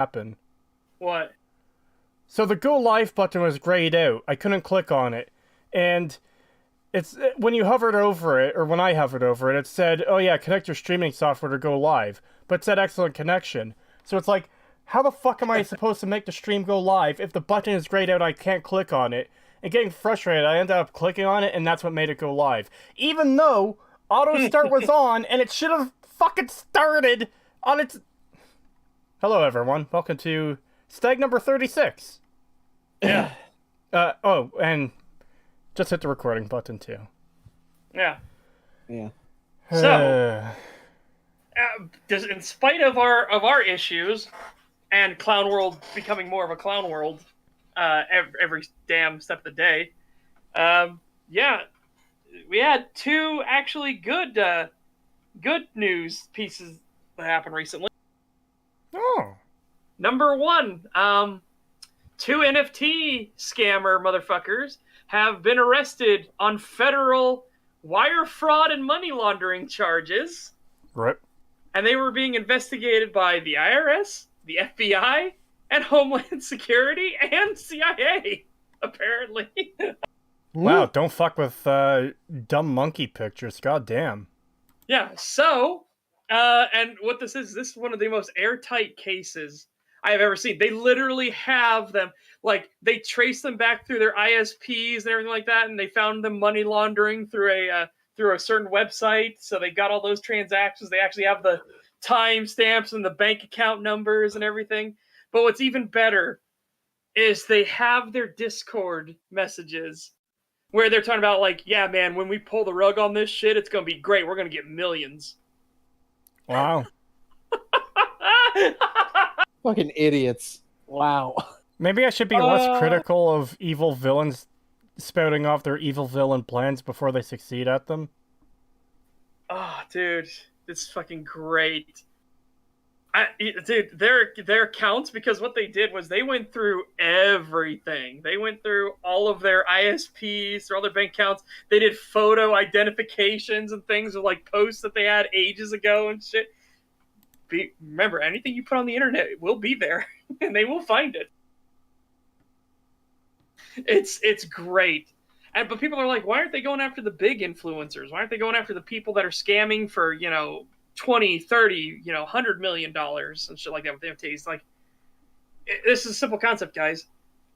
happen. What? So the go live button was grayed out. I couldn't click on it. And it's when you hovered over it, or when I hovered over it, it said, oh yeah, connect your streaming software to go live. But it said excellent connection. So it's like, how the fuck am I supposed to make the stream go live if the button is grayed out, I can't click on it? And getting frustrated, I ended up clicking on it, and that's what made it go live. Even though auto start was on, and it should have fucking started on its... Hello everyone, welcome to STAG number 36. Yeah. Oh, and just hit the recording button too. Yeah. Yeah. So, in spite of our issues, and Clown World becoming more of a Clown World every damn step of the day, yeah, we had two actually good news pieces that happened recently. Oh. Number one, two NFT scammer motherfuckers have been arrested on federal wire fraud and money laundering charges. Rip. And they were being investigated by the IRS, the FBI, and Homeland Security, and CIA, apparently. Wow, don't fuck with dumb monkey pictures. God damn. Yeah, so, and what this is one of the most airtight cases I have ever seen. They literally have them, like, they trace them back through their ISPs and everything like that, and they found them money laundering through a certain website, so they got all those transactions. They actually have the timestamps and the bank account numbers and everything. But what's even better is they have their Discord messages where they're talking about, like, yeah, man, when we pull the rug on this shit, it's going to be great. We're going to get millions. Wow. Fucking idiots. Wow. Maybe I should be less critical of evil villains spouting off their evil villain plans before they succeed at them. Oh, dude, it's fucking great. Dude, their accounts, because what they did was they went through everything. They went through all of their ISPs, through all their bank accounts. They did photo identifications and things of, like, posts that they had ages ago and shit. Remember, anything you put on the internet will be there, and they will find it. It's great. But people are like, why aren't they going after the big influencers? Why aren't they going after the people that are scamming for, 20, 30, $100 million and shit like that with NFTs? Like, this is a simple concept, guys.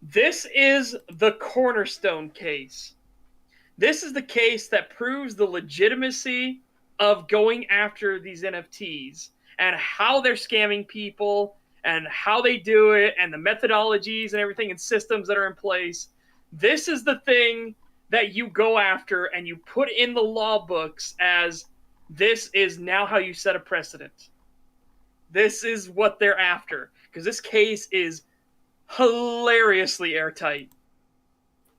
This is the cornerstone case. This is the case that proves the legitimacy of going after these NFTs and how they're scamming people and how they do it and the methodologies and everything and systems that are in place. This is the thing that you go after and you put in the law books as this is now how you set a precedent. This is what they're after, because this case is hilariously airtight.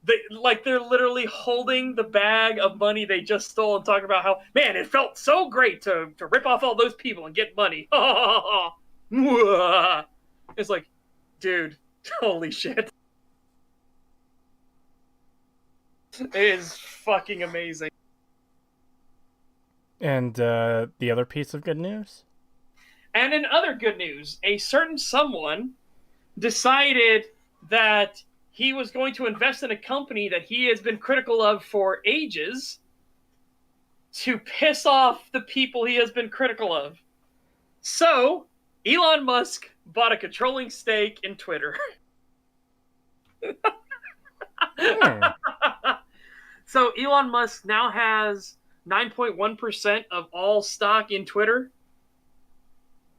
They're literally holding the bag of money they just stole and talking about how, man, it felt so great to rip off all those people and get money. It's like, dude, holy shit. It is fucking amazing. And the other piece of good news? And in other good news, a certain someone decided that he was going to invest in a company that he has been critical of for ages to piss off the people he has been critical of. So, Elon Musk bought a controlling stake in Twitter. So, Elon Musk now has 9.1% of all stock in Twitter.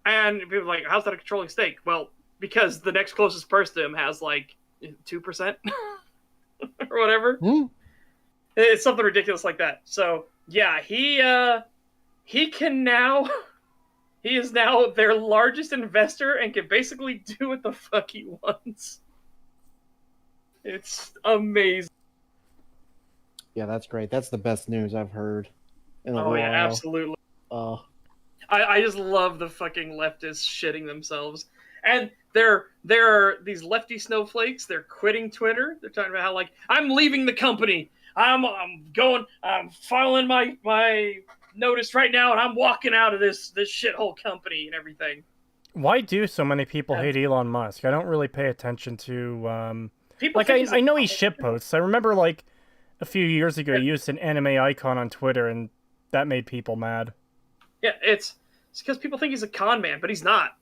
And people are like, how's that a controlling stake? Well, because the next closest person to him has, like, 2% or whatever. It's something ridiculous like that. So yeah, he can now he is now their largest investor and can basically do what the fuck he wants. It's amazing. Yeah, that's great. That's the best news I've heard in a while. Yeah, absolutely. I just love the fucking leftists shitting themselves. And there are these lefty snowflakes. They're quitting Twitter. They're talking about how, like, I'm leaving the company. I'm filing my notice right now, and I'm walking out of this shithole company and everything. Why do so many people Yeah. hate Elon Musk? I don't really pay attention to, People like, think he's I know he shitposts. I remember, like, a few years ago, he used an anime icon on Twitter, and that made people mad. Yeah, it's because people think he's a con man, but he's not.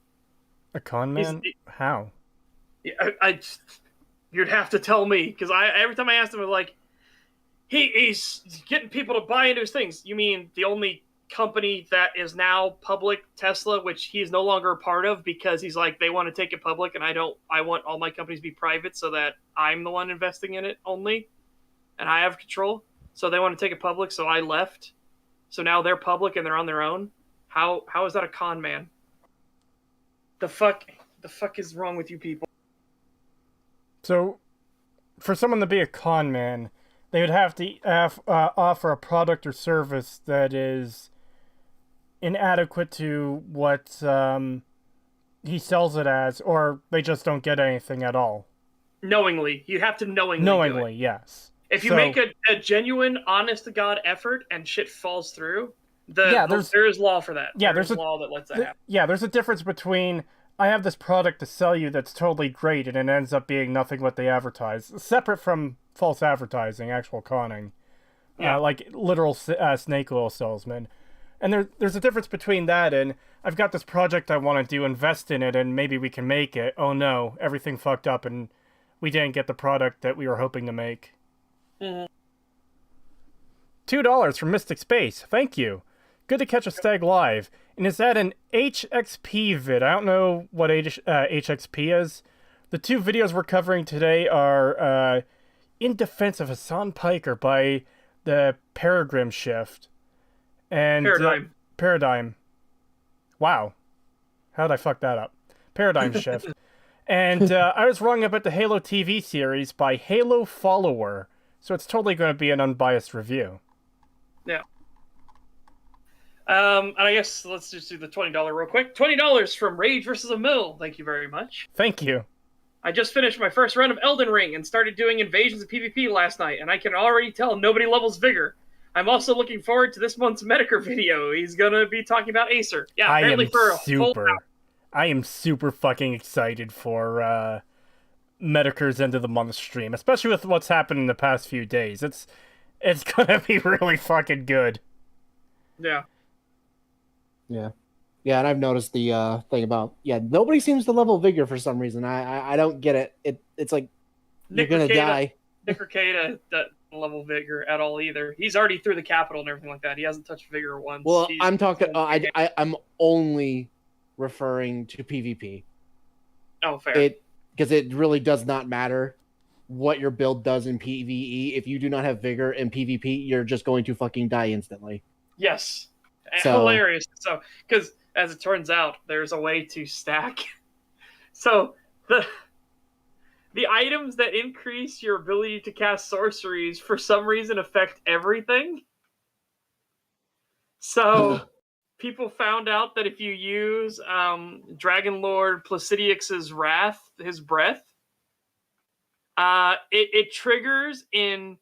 A con man? How? You'd have to tell me, because every time I asked him, I'm like, he's getting people to buy into his things. You mean the only company that is now public, Tesla, which he is no longer a part of because he's like, they want to take it public, and I want all my companies to be private so that I'm the one investing in it only, and I have control. So they want to take it public, so I left. So now they're public and they're on their own. How is that a con man? The fuck is wrong with you people? So, for someone to be a con man, they would have to offer a product or service that is inadequate to what he sells it as, or they just don't get anything at all. Knowingly. You have to knowingly do it. Yes. If you make a genuine, honest-to-God effort and shit falls through, there is law for that. Yeah, there's a law that lets that happen. Yeah, there's a difference between, I have this product to sell you that's totally great, and it ends up being nothing what they advertise. Separate from false advertising, actual conning. Yeah. Like literal snake oil salesman. And there's a difference between that and, I've got this project I want to do, invest in it, and maybe we can make it. Oh no, everything fucked up, and we didn't get the product that we were hoping to make. Mm-hmm. $2 from Mystic Space. Thank you. Good to catch a stag live. And is that an HXP vid? I don't know what HXP is. The two videos we're covering today are In Defense of Hassan Piker by the Peregrine Shift. And Paradigm. Wow. How did I fuck that up? Paradigm Shift. And I was wrong about the Halo TV series by Halo Follower. So it's totally going to be an unbiased review. Yeah. And I guess let's just do the $20 real quick. $20 from Rage vs. a Mill. Thank you very much. Thank you. I just finished my first run of Elden Ring and started doing invasions of PvP last night, and I can already tell nobody levels Vigor. I'm also looking forward to this month's Medicare video. He's gonna be talking about Acer. Yeah, apparently for a full hour. I am super fucking excited for Medicare's end of the month stream, especially with what's happened in the past few days. It's gonna be really fucking good. Yeah. Yeah. Yeah, and I've noticed the thing about nobody seems to level Vigor for some reason. I don't get it. It's like Nick you're gonna die. Nick Ricada doesn't level Vigor at all either. He's already through the capital and everything like that. He hasn't touched Vigor once. Well, I'm talking. I'm only referring to PvP. Oh, fair. Because it really does not matter what your build does in PvE. If you do not have Vigor in PvP, you're just going to fucking die instantly. Yes. Hilarious. So, because as it turns out, there's a way to stack. So the items that increase your ability to cast sorceries for some reason affect everything. So people found out that if you use Dragon Lord Placidius's Wrath, his breath, it triggers in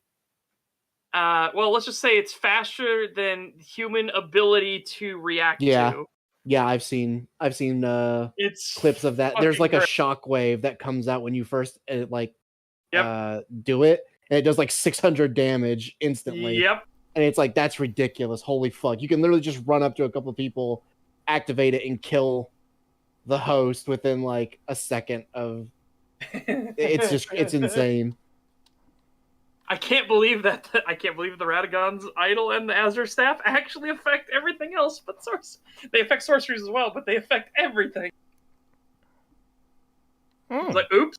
let's just say it's faster than human ability to react to. Yeah, I've seen It's clips of that. There's like a shockwave that comes out when you first do it, and it does like 600 damage instantly. Yep. And it's like, that's ridiculous. Holy fuck. You can literally just run up to a couple of people, activate it, and kill the host within like a second of it's insane. I can't believe that. I can't believe the Radagon's Idol and the Azure Staff actually affect everything else but they affect sorceries as well, but they affect everything. It's like, oops.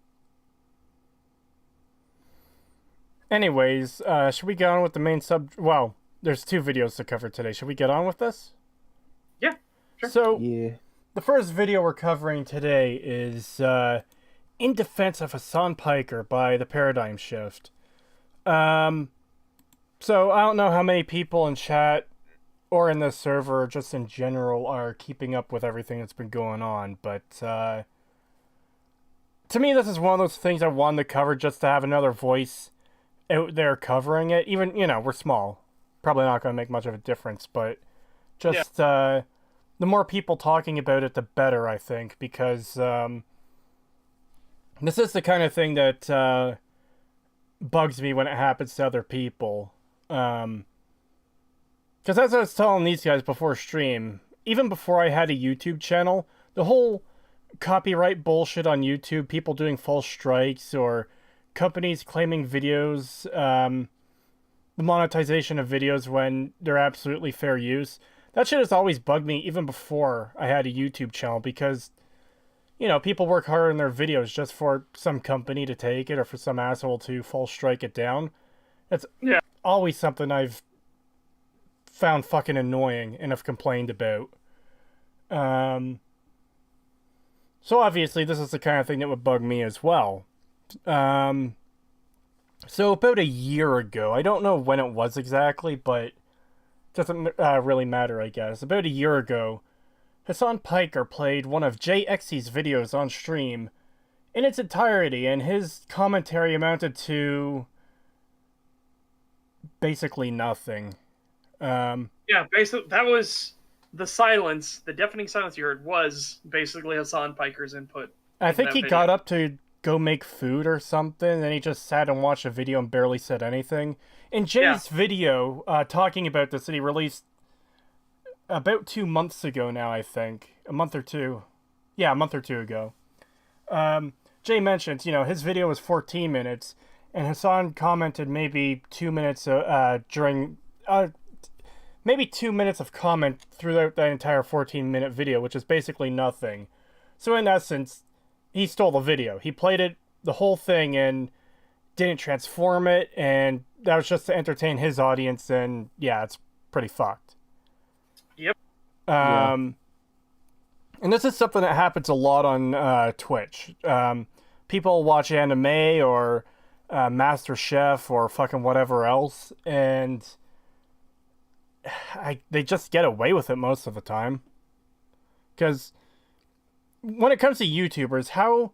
Anyways, should we get on with the main Well, there's two videos to cover today. Should we get on with this? Yeah, sure. So, the first video we're covering today is In Defense of Hassan Piker by the Paradigm Shift. So I don't know how many people in chat or in this server, just in general, are keeping up with everything that's been going on, but to me, this is one of those things I wanted to cover just to have another voice out there covering it. Even, we're small. Probably not going to make much of a difference, but just the more people talking about it, the better, I think, because this is the kind of thing that bugs me when it happens to other people. Because as I was telling these guys before stream, even before I had a YouTube channel, the whole copyright bullshit on YouTube, people doing false strikes, or companies claiming videos, the monetization of videos when they're absolutely fair use, that shit has always bugged me even before I had a YouTube channel, because, you know, people work hard on their videos just for some company to take it or for some asshole to false strike it down. That's always something I've found fucking annoying and have complained about. So obviously this is the kind of thing that would bug me as well. So about a year ago, I don't know when it was exactly, but it doesn't really matter, I guess. About a year ago, Hassan Piker played one of JXC's videos on stream in its entirety, and his commentary amounted to basically nothing. Yeah, basically, that was the silence, the deafening silence you heard was basically Hassan Piker's input. I think he got up to go make food or something, and he just sat and watched a video and barely said anything. In Jay's video, talking about this that he released about 2 months ago now, I think. A month or two. Yeah, a month or two ago. Jay mentions, you know, his video was 14 minutes, and Hassan commented maybe 2 minutes during... maybe 2 minutes of comment throughout that entire 14-minute video, which is basically nothing. So in essence, he stole the video. He played it, the whole thing, and didn't transform it, and that was just to entertain his audience, and yeah, it's pretty fucked. Yep. And this is something that happens a lot on Twitch. People watch anime or Master Chef or fucking whatever else, and they just get away with it most of the time. Because when it comes to YouTubers, how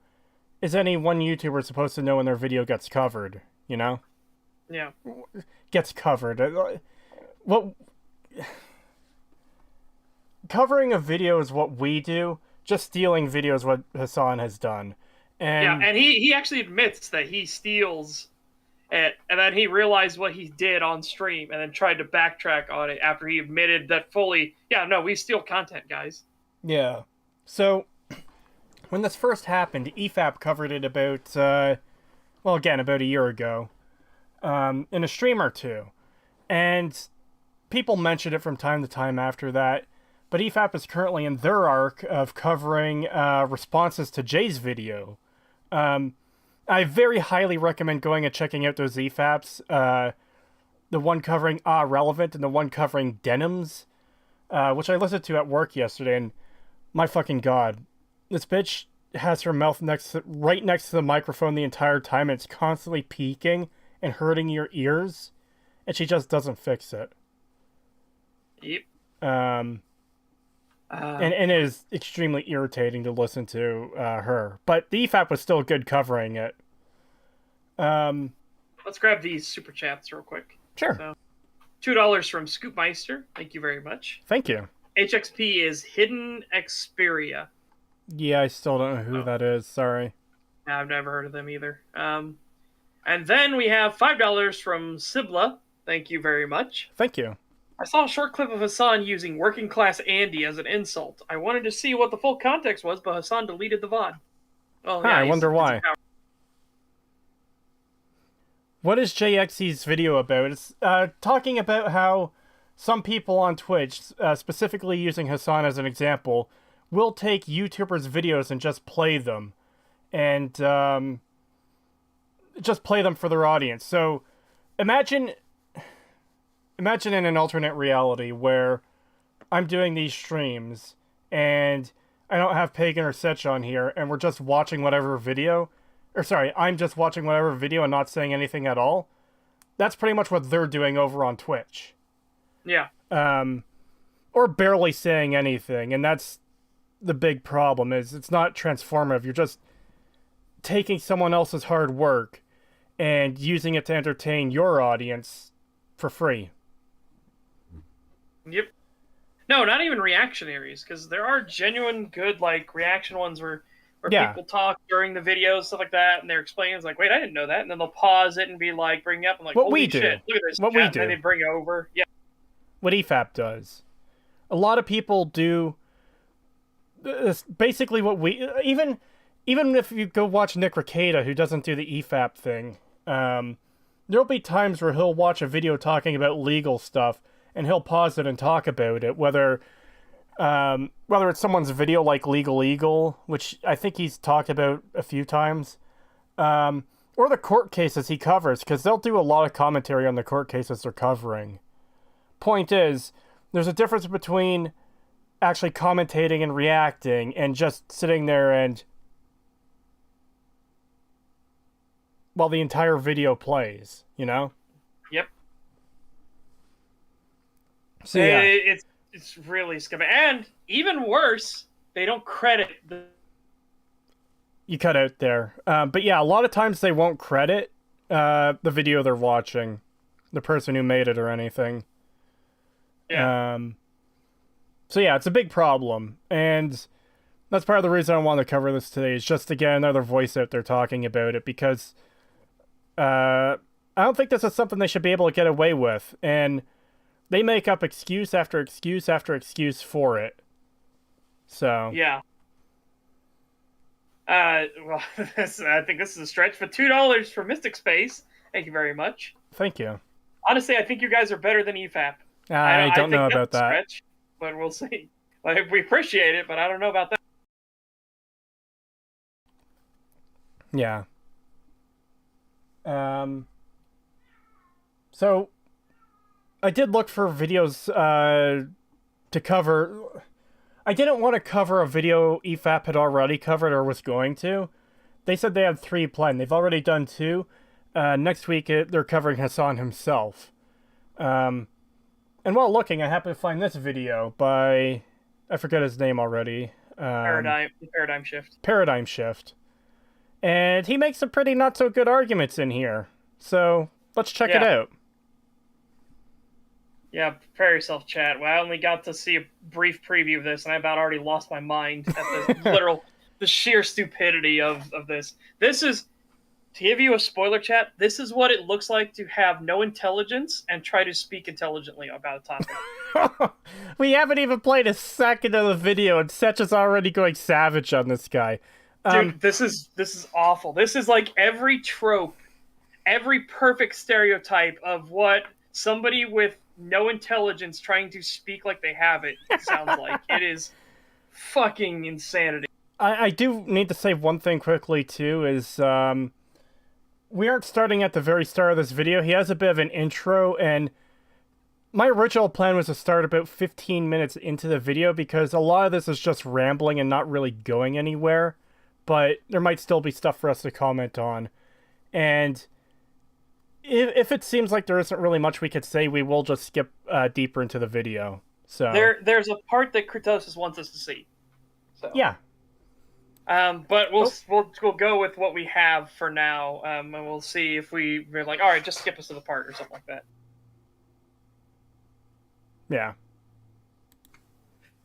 is any one YouTuber supposed to know when their video gets covered, you know? Yeah. Gets covered. What... Covering a video is what we do. Just stealing video is what Hassan has done. And yeah, and he actually admits that he steals it, and then he realized what he did on stream, and then tried to backtrack on it after he admitted that fully, yeah, no, we steal content, guys. Yeah. So, when this first happened, EFAP covered it about, well, again, about a year ago, in a stream or two. And people mentioned it from time to time after that. But EFAP is currently in their arc of covering responses to Jay's video. I very highly recommend going and checking out those EFAPs. The one covering Relevant and the one covering Denims, which I listened to at work yesterday, and my fucking god. This bitch has her mouth right next to the microphone the entire time, and it's constantly peaking and hurting your ears, and she just doesn't fix it. Yep. And it is extremely irritating to listen to her. But the EFAP was still good covering it. Let's grab these super chats real quick. Sure. So, $2 from Scoopmeister. Thank you very much. Thank you. HXP is Hidden Xperia. Yeah, I still don't know who that is. Sorry. I've never heard of them either. And then we have $5 from Sibla. Thank you very much. Thank you. I saw a short clip of Hassan using working class Andy as an insult. I wanted to see what the full context was, but Hassan deleted the VOD. Well, I wonder why. What is JXC's video about? It's talking about how some people on Twitch, specifically using Hassan as an example, will take YouTubers' videos and just play them. And just play them for their audience. So imagine in an alternate reality where I'm doing these streams and I don't have Pagan or Setch on here and we're just watching whatever video, or sorry, I'm just watching whatever video and not saying anything at all. That's pretty much what they're doing over on Twitch. Yeah. Or barely saying anything, and that's the big problem, is it's not transformative. You're just taking someone else's hard work and using it to entertain your audience for free. Yep. No, not even reactionaries, because there are genuine good like reaction ones where Yeah. people talk during the videos, stuff like that, and they're explaining. It's like, wait, I didn't know that, and then they'll pause it and be like, bring up, and like, What holy we do. shit, look at this, What chat. we And then do. they bring it over. Yeah, What EFAP does. A lot of people do basically what we even if you go watch Nick Rekieta, who doesn't do the EFAP thing, there'll be times where he'll watch a video talking about legal stuff and he'll pause it and talk about it, whether it's someone's video like Legal Eagle, which I think he's talked about a few times, or the court cases he covers, because they'll do a lot of commentary on the court cases they're covering. Point is, there's a difference between actually commentating and reacting and just sitting there and while the entire video plays, you know? yep. So yeah. It's really scummy, and even worse, they don't credit the. You cut out there. But yeah, a lot of times they won't credit the video they're watching, the person who made it or anything. Yeah. So yeah, it's a big problem, and that's part of the reason I wanted to cover this today, is just to get another voice out there talking about it, because I don't think this is something they should be able to get away with, and they make up excuse after excuse after excuse for it. So Yeah. Well, I think this is a stretch, but $2 for Mystic Space. Thank you very much. thank you. Honestly, I think you guys are better than EFAP. I don't think know that's about a that. stretch, but we'll see. Like, we appreciate it, but I don't know about that. Yeah. So I did look for videos to cover. I didn't want to cover a video EFAP had already covered or was going to. They said they had 3 planned. They've already done 2. Next week they're covering Hassan himself. And while looking, I happened to find this video by, I forget his name already. Paradigm Shift. Paradigm Shift. And he makes some pretty not so good arguments in here. So let's check it out. Yeah, prepare yourself, chat. Well, I only got to see a brief preview of this, and I about already lost my mind at the the sheer stupidity of this. This is, to give you a spoiler, chat, this is what it looks like to have no intelligence and try to speak intelligently about a topic. We haven't even played a second of the video, and Setch is already going savage on this guy. Dude, this is awful. This is like every trope, every perfect stereotype of what somebody with no intelligence trying to speak like they have it sounds like. It is fucking insanity. I do need to say one thing quickly, too, is we aren't starting at the very start of this video. He has a bit of an intro, and my original plan was to start about 15 minutes into the video, because a lot of this is just rambling and not really going anywhere, but there might still be stuff for us to comment on. And if it seems like there isn't really much we could say, we will just skip deeper into the video. So there's a part that Creetosis wants us to see. So yeah. But we'll go with what we have for now, and we'll see if we're like, all right, just skip us to the part or something like that. Yeah.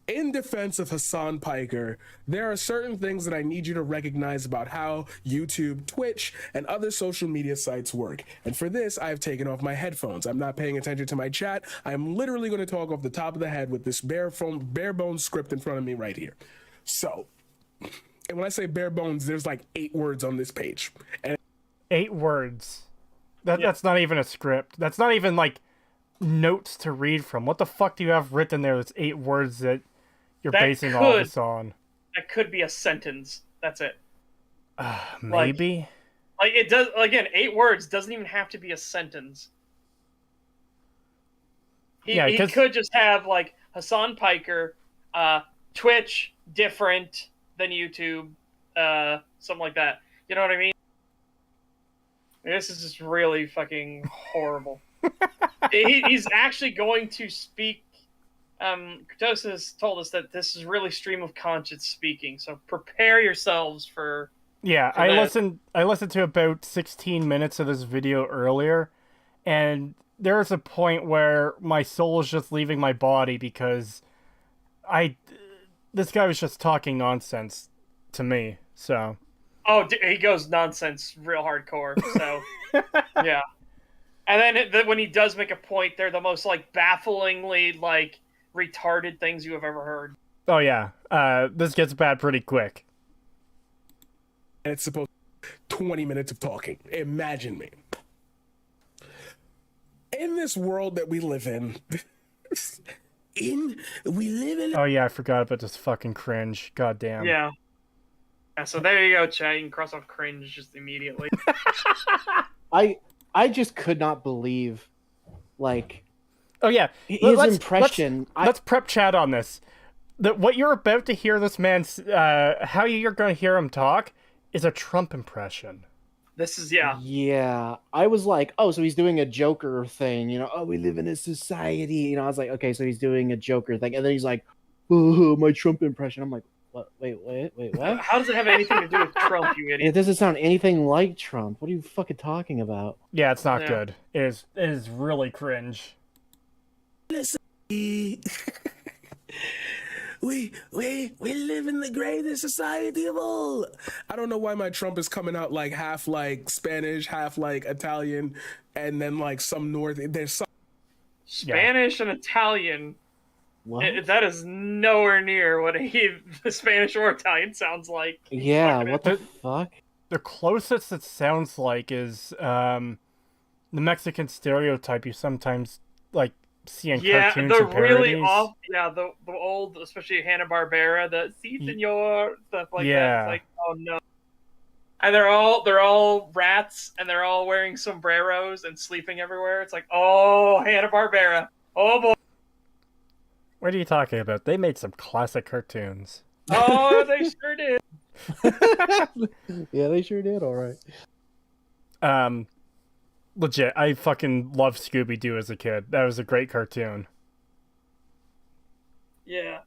In defense of Hassan Piker, there are certain things that I need you to recognize about how YouTube, Twitch, and other social media sites work. And for this, I've taken off my headphones. I'm not paying attention to my chat. I'm literally going to talk off the top of the head with this bare bones script in front of me right here. So, and when I say bare bones, there's like 8 words on this page. And 8 words. That's not even a script. That's not even like notes to read from. What the fuck do you have written there that's 8 words that you're basing all this on? That could be a sentence. That's it. Maybe. Like it does. Again, 8 words doesn't even have to be a sentence. He could just have like Hassan Piker, Twitch different than YouTube, something like that. You know what I mean? This is just really fucking horrible. He's actually going to speak. Creetosis told us that this is really stream of conscience speaking, so prepare yourselves for. Yeah, I listened to about 16 minutes of this video earlier, and there's a point where my soul is just leaving my body because this guy was just talking nonsense to me. So. Oh, he goes nonsense real hardcore. So, yeah. And then when he does make a point, they're the most like bafflingly like retarded things you have ever heard. Oh yeah, this gets bad pretty quick. And it's supposed to be 20 minutes of talking. Imagine me. In this world that we live in, Oh yeah, I forgot about this fucking cringe. God damn. Yeah. Yeah, so there you go, Chad. You can cross off cringe just immediately. I just could not believe, like, oh yeah, his impression. Let's prep chat on this. That what you're about to hear this man's, how you're going to hear him talk, is a Trump impression. This is Yeah, I was like, oh, so he's doing a Joker thing, you know? Oh, we live in a society, you know? I was like, okay, so he's doing a Joker thing, and then he's like, oh, my Trump impression. I'm like, what? Wait, what? How does it have anything to do with Trump, you It idiot? doesn't sound anything like Trump. What are you fucking talking about? Yeah, it's not Yeah. good. It is really cringe. We live in the greatest society of all. I don't know why my Trump is coming out like half like Spanish, half like Italian, and then like some North. There's some. Spanish and Italian. What? That is nowhere near what the Spanish or Italian sounds like. Yeah, Fucking- what the fuck? The closest it sounds like is the Mexican stereotype you sometimes like see in Yeah, cartoons the and parodies. really off. Yeah, the old, especially Hanna-Barbera, the "Si Senor" stuff like that. Yeah. It's like, oh no. And they're all rats, and they're all wearing sombreros and sleeping everywhere. It's like, oh, Hanna-Barbera. Oh boy. What are you talking about? They made some classic cartoons. Oh, they sure did. Yeah, they sure did. All right. Legit, I fucking loved Scooby-Doo as a kid. That was a great cartoon. Yeah.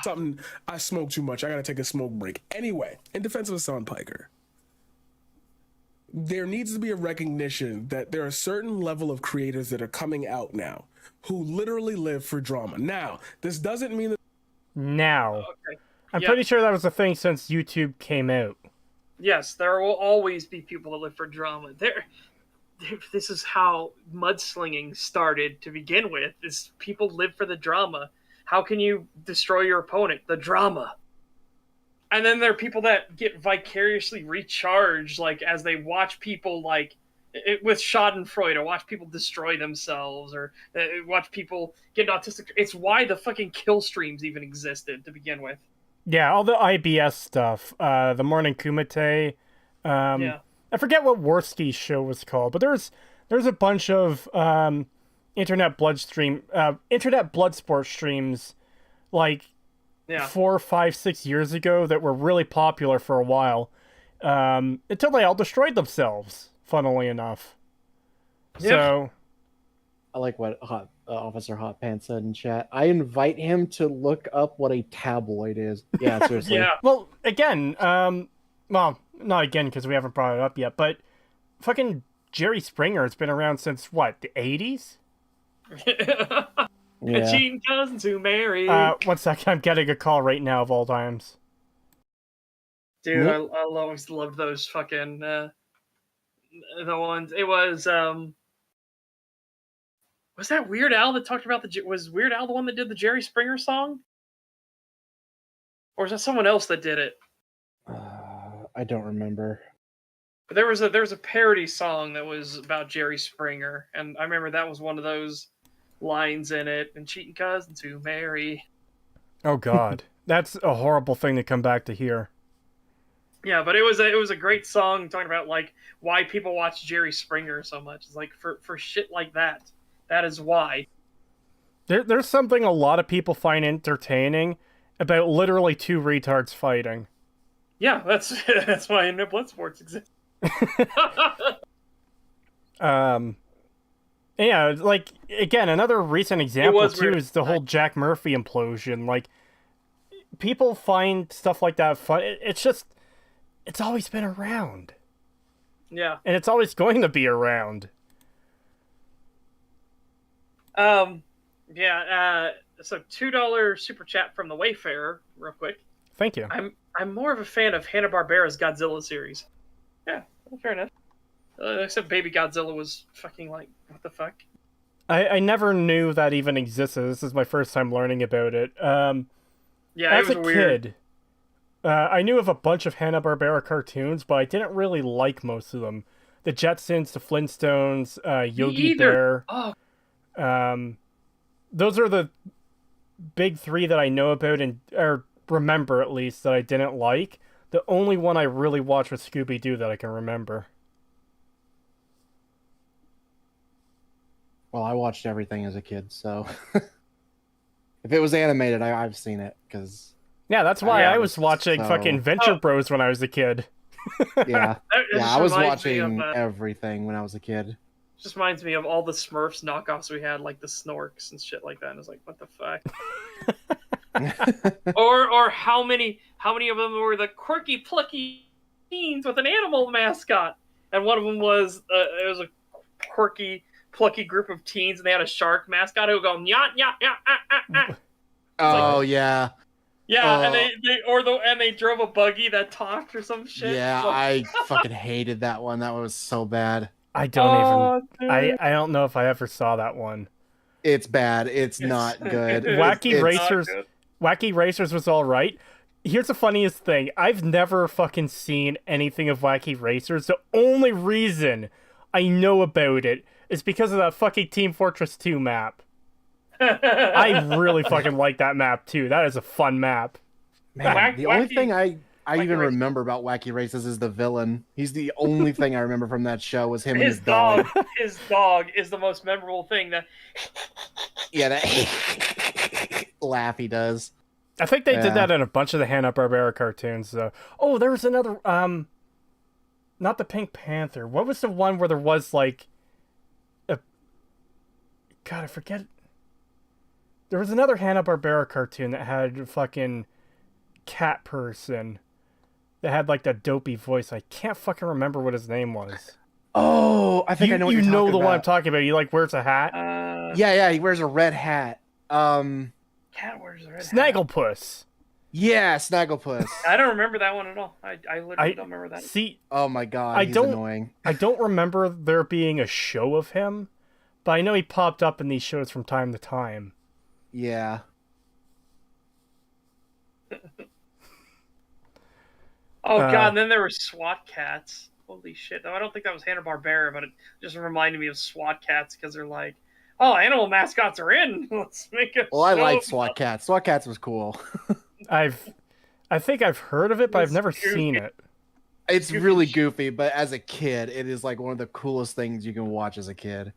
Something. I smoke too much. I gotta take a smoke break. Anyway, in defense of Hassan Piker, there needs to be a recognition that there are a certain level of creators that are coming out now who literally live for drama. Now, this doesn't mean that. Now, Okay. I'm Yeah. pretty sure that was a thing since YouTube came out. Yes, there will always be people that live for drama. This is how mudslinging started to begin with. Is people live for the drama. How can you destroy your opponent? The drama. And then there are people that get vicariously recharged, like as they watch people with Schadenfreude, or watch people destroy themselves, or watch people get autistic. It's why the fucking kill streams even existed to begin with. Yeah, all the IBS stuff, the Morning Kumite. Yeah. I forget what Worski's show was called, but there's a bunch of internet blood sport streams like Yeah. 4, 5, 6 years ago that were really popular for a while, until they all destroyed themselves. Funnily enough. Yeah. So. I like what Officer Hot Pants said in chat. I invite him to look up what a tabloid is. Yeah, seriously. Yeah. Well, again, well, not again because we haven't brought it up yet, but fucking Jerry Springer has been around since what, the 80s? Yeah. Cheating cousins who marry. 1 second, I'm getting a call right now of all times. Dude, I always loved those fucking the ones. It was that Weird Al that talked about was Weird Al the one that did the Jerry Springer song? Or is that someone else that did it? I don't remember. But there was a parody song that was about Jerry Springer, and I remember that was one of those lines in it, and cheating cousins who marry. Oh god. That's a horrible thing to come back to hear. Yeah, but it was a great song talking about like why people watch Jerry Springer so much. It's like for shit like that. That is why. There's something a lot of people find entertaining about literally two retards fighting. Yeah, that's why blood sports exist. Yeah, like again, another recent example was too weird. is the whole Jack Murphy implosion. Like, people find stuff like that fun. It's always been around, Yeah. and it's always going to be around. Yeah. So $2 super chat from the Wayfarer, real quick. Thank you. I'm more of a fan of Hanna-Barbera's Godzilla series. Yeah, fair enough. Except Baby Godzilla was fucking like, what the fuck? I never knew that even existed. This is my first time learning about it. Yeah, as it was a weird. kid, I knew of a bunch of Hanna-Barbera cartoons, but I didn't really like most of them. The Jetsons, the Flintstones, Yogi either. Bear. Oh, Those are the big three that I know about or remember at least that I didn't like. The only one I really watched was Scooby-Doo that I can remember. Well, I watched everything as a kid, so if it was animated, I've seen it because Yeah, that's why Yeah, I was watching so- fucking Venture Oh. Bros when I was a kid. yeah, It yeah, just I was reminds me watching of, everything when I was a kid. just reminds me of all the Smurfs knockoffs we had, like the Snorks and shit like that. And I was like, what the fuck? or how many of them were the quirky plucky teens with an animal mascot? And one of them was it was a quirky plucky group of teens, and they had a shark mascot who would go yacht yacht yacht ah. Oh yeah, Yeah, and they drove a buggy that talked or some shit. yeah, Like, I fucking hated that one. That one was so bad. I don't dude. I don't know if I ever saw that one. It's bad. It's not good. Wacky It's- Racers. Not good. Wacky Racers was all right. Here's the funniest thing. I've never fucking seen anything of Wacky Racers. The only reason I know about it is because of that fucking Team Fortress 2 map. I really fucking like that map too. That is a fun map. Man, the only Wacky- thing I Wacky even Races. remember about Wacky Races is the villain. He's the only thing I remember from that show was him and his his dog. his dog is the most memorable thing. That Yeah, that laugh he does. I think they Yeah. did that in a bunch of the Hanna-Barbera cartoons. Oh, there was another not the Pink Panther. What was the one where there was like a God, I forget. There was another Hanna-Barbera cartoon that had a fucking cat person that had like that dopey voice. I can't fucking remember what his name was. Oh, I think I know what you you're know talking the one I'm about. talking about. He like wears a hat. Yeah, he wears a red hat. cat wears a red hat. Snagglepuss. Yeah, Snagglepuss. I don't remember that one at all. I literally don't remember that. See, Oh my god, I he's don't- annoying. I don't remember there being a show of him, but I know he popped up in these shows from time to time. Yeah. Oh Uh, god, and then there were SWAT cats. Holy shit! I don't think that was Hanna-Barbera, but it just reminded me of SWAT cats because they're like, oh, animal mascots are in. Let's make it. Well, I like SWAT Cats. SWAT Cats was cool. I think I've heard of it, but I've It's never goofy. seen it. It's Goofy really shit. goofy, but as a kid, it is like one of the coolest things you can watch as a kid.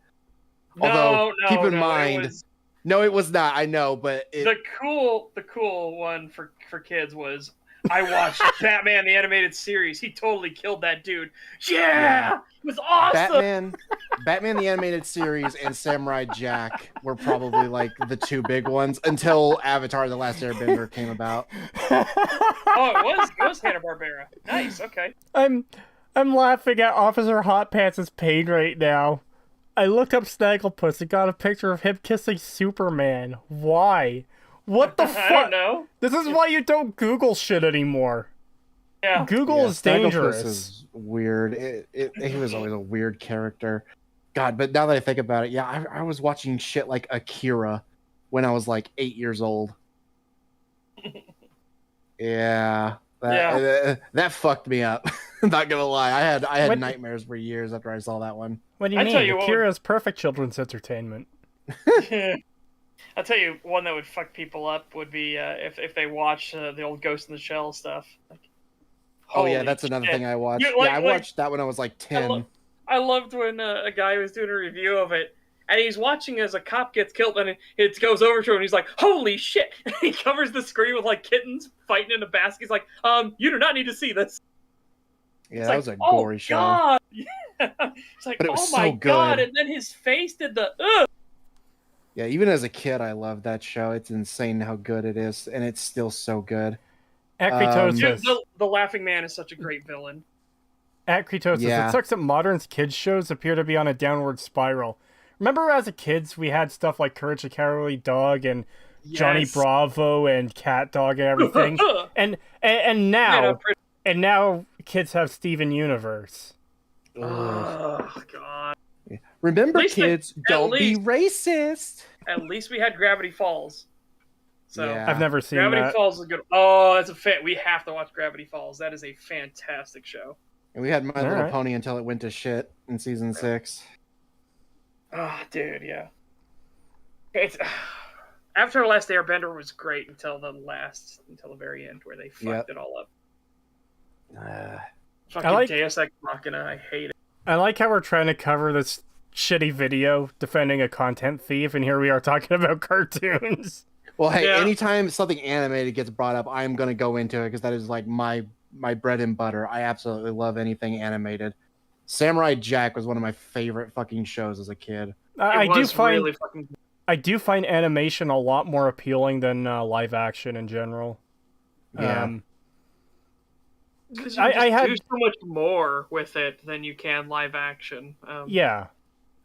No, Although, no, keep in no, mind- it was, No, it was not. I know, but the cool one for kids was I watched Batman the animated series. He totally killed that dude. Yeah, it was awesome. Batman the Animated Series and Samurai Jack were probably like the two big ones until Avatar: The Last Airbender came about. Oh, it was Hanna-Barbera. Nice. Okay. I'm laughing at Officer Hot Pants' pain right now. I looked up Snagglepuss and got a picture of him kissing Superman. Why? What the I don't fuck? know. This is why you don't Google shit anymore. Yeah. Google Yeah, is Snagglepuss dangerous. is weird. He was always a weird character. God, but now that I think about it, yeah, I was watching shit like Akira when I was like 8 years old. Yeah. That fucked me up. Not gonna lie. I had What- nightmares for years after I saw that one. What do you I mean? tell you what- Akira's perfect children's entertainment. I'll tell you one that would fuck people up would be if they watch the old Ghost in the Shell stuff. Like, Oh yeah, holy that's another shit. thing I watched. You- like- yeah, I like- watched that when I was like 10. I loved when a guy was doing a review of it, and he's watching as a cop gets killed, and it goes over to him, and he's like, "Holy shit!" He covers the screen with like kittens fighting in a basket. He's like, "You do not need to see this." Yeah, It's that like, was a "Oh, gory show. God." Yeah. It's like, But it was "Oh my so god!" good. And then his face did the ugh. Yeah, even as a kid, I loved that show. It's insane how good it is, and it's still so good. Dude, Acretosis. the Laughing Man is such a great villain. Acretosis. Yeah. It sucks that modern kids shows appear to be on a downward spiral. Remember as a kids we had stuff like Courage the Cowardly Dog and Johnny Yes. Bravo and Cat Dog and everything. and Man, now I'm pretty- kids have Steven Universe. Ugh. Oh god. Remember, At least they- kids, don't be least- racist. At least we had Gravity Falls. So Yeah. I've never seen Gravity that. Falls is good. Oh, that's a fit. We have to watch Gravity Falls. That is a fantastic show. And we had My Little Alright. Pony until it went to shit in season 6. Oh, dude, yeah. It's After Last Airbender was great until the very end where they fucked it all up. Fucking I like- Deus Ex Machina, I hate it. I like how we're trying to cover this shitty video defending a content thief, and here we are talking about cartoons. Well, hey, Yeah. anytime something animated gets brought up, I'm gonna go into it because that is like my bread and butter. I absolutely love anything animated. Samurai Jack was one of my favorite fucking shows as a kid. I It do was find really fucking. I do find animation a lot more appealing than live action in general. Yeah. Because you I had- do so much more with it than you can live action. Yeah.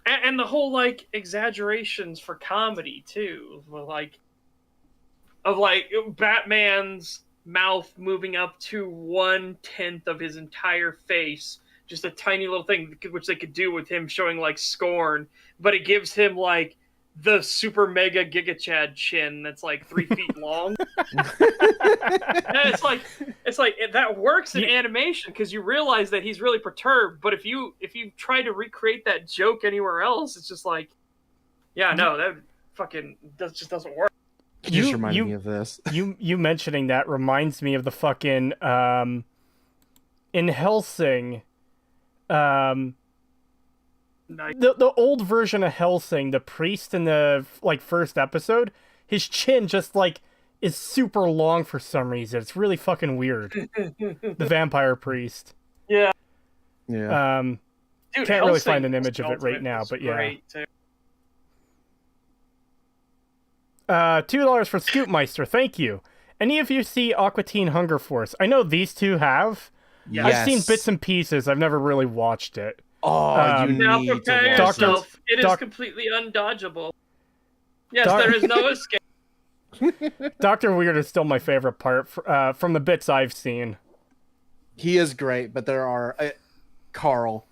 And the whole like exaggerations for comedy too, of Batman's mouth moving up to 1/10 of his entire face, just a tiny little thing, which they could do with him showing like scorn, but it gives him like the super mega giga chad chin that's like 3 feet long. And it's like that works in animation because you realize that he's really perturbed. But if you try to recreate that joke anywhere else, it's just like, yeah, no, that fucking just doesn't work. You just reminded me of this. You mentioning that reminds me of the fucking in Hellsing, Nice. the old version of Hellsing, the priest in the like first episode, his chin just like is super long for some reason. It's really fucking weird. The vampire priest. Yeah, Yeah. dude, Can't really Hellsing find an image of it Ultimate right now, was but yeah. great, too. $2 for Scoopmeister, thank you. Any of you see Aqua Teen Hunger Force? I know these two have. Yeah. I've seen bits and pieces. I've never really watched it. Oh, you Now need to prepare watch Doctor- yourself. It is Doc- completely undodgeable. Yes, Doc- there is no escape. Dr. Weird is still my favorite part from the bits I've seen. He is great, but there are Carl.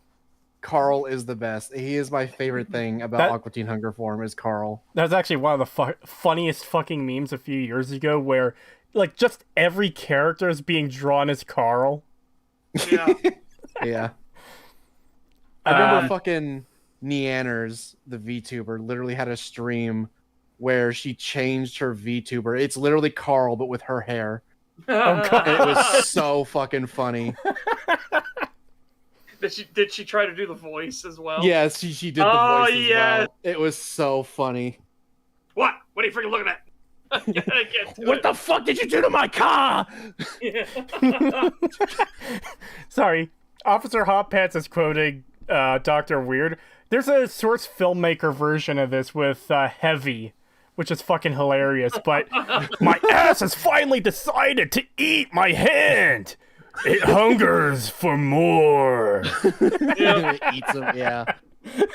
Carl is the best. He is my favorite thing about That- Aqua Teen Hunger Form is Carl. That was actually one of the funniest fucking memes a few years ago where, like, just every character is being drawn as Carl. Yeah. Yeah. I remember Um, fucking Neanners, the VTuber, literally had a stream where she changed her VTuber. It's literally Carl, but with her hair. Oh, God. And it was so fucking funny. Did she try to do the voice as well? Yes, she did the Oh, voice as yes. well. It was so funny. What? What are you freaking looking at? I can't do What it. the fuck did you do to my car? Sorry, Officer Hot Pants is quoting Dr. Weird. There's a source filmmaker version of this with Heavy, which is fucking hilarious, but my ass has finally decided to eat my hand. It hungers for more. Yeah. Eats them, yeah.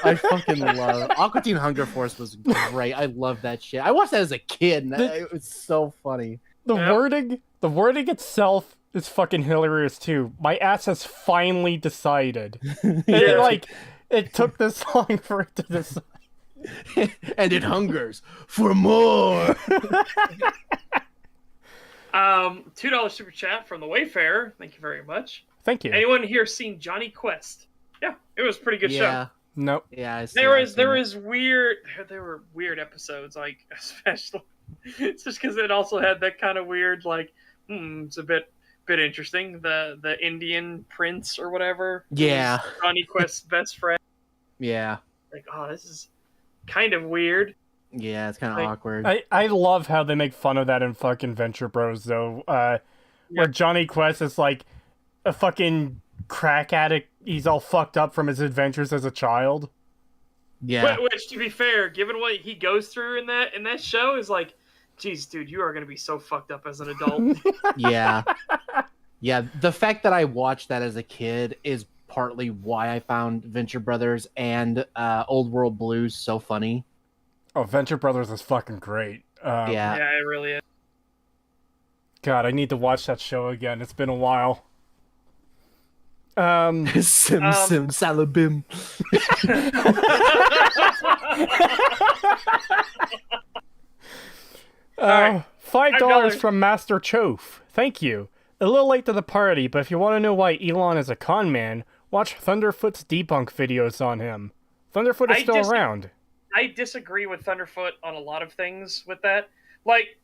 I fucking love Aqua Teen Hunger Force was great. I love that shit. I watched that as a kid, and it was so funny. The Yeah. wording itself is fucking hilarious too. My ass has finally decided. And it took this long for it to decide. And it hungers for more. $2 super chat from the Wayfarer. Thank you very much. Thank you. Anyone here seen Johnny Quest? Yeah, it was a pretty good show. Yeah, Nope. yeah. I see There that. was weird. There were weird episodes, like especially. It's just because it also had that kind of weird, like, it's a bit interesting. The Indian prince or whatever. Yeah. Johnny Quest's best friend. Yeah, Like, oh, this is kind of weird. yeah. It's kind of Like, awkward. I love how they make fun of that in fucking Venture Bros though. Where Johnny Quest is like a fucking crack addict. He's all fucked up from his adventures as a child. Yeah, Which, to be fair, given what he goes through in that show, is like, geez, dude, you are gonna be so fucked up as an adult. yeah, yeah. The fact that I watched that as a kid is partly why I found Venture Brothers and Old World Blues so funny. Oh, Venture Brothers is fucking great. Yeah. Yeah, it really is. God, I need to watch that show again. It's been a while. Sim salabim. Alright, $5 $5 from Master Chof. Thank you. A little late to the party, but if you want to know why Elon is a con man, watch Thunderfoot's debunk videos on him. Thunderfoot is still around. I disagree with Thunderfoot on a lot of things with that. Like,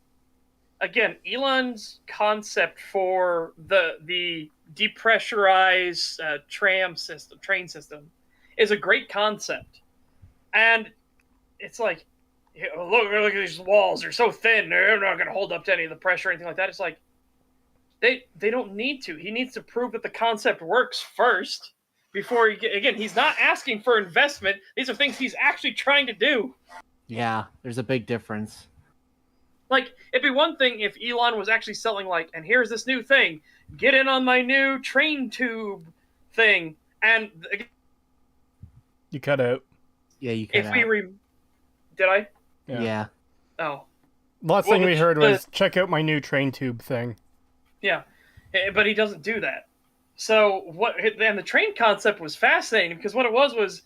again, Elon's concept for the depressurized train system is a great concept. And it's like, look at these walls, they're so thin, they're not going to hold up to any of the pressure or anything like that. It's like, they don't need to. He needs to prove that the concept works first before he's not asking for investment. These are things he's actually trying to do. Yeah, there's a big difference. Like, it'd be one thing if Elon was actually selling, like, and here's this new thing, get in on my new train tube thing, and You cut out. Yeah, you cut if out. did I? Yeah. Oh, Last thing we heard was, check out my new train tube thing. yeah, but he doesn't do that. So and the train concept was fascinating because what it was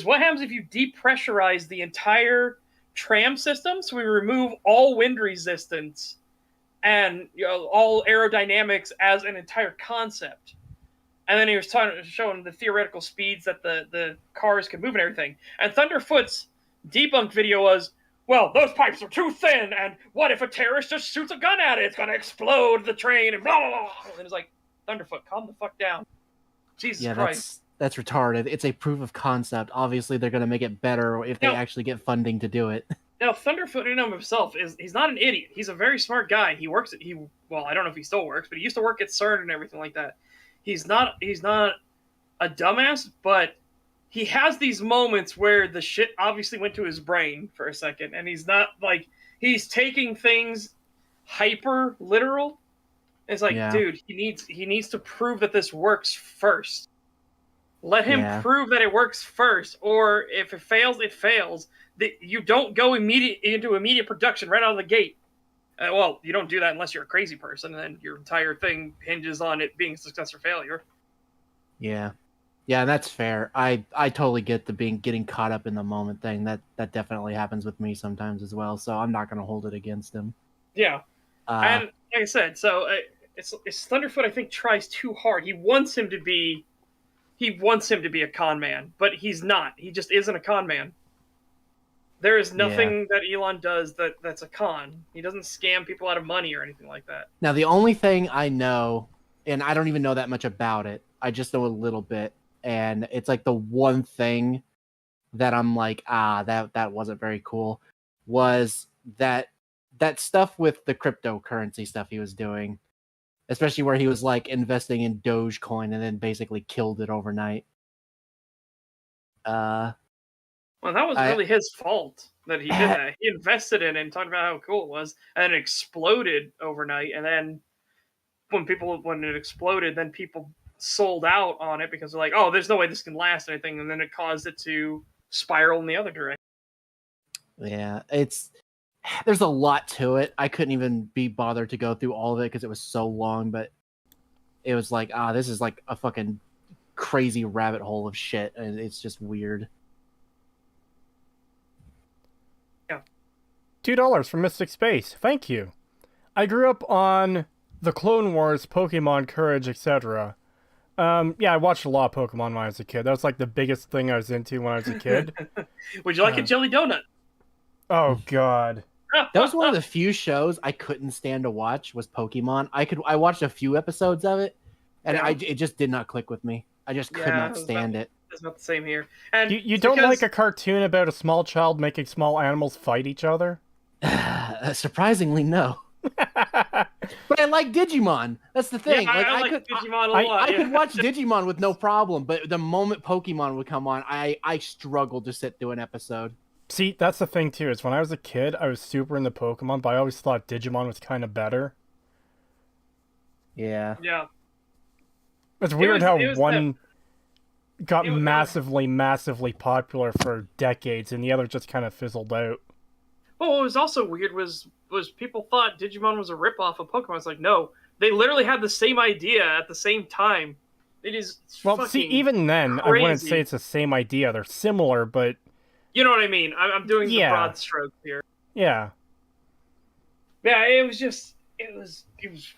what happens if you depressurize the entire tram system, so we remove all wind resistance and all aerodynamics as an entire concept. And then he was showing the theoretical speeds that the cars could move and everything. And Thunderfoot's debunk video was, well, those pipes are too thin, and what if a terrorist just shoots a gun at it? It's going to explode the train, and blah, blah, blah. And it's like, Thunderfoot, calm the fuck down. Jesus Christ. That's retarded. It's a proof of concept. Obviously, they're going to make it better if they actually get funding to do it. Now, Thunderfoot in and of himself he's not an idiot. He's a very smart guy. He works well, I don't know if he still works, but he used to work at CERN and everything like that. He's not a dumbass, but he has these moments where the shit obviously went to his brain for a second, and he's not like he's taking things hyper literal. It's like, dude, he needs to prove that this works first. Let him prove that it works first, or if it fails, it fails. You don't go into immediate production right out of the gate. Well, you don't do that unless you're a crazy person, and then your entire thing hinges on it being a success or failure. Yeah, that's fair. I totally get the getting caught up in the moment thing. That definitely happens with me sometimes as well. So I'm not going to hold it against him. Yeah, and like I said, so it's Thunderfoot. I think tries too hard. He wants him to be a con man, but he's not. He just isn't a con man. There is nothing that Elon does that's a con. He doesn't scam people out of money or anything like that. Now, the only thing I know, and I don't even know that much about it, I just know a little bit, and it's like the one thing that I'm like, that wasn't very cool, was that stuff with the cryptocurrency stuff he was doing, especially where he was like investing in Dogecoin and then basically killed it overnight. Well, that was really his fault that he did that. He invested in it and talked about how cool it was, and it exploded overnight. And then when it exploded, then people sold out on it because they're like, oh, there's no way this can last anything. And then it caused it to spiral in the other direction. Yeah, there's a lot to it. I couldn't even be bothered to go through all of it because it was so long, but it was like, this is like a fucking crazy rabbit hole of shit, and it's just weird. $2 from Mystic Space. Thank you. I grew up on the Clone Wars, Pokemon, Courage, etc. I watched a lot of Pokemon when I was a kid. That was like the biggest thing I was into when I was a kid. Would you like a jelly donut? Oh, God. That was one of the few shows I couldn't stand to watch was Pokemon. I watched a few episodes of it, and it just did not click with me. I just could not stand it. It's not the same here. And you don't like a cartoon about a small child making small animals fight each other? Surprisingly, no. But I like Digimon. That's the thing. Yeah, I like Digimon a lot. I could watch Digimon with no problem, but the moment Pokemon would come on, I struggled to sit through an episode. See, that's the thing too, is when I was a kid, I was super into Pokemon, but I always thought Digimon was kind of better. Yeah. Yeah. It's weird how one got massively popular for decades, and the other just kind of fizzled out. Well, what was also weird was people thought Digimon was a ripoff of Pokemon. It's like, no, they literally had the same idea at the same time. It is Well, see, fucking even then, I wouldn't crazy. say it's the same idea. They're similar, but You know what I mean? I'm doing the Yeah. broad strokes here. yeah. Yeah, it was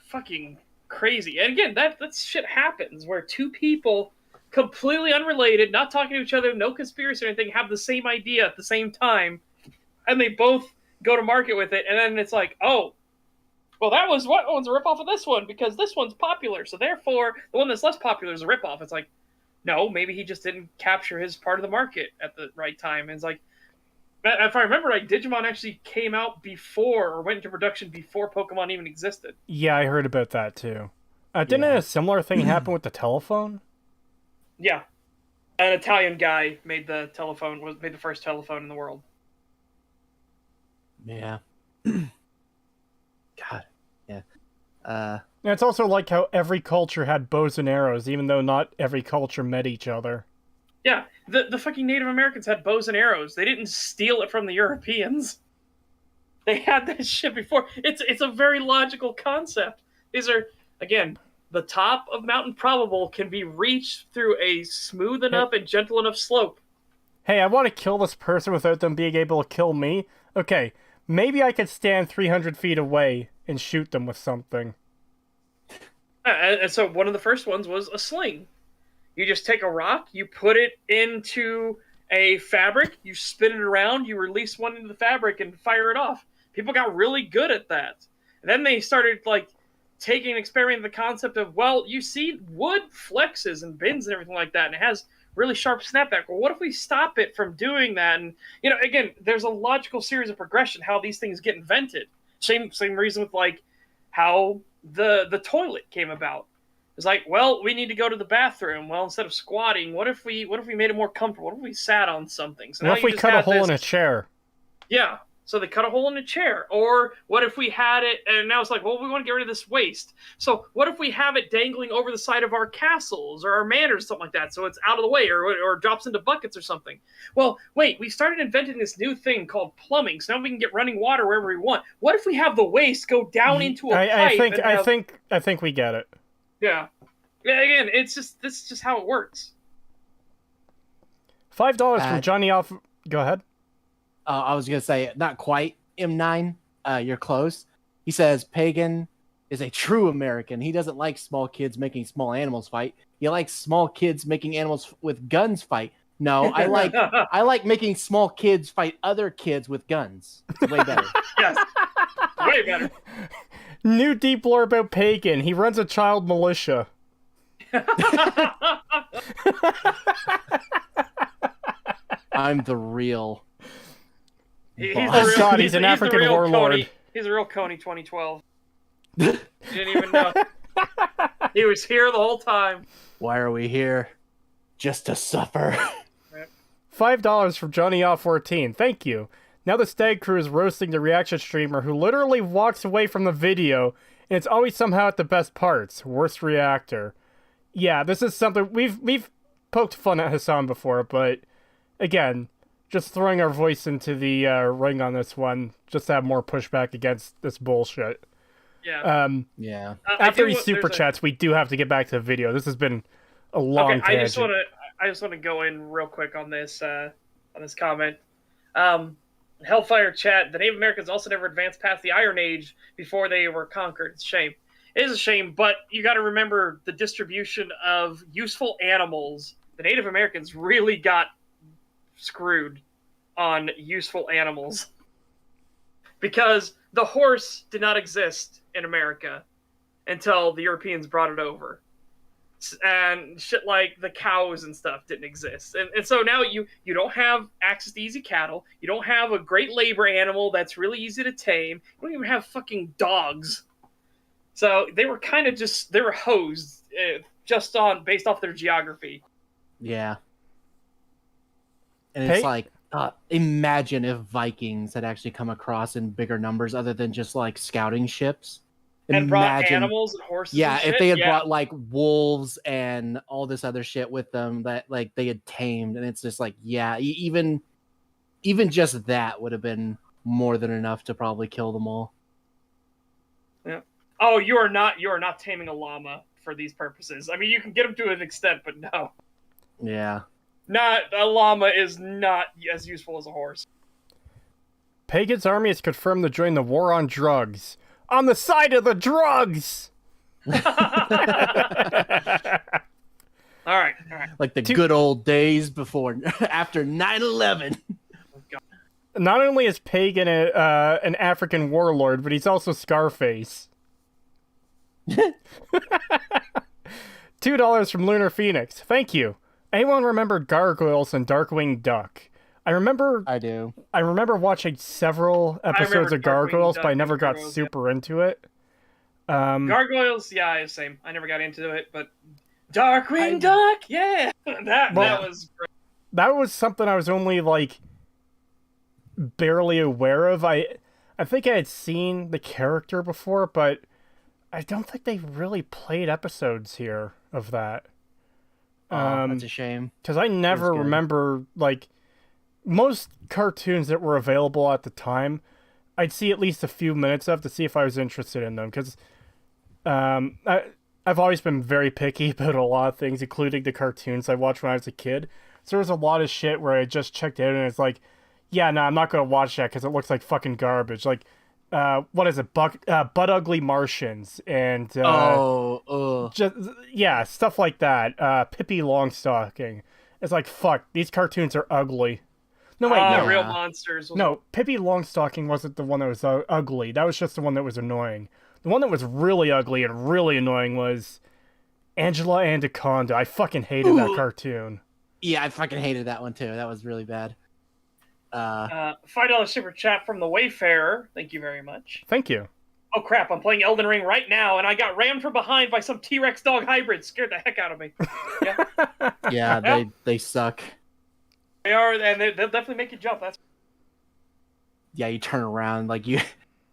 fucking crazy. And again, that shit happens where two people completely unrelated, not talking to each other, no conspiracy or anything, have the same idea at the same time, and they both go to market with it, and then it's like, oh, well, that one's a ripoff of this one because this one's popular, so therefore the one that's less popular is a ripoff. It's like, no, maybe he just didn't capture his part of the market at the right time. And it's like, if I remember right, Digimon actually came out before or went into production before Pokemon even existed. Yeah, I heard about that too. Didn't Yeah. a similar thing happen with the telephone? Yeah, an Italian guy made the first telephone in the world. Yeah. God. Yeah. And it's also like how every culture had bows and arrows, even though not every culture met each other. Yeah, the fucking Native Americans had bows and arrows. They didn't steal it from the Europeans. They had that shit before. It's a very logical concept. These are, again, the top of Mount Improbable can be reached through a smooth enough and gentle enough slope. Hey, I want to kill this person without them being able to kill me. Okay, maybe I could stand 300 feet away and shoot them with something. And so one of the first ones was a sling. You just take a rock, you put it into a fabric, you spin it around, you release one into the fabric and fire it off. People got really good at that. And then they started like taking and experimenting the concept of, well, you see wood flexes and bends and everything like that, and it has really sharp snapback. Well, what if we stop it from doing that? And again, there's a logical series of progression how these things get invented. Same reason with like how the toilet came about. It's like, well, we need to go to the bathroom. Well, instead of squatting, what if we made it more comfortable? What if we sat on something? So What now if we you just cut a had hole this- in a chair? Yeah. So they cut a hole in a chair. Or what if we had it, and now it's like, well, we want to get rid of this waste. So what if we have it dangling over the side of our castles or our manors, something like that, so it's out of the way or drops into buckets or something? Well, wait, we started inventing this new thing called plumbing, so now we can get running water wherever we want. What if we have the waste go down into a pipe? I think we get it. Yeah. Yeah, again, this is just how it works. $5 from Johnny off. Go ahead. I was gonna say not quite M9. You're close. He says Pagan is a true American. He doesn't like small kids making small animals fight. He likes small kids making animals with guns fight. No, I like making small kids fight other kids with guns. It's way better. Yes. Way better. New deep lore about Pagan. He runs a child militia. I'm the real. He's an African real warlord. Coney. He's a real Coney 2012. You didn't even know. He was here the whole time. Why are we here? Just to suffer. $5 from Johnny Off 14. Thank you. Now the Stag crew is roasting the reaction streamer who literally walks away from the video, and it's always somehow at the best parts. Worst reactor. Yeah, this is something we've poked fun at Hassan before, but again, just throwing our voice into the ring on this one, just to have more pushback against this bullshit. Yeah. Yeah. After these super chats, we do have to get back to the video. This has been a long tangent. I just want to go in real quick on this comment. Hellfire chat. The Native Americans also never advanced past the Iron Age before they were conquered. It's a shame. It is a shame, but you got to remember the distribution of useful animals. The Native Americans really got screwed on useful animals because the horse did not exist in America until the Europeans brought it over. And shit like the cows and stuff didn't exist. And so now you don't have access to easy cattle. You don't have a great labor animal that's really easy to tame. You don't even have fucking dogs. So they were kind of they were hosed based off their geography. Yeah. And it's like, imagine if Vikings had actually come across in bigger numbers other than just like scouting ships. And brought animals and horses. Yeah, and shit. if they had brought like wolves and all this other shit with them that like they had tamed, and it's just like, yeah, even just that would have been more than enough to probably kill them all. Yeah. Oh, you are not taming a llama for these purposes. I mean, you can get them to an extent, but no. Yeah. A llama is not as useful as a horse. Pagan's army is confirmed to join the war on drugs. On the side of the drugs! All right. Like the good old days before, after 9/11. Not only is Pagan an African warlord, but he's also Scarface. $2 from Lunar Phoenix. Thank you. Anyone remember Gargoyles and Darkwing Duck? I do. I remember watching several episodes of Gargoyles, Duck but I never got Heroes, super into it. Gargoyles, yeah, same. I never got into it, but Darkwing Duck, yeah, that was great. That was something I was only like barely aware of. I think I had seen the character before, but I don't think they really played episodes here of that. That's a shame. Because I never remember, like, most cartoons that were available at the time, I'd see at least a few minutes of to see if I was interested in them. Because I've always been very picky about a lot of things, including the cartoons I watched when I was a kid. So there was a lot of shit where I just checked out and it's like, yeah, no, I'm not going to watch that because it looks like fucking garbage. Like, what is it? Butt Ugly Martians and just stuff like that. Pippi Longstocking. It's like, fuck, these cartoons are ugly. No, wait, no. Real Monsters. No, Pippi Longstocking wasn't the one that was ugly. That was just the one that was annoying. The one that was really ugly and really annoying was Angela Anaconda. I fucking hated that cartoon. Yeah, I fucking hated that one too. That was really bad. $5 super chat from the Wayfarer. Thank you very much. Thank you. Oh crap! I'm playing Elden Ring right now, and I got rammed from behind by some T-Rex dog hybrid. Scared the heck out of me. Yeah, yeah, they suck. They are, and they'll definitely make you jump. That's yeah. You turn around like you're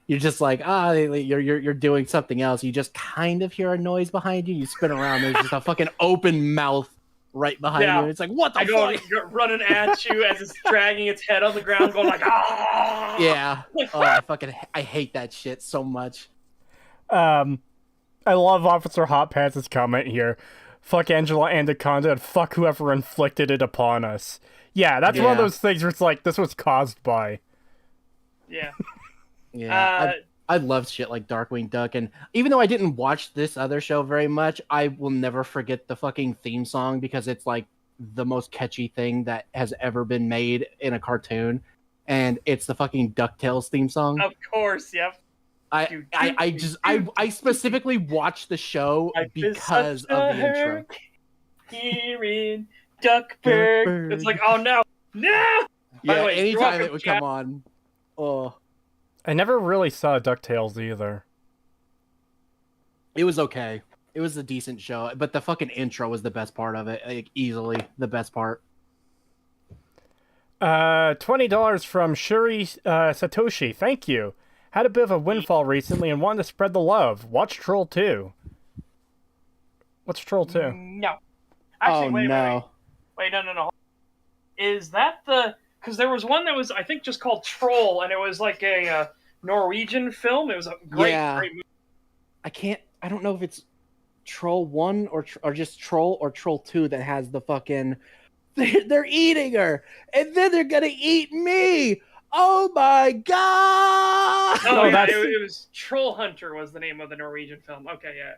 just like you're doing something else. You just kind of hear a noise behind you. You spin around. There's just a fucking open mouth right behind you. It's like, what the fuck? Running at you as it's dragging its head on the ground, going like, ah! Yeah. Oh, I hate that shit so much. I love Officer Hot Pants' comment here. Fuck Angela Anaconda and fuck whoever inflicted it upon us. Yeah, that's one of those things where it's like, this was caused by. Yeah. Yeah. I love shit like Darkwing Duck, and even though I didn't watch this other show very much, I will never forget the fucking theme song because it's like the most catchy thing that has ever been made in a cartoon, and it's the fucking DuckTales theme song. Of course, yep. I specifically watched the show because of the intro. Here in Duckburg. It's like, oh no, no. Yeah, anytime it would come on. Oh. I never really saw DuckTales either. It was okay. It was a decent show, but the fucking intro was the best part of it. Like, easily the best part. $20 from Shuri Satoshi. Thank you. Had a bit of a windfall recently and wanted to spread the love. Watch Troll 2. What's Troll 2? No. Actually, wait, no. No. Is that the... Because there was one that was, I think, just called Troll, and it was like a Norwegian film. It was a great movie. I don't know if it's Troll 1 or just Troll or Troll 2 that has the fucking... They're eating her, and then they're gonna eat me! Oh my god! Oh, yeah, it was Troll Hunter was the name of the Norwegian film. Okay, yeah.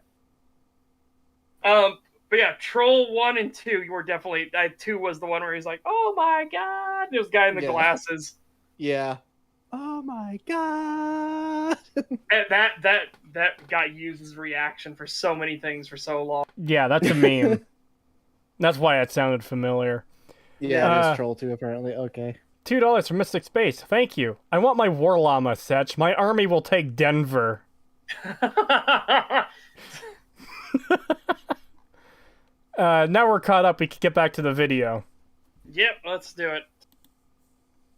But yeah, Troll 1 and 2, you were definitely... 2 was the one where he's like, oh my god! There was a guy in the glasses. Yeah. Oh my god! And that got used as a reaction for so many things for so long. Yeah, that's a meme. That's why it sounded familiar. Yeah, it is Troll 2 apparently. Okay. $2 from Mystic Space. Thank you. I want my War Llama, Setch. My army will take Denver. Now we're caught up. We can get back to the video. Yep, let's do it.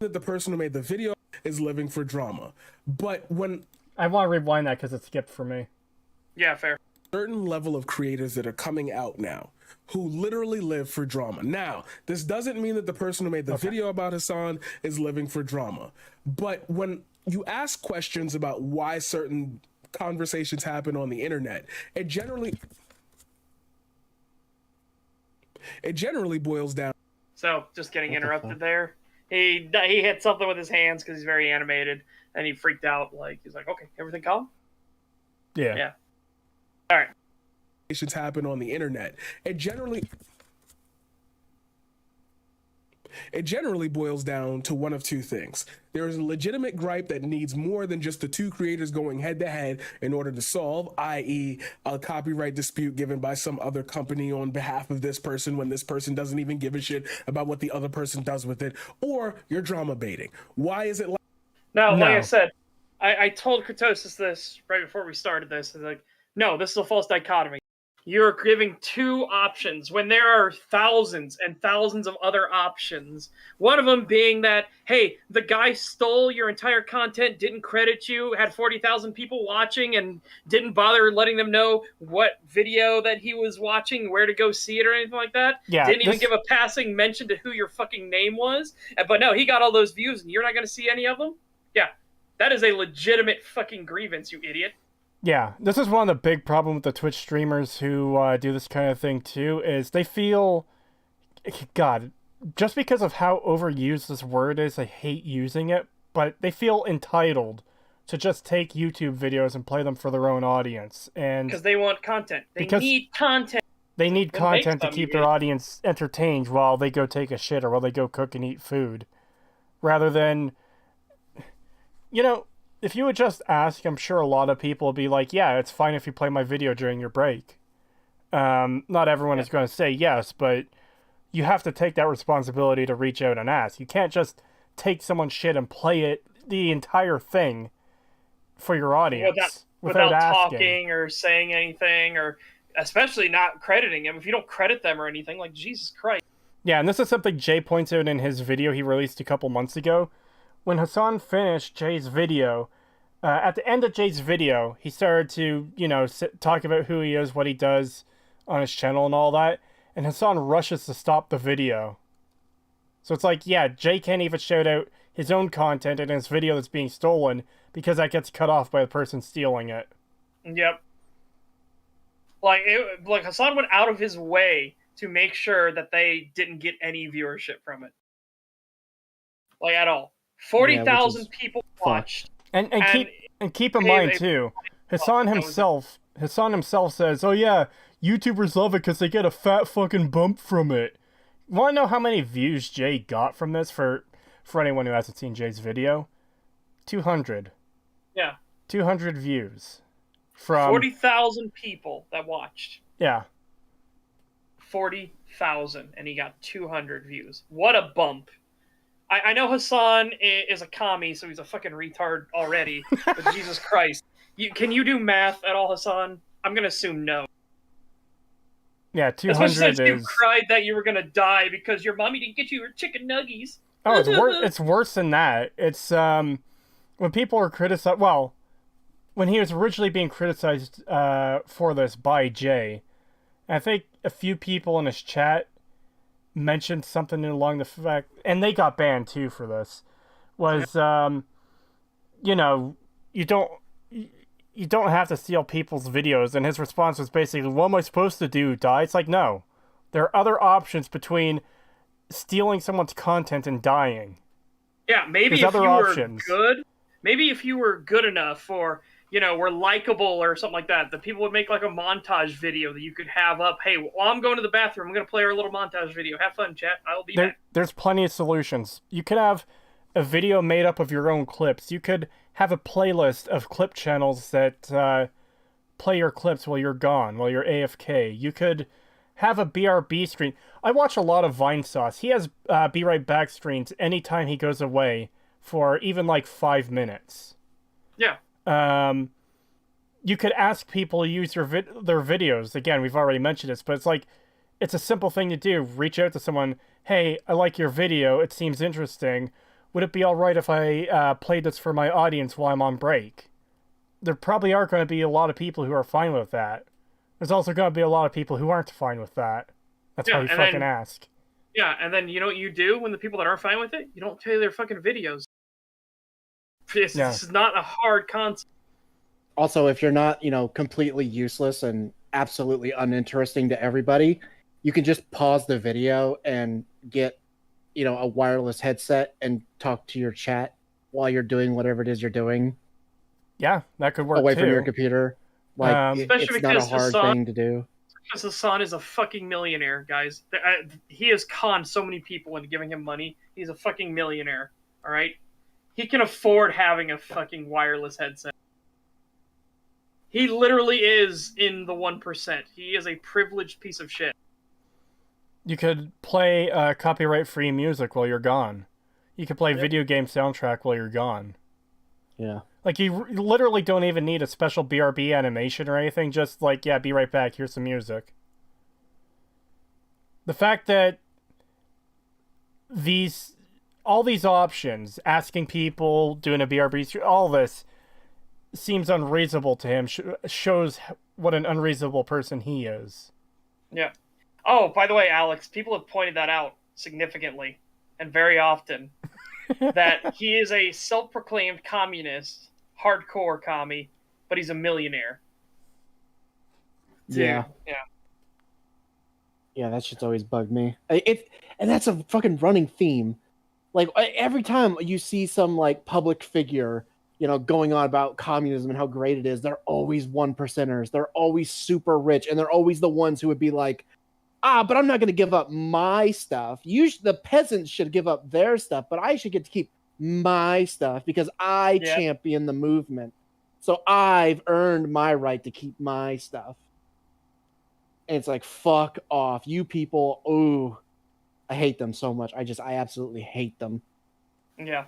That the person who made the video is living for drama. But when... I want to rewind that because it skipped for me. Yeah, fair. certain level of creators that are coming out now who literally live for drama. Now, this doesn't mean that the person who made the video about Hassan is living for drama. But when you ask questions about why certain conversations happen on the internet, it generally boils down. So, just getting interrupted there. He hit something with his hands because he's very animated, and he freaked out. Like, he's like, "Okay, everything calm?" Yeah. All right. Happen on the internet. It generally boils down to one of two things. There is a legitimate gripe that needs more than just the two creators going head to head in order to solve, i.e., a copyright dispute given by some other company on behalf of this person when this person doesn't even give a shit about what the other person does with it, or you're drama baiting. Why is it like... Now, like I said, I told Creetosis this right before we started this. I was like, no, this is a false dichotomy. You're giving two options when there are thousands and thousands of other options. One of them being that, hey, the guy stole your entire content, didn't credit you, had 40,000 people watching, and didn't bother letting them know what video that he was watching, where to go see it, or anything like that. Yeah, didn't even give a passing mention to who your fucking name was. But no, he got all those views, and you're not going to see any of them? Yeah, that is a legitimate fucking grievance, you idiot. Yeah, this is one of the big problems with the Twitch streamers who do this kind of thing too, is they feel, God, just because of how overused this word is, I hate using it, but they feel entitled to just take YouTube videos and play them for their own audience. And because they want content. They need content. They need content to keep their audience entertained while they go take a shit or while they go cook and eat food. Rather than, you know, if you would just ask, I'm sure a lot of people would be like, yeah, it's fine if you play my video during your break. Not everyone is going to say yes, but you have to take that responsibility to reach out and ask. You can't just take someone's shit and play it, the entire thing, for your audience without talking or saying anything, or especially not crediting them. If you don't credit them or anything, like, Jesus Christ. Yeah, and this is something Jay points out in his video he released a couple months ago. When Hassan finished Jay's video, at the end of Jay's video, he started to, talk about who he is, what he does on his channel and all that, and Hassan rushes to stop the video. So it's like, yeah, Jay can't even shout out his own content in his video that's being stolen because that gets cut off by the person stealing it. Yep. Like Hassan went out of his way to make sure that they didn't get any viewership from it. Like, at all. 40,000 people watched. And keep in mind too, Hassan himself says, "Oh yeah, YouTubers love it because they get a fat fucking bump from it." Want to know how many views Jay got from this for anyone who hasn't seen Jay's video? 200. Yeah. 200 views from 40,000 people that watched. Yeah. 40,000, and he got 200 views. What a bump. I know Hassan is a commie, so he's a fucking retard already. But Jesus Christ. Can you do math at all, Hassan? I'm going to assume no. Yeah, 200 Especially since you cried that you were going to die because your mommy didn't get you your chicken nuggies. Oh, it's worse than that. It's, when people are criticized... Well, when he was originally being criticized for this by Jay, I think a few people in his chat mentioned something along the fact, and they got banned too for this, was you don't have to steal people's videos, and his response was basically, what am I supposed to do, die? It's like, no, there are other options between stealing someone's content and dying. Yeah, maybe if you were good, maybe if you were good enough, or were likable or something like that, the people would make like a montage video that you could have up. Hey, while I'm going to the bathroom, I'm going to play our little montage video. Have fun, chat. I'll be back. There's plenty of solutions. You could have a video made up of your own clips. You could have a playlist of clip channels that play your clips while you're gone, while you're AFK. You could have a BRB screen. I watch a lot of Vinesauce. He has Be Right Back screens anytime he goes away for even like 5 minutes. Yeah. You could ask people to use their videos. Again, we've already mentioned this, but it's like, it's a simple thing to do. Reach out to someone. Hey, I like your video. It seems interesting. Would it be all right if I played this for my audience while I'm on break? There probably are going to be a lot of people who are fine with that. There's also going to be a lot of people who aren't fine with that. That's why you fucking ask. Yeah, and then you know what you do when the people that aren't fine with it? You don't play their fucking videos. This is not a hard concept. Also, if you're not, completely useless and absolutely uninteresting to everybody, you can just pause the video and get, a wireless headset and talk to your chat while you're doing whatever it is you're doing. Yeah, that could work away too. from your computer. Especially it's not a hard thing to do. Because Hassan is a fucking millionaire, guys. He has conned so many people into giving him money. He's a fucking millionaire, all right? He can afford having a fucking wireless headset. He literally is in the 1%. He is a privileged piece of shit. You could play copyright-free music while you're gone. You could play video game soundtrack while you're gone. Yeah. Like, you literally don't even need a special BRB animation or anything. Just, like, yeah, be right back. Here's some music. The fact that all these options, asking people, doing a BRB, all this seems unreasonable to him, shows what an unreasonable person he is. Yeah. Oh, by the way, Alex, people have pointed that out significantly and very often. That he is a self-proclaimed communist, hardcore commie, but he's a millionaire. Dude, yeah, that shit's always bugged me. And that's a fucking running theme. Like, every time you see some, like, public figure, going on about communism and how great it is, they're always 1%ers. They're always super rich, and they're always the ones who would be like, but I'm not going to give up my stuff. The peasants should give up their stuff, but I should get to keep my stuff because I champion the movement. So I've earned my right to keep my stuff. And it's like, fuck off. You people, ooh, I hate them so much. I absolutely hate them. Yeah.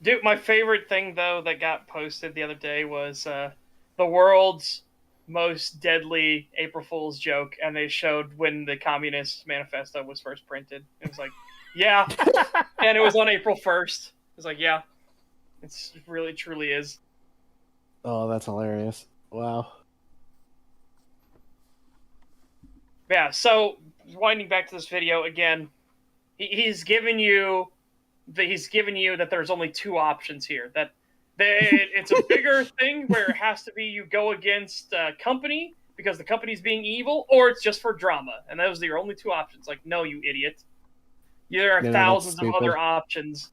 Dude, my favorite thing, though, that got posted the other day was the world's most deadly April Fool's joke, and they showed when the Communist Manifesto was first printed. It was like, yeah, and it was on April 1st. It was like, yeah, it really truly is. Oh, that's hilarious. Wow. Yeah, so winding back to this video again, he's given you that there's only two options here. That it's a bigger thing where it has to be you go against a company because the company's being evil, or it's just for drama. And those are your only two options. Like, no, you idiot. There are thousands of other options.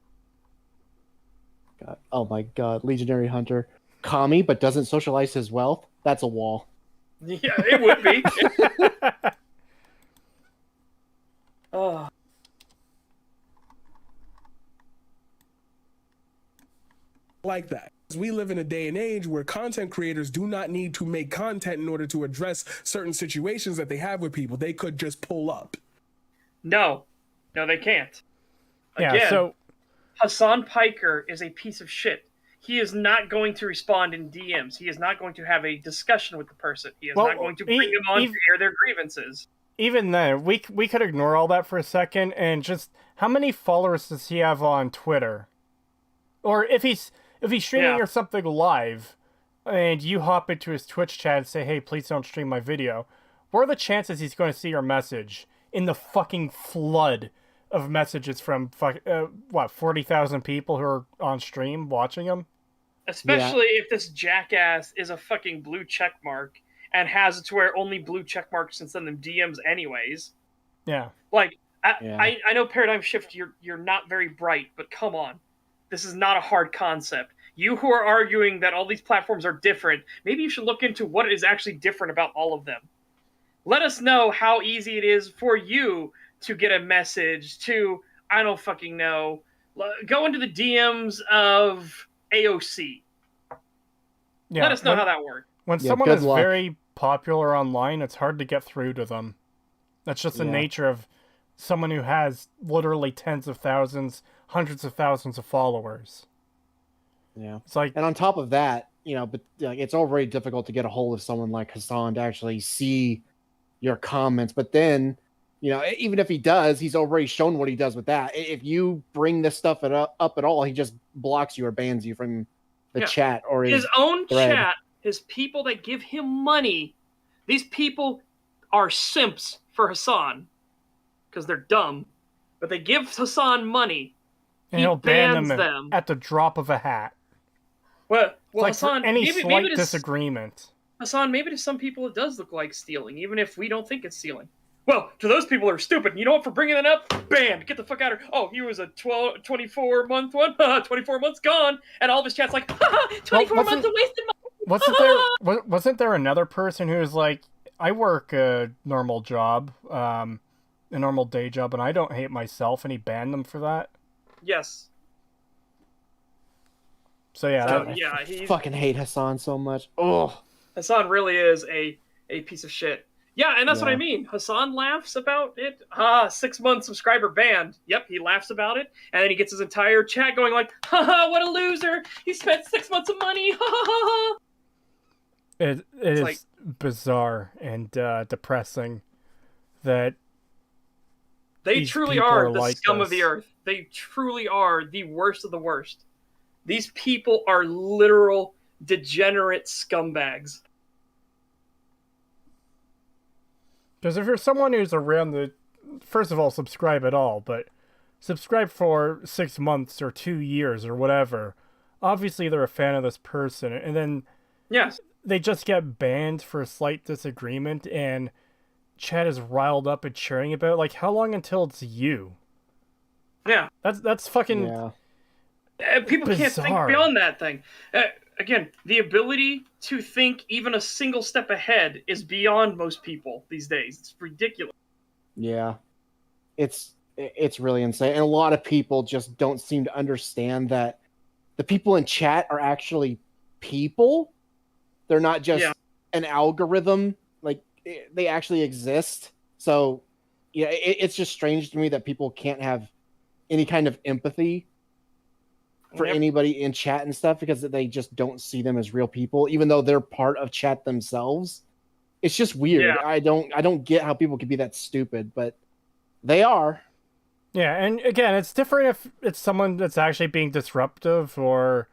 God. Oh my god. Legionary Hunter. Commie, but doesn't socialize his wealth? That's a wall. Yeah, it would be. Oh. Like that. We live in a day and age where content creators do not need to make content in order to address certain situations that they have with people. They could just pull up. No, they can't. Again, yeah, so Hassan Piker is a piece of shit. He is not going to respond in DMs. He is not going to have a discussion with the person. He is not going to bring them on to air their grievances. Even then, we could ignore all that for a second and just, how many followers does he have on Twitter? Or if he's streaming or something live, and you hop into his Twitch chat and say, hey, please don't stream my video, what are the chances he's going to see your message in the fucking flood of messages from, 40,000 people who are on stream watching him? Especially if this jackass is a fucking blue check mark and has it to where only blue check marks can send them DMs anyways. Yeah. Like, I know Paradigm Shift, you're not very bright, but come on. This is not a hard concept. You who are arguing that all these platforms are different, maybe you should look into what is actually different about all of them. Let us know how easy it is for you to get a message to, I don't fucking know, go into the DMs of AOC. Yeah. Let us know how that works. When someone is very popular online, it's hard to get through to them. That's just the nature of someone who has literally tens of thousands, hundreds of thousands of followers. Yeah. It's like, and on top of that, but it's already difficult to get a hold of someone like Hassan to actually see your comments. But then, even if he does, he's already shown what he does with that. If you bring this stuff up at all, he just blocks you or bans you from the chat or his own thread. chat his people that give him money, these people are simps for Hassan because they're dumb, but they give Hassan money. And he he'll ban bans them them. at the drop of a hat. Well, Like Hassan, for any maybe slight to disagreement. Hassan, maybe to some people it does look like stealing, even if we don't think it's stealing. Well, to those people who are stupid, you know what? For bringing that up, banned. Get the fuck out of here. Oh, he was a 24-month one. 24 months gone, and all of his chat's like, 24 months of wasted money. Wasn't there another person who was like, I work a normal job, a normal day job, and I don't hate myself, and he banned them for that? Yes. So yeah, So, that, yeah, I fucking hate Hassan so much. Oh, Hassan really is a piece of shit. Yeah, and that's what I mean. Hassan laughs about it. 6-month subscriber banned. Yep, he laughs about it, and then he gets his entire chat going like, haha, what a loser! He spent 6 months of money. Ha ha ha. it is like, bizarre and depressing that they these truly people are are the like scum of this. the earth. They truly are the worst of the worst. These people are literal degenerate scumbags. Because if you're someone who's around the, first of all, subscribe at all, but subscribe for 6 months or 2 years or whatever, obviously they're a fan of this person, and then Yes. they just get banned for a slight disagreement, and chat is riled up and cheering about it. Like, how long until it's you? Yeah. That's fucking yeah. People can't think Bizarre. beyond that thing. Again, the ability to think even a single step ahead is beyond most people these days. It's ridiculous. Yeah. It's really insane. And a lot of people just don't seem to understand that the people in chat are actually people. They're not just an algorithm. Like, they actually exist. So, yeah, it's just strange to me that people can't have any kind of empathy for anybody in chat and stuff, because they just don't see them as real people, even though they're part of chat themselves. It's just weird. Yeah. I don't get how people can be that stupid, but they are. Yeah, and again, it's different if it's someone that's actually being disruptive or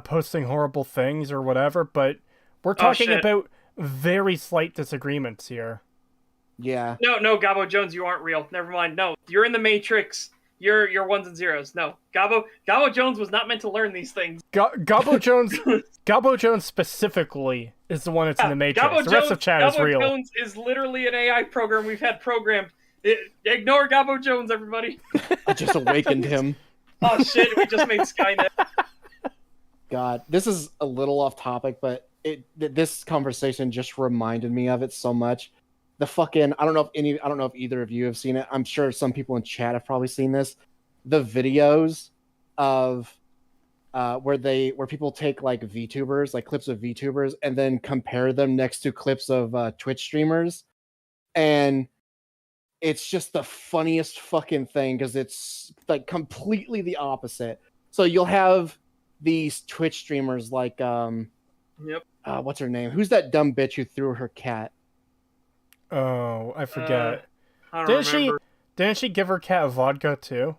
posting horrible things or whatever, but we're talking shit. about very slight disagreements here. Yeah. No, Gabo Jones, you aren't real. Never mind. No, you're in the Matrix. You're ones and zeros. No, Gabo Jones was not meant to learn these things. Gabo Jones specifically is the one that's in the Matrix. The rest of chat is real. Gabo Jones is literally an AI program we've had programmed. Ignore Gabo Jones, everybody. I just awakened him. Oh shit, we just made Skynet. God, this is a little off topic, but this conversation just reminded me of it so much. The fucking I don't know if either of you have seen it. I'm sure some people in chat have probably seen this. The videos of where people take like VTubers, like clips of VTubers, and then compare them next to clips of Twitch streamers, and it's just the funniest fucking thing because it's like completely the opposite. So you'll have these Twitch streamers like what's her name? Who's that dumb bitch who threw her cat? Oh, I forget. I don't remember. Didn't she give her cat vodka too?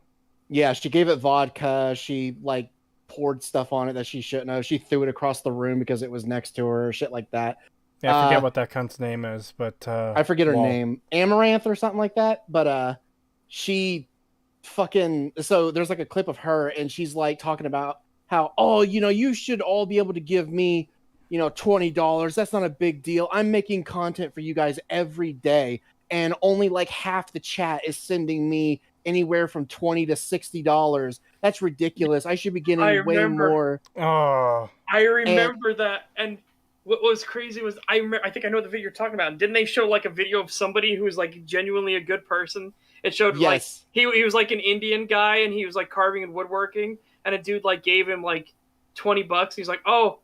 Yeah, she gave it vodka. She like poured stuff on it that she shouldn't have. She threw it across the room because it was next to her, shit like that. Yeah, I forget what that cunt's name is, but I forget her name. Amaranth or something like that. But she fucking so there's like a clip of her and she's like talking about how, oh, you should all be able to give me, $20. That's not a big deal. I'm making content for you guys every day, and only like half the chat is sending me anywhere from $20 to $60. That's ridiculous. I should be getting way more. Oh, I remember that. And what was crazy was I think I know the video you're talking about. Didn't they show like a video of somebody who was like genuinely a good person? It showed like he was like an Indian guy and he was like carving and woodworking, and a dude like gave him like $20. He's like, oh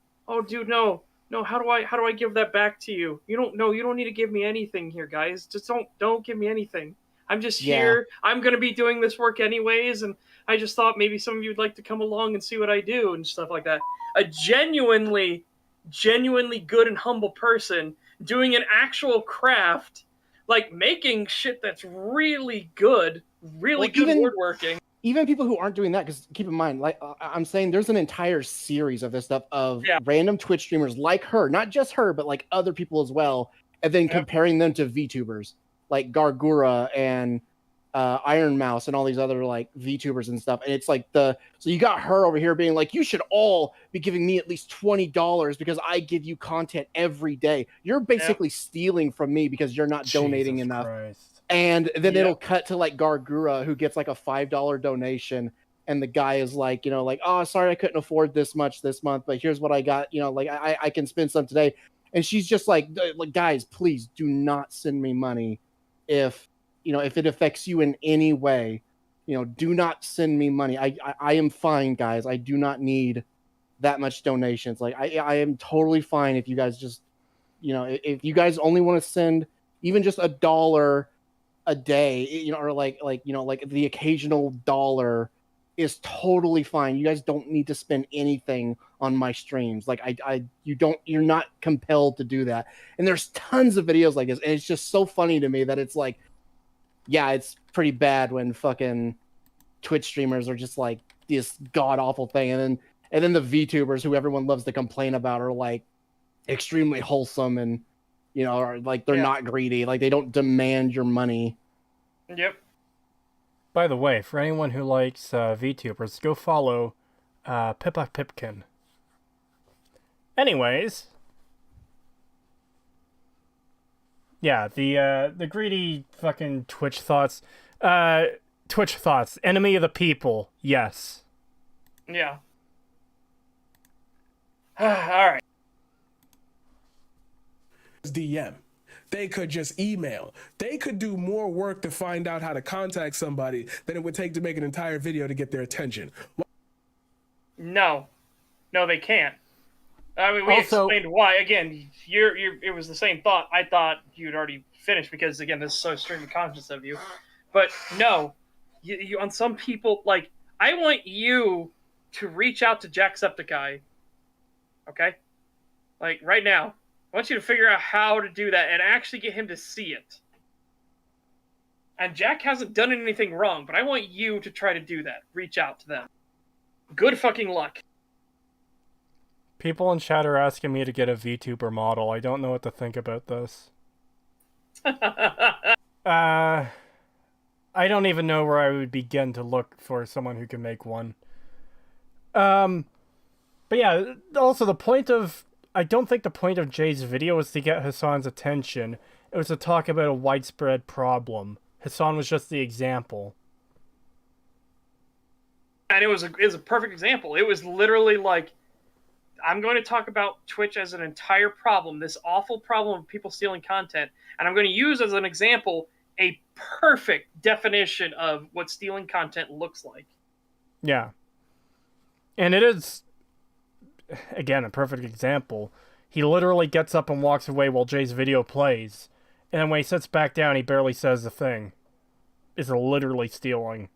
dude, no, how do I give that back to you? You don't need to give me anything here, guys. Just don't give me anything. I'm just here. I'm gonna be doing this work anyways, and I just thought maybe some of you'd like to come along and see what I do and stuff like that. A genuinely good and humble person doing an actual craft, like making shit that's really good, good woodworking. even people who aren't doing that, because keep in mind, like I'm saying, there's an entire series of this stuff of random Twitch streamers like her, not just her, but like other people as well, and then comparing them to VTubers like Gargura and Iron Mouse and all these other like VTubers and stuff. And it's like so you got her over here being like, you should all be giving me at least $20 because I give you content every day. You're basically stealing from me because you're not donating enough. Christ. And then it'll cut to like Gargura, who gets like a $5 donation, and the guy is like, you know, like, oh, sorry, I couldn't afford this much this month, but here's what I got. You know, like I can spend some today. And she's just like, guys, please do not send me money if it affects you in any way. You know, do not send me money. I am fine, guys. I do not need that much donations. Like I am totally fine if you guys just, you know, if you guys only want to send even just $1 a day, you know, or like the occasional dollar is totally fine. You guys don't need to spend anything on my streams. Like you're not compelled to do that. And there's tons of videos like this, and it's just so funny to me that it's like, yeah, it's pretty bad when fucking Twitch streamers are just like this god awful thing, and then the VTubers who everyone loves to complain about are like extremely wholesome and, you know, are like they're not greedy, like they don't demand your money. Yep. By the way, for anyone who likes VTubers, go follow Pippa Pipkin. Anyways, yeah, the greedy fucking Twitch thoughts. Twitch thoughts. Enemy of the people. Yes. Yeah. All right. DM. They could just email. They could do more work to find out how to contact somebody than it would take to make an entire video to get their attention. No, they can't. I mean, we explained why. Again, it was the same thought. I thought you'd already finished because, again, this is so stream of conscious of you. But no, you on some people, like, I want you to reach out to Jacksepticeye. Okay? Like, right now. I want you to figure out how to do that and actually get him to see it. And Jack hasn't done anything wrong, but I want you to try to do that. Reach out to them. Good fucking luck. People in chat are asking me to get a VTuber model. I don't know what to think about this. I don't even know where I would begin to look for someone who can make one. But yeah, also the point of... I don't think the point of Jay's video was to get Hassan's attention. It was to talk about a widespread problem. Hassan was just the example. And it was a perfect example. It was literally like, I'm going to talk about Twitch as an entire problem, this awful problem of people stealing content, and I'm going to use as an example a perfect definition of what stealing content looks like. Yeah. And it is... Again, a perfect example. He literally gets up and walks away while Jay's video plays. And then when he sits back down, he barely says a thing. It's literally stealing.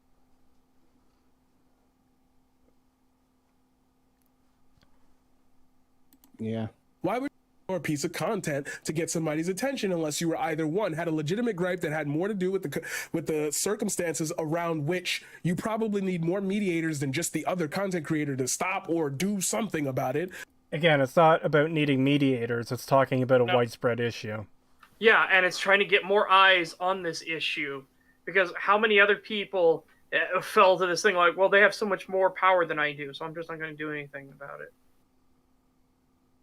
Yeah. Why would you a piece of content to get somebody's attention unless you were either one, had a legitimate gripe that had more to do with the circumstances around which you probably need more mediators than just the other content creator to stop or do something about it. Again, it's not about needing mediators, it's talking about a widespread issue. Yeah, and it's trying to get more eyes on this issue. Because how many other people fell to this thing like, well, they have so much more power than I do, so I'm just not going to do anything about it.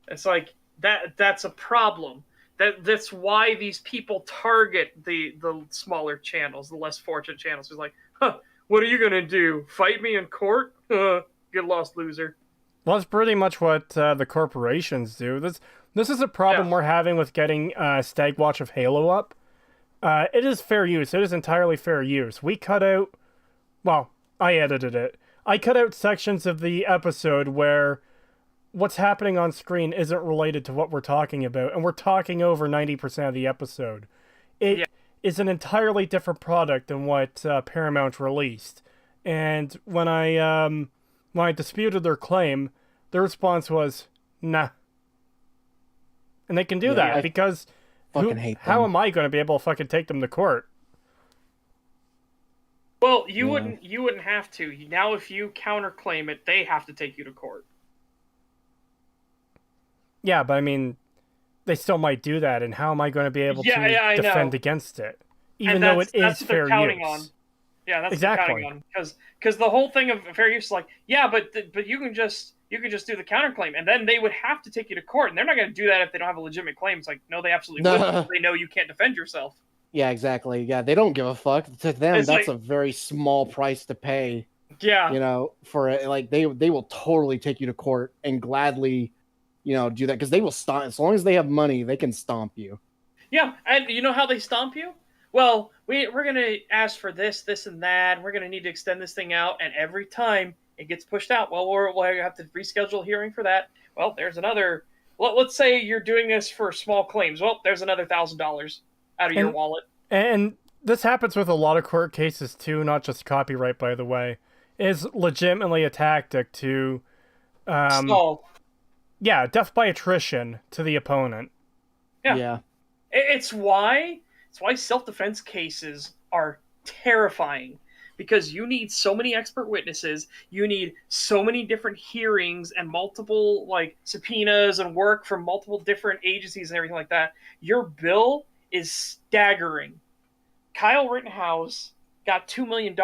It's like, that's a problem. That's why these people target the smaller channels, the less fortunate channels. It's like, what are you going to do? Fight me in court? Get lost, loser. Well, that's pretty much what the corporations do. This is a problem we're having with getting Stag Watch of Halo up. It is fair use. It is entirely fair use. We cut out... Well, I edited it. I cut out sections of the episode where what's happening on screen isn't related to what we're talking about, and we're talking over 90% of the episode. It is an entirely different product than what Paramount released. And when I disputed their claim, their response was, nah. And they can do that because fucking hate them. How am I going to be able to fucking take them to court? Well, you wouldn't have to. Now if you counterclaim it, they have to take you to court. Yeah, but I mean, they still might do that, and how am I going to be able to I defend know. against it? Even And though it that's is what they're fair counting use. on. Yeah, that's Exactly. what they're counting on. Because the whole thing of fair use is like, yeah, but you can just do the counterclaim, and then they would have to take you to court, and they're not going to do that if they don't have a legitimate claim. It's like, no, they absolutely would. Because they know you can't defend yourself. Yeah, exactly. Yeah, they don't give a fuck. To them, It's that's like- a very small price to pay. Yeah. You know, for it. Like they will totally take you to court and gladly, you know, do that because they will stomp. As long as they have money, they can stomp you. Yeah, and you know how they stomp you? Well, we're going to ask for this, and that, and we're going to need to extend this thing out, and every time it gets pushed out, well, we'll have to reschedule a hearing for that. Well, there's another... Let's say you're doing this for small claims. Well, there's another $1,000 out of your wallet. And this happens with a lot of court cases, too, not just copyright, by the way. It is legitimately a tactic to... Stall. Yeah, death by attrition to the opponent. Yeah. It's why self-defense cases are terrifying, because you need so many expert witnesses, you need so many different hearings and multiple like subpoenas and work from multiple different agencies and everything like that. Your bill is staggering. Kyle Rittenhouse got $2 million,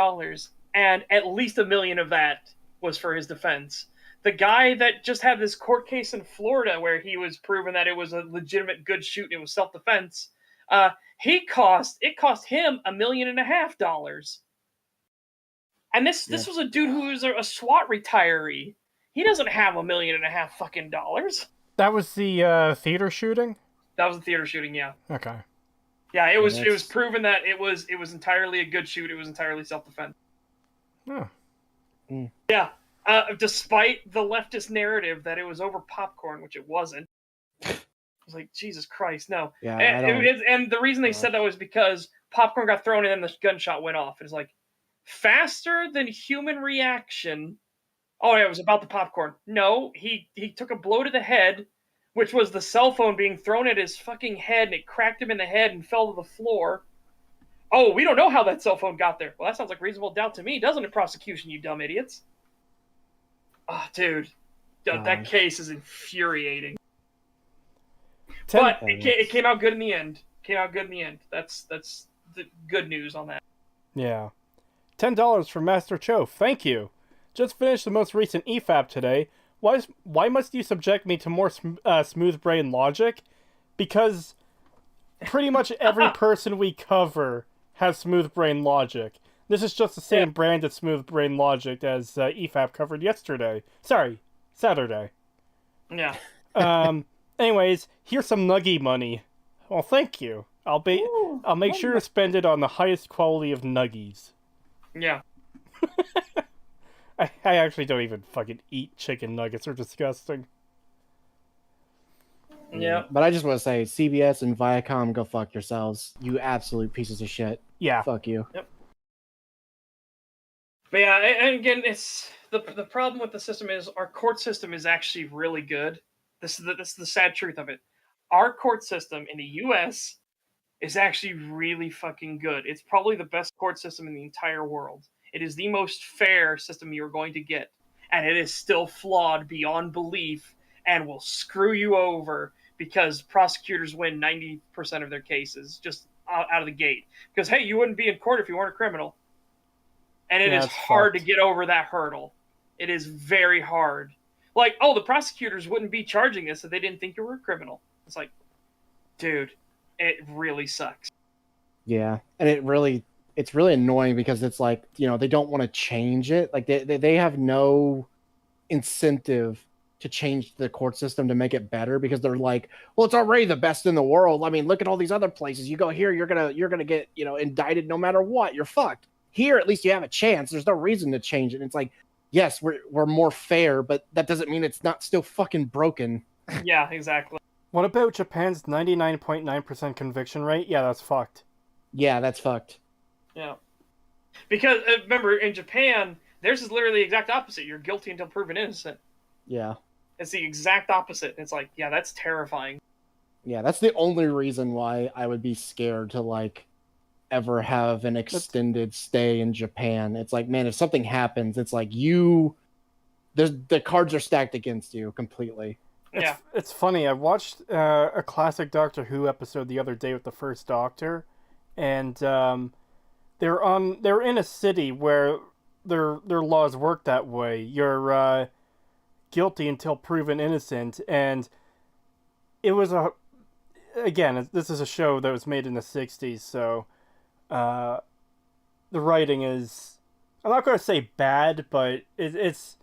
and at least $1 million of that was for his defense. The guy that just had this court case in Florida where he was proven that it was a legitimate good shoot and it was self-defense, it cost him $1.5 million. And this was a dude who was a SWAT retiree. He doesn't have $1.5 million fucking dollars. That was the theater shooting? That was the theater shooting, yeah. Okay. Yeah, it was proven that it was entirely a good shoot. It was entirely self-defense. Oh. Mm. Yeah. Despite the leftist narrative that it was over popcorn, which it wasn't. I was like, Jesus Christ, no. Yeah. And the reason they said that was because popcorn got thrown and then the gunshot went off. It's like, faster than human reaction. Oh, yeah, it was about the popcorn. No, he took a blow to the head, which was the cell phone being thrown at his fucking head, and it cracked him in the head and fell to the floor. Oh, we don't know how that cell phone got there. Well, that sounds like reasonable doubt to me, doesn't it, prosecution, you dumb idiots? Oh, dude. That case is infuriating. But it came out good in the end. That's the good news on that. Yeah. $10 from Master Cho. Thank you. Just finished the most recent EFAP today. Why must you subject me to more smooth brain logic? Because pretty much every person we cover has smooth brain logic. This is just the same brand of smooth brain logic as EFAP covered yesterday. Sorry, Saturday. Yeah. Anyways, here's some Nuggy money. Well, thank you. I'll make sure to spend it on the highest quality of Nuggies. Yeah. I actually don't even fucking eat chicken nuggets. They're disgusting. Yeah. But I just want to say, CBS and Viacom, go fuck yourselves. You absolute pieces of shit. Yeah. Fuck you. Yep. But yeah, and again, it's the problem with the system is our court system is actually really good. This is the sad truth of it. Our court system in the U.S. is actually really fucking good. It's probably the best court system in the entire world. It is the most fair system you're going to get, and it is still flawed beyond belief and will screw you over because prosecutors win 90% of their cases just out of the gate. Because, hey, you wouldn't be in court if you weren't a criminal. And it is hard to get over that hurdle. It is very hard. Like, oh, the prosecutors wouldn't be charging this if they didn't think you were a criminal. It's like, dude, it really sucks. Yeah, and it's really annoying because it's like, you know, they don't want to change it. Like they have no incentive to change the court system to make it better because they're like, well, it's already the best in the world. I mean, look at all these other places. You go here, you're gonna get, you know, indicted no matter what. You're fucked. Here, at least you have a chance. There's no reason to change it. And it's like, yes, we're more fair, but that doesn't mean it's not still fucking broken. Yeah, exactly. What about Japan's 99.9% conviction rate? Yeah, that's fucked. Yeah, that's fucked. Yeah. Because, remember, in Japan, theirs is literally the exact opposite. You're guilty until proven innocent. Yeah. It's the exact opposite. It's like, yeah, that's terrifying. Yeah, that's the only reason why I would be scared to, like, ever have an extended stay in Japan. It's like, man, if something happens, it's like the cards are stacked against you completely. It's funny. I watched a classic Doctor Who episode the other day with the First Doctor, and they're in a city where their laws work that way. You're guilty until proven innocent, and it was this is a show that was made in the 60s, so the writing is, I'm not going to say bad, but it's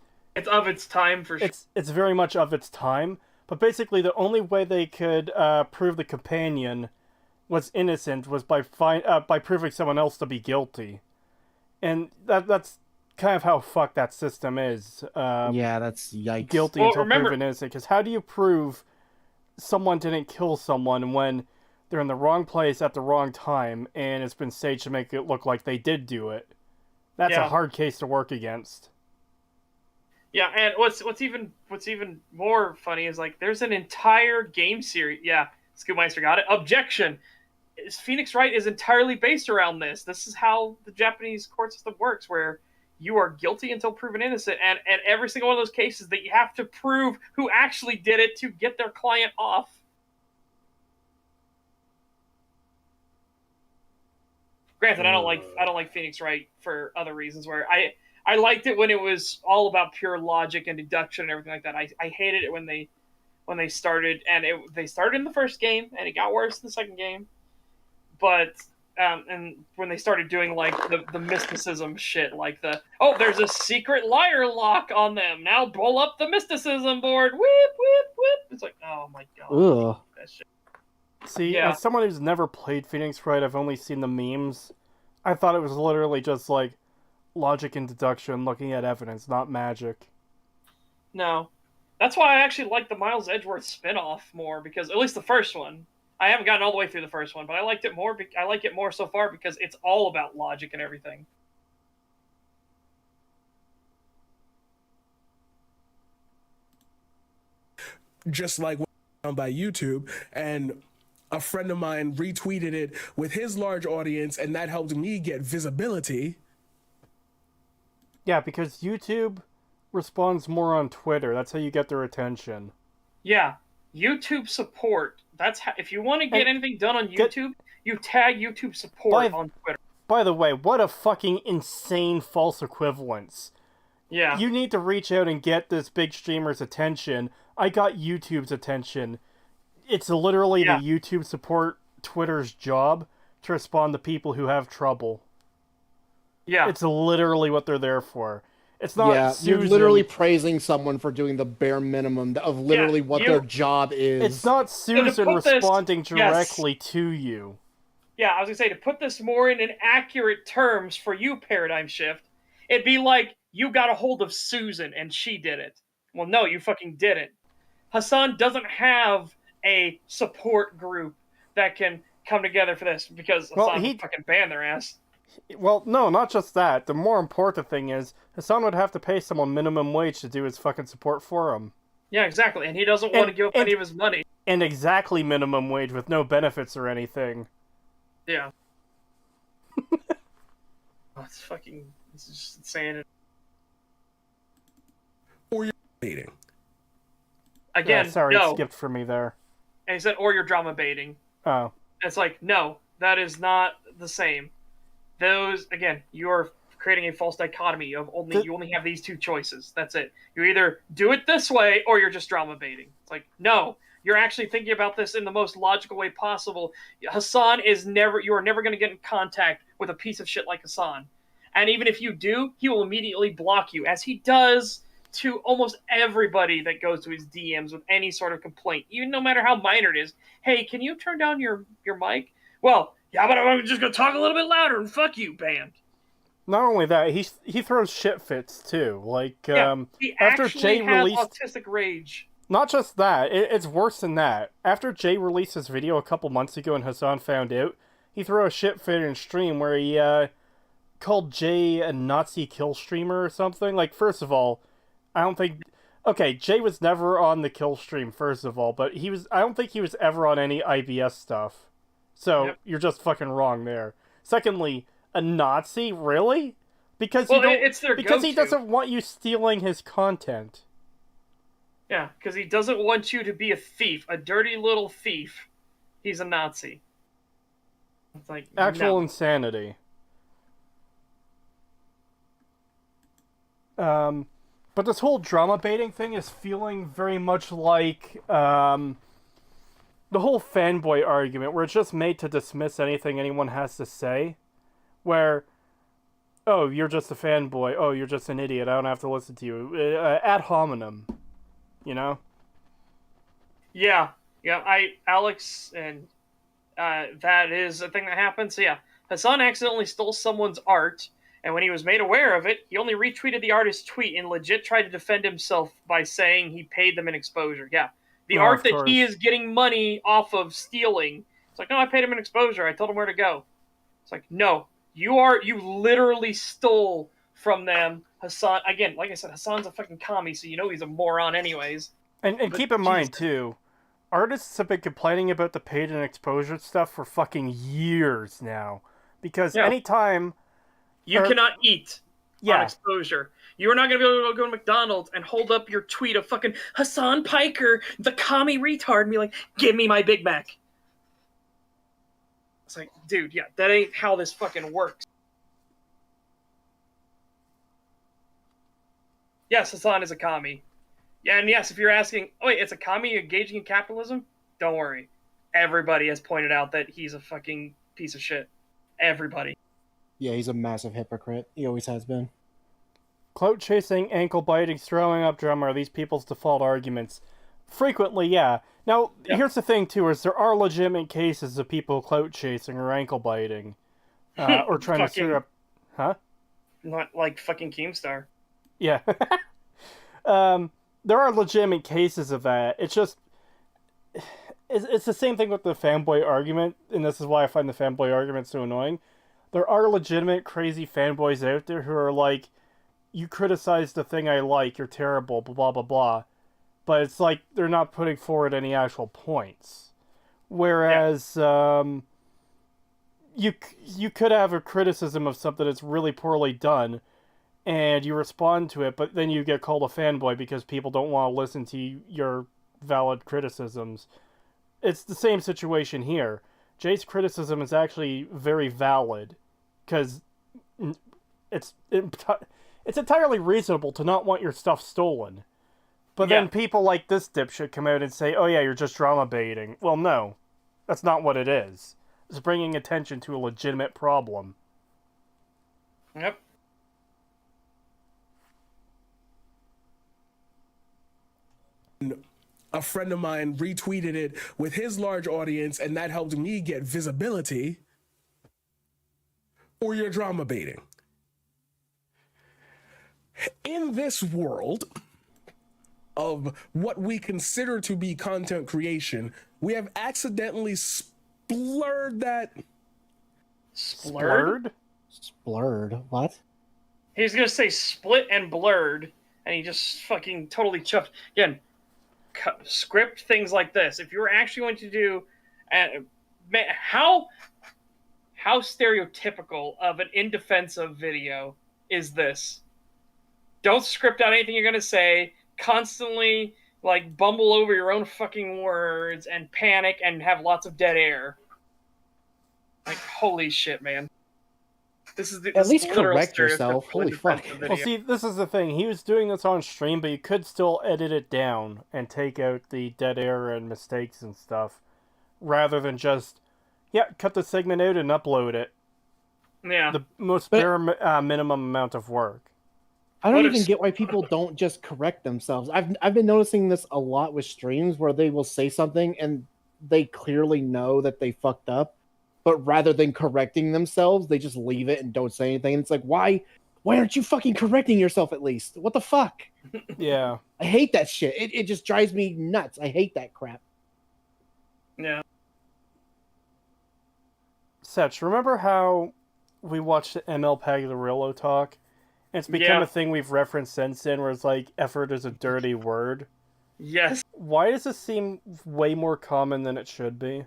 of its time for sure. It's very much of its time. But basically, the only way they could prove the companion was innocent was by proving someone else to be guilty, and that's kind of how fucked that system is. Yeah, that's yikes. Guilty until proven innocent. Because how do you prove someone didn't kill someone when they're in the wrong place at the wrong time, and it's been staged to make it look like they did do it? That's a hard case to work against. Yeah, and what's even more funny is, like, there's an entire game series. Yeah, Schoolmeister got it. Objection. Phoenix Wright is entirely based around this. This is how the Japanese court system works, where you are guilty until proven innocent, and every single one of those cases that you have to prove who actually did it to get their client off. Granted, I don't like Phoenix Wright for other reasons, where I liked it when it was all about pure logic and deduction and everything like that. I hated it when they started, and they started in the first game, and it got worse in the second game. But and when they started doing, like, the mysticism shit, like there's a secret liar lock on them. Now pull up the mysticism board. Whip, whip, whip. It's like, oh my god. Ugh. That shit. See, as someone who's never played Phoenix Wright, I've only seen the memes. I thought it was literally just like logic and deduction, looking at evidence, not magic. No. That's why I actually like the Miles Edgeworth spinoff more, because at least the first one. I haven't gotten all the way through the first one, but I liked it more. I like it more so far because it's all about logic and everything. Just like found by YouTube, and a friend of mine retweeted it with his large audience, and that helped me get visibility. Yeah, because YouTube responds more on Twitter. That's how you get their attention. Yeah, YouTube support. That's how, if you want to get anything done on YouTube, you tag YouTube support on Twitter. By the way, what a fucking insane false equivalence. Yeah. You need to reach out and get this big streamer's attention. I got YouTube's attention. It's literally the YouTube support Twitter's job to respond to people who have trouble. Yeah. It's literally what they're there for. It's not You're literally praising someone for doing the bare minimum of literally what their job is. It's not Susan responding directly to you. Yeah, I was going to say, to put this more in accurate terms for you, Paradigm Shift, it'd be like, you got a hold of Susan and she did it. Well, no, you fucking didn't. Hassan doesn't have a support group that can come together for this, because Hassan would fucking ban their ass. Well, no, not just that. The more important thing is, Hassan would have to pay someone minimum wage to do his fucking support for him. Yeah, exactly, and he doesn't want to give up any of his money. And exactly minimum wage with no benefits or anything. Yeah. It's just insane. Or you're baiting. Again, sorry, no. It skipped for me there. And he said, or you're drama baiting. Oh. It's like, no, that is not the same. Those, again, you're creating a false dichotomy of you only have these two choices. That's it. You either do it this way or you're just drama baiting. It's like, no, you're actually thinking about this in the most logical way possible. Hassan you are never going to get in contact with a piece of shit like Hassan. And even if you do, he will immediately block you, as he does to almost everybody that goes to his DMs with any sort of complaint, even no matter how minor it is. Hey, can you turn down your mic? Well, yeah, but I'm just going to talk a little bit louder and fuck you, band. Not only that, he throws shit fits too. Like, he after Jay released autistic rage. Not just that, it's worse than that. After Jay released his video a couple months ago and Hassan found out, he threw a shit fit in stream where he called Jay a Nazi kill streamer or something. Like, first of all, I don't think... Okay, Jay was never on the kill stream, first of all, but I don't think he was ever on any IBS stuff. So, You're just fucking wrong there. Secondly, a Nazi, really? Because Well, you don't, it's their because he go-to. doesn't want you stealing his content. Yeah, because he doesn't want you to be a thief, a dirty little thief. He's a Nazi. It's like Actual no. insanity. But this whole drama baiting thing is feeling very much like the whole fanboy argument, where it's just made to dismiss anything anyone has to say. Where, oh, you're just a fanboy. Oh, you're just an idiot. I don't have to listen to you. Ad hominem. You know? Yeah, Alex, and that is a thing that happened. So yeah, Hassan accidentally stole someone's art, and when he was made aware of it, he only retweeted the artist's tweet and legit tried to defend himself by saying he paid them an exposure. Yeah, the art that he is getting money off of stealing. It's like, no, I paid him an exposure. I told him where to go. It's like, no, you literally stole from them. Hassan, again, like I said, Hassan's a fucking commie, so you know he's a moron anyways. And keep in mind, too, artists have been complaining about the paid and exposure stuff for fucking years now. Because anytime... You cannot eat on exposure. You are not going to be able to go to McDonald's and hold up your tweet of fucking Hassan Piker, the commie retard, and be like, give me my Big Mac. It's like, dude, yeah, that ain't how this fucking works. Yes, Hassan is a commie. Yeah, and yes, if you're asking, oh wait, it's a commie engaging in capitalism? Don't worry. Everybody has pointed out that he's a fucking piece of shit. Everybody. Yeah, he's a massive hypocrite. He always has been. Clout chasing, ankle biting, throwing up drama are these people's default arguments. Frequently, yeah. Now, here's the thing, too, is there are legitimate cases of people clout chasing or ankle biting. Or trying to stir up... Huh? Not like fucking Keemstar. Yeah. There are legitimate cases of that. It's just... It's the same thing with the fanboy argument, and this is why I find the fanboy argument so annoying. There are legitimate crazy fanboys out there who are like, you criticize the thing I like, you're terrible, blah, blah, blah, blah. But it's like, they're not putting forward any actual points. Whereas, you could have a criticism of something that's really poorly done, and you respond to it, but then you get called a fanboy because people don't want to listen to your valid criticisms. It's the same situation here. Jay's criticism is actually very valid, because it's entirely reasonable to not want your stuff stolen. But then people like this dipshit come out and say, oh yeah, you're just drama baiting. Well, no. That's not what it is. It's bringing attention to a legitimate problem. Yep. A friend of mine retweeted it with his large audience, and that helped me get visibility. Or you're drama baiting. In this world of what we consider to be content creation, we have accidentally splurred that. Splurred? Splurred? What? He was going to say split and blurred, and he just fucking totally chuffed. Again, script things like this. If you were actually going to do... how stereotypical of an indefensive video is this? Don't script out anything you're going to say. Constantly, like, bumble over your own fucking words and panic and have lots of dead air. Like, holy shit, man. This is at least correct yourself. Holy fuck. Well, see, this is the thing. He was doing this on stream, but you could still edit it down and take out the dead air and mistakes and stuff, rather than just, cut the segment out and upload it. Yeah. The most bare minimum amount of work. I don't even get why people don't just correct themselves. I've been noticing this a lot with streams where they will say something and they clearly know that they fucked up, but rather than correcting themselves, they just leave it and don't say anything. And it's like, why aren't you fucking correcting yourself at least? What the fuck? Yeah. I hate that shit. It just drives me nuts. I hate that crap. Yeah. Setch, remember how we watched ML Pagliarillo talk? And it's become a thing we've referenced since then, where it's like, effort is a dirty word. Yes. Why does this seem way more common than it should be?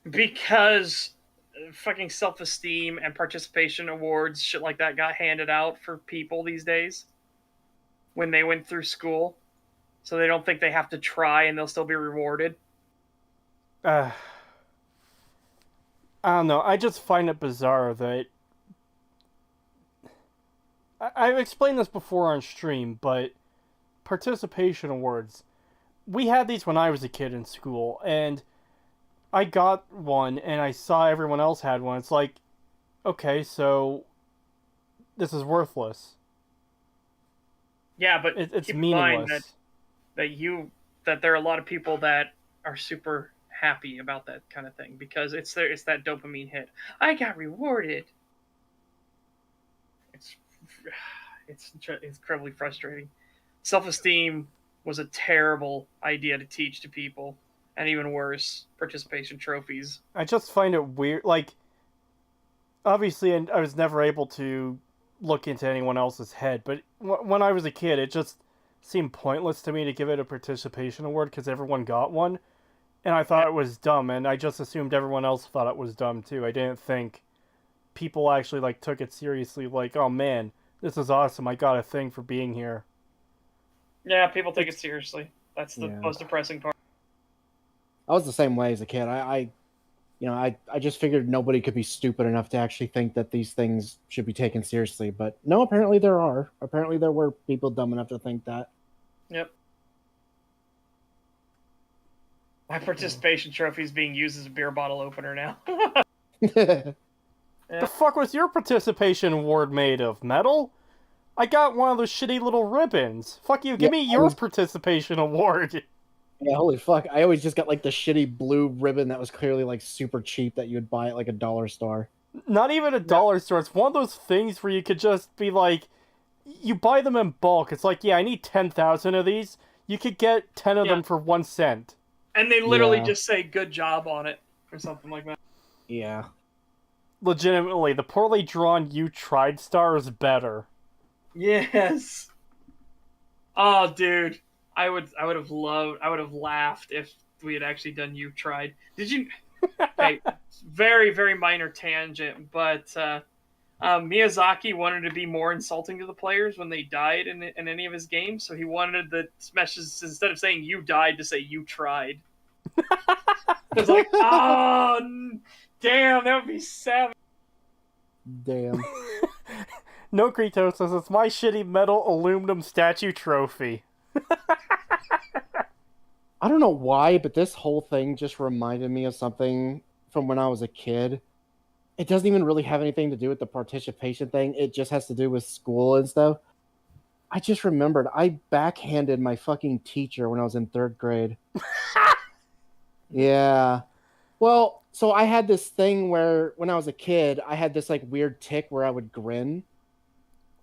Because fucking self-esteem and participation awards, shit like that, got handed out for people these days when they went through school, so they don't think they have to try and they'll still be rewarded. I don't know. I just find it bizarre that I've explained this before on stream, but participation awards. We had these when I was a kid in school, and I got one, and I saw everyone else had one. It's like, okay, so this is worthless. Yeah, but It's keep in mind meaningless. that there are a lot of people that are super happy about that kind of thing because it's that dopamine hit. I got rewarded. It's incredibly frustrating. Self-esteem was a terrible idea to teach to people, and even worse, participation trophies. I just find it weird. Like, obviously, I was never able to look into anyone else's head, but when I was a kid, it just seemed pointless to me to give it a participation award because everyone got one, and I thought it was dumb, and I just assumed everyone else thought it was dumb too. I didn't think people actually like took it seriously. Like, oh man, this is awesome! I got a thing for being here. Yeah, people take it seriously. That's the Yeah. most depressing part. I was the same way as a kid. I just figured nobody could be stupid enough to actually think that these things should be taken seriously. But no, apparently there are. Apparently there were people dumb enough to think that. Yep. My participation trophy is being used as a beer bottle opener now. The fuck was your participation award made of? Metal? I got one of those shitty little ribbons. Fuck you, give me your participation award. Yeah, holy fuck. I always just got like the shitty blue ribbon that was clearly like super cheap that you would buy at like a dollar store. Not even a dollar store. It's one of those things where you could just be like, you buy them in bulk. It's like, yeah, I need 10,000 of these. You could get 10 of them for 1 cent. And they literally just say good job on it or something like that. Yeah. Legitimately, the poorly drawn "You Tried" star is better. Yes. Oh, dude, I would have laughed if we had actually done "You Tried." Did you? Okay, very very minor tangent, but Miyazaki wanted to be more insulting to the players when they died in any of his games, so he wanted the messages instead of saying "you died" to say "you tried." It's like, oh, damn, that would be savage. Damn. No, Creetosis, it's my shitty metal aluminum statue trophy. I don't know why, but this whole thing just reminded me of something from when I was a kid. It doesn't even really have anything to do with the participation thing. It just has to do with school and stuff. I just remembered I backhanded my fucking teacher when I was in 3rd grade. Yeah. Well, so I had this thing where when I was a kid, I had this like weird tick where I would grin.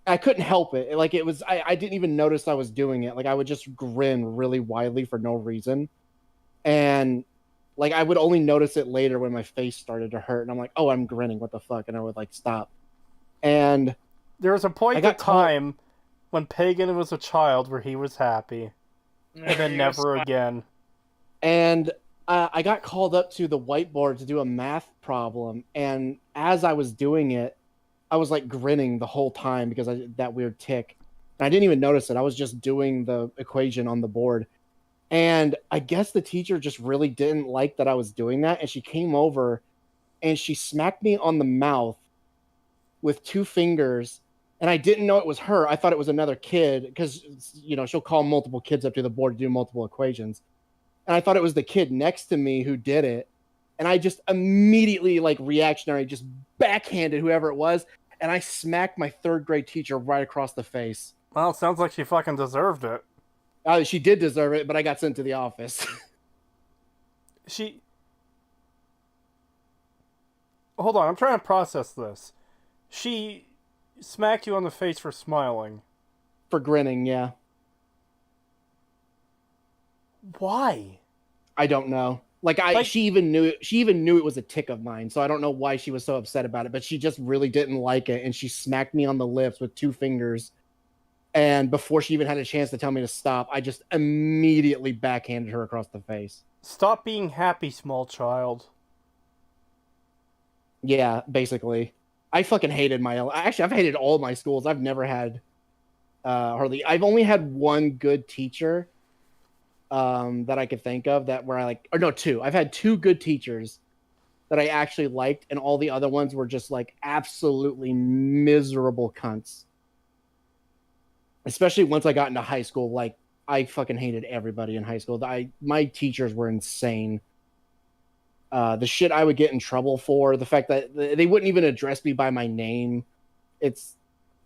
I couldn't help it. Like it was, I didn't even notice I was doing it. Like I would just grin really widely for no reason. And like I would only notice it later when my face started to hurt. And I'm like, oh, I'm grinning. What the fuck? And I would like stop. And there was a point in time when Pagan was a child where he was happy. And then never again. And I got called up to the whiteboard to do a math problem. And as I was doing it, I was like grinning the whole time because I that weird tick. And I didn't even notice it. I was just doing the equation on the board. And I guess the teacher just really didn't like that I was doing that. And she came over and she smacked me on the mouth with 2 fingers. And I didn't know it was her. I thought it was another kid because, you know, she'll call multiple kids up to the board to do multiple equations. And I thought it was the kid next to me who did it. And I just immediately, like, reactionary, just backhanded whoever it was. And I smacked my 3rd grade teacher right across the face. Well, it sounds like she fucking deserved it. She did deserve it, but I got sent to the office. Hold on, I'm trying to process this. She smacked you on the face for smiling. For grinning, yeah. Why? I don't know. She even knew it was a tick of mine, so I don't know why she was so upset about it, but she just really didn't like it, and she smacked me on the lips with 2 fingers. And before she even had a chance to tell me to stop, I just immediately backhanded her across the face. Stop being happy, small child. Yeah, basically. I fucking hated I've hated all my schools. I've never had hardly. I've only had one good teacher that I could think of that where I like, or no, two. I've had two good teachers that I actually liked, and all the other ones were just like absolutely miserable cunts. Especially once I got into high school, like I fucking hated everybody in high school. My teachers were insane. The shit I would get in trouble for, the fact that they wouldn't even address me by my name. It's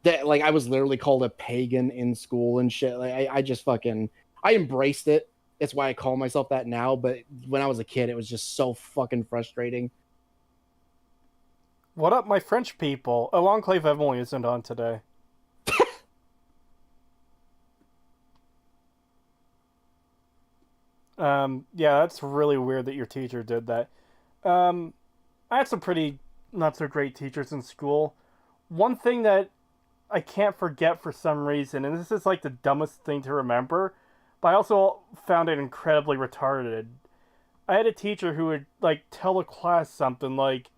that like I was literally called a pagan in school and shit. Like I just fucking I embraced it. That's why I call myself that now. But when I was a kid, it was just so fucking frustrating. What up, my French people? Oh, Enclave Emily isn't on today. Yeah, that's really weird that your teacher did that. I had some pretty not so great teachers in school. One thing that I can't forget for some reason, and this is like the dumbest thing to remember, but I also found it incredibly retarded. I had a teacher who would like tell the class something like,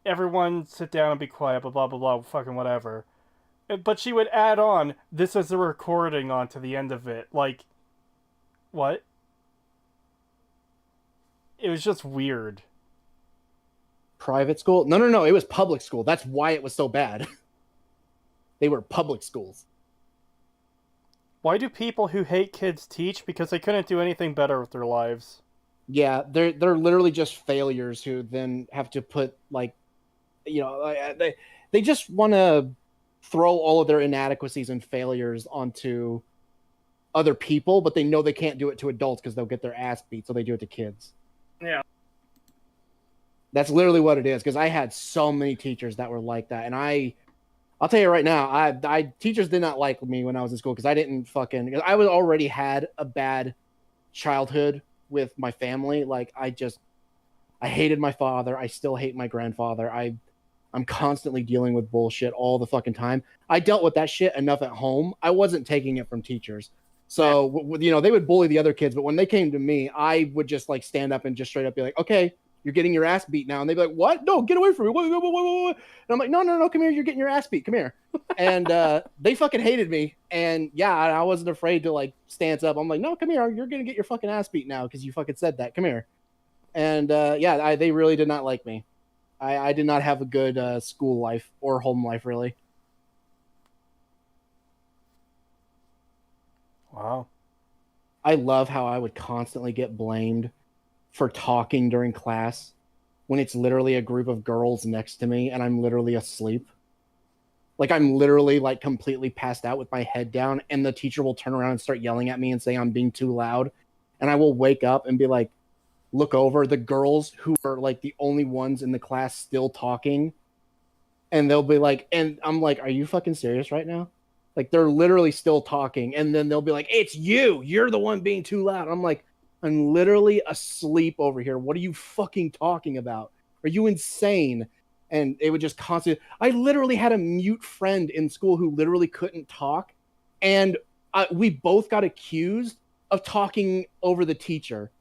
"Everyone sit down and be quiet," blah blah blah blah, fucking whatever. But she would add on, "This is a recording" onto the end of it. Like, what? It was just weird. Private school? No. It was public school. That's why it was so bad. They were public schools. Why do people who hate kids teach? Because they couldn't do anything better with their lives. Yeah, they're literally just failures who then have to put like, they just want to throw all of their inadequacies and failures onto other people, but they know they can't do it to adults because they'll get their ass beat, so they do it to kids. Yeah. That's literally what it is. Because I had so many teachers that were like that, and I'll tell you right now, I teachers did not like me when I was in school because I didn't fucking. Because I was already had a bad childhood with my family. Like I hated my father. I still hate my grandfather. I'm constantly dealing with bullshit all the fucking time. I dealt with that shit enough at home. I wasn't taking it from teachers. So, they would bully the other kids, but when they came to me, I would just like stand up and just straight up be like, "Okay, you're getting your ass beat now." And they'd be like, "What? No, get away from me." What? And I'm like, no, come here. You're getting your ass beat. Come here. And they fucking hated me. And yeah, I wasn't afraid to like stance up. I'm like, "No, come here. You're going to get your fucking ass beat now because you fucking said that. Come here." And they really did not like me. I did not have a good school life or home life, really. Wow. I love how I would constantly get blamed for talking during class when it's literally a group of girls next to me and I'm literally asleep. Like I'm literally like completely passed out with my head down, and the teacher will turn around and start yelling at me and say I'm being too loud. And I will wake up and be like, look over the girls who are like the only ones in the class still talking. And they'll be like, and I'm like, are you fucking serious right now? Like they're literally still talking. And then they'll be like, it's you. You're the one being too loud. I'm like, I'm literally asleep over here. What are you fucking talking about? Are you insane? And it would just constantly. I literally had a mute friend in school who literally couldn't talk. And we both got accused of talking over the teacher.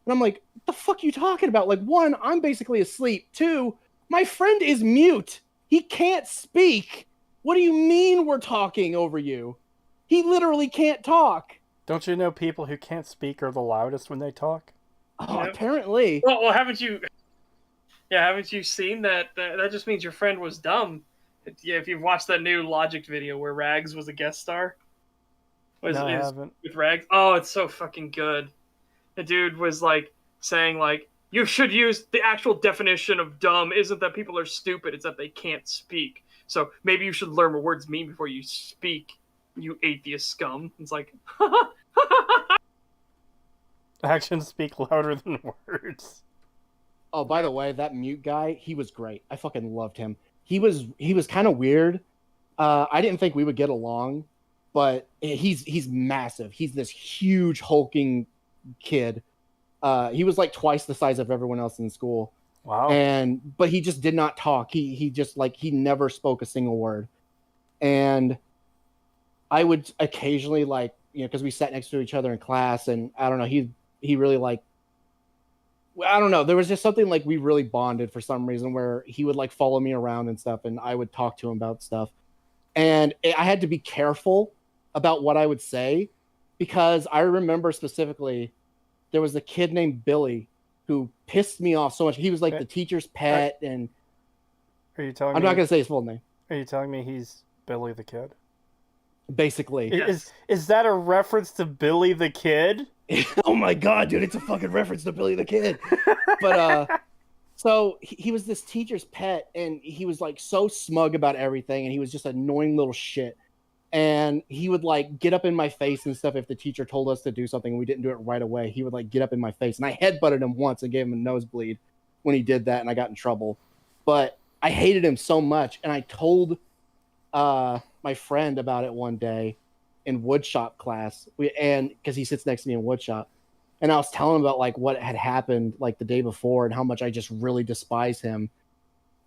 And I'm like, what the fuck are you talking about? Like, one, I'm basically asleep. Two, my friend is mute. He can't speak. What do you mean we're talking over you? He literally can't talk. Don't you know people who can't speak are the loudest when they talk? Oh, Yep. apparently. Well, haven't you? Yeah, haven't you seen that? That just means your friend was dumb. Yeah, if you've watched that new Logic video where Rags was a guest star, No, I haven't. with Rags. Oh, it's so fucking good. The dude was like saying like, you should use the actual definition of dumb isn't that people are stupid, it's that they can't speak. So maybe you should learn what words mean before you speak, you atheist scum. It's like, Actions speak louder than words. Oh, by the way, that mute guy, he was great. I fucking loved him. He was kind of weird. I didn't think we would get along, but he's massive. He's this huge hulking kid. He was like twice the size of everyone else in school. Wow. But he just did not talk. He just like he never spoke a single word. And I would occasionally like, because we sat next to each other in class, and I don't know, he really like I don't know. There was just something like we really bonded for some reason where he would like follow me around and stuff, and I would talk to him about stuff. And I had to be careful about what I would say because I remember specifically there was a kid named Billy who pissed me off so much. He was like the teacher's pet, and Are you telling I'm me? not going to say his full name. Are you telling me he's Billy the Kid? Basically. Yes. Is that a reference to Billy the Kid? Oh my god, dude, it's a fucking reference to Billy the Kid. But so he was this teacher's pet, and he was like so smug about everything, and he was just an annoying little shit. And he would like get up in my face and stuff if the teacher told us to do something and we didn't do it right away. He would like get up in my face, and I headbutted him once and gave him a nosebleed when he did that, and I got in trouble. But I hated him so much, and I told my friend about it one day in woodshop class, and because he sits next to me in woodshop, and I was telling him about like what had happened like the day before and how much I just really despise him.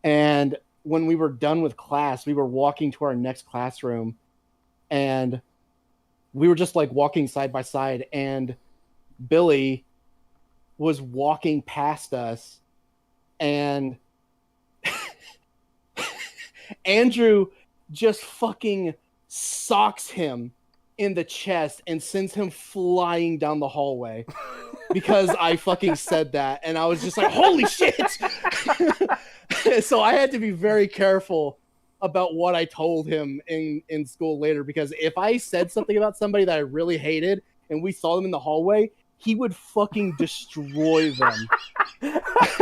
And when we were done with class, we were walking to our next classroom, and we were just like walking side by side, and Billy was walking past us, and Andrew just fucking socks him in the chest and sends him flying down the hallway because I fucking said that. And I was just like, holy shit. So I had to be very careful about what I told him in school later, because if I said something about somebody that I really hated and we saw them in the hallway, he would fucking destroy them.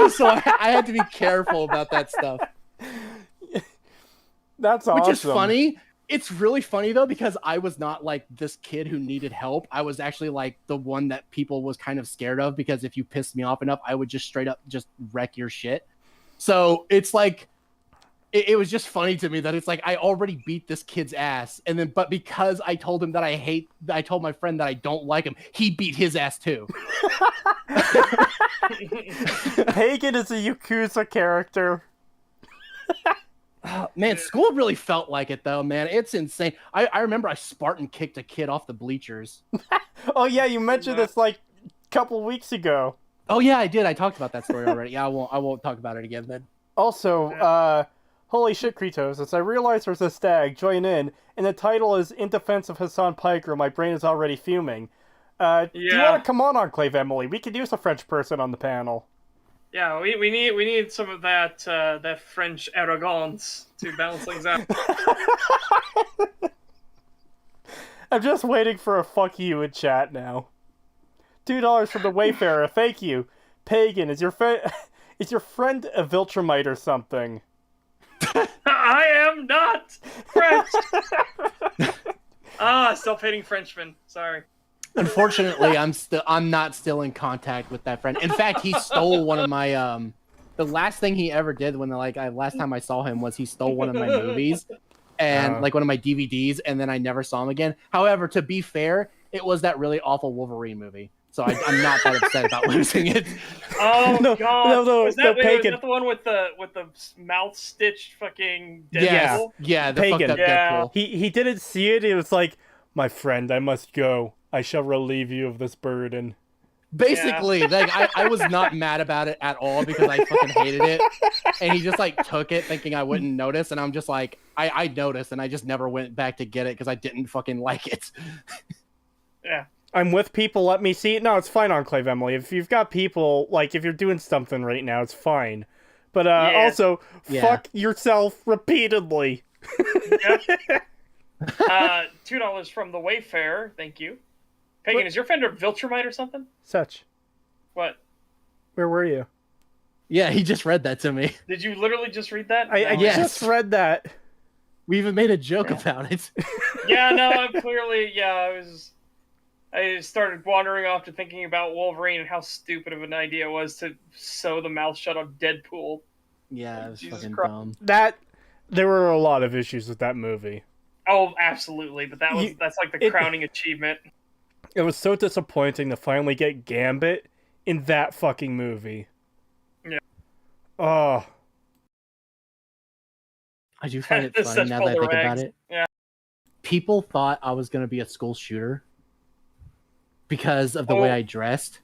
So I had to be careful about that stuff. That's awesome. Which is funny. It's really funny though, because I was not like this kid who needed help. I was actually like the one that people was kind of scared of, because if you pissed me off enough, I would just straight up just wreck your shit. So it's like, it was just funny to me that it's like, I already beat this kid's ass. And then, but because I told him that I told my friend that I don't like him, he beat his ass too. Pagan is a Yakuza character. Man, school really felt like it though, man. It's insane. I remember I Spartan kicked a kid off the bleachers. Oh yeah, you mentioned this like a couple weeks ago. Oh yeah, I did. I talked about that story already. Yeah, I won't talk about it again then. Also, holy shit, Creetosis, I realized there's a stag, join in, and the title is In Defense of Hassan Piker, my brain is already fuming. Do you want to come on Enclave, Emily? We could use a French person on the panel. Yeah, we need some of that French arrogance to balance things out. I'm just waiting for a fuck you in chat now. $2 from the Wayfarer, thank you. Pagan, is your friend a Viltrumite or something? I am not French. Self-hating Frenchman. Sorry. Unfortunately, I'm not still in contact with that friend. In fact, he stole one of my the last thing he ever did when last time I saw him was he stole one of my movies and like one of my DVDs, and then I never saw him again. However, to be fair, it was that really awful Wolverine movie. So I'm not that upset about losing it. Oh No, god! no, was that Pagan. the one with the mouth stitched fucking Deadpool? Yes. Yeah, the Pagan. fucked up Yeah. Deadpool. He didn't see it, it was like, my friend, I must go. I shall relieve you of this burden. Basically, like I was not mad about it at all because I fucking hated it, and he just like took it thinking I wouldn't notice, and I'm just like I noticed, and I just never went back to get it because I didn't fucking like it. Yeah. I'm with people, let me see it. No, it's fine, Enclave, Emily. If you've got people, like, if you're doing something right now, it's fine. But also, fuck yourself repeatedly. Yep. $2 from the Wayfarer, thank you. Pagan, What? is your friend a Viltrumite or something? Such. What? Where were you? Yeah, he just read that to me. Did you literally just read that? I Yes. just read that. We even made a joke about it. Yeah, no, I'm clearly, I started wandering off to thinking about Wolverine and how stupid of an idea it was to sew the mouth shut of Deadpool. Yeah, it was Jesus fucking Christ. dumb. There were a lot of issues with that movie. Oh, absolutely, but that's like the crowning achievement. It was so disappointing to finally get Gambit in that fucking movie. Yeah. Oh. I do find it This funny such now that I polar think about eggs. it. Yeah. People thought I was going to be a school shooter because of the way I dressed.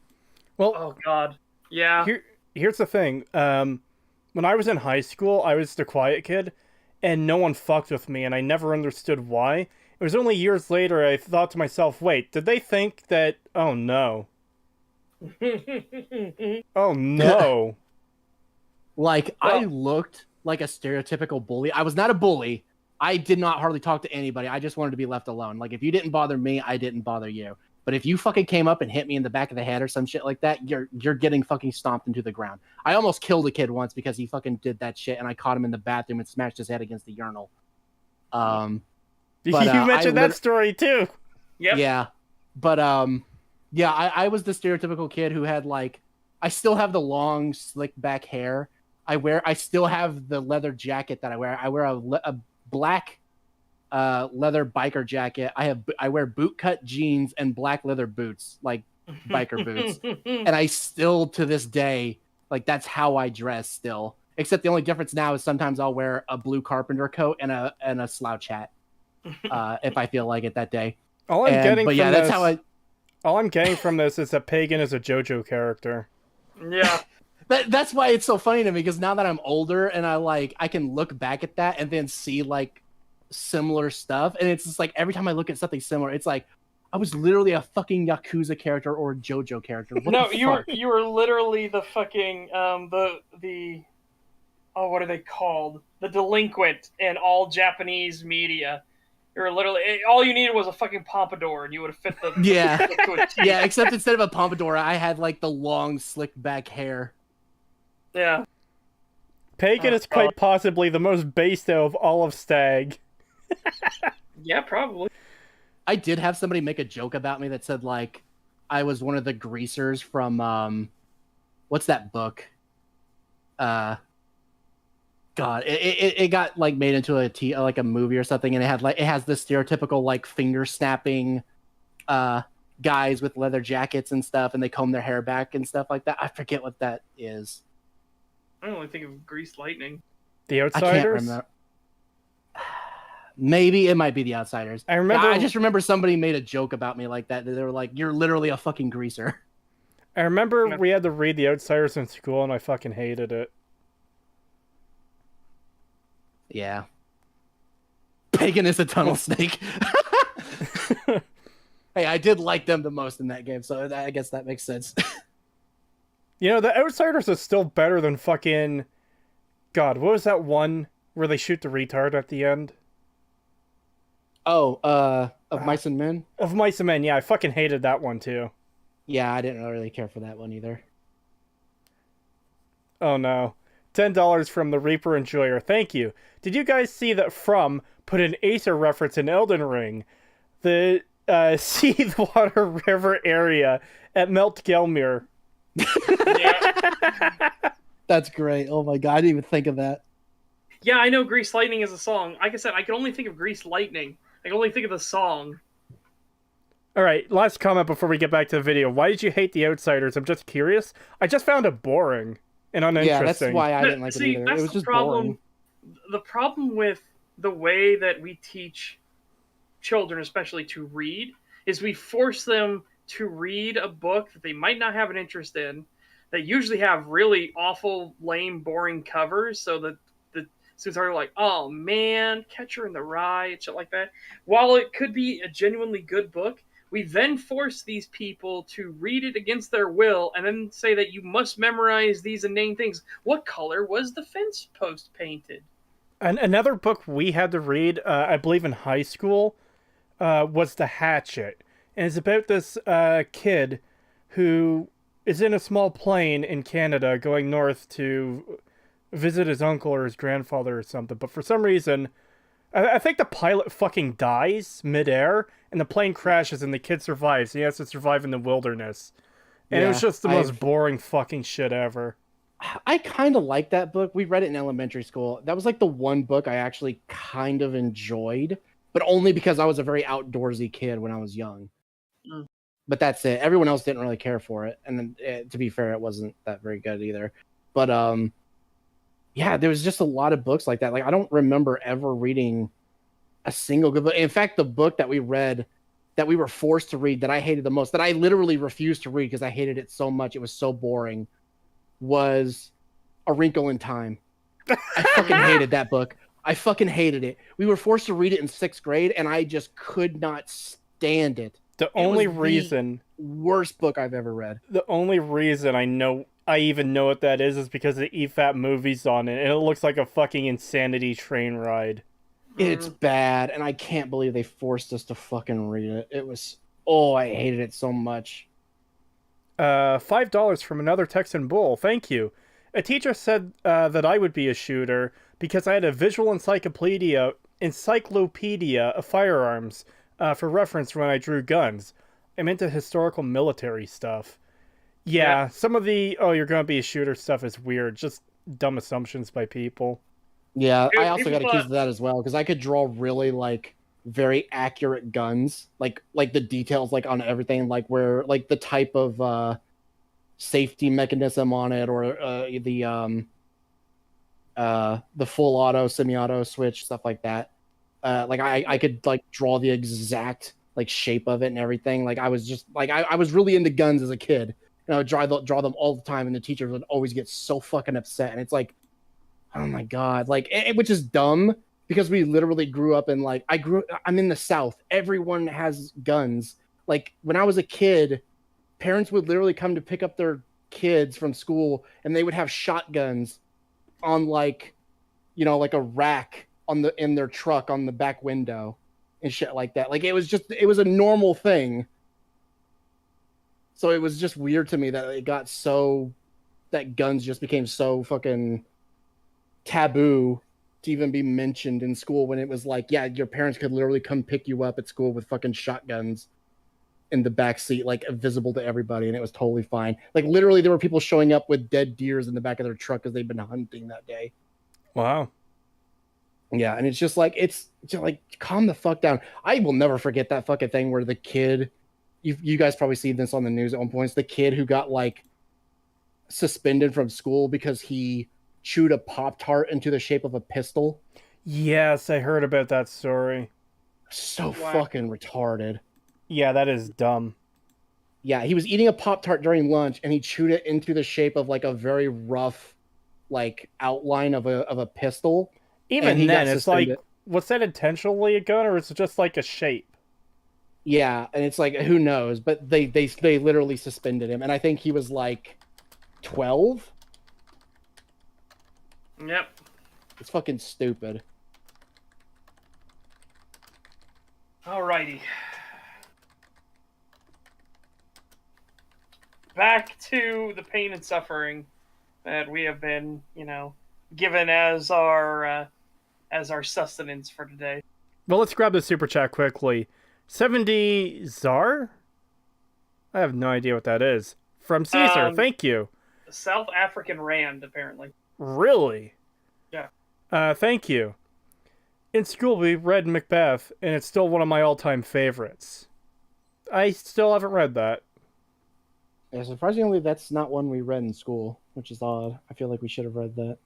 Well, Oh god. Yeah. Here's the thing. When I was in high school, I was the quiet kid, and no one fucked with me, and I never understood why. It was only years later I thought to myself, wait, did they think that... Oh, no. Oh, no. Like, I looked like a stereotypical bully. I was not a bully. I did not hardly talk to anybody. I just wanted to be left alone. Like, if you didn't bother me, I didn't bother you. But if you fucking came up and hit me in the back of the head or some shit like that, you're getting fucking stomped into the ground. I almost killed a kid once because he fucking did that shit, and I caught him in the bathroom and smashed his head against the urinal. But, you mentioned that story too. Yep. Yeah. But yeah, I was the stereotypical kid who had like, I still have the long slick back hair. I still have the leather jacket that I wear. I wear a black leather biker jacket. I wear bootcut jeans and black leather boots, like biker boots. And I still, to this day, like, that's how I dress still. Except the only difference now is sometimes I'll wear a blue carpenter coat and a slouch hat if I feel like it that day. All I'm getting from this is that Pagan is a JoJo character. Yeah. That's why it's so funny to me, because now that I'm older and I can look back at that and then see like similar stuff, and it's just like every time I look at something similar, it's like I was literally a fucking Yakuza character or a JoJo character. You were literally the fucking the what are they called? The delinquent in all Japanese media. You were literally, all you needed was a fucking pompadour, and you would have fit the yeah. Except instead of a pompadour, I had like the long slick back hair. Yeah. Pagan is quite possibly the most based out of all of STAG. Yeah, probably. I did have somebody make a joke about me that said like I was one of the greasers from what's that book? God, it got like made into like a movie or something, and it has this stereotypical like finger snapping guys with leather jackets and stuff, and they comb their hair back and stuff like that. I forget what that is. I only think of Greased Lightning. The Outsiders? I can't remember. Maybe it might be The Outsiders. I just remember somebody made a joke about me like that. They were like, "You're literally a fucking greaser." I remember we had to read The Outsiders in school, and I fucking hated it. Yeah. Pagan is a tunnel snake. Hey, I did like them the most in that game, so I guess that makes sense. You know, The Outsiders is still better than fucking... God, what was that one where they shoot the retard at the end? Oh, of Mice and Men? Of Mice and Men, yeah. I fucking hated that one, too. Yeah, I didn't really care for that one either. Oh, no. $10 from the Reaper Enjoyer. Thank you. Did you guys see that From put an Acer reference in Elden Ring? The Seathwater River area at Melt Gelmir. Yeah. That's great. Oh my god, I didn't even think of that. Yeah, I know Greased Lightning is a song. Like I said, I can only think of Greased Lightning. I can only think of the song. Alright, last comment before we get back to the video. Why did you hate The Outsiders? I'm just curious. I just found it boring and uninteresting. Yeah, that's why I didn't like it either. It was just boring. The problem with the way that we teach children, especially to read, is we force them to read a book that they might not have an interest in, that usually have really awful, lame, boring covers, so that the students are like, oh man, Catcher in the Rye, and shit like that. While it could be a genuinely good book, we then force these people to read it against their will, and then say that you must memorize these inane things. What color was the fence post painted? And another book we had to read, I believe in high school, was The Hatchet. And it's about this kid who is in a small plane in Canada going north to visit his uncle or his grandfather or something. But for some reason, I think the pilot fucking dies midair, and the plane crashes, and the kid survives. He has to survive in the wilderness. And it was just the most boring fucking shit ever. I kind of like that book. We read it in elementary school. That was like the one book I actually kind of enjoyed, but only because I was a very outdoorsy kid when I was young. Mm. But that's it. Everyone else didn't really care for it. And then, to be fair, it wasn't that very good either. But yeah, there was just a lot of books like that. Like, I don't remember ever reading a single good book. In fact, the book that we read, that we were forced to read, that I hated the most, that I literally refused to read because I hated it so much, it was so boring, was A Wrinkle in Time. I fucking hated that book. I fucking hated it. We were forced to read it in 6th grade, and I just could not stand it. The Worst book I've ever read. The only reason I even know what that is because the EFAP movie's on it, and it looks like a fucking insanity train ride. It's bad, and I can't believe they forced us to fucking read it. It was... Oh, I hated it so much. $5 from another Texan bull. Thank you. A teacher said that I would be a shooter because I had a visual encyclopedia of firearms for reference when I drew guns. I'm into historical military stuff. Yeah, some of the, you're going to be a shooter stuff is weird. Just dumb assumptions by people. Yeah, I also got accused of that as well, because I could draw really, like, very accurate guns. Like the details, like, on everything, like, where, like, the type of, safety mechanism on it, or, the full auto, semi-auto switch, stuff like that. Like, I could, like, draw the exact, like, shape of it and everything. Like, I was just, like, I was really into guns as a kid. And I would draw them all the time, and the teachers would always get so fucking upset. And it's like, oh my god, like, which is dumb, because we literally grew up in, like, I'm in the South. Everyone has guns. Like, when I was a kid, parents would literally come to pick up their kids from school, and they would have shotguns on, like, you know, like a rack in their truck on the back window and shit like that. Like, it was a normal thing. So it was just weird to me that that guns just became so fucking taboo to even be mentioned in school, when it was like, yeah, your parents could literally come pick you up at school with fucking shotguns in the back seat, like, visible to everybody, and it was totally fine. Like, literally, there were people showing up with dead deers in the back of their truck because they'd been hunting that day. Wow. Yeah, and it's just like, calm the fuck down. I will never forget that fucking thing where the kid, you guys probably seen this on the news at one point, it's the kid who got, like, suspended from school because he chewed a Pop-Tart into the shape of a pistol. Yes, I heard about that story. So fucking retarded. Yeah, that is dumb. Yeah, he was eating a Pop-Tart during lunch, and he chewed it into the shape of, like, a very rough, like, outline of a pistol. Even then, it's like, was that intentionally a gun, or is it just like a shape? Yeah, and it's like, who knows? But they literally suspended him, and I think he was like 12. Yep. It's fucking stupid. Alrighty. Back to the pain and suffering that we have been, given as our sustenance for today. Well, let's grab the super chat quickly. 70 Czar? I have no idea what that is. From Caesar, thank you. South African Rand, apparently. Really? Yeah. Thank you. In school, we read Macbeth, and it's still one of my all-time favorites. I still haven't read that. Yeah, surprisingly, that's not one we read in school, which is odd. I feel like we should have read that.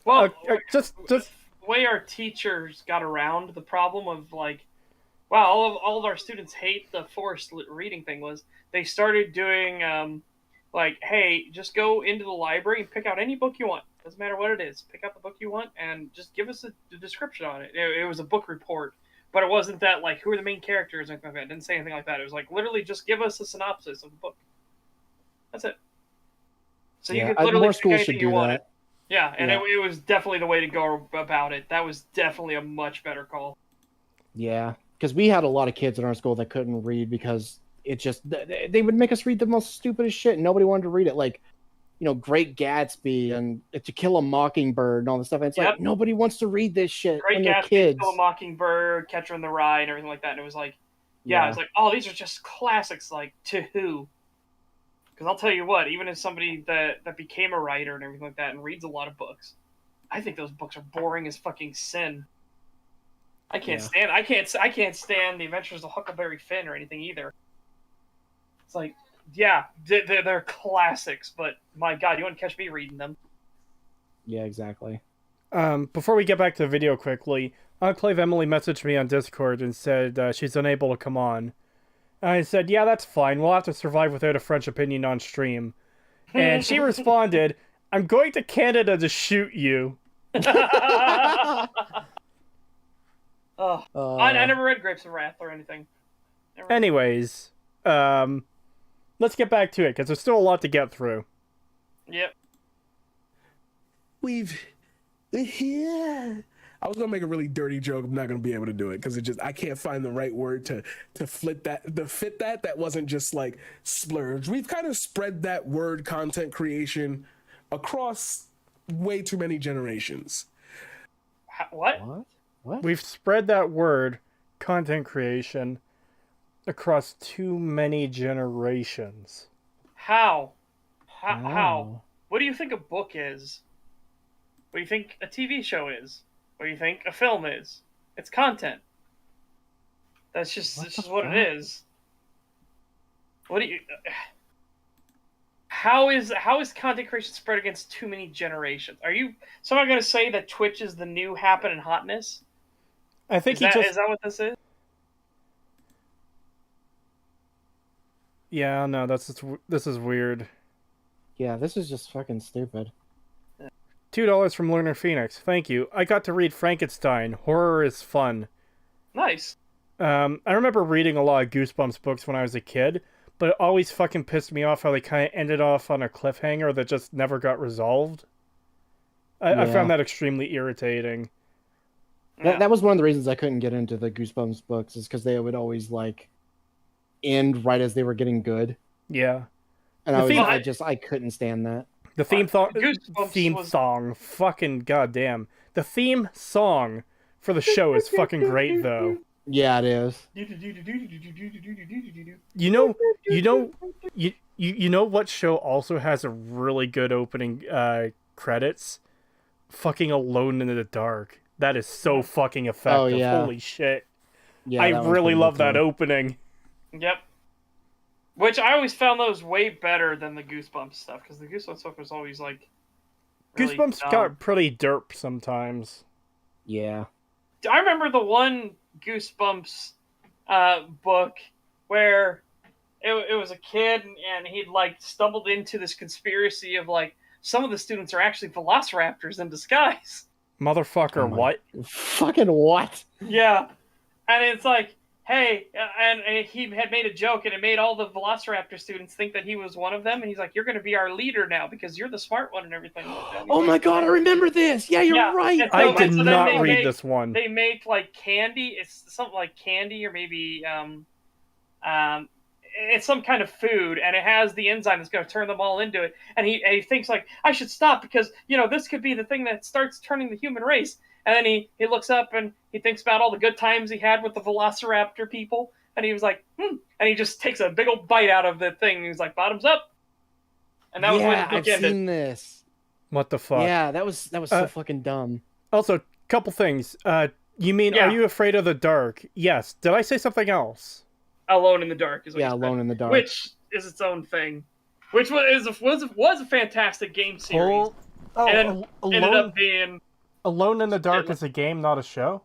Well, just the way our teachers got around the problem of, like, wow, all of our students hate the forced reading thing was they started doing, like, hey, just go into the library and pick out any book you want. Doesn't matter what it is. Pick out the book you want and just give us a description on it. It was a book report, but it wasn't that, like, who are the main characters or anything like that. It didn't say anything like that. It was like, literally just give us a synopsis of the book. That's it. So you could literally more pick schools anything should you do wanted. that. Yeah, and it was definitely the way to go about it. That was definitely a much better call. Yeah, because we had a lot of kids in our school that couldn't read because it just they would make us read the most stupidest shit, and nobody wanted to read it. Like, Great Gatsby and To Kill a Mockingbird and all this stuff. And it's like, nobody wants to read this shit Great when Gatsby, you're kids. Kill a Mockingbird, Catcher in the Rye, and everything like that. And it was like, it was like, oh, these are just classics. Like, to who? Because I'll tell you what, even as somebody that became a writer and everything like that and reads a lot of books, I think those books are boring as fucking sin. I can't stand The Adventures of Huckleberry Finn or anything either. It's like, yeah, they're classics, but my God, you wouldn't catch me reading them. Yeah, exactly. Before we get back to the video quickly, Enclave Emily messaged me on Discord and said she's unable to come on. I said, yeah, that's fine. We'll have to survive without a French opinion on stream. And she responded, I'm going to Canada to shoot you. Oh, I never read Grapes of Wrath or anything. Never read Anyways, let's get back to it, because there's still a lot to get through. Yep. Yeah. I was gonna make a really dirty joke. I'm not gonna be able to do it because I can't find the right word to fit that. That wasn't just like splurge. We've kind of spread that word content creation across way too many generations. What? What? We've spread that word, content creation, across too many generations. How? How? What do you think a book is? What do you think a TV show is? What do you think a film is? It's content. That's just what it is. What do you? How is content creation spread against too many generations? Are you someone going to say that Twitch is the new happen and hotness? I think is that what this is? Yeah, no, this is weird. Yeah, this is just fucking stupid. $2 from Learner Phoenix. Thank you. I got to read Frankenstein. Horror is fun. Nice. I remember reading a lot of Goosebumps books when I was a kid, but it always fucking pissed me off how they kind of ended off on a cliffhanger that just never got resolved. I found that extremely irritating. That was one of the reasons I couldn't get into the Goosebumps books, is because they would always like end right as they were getting good. Yeah. And I couldn't stand that. The theme song, fucking goddamn. The theme song for the show is fucking great, though. Yeah, it is. You know what show also has a really good opening credits? Fucking Alone in the Dark. That is so fucking effective. Oh, yeah. Holy shit. Yeah, I really love that opening. Yep. Which I always found those way better than the Goosebumps stuff, because the Goosebumps stuff was always like really Goosebumps dumb. got pretty derp sometimes. Yeah. I remember the one Goosebumps book where it was a kid and he'd like stumbled into this conspiracy of like some of the students are actually velociraptors in disguise. Motherfucker, what? Fucking what? Yeah. And it's like, hey, and he had made a joke and it made all the velociraptor students think that he was one of them. And he's like, you're going to be our leader now because you're the smart one and everything. Oh my god, I remember this. Yeah, you're right. I did not read this one. They make like candy. It's something like candy or maybe it's some kind of food, and it has the enzyme that's going to turn them all into it. And he thinks like, I should stop because this could be the thing that starts turning the human race. And then he looks up and he thinks about all the good times he had with the velociraptor people, and he was like, and he just takes a big old bite out of the thing. And he's like, bottoms up. And that was when the book I've ended. seen this. What the fuck? Yeah, that was so fucking dumb. Also, couple things. You mean, Are You Afraid of the Dark? Yes. Did I say something else? Alone in the Dark is what you said. Alone in the Dark, which is its own thing, which was a fantastic game series, and ended up being Alone in the Dark is a game, not a show.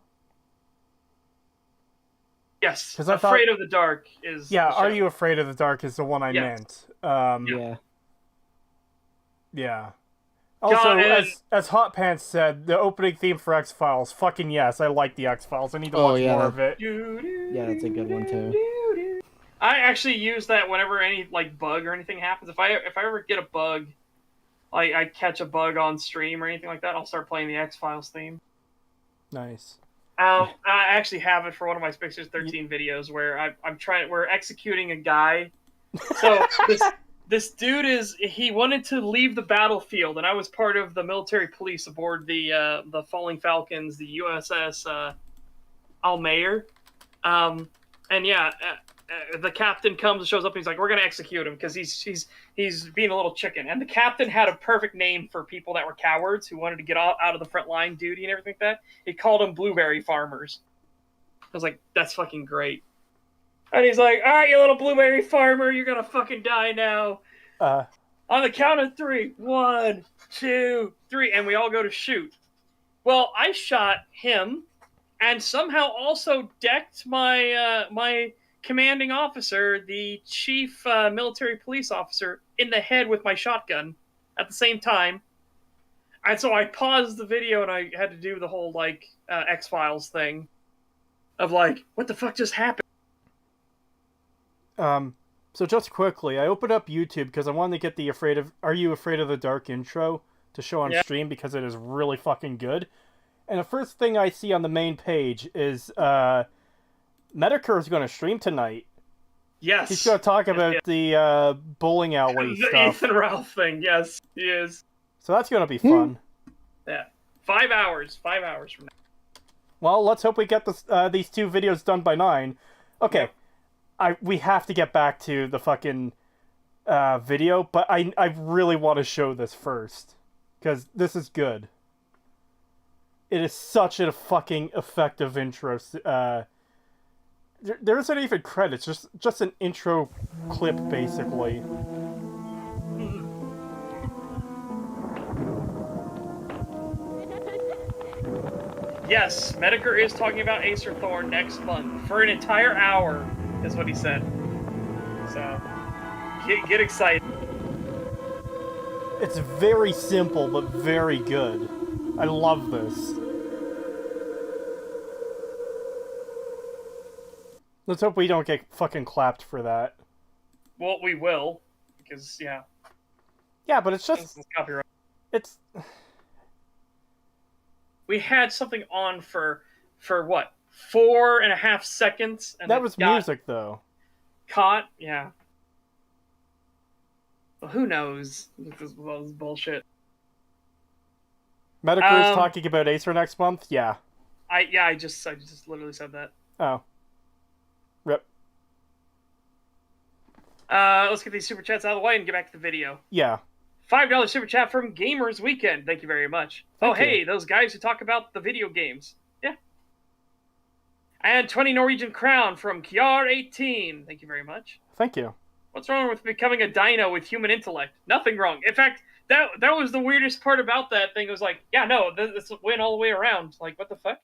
Yes, because Afraid of the Dark is. Yeah, Are You Afraid of the Dark is the one I meant. Yeah. Also, as Hot Pants said, the opening theme for X-Files. Fucking yes, I like the X-Files. I need to watch more of it. Yeah, that's a good one too. I actually use that whenever any like bug or anything happens. If I ever get a bug, like I catch a bug on stream or anything like that, I'll start playing the X-Files theme. Nice. I actually have it for one of my Spixers 13 videos where we're executing a guy. So this dude he wanted to leave the battlefield, and I was part of the military police aboard the Falling Falcons, the USS Almayer. And yeah, the captain comes and shows up and he's like, we're going to execute him because he's being a little chicken. And the captain had a perfect name for people that were cowards who wanted to get out of the front line duty and everything like that. He called them blueberry farmers. I was like, that's fucking great. And he's like, all right, you little blueberry farmer, you're going to fucking die now. On the count of 3. 1, 2, 3. And we all go to shoot. Well, I shot him and somehow also decked my commanding officer the chief military police officer in the head with my shotgun at the same time. And so I paused the video and I had to do the whole like X-Files thing of like, what the fuck just happened? So just quickly, I opened up YouTube because I wanted to get the Are You Afraid of the Dark intro to show on stream because it is really fucking good. And the first thing I see on the main page is Medicare is going to stream tonight. Yes. He's going to talk about the bowling alley the stuff. Ethan Ralph thing, yes, he is. So that's going to be fun. Yeah. 5 hours. 5 hours from now. Well, let's hope we get this, these 2 videos done by 9. Okay. Yep. We have to get back to the fucking video, but I really want to show this first. Because this is good. It is such a fucking effective intro. There isn't even credits, just an intro clip, basically. Yes, Medicare is talking about Acer Thorn next month for an entire hour, is what he said. So, get excited. It's very simple, but very good. I love this. Let's hope we don't get fucking clapped for that. Well, we will, because, yeah. Yeah, but it's just... It's copyright. It's... We had something on for what? 4.5 seconds? And that was music, though. Caught? Yeah. Well, who knows? This was bullshit. Medicare's talking about Acer next month? Yeah. I just literally said that. Oh. Rip. Let's get these super chats out of the way and get back to the video. Yeah. $5 super chat from Gamers Weekend. Thank you very much. Thank you. Hey, those guys who talk about the video games. Yeah. And 20 Norwegian crown from Kiar18. Thank you very much. Thank you. What's wrong with becoming a dino with human intellect? Nothing wrong. In fact, that was the weirdest part about that thing. It was like, yeah, no, this went all the way around. Like, what the fuck?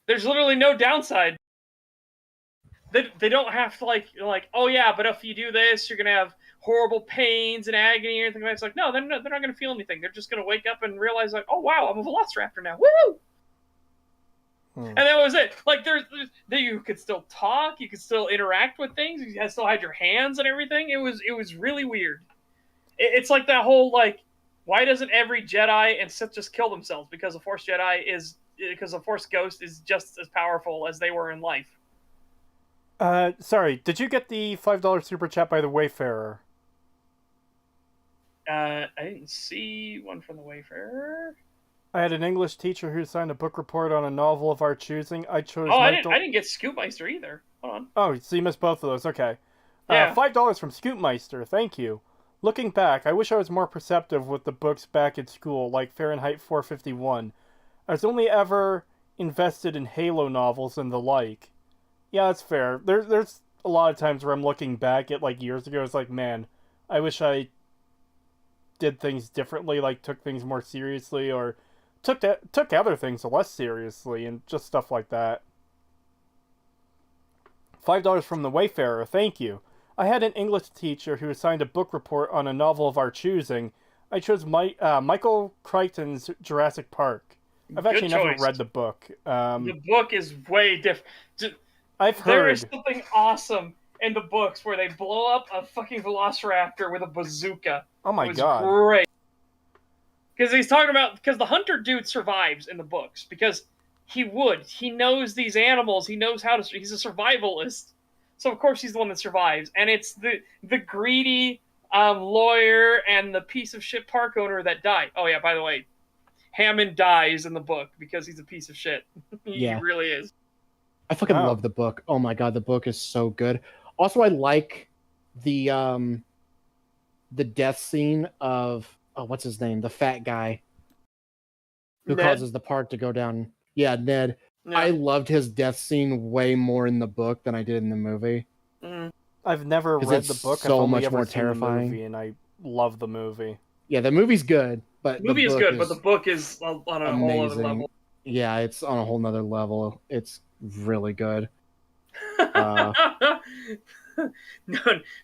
There's literally no downside. They don't have to like, oh yeah, but if you do this, you're gonna have horrible pains and agony or anything like that. It's like, no, they're not gonna feel anything. They're just gonna wake up and realize like, oh wow, I'm a Velociraptor now. Woo! And that was it. Like, you could still talk, you could still interact with things, you still had your hands and everything. It was really weird. It's like that whole like, why doesn't every Jedi and Sith just kill themselves? Because a Force Ghost is just as powerful as they were in life. Sorry, did you get the $5 super chat by the Wayfarer? I didn't see one from the Wayfarer. I had an English teacher who signed a book report on a novel of our choosing. I chose. Oh, I didn't get Scoopmeister either. Hold on. Oh, so you missed both of those. Okay. Yeah. $5 from Scoopmeister. Thank you. Looking back, I wish I was more perceptive with the books back in school, like Fahrenheit 451. I was only ever invested in Halo novels and the like. Yeah, that's fair. There's a lot of times where I'm looking back at like years ago. It's like, man, I wish I did things differently, like took things more seriously, or took other things less seriously, and just stuff like that. $5 from the Wayfarer. Thank you. I had an English teacher who assigned a book report on a novel of our choosing. I chose Michael Crichton's Jurassic Park. I've actually never read the book. The book is way different. I've heard. There is something awesome in the books where they blow up a fucking Velociraptor with a bazooka. Oh my god. Great. Because he's talking about, because the hunter dude survives in the books, because he knows these animals, he knows how to, he's a survivalist. So of course he's the one that survives. And it's the greedy lawyer and the piece of shit park owner that die. Oh yeah, by the way, Hammond dies in the book because he's a piece of shit. He really is. I fucking love the book. Oh my god, the book is so good. Also, I like the death scene of what's his name? The fat guy who causes the park to go down. Yeah, Ned. Yeah. I loved his death scene way more in the book than I did in the movie. Mm. I've never read the book. So I've only much ever more seen terrifying. the movie, and I love the movie. Yeah, the movie's good, but the movie is good, but the book is on a whole other level. Yeah, it's on a whole nother level. It's really good. Uh, No,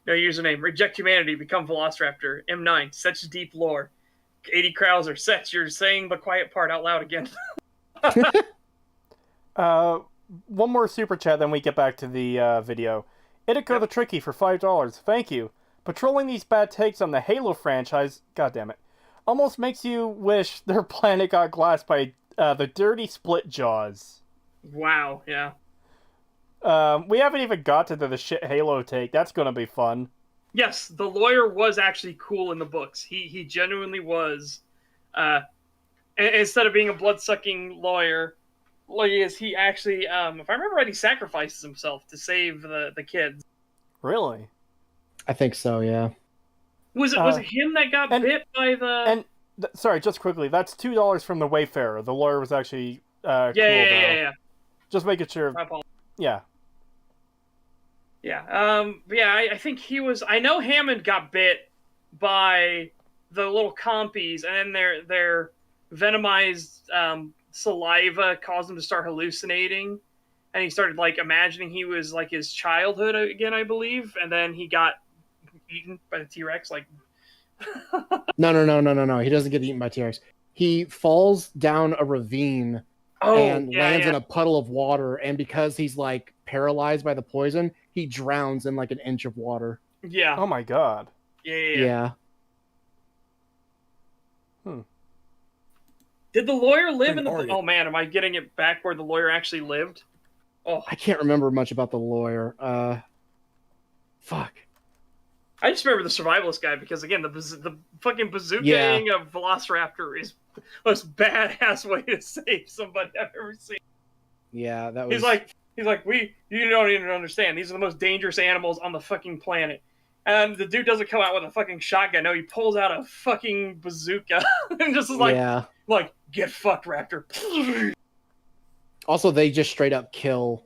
no username. Reject humanity. Become Velociraptor. M9. Such deep lore. 80 Krauser. Set. You're saying the quiet part out loud again. One more super chat, then we get back to the video. Itiko Yep. the Tricky for $5. Thank you. Patrolling these bad takes on the Halo franchise, goddammit, almost makes you wish their planet got glassed by the dirty split jaws. Wow. Yeah. We haven't even got to the shit Halo take. That's gonna be fun. Yes, the lawyer was actually cool in the books. He genuinely was. Instead of being a blood-sucking lawyer, he actually, if I remember right, he sacrifices himself to save the kids. Really? I think so. Yeah. Was it him that got bit by the? And sorry, just quickly, that's $2 from the Wayfarer. The lawyer was actually cool, Yeah. Just making sure. My apologies. Yeah. Yeah. I think he was. I know Hammond got bit by the little compies, and then their venomized saliva caused him to start hallucinating, and he started like imagining he was like his childhood again, I believe, and then he got eaten by the T-Rex. Like, No. He doesn't get eaten by T-Rex. He falls down a ravine and lands in a puddle of water, and because he's like paralyzed by the poison, he drowns in like an inch of water. Yeah. Oh my god. Yeah. Hmm. Did the lawyer live Bring in the? Oreo. Oh man, am I getting it back where the lawyer actually lived? Oh, I can't remember much about the lawyer. Fuck. I just remember the survivalist guy because again, the fucking bazookaing Yeah. of Velociraptor is the most badass way to save somebody I've ever seen. Yeah, that was. He's like, you don't even understand. These are the most dangerous animals on the fucking planet. And the dude doesn't come out with a fucking shotgun. No, he pulls out a fucking bazooka and just is like, yeah. get fucked, Raptor. Also, they just straight up kill.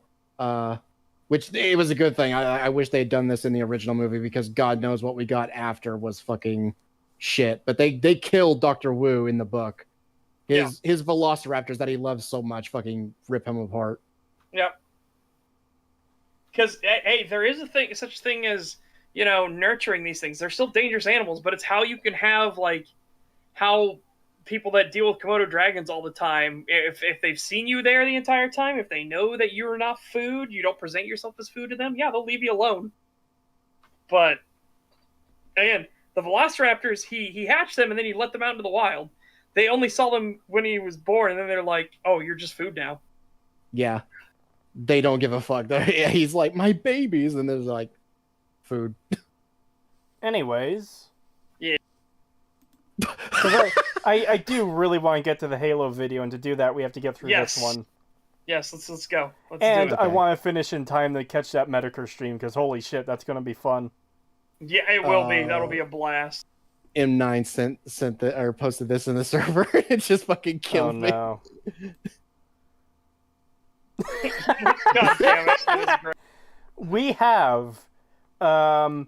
Which it was a good thing. I wish they had done this in the original movie because God knows what we got after was fucking shit. But they killed Dr. Wu in the book. His velociraptors that he loves so much fucking rip him apart. Yep. Because hey, there is such a thing as nurturing these things. They're still dangerous animals, but it's how you can have how people that deal with Komodo dragons all the time, if they've seen you there the entire time, if they know that you're not food, you don't present yourself as food to them, yeah, they'll leave you alone. But again, the Velociraptors, he hatched them and then he let them out into the wild. They only saw them when he was born, and then they're like, "Oh, you're just food now." Yeah, they don't give a fuck. He's like, my babies, and there's like food. Anyways. Yeah. I do really want to get to the Halo video, and to do that, we have to get through this one. Yes, let's go. Let's And do it. I want to finish in time to catch that Medicare stream, because holy shit, that's going to be fun. Yeah, it will be. That'll be a blast. M9 posted this in the server. It just fucking killed me. No. God damn it. That is great. We have a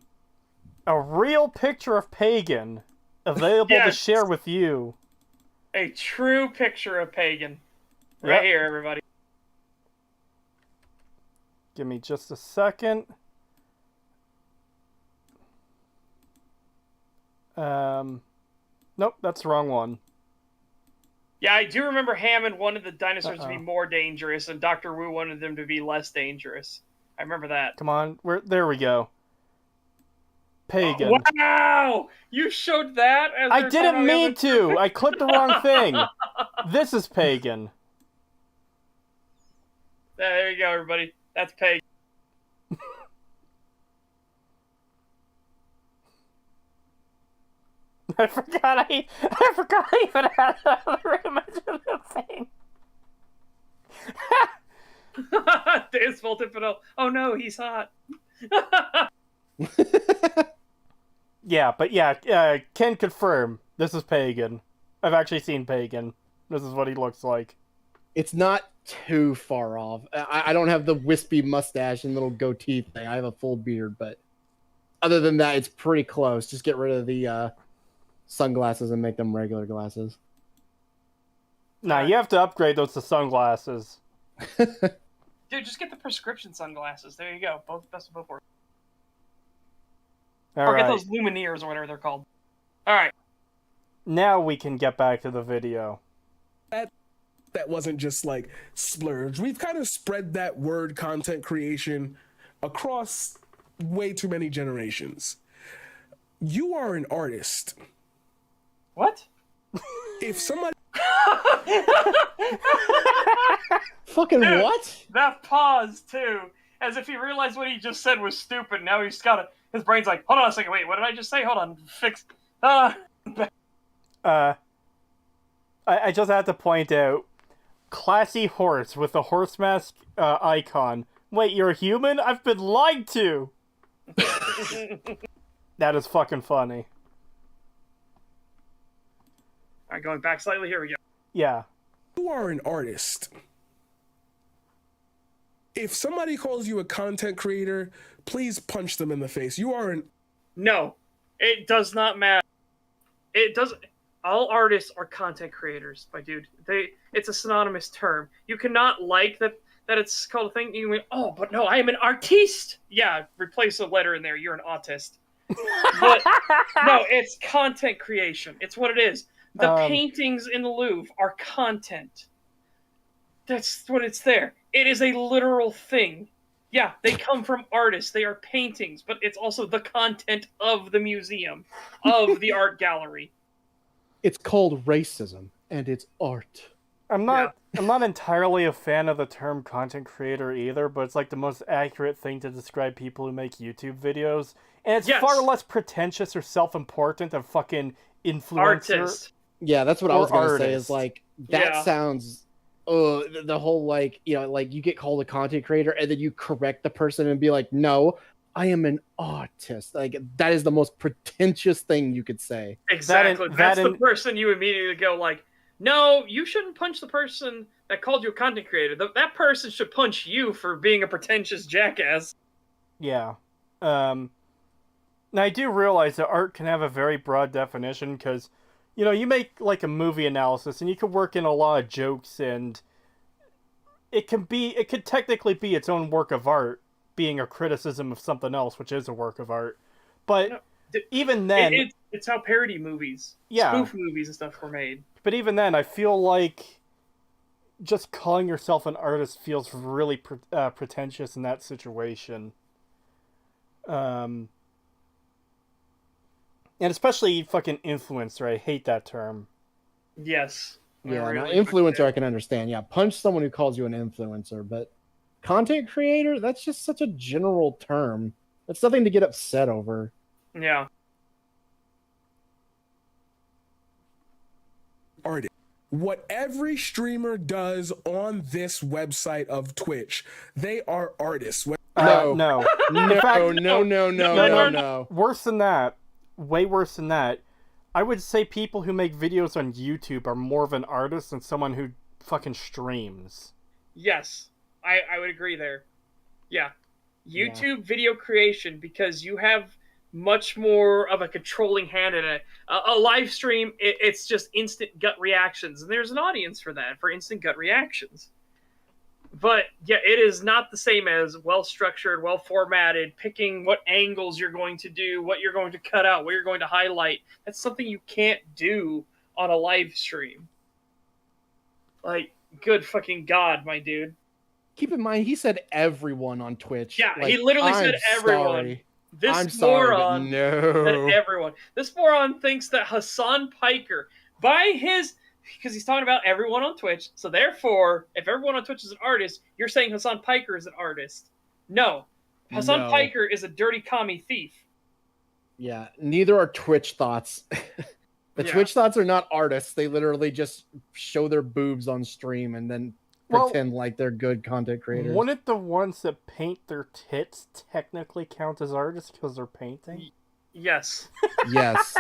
real picture of Pagan available to Yes. share with you. A true picture of Pagan. Right Yep. here, everybody. Give me just a second. Nope, that's the wrong one. Yeah, I do remember Hammond wanted the dinosaurs to be Uh-oh. more dangerous, and Dr. Wu wanted them to be less dangerous. I remember that. Come on, there we go. Pagan. Wow! You showed that? As we I were didn't talking mean about to. I clicked the wrong thing. This is Pagan. There you go, everybody. That's Pagan. I forgot I even had another image of the thing. It's Voltipanel. Oh no, he's hot. Yeah, but yeah, can confirm this is Pagan. I've actually seen Pagan. This is what he looks like. It's not too far off. I don't have the wispy mustache and little goatee thing. I have a full beard, but other than that, it's pretty close. Just get rid of the sunglasses and make them regular glasses. Nah, you have to upgrade those to sunglasses. Dude, just get the prescription sunglasses. There you go. Both best of both worlds. All Get right. those Lumineers or whatever they're called. All right. Now we can get back to the video. That wasn't just like splurge. We've kind of spread that word content creation across way too many generations. You are an artist. What? If somebody Fucking Dude. what? That pause too, as if he realized what he just said was stupid. Now he's got his brain's like, hold on a second, wait, what did I just say? Hold on, fix. I just have to point out, classy horse with the horse mask icon. Wait, you're a human? I've been lied to! That is fucking funny. Alright, going back slightly, here we go. Yeah. you are an artist, if somebody calls you a content creator, please punch them in the face. You are an No, it does not matter. It doesn't. All artists are content creators, my dude. It's a synonymous term. You cannot like that it's called a thing. You went, oh, but no, I am an artiste. Yeah, replace a letter in there. You're an autist. But no, it's content creation. It's what it is. The paintings in the Louvre are content. That's what it's there. It is a literal thing. Yeah, they come from artists. They are paintings, but it's also the content of the museum, of the art gallery. It's called racism, and it's art. I'm not entirely a fan of the term content creator either, but it's like the most accurate thing to describe people who make YouTube videos. And it's far less pretentious or self-important than fucking influencer. Artist. Yeah, that's what I was going to say, is like, that Yeah. sounds, the whole, like, you know, like, you get called a content creator, and then you correct the person and be like, no, I am an artist. Like, that is the most pretentious thing you could say. Exactly. That's the person you immediately go like, no, you shouldn't punch the person that called you a content creator. That person should punch you for being a pretentious jackass. Yeah. Now, I do realize that art can have a very broad definition because, you know, you make, like, a movie analysis and you can work in a lot of jokes and it could technically be its own work of art, being a criticism of something else, which is a work of art. But even then... It's how parody movies, spoof movies and stuff were made. But even then, I feel like just calling yourself an artist feels really pretentious in that situation. And especially fucking influencer. I hate that term. Yes. Yeah, really influencer I can understand. Yeah, punch someone who calls you an influencer, but content creator, that's just such a general term. That's nothing to get upset over. Yeah. artist. What every streamer does on this website of Twitch, they are artists. No. In fact, No. Worse than that. Way worse than that. I would say people who make videos on YouTube are more of an artist than someone who fucking streams. Yes. I would agree there. Yeah. YouTube video creation, because you have much more of a controlling hand in it. A live stream, it's just instant gut reactions, and there's an audience for that, for instant gut reactions. But yeah, it is not the same as well-structured, well-formatted, picking what angles you're going to do, what you're going to cut out, what you're going to highlight. That's something you can't do on a live stream. Like, good fucking God, my dude. Keep in mind, he said everyone on Twitch. Yeah, like, he literally said everyone. Sorry. This moron no. said everyone. This moron thinks that Hassan Piker, because he's talking about everyone on Twitch, so therefore, if everyone on Twitch is an artist, you're saying Hassan Piker is an artist. No. Hassan Piker is a dirty commie thief. Yeah, neither are Twitch thoughts. Twitch thoughts are not artists. They literally just show their boobs on stream and then pretend like they're good content creators. Wouldn't the ones that paint their tits technically count as artists because they're painting? Yes. Yes.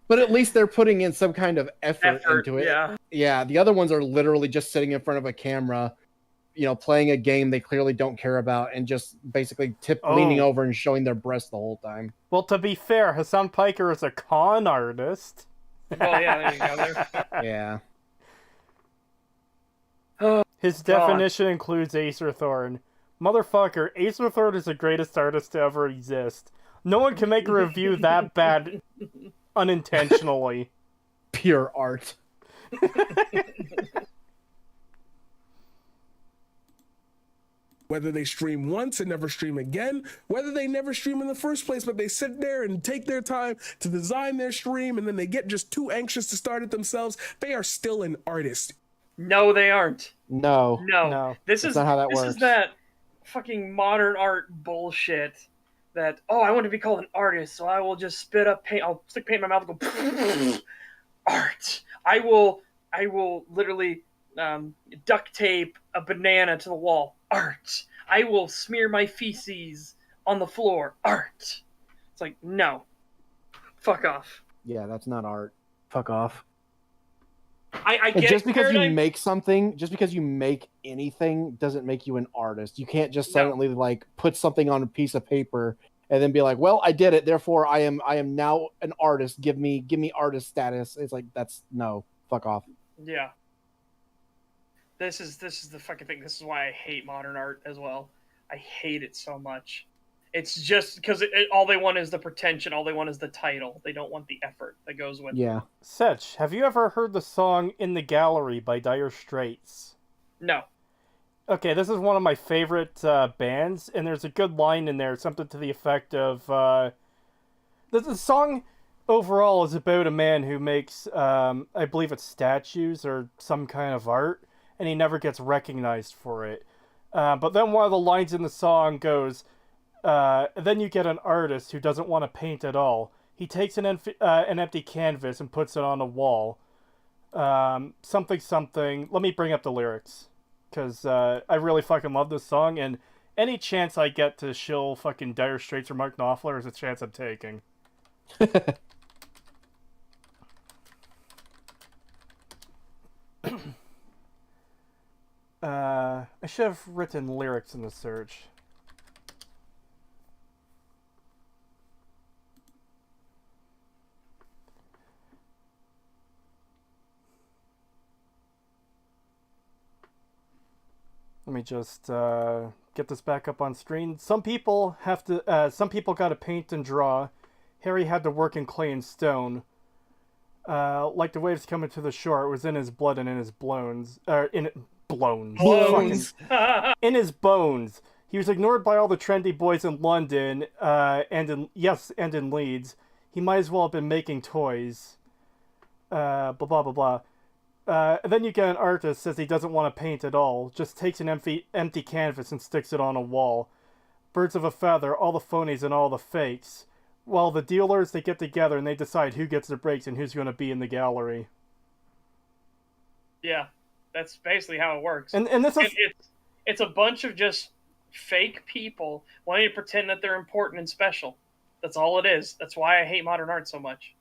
But at least they're putting in some kind of effort into it. Yeah. Yeah, the other ones are literally just sitting in front of a camera, you know, playing a game they clearly don't care about and just basically leaning over and showing their breasts the whole time. Well, to be fair, Hassan Piker is a con artist. Well, yeah, there you go. Yeah. His God. definition includes Acer Thorn. Motherfucker, Acer Thorn is the greatest artist to ever exist. No one can make a review that bad unintentionally. Pure art. Whether they stream once and never stream again, whether they never stream in the first place, but they sit there and take their time to design their stream and then they get just too anxious to start it themselves, they are still an artist. No, they aren't. No. No. This That's is not how that this works. is that fucking modern art bullshit. That I want to be called an artist, so I will just spit up paint. I'll stick paint in my mouth and go art. I will literally duct tape a banana to the wall. Art. I will smear my feces on the floor. Art. It's like, no. Fuck off. Yeah, that's not art. Fuck off. I And get just because paradigm- you make something, just because you make anything, doesn't make you an artist. You can't just No. suddenly like put something on a piece of paper and then be like, "Well, I did it, therefore I am now an artist. Give me artist status." It's like no, fuck off. Yeah. This is the fucking thing. This is why I hate modern art as well. I hate it so much. It's just because all they want is the pretension. All they want is the title. They don't want the effort that goes with it. Yeah. Setch, have you ever heard the song "In the Gallery" by Dire Straits? No. Okay, this is one of my favorite bands, and there's a good line in there, something to the effect of, the song overall is about a man who makes, I believe it's statues or some kind of art, and he never gets recognized for it. But then one of the lines in the song goes, then you get an artist who doesn't want to paint at all. He takes an empty canvas and puts it on a wall. Something. Let me bring up the lyrics, because I really fucking love this song, and any chance I get to shill fucking Dire Straits or Mark Knopfler is a chance I'm taking. I should have written lyrics in the search. Let me just get this back up on screen. Some people have to. Some people got to paint and draw. Harry had to work in clay and stone. Like the waves coming to the shore, it was in his blood and in his bones. Bones. In his bones. He was ignored by all the trendy boys in London, and in Leeds. He might as well have been making toys. Blah blah blah blah. Then you get an artist says he doesn't want to paint at all, just takes an empty canvas and sticks it on a wall. Birds of a feather, all the phonies and all the fakes. While the dealers, they get together and they decide who gets the breaks and who's going to be in the gallery. Yeah, that's basically how it works. And this is... It's a bunch of just fake people wanting to pretend that they're important and special. That's all it is. That's why I hate modern art so much.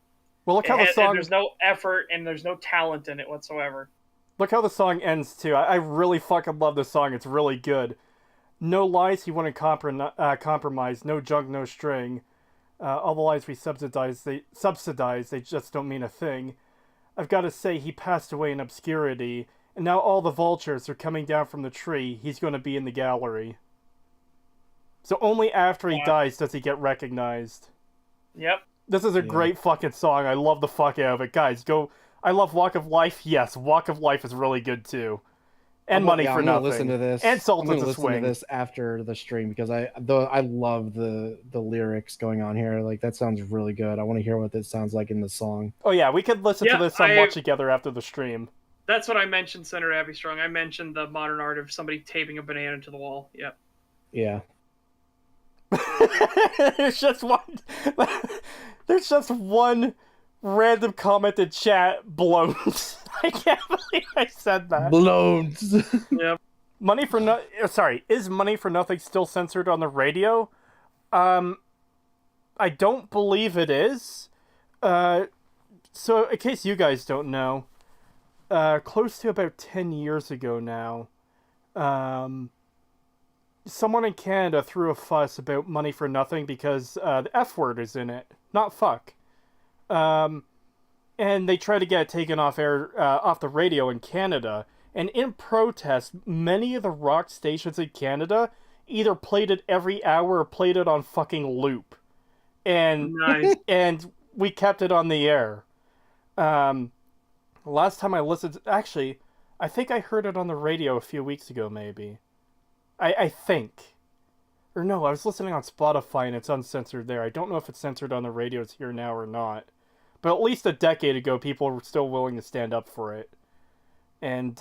Well, look how the song... And there's no effort and there's no talent in it whatsoever. Look how the song ends, too. I really fucking love this song. It's really good. No lies, he wouldn't compromise. No junk, no string. All the lies we subsidize, they just don't mean a thing. I've got to say, he passed away in obscurity, and now all the vultures are coming down from the tree. He's going to be in the gallery. So only after he dies does he get recognized. Yep. This is a great fucking song. I love the fuck out of it. Guys, go... I love Walk of Life. Yes, Walk of Life is really good, too. And Money for I'm Nothing. Listen to this. And Sultan's I'm gonna a listen Swing. to this after the stream because I love the lyrics going on here. Like that sounds really good. I want to hear what this sounds like in the song. Oh yeah, we could listen to this somewhat together after the stream. That's what I mentioned, Senator Abby Strong. I mentioned the modern art of somebody taping a banana to the wall. Yep. Yeah. There's just one random comment in chat. Blones. I can't believe I said that. Blones. Yep. Is Money for Nothing still censored on the radio? I don't believe it is. So in case you guys don't know, close to about 10 years ago now, someone in Canada threw a fuss about Money for Nothing because the F word is in it, not fuck. And they tried to get it taken off the radio in Canada, And in protest, many of the rock stations in Canada either played it every hour or played it on fucking loop. And Nice. and we kept it on the air. Last time I listened, actually, I think I heard it on the radio a few weeks ago, maybe. I think. Or no, I was listening on Spotify and it's uncensored there. I don't know if it's censored on the radios here now or not. But at least a decade ago, people were still willing to stand up for it. And,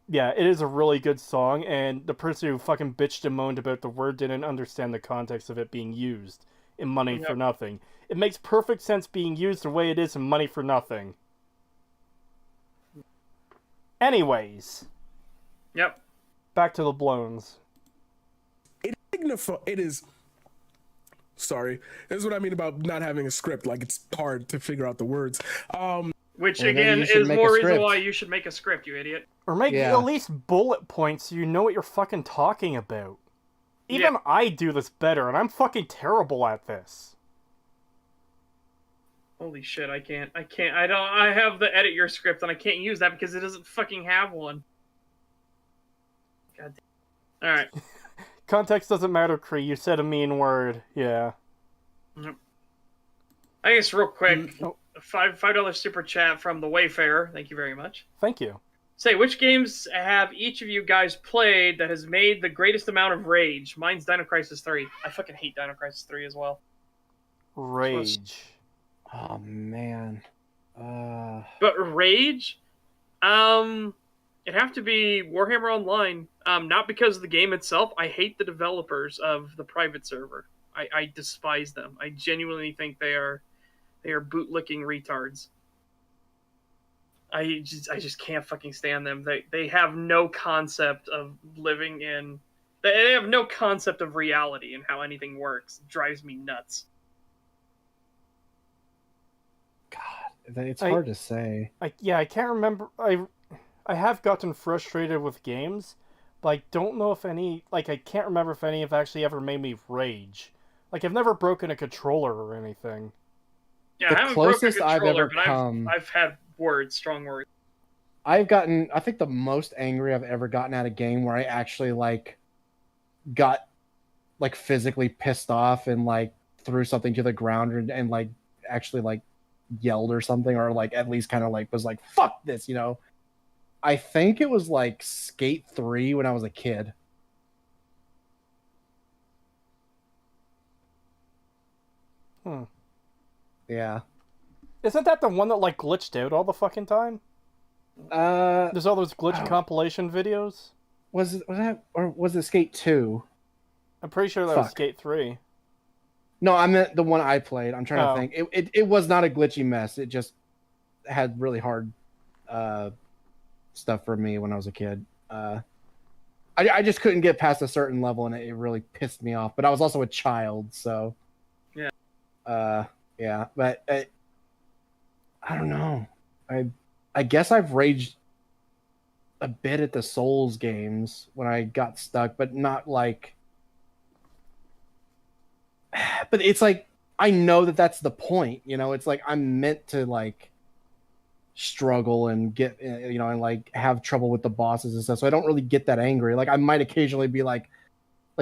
yeah, it is a really good song, and the person who fucking bitched and moaned about the word didn't understand the context of it being used in Money for Nothing. It makes perfect sense being used the way it is in Money for Nothing. Anyways. Yep. Back to the Blones. It is... Sorry. This is what I mean about not having a script. Like, it's hard to figure out the words. Which, Well, again, you should is make more a reason script. why you should make a script, you idiot. Or make Yeah. at least bullet points so you know what you're fucking talking about. Even I do this better, and I'm fucking terrible at this. Holy shit, I have the edit your script, and I can't use that because it doesn't fucking have one. God damn. Alright. Context doesn't matter, Cree. You said a mean word. Yeah. I guess real quick, Oh. $5 super chat from the Wayfarer. Thank you very much. Thank you. Say, which games have each of you guys played that has made the greatest amount of rage? Mine's Dino Crisis 3. I fucking hate Dino Crisis 3 as well. Rage. Oh man. But rage? It'd have to be Warhammer Online. Not because of the game itself. I hate the developers of the private server. I despise them. I genuinely think they are bootlicking retards. I just can't fucking stand them. They have no concept of living in. They have no concept of reality and how anything works. It drives me nuts. God, it's hard to say. I can't remember. I have gotten frustrated with games, but I don't know if any. Like, I can't remember if any have actually ever made me rage. Like, I've never broken a controller or anything. Yeah, The I haven't broken a closest I've controller, ever but come- I've had strong words. I think the most angry I've ever gotten at a game where I actually like got like physically pissed off and like threw something to the ground and like actually like yelled or something, or like at least kind of like was like fuck this, you know. I think it was like Skate 3 when I was a kid. Yeah. Isn't that the one that, like, glitched out all the fucking time? There's all those glitch compilation videos. Was that, or was it Skate 2? I'm pretty sure that was Fuck. Skate 3. No, I meant the one I played. I'm trying to think. It was not a glitchy mess. It just had really hard stuff for me when I was a kid. I just couldn't get past a certain level, and it really pissed me off. But I was also a child, so yeah. Yeah. But I don't know. I guess I've raged a bit at the Souls games when I got stuck, but not like. But it's like I know that that's the point, you know. It's like I'm meant to like struggle and get, you know, and like have trouble with the bosses and stuff. So I don't really get that angry. Like I might occasionally be like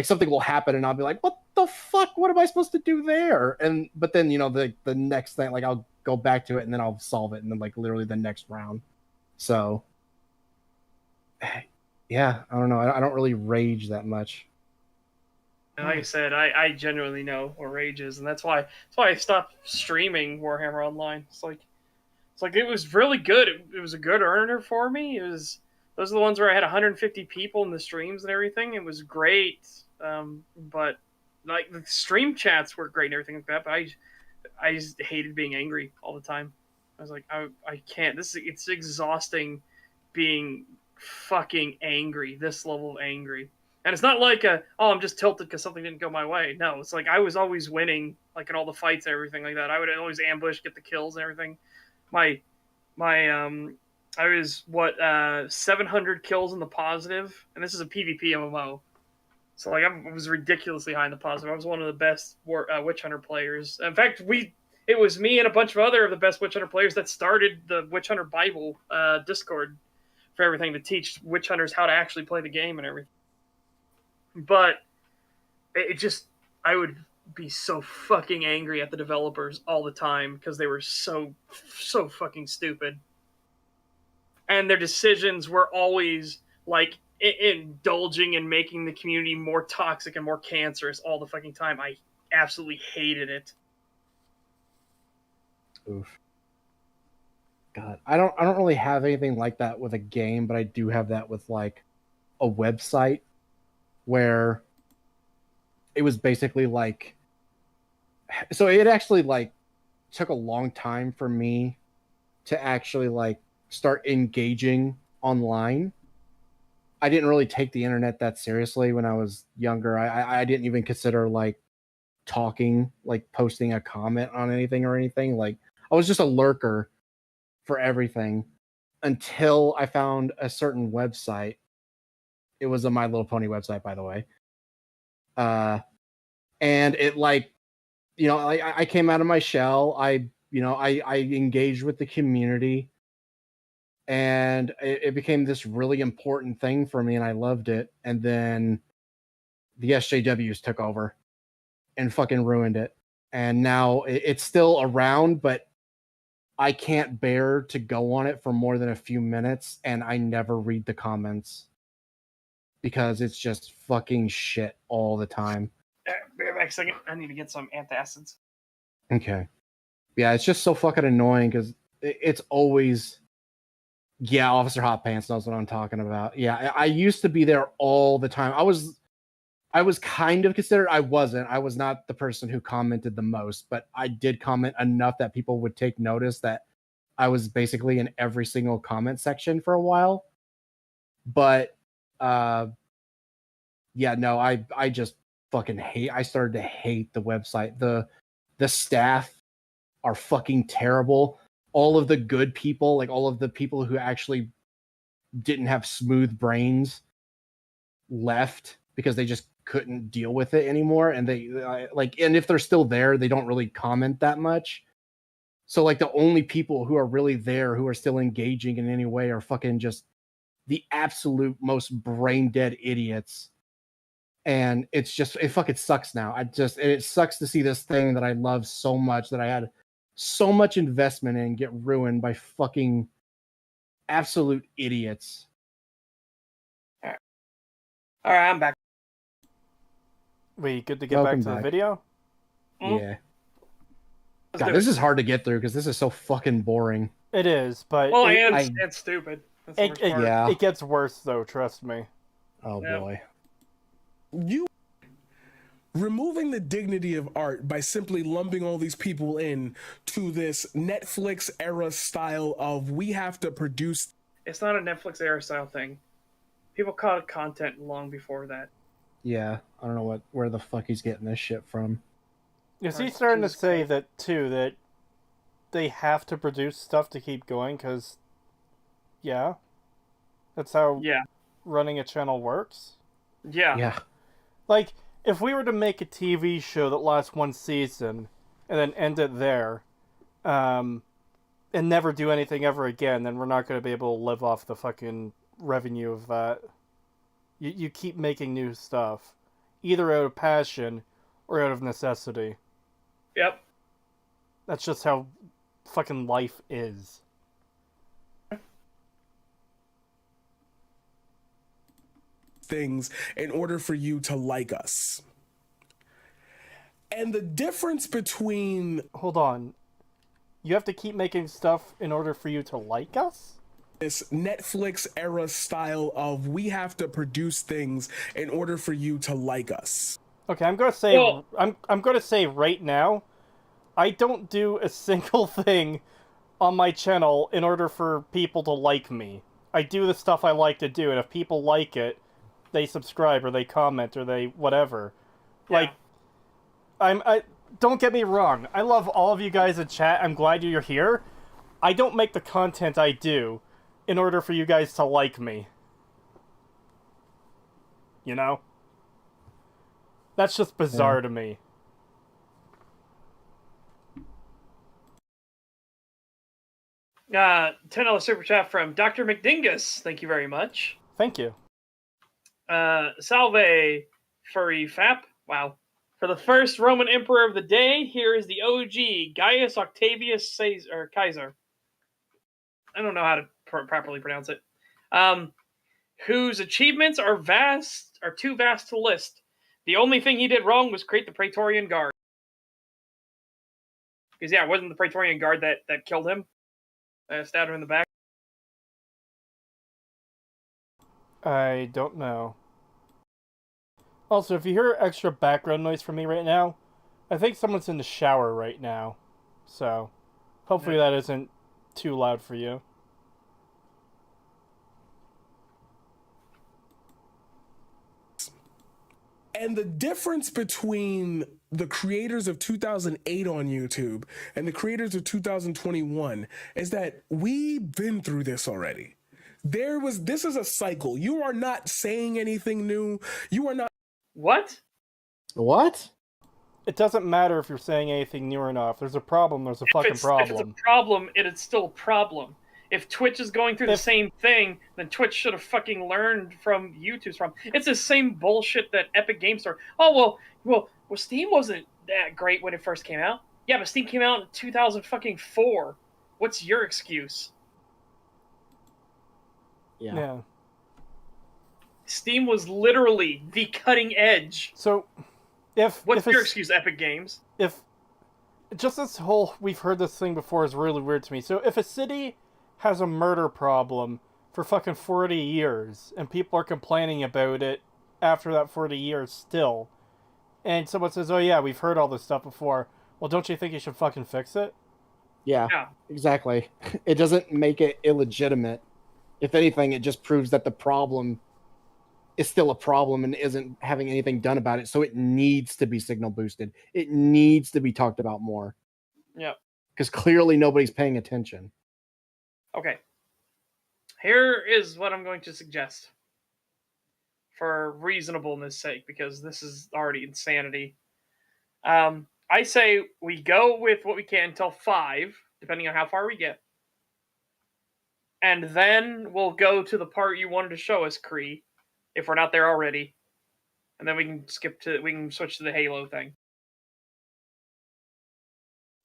something will happen and I'll be like, what the fuck? What am I supposed to do there? But then, you know, the next thing, like I'll go back to it and then I'll solve it and then like literally the next round. So yeah, I don't know. I don't really rage that much. And like I said, I genuinely know what rage is, and that's why I stopped streaming Warhammer Online. It's like it was really good. It was a good earner for me. Those are the ones where I had 150 people in the streams and everything. It was great, but like the stream chats were great and everything like that. But I just hated being angry all the time. I was like, I can't. It's exhausting being fucking angry. This level of angry. And it's not like I'm just tilted because something didn't go my way. No, it's like I was always winning, like in all the fights and everything like that. I would always ambush, get the kills and everything. I was 700 kills in the positive, and this is a PvP MMO. So like I was ridiculously high in the positive. I was one of the best Witch Hunter players. In fact, it was me and a bunch of the best Witch Hunter players that started the Witch Hunter Bible Discord for everything to teach witch hunters how to actually play the game and everything. But it just, I would be so fucking angry at the developers all the time because they were so fucking stupid. And their decisions were always like indulging in making the community more toxic and more cancerous all the fucking time. I absolutely hated it. Oof. God, I don't really have anything like that with a game, but I do have that with like a website where it was basically like, so it actually like took a long time for me to actually like start engaging online. I didn't really take the internet that seriously when I was younger. I didn't even consider like talking, like posting a comment on anything or anything. Like I was just a lurker for everything until I found a certain website. It was a My Little Pony website, by the way. And it like, you know, I came out of my shell. I engaged with the community, and it became this really important thing for me, and I loved it. And then the SJWs took over and fucking ruined it. And now it's still around, but I can't bear to go on it for more than a few minutes, and I never read the comments because it's just fucking shit all the time. Be right back a second. I need to get some antacids. Okay. Yeah, it's just so fucking annoying because it's always, yeah, Officer Hot Pants knows what I'm talking about. Yeah, I used to be there all the time. I was kind of considered, I was not the person who commented the most, but I did comment enough that people would take notice that I was basically in every single comment section for a while. But yeah, no, I just fucking hate, I started to hate the website. The staff are fucking terrible. All of the good people, like all of the people who actually didn't have smooth brains, left because they just couldn't deal with it anymore. And they like, and if they're still there, they don't really comment that much. So like the only people who are really there who are still engaging in any way are fucking just the absolute most brain dead idiots. And it's just, it fucking sucks now. It sucks to see this thing that I love so much, that I had so much investment in, get ruined by fucking absolute idiots. All right, I'm back. We good to get Welcome back to the back. video? Yeah. God, this is hard to get through because this is so fucking boring. It is, but Well, it's stupid. That's the worst part. Yeah. it gets worse though. Trust me. Oh Yep. boy. You removing the dignity of art by simply lumping all these people in to this Netflix era style of we have to produce. It's not a Netflix era style thing. People caught content long before that. Yeah, I don't know where the fuck he's getting this shit from. Is he Right, starting to Jesus say Christ. that too? That they have to produce stuff to keep going? Because, yeah, that's how Yeah. running a channel works. Yeah. Yeah. Like, if we were to make a TV show that lasts one season and then end it there, and never do anything ever again, then we're not going to be able to live off the fucking revenue of that. You keep making new stuff, either out of passion or out of necessity. Yep. That's just how fucking life is. Things in order for you to like us. And the difference between Hold on. You have to keep making stuff in order for you to like us? this Netflix era style of we have to produce things in order for you to like us. Okay, I'm gonna say Well- I'm gonna say right now, I don't do a single thing on my channel in order for people to like me. I do the stuff I like to do, and if people like it, they subscribe or they comment or they whatever. Like, I don't get me wrong. I love all of you guys in chat. I'm glad you're here. I don't make the content I do in order for you guys to like me. You know? That's just bizarre to me. $10 super chat from Dr. McDingus. Thank you very much. Thank you. Salve, furry fap. Wow. For the first Roman emperor of the day, here is the OG, Gaius Octavius Caesar, or Kaiser. I don't know how to properly pronounce it. Whose achievements are too vast to list. The only thing he did wrong was create the Praetorian Guard. Because, yeah, it wasn't the Praetorian Guard that killed him. Stabbed him in the back. I don't know. Also, if you hear extra background noise from me right now, I think someone's in the shower right now. So, hopefully that isn't too loud for you. And the difference between the creators of 2008 on YouTube and the creators of 2021 is that we've been through this already. This is a cycle. You are not saying anything new. You are not. What? What? It doesn't matter if you're saying anything new or not. If there's a problem, there's a fucking problem. If it's a problem, it's still a problem. If Twitch is going through the same thing, then Twitch should have fucking learned from YouTube's problem. It's the same bullshit that Epic Games Store. Oh well, Steam wasn't that great when it first came out. Yeah, but Steam came out in 2004. What's your excuse? Yeah. Steam was literally the cutting edge. So, what's your excuse, Epic Games? If just this whole we've heard this thing before is really weird to me. So if a city has a murder problem for fucking 40 years and people are complaining about it after that 40 years still, and someone says, "Oh yeah, we've heard all this stuff before," well, don't you think you should fucking fix it? Yeah. Exactly. It doesn't make it illegitimate. If anything, it just proves that the problem is still a problem and isn't having anything done about it. So it needs to be signal boosted. It needs to be talked about more. Yeah. Because clearly nobody's paying attention. Okay. Here is what I'm going to suggest. For reasonableness sake, because this is already insanity. I say we go with what we can until 5, depending on how far we get. And then we'll go to the part you wanted to show us, Kree, if we're not there already. And then we can switch to the Halo thing.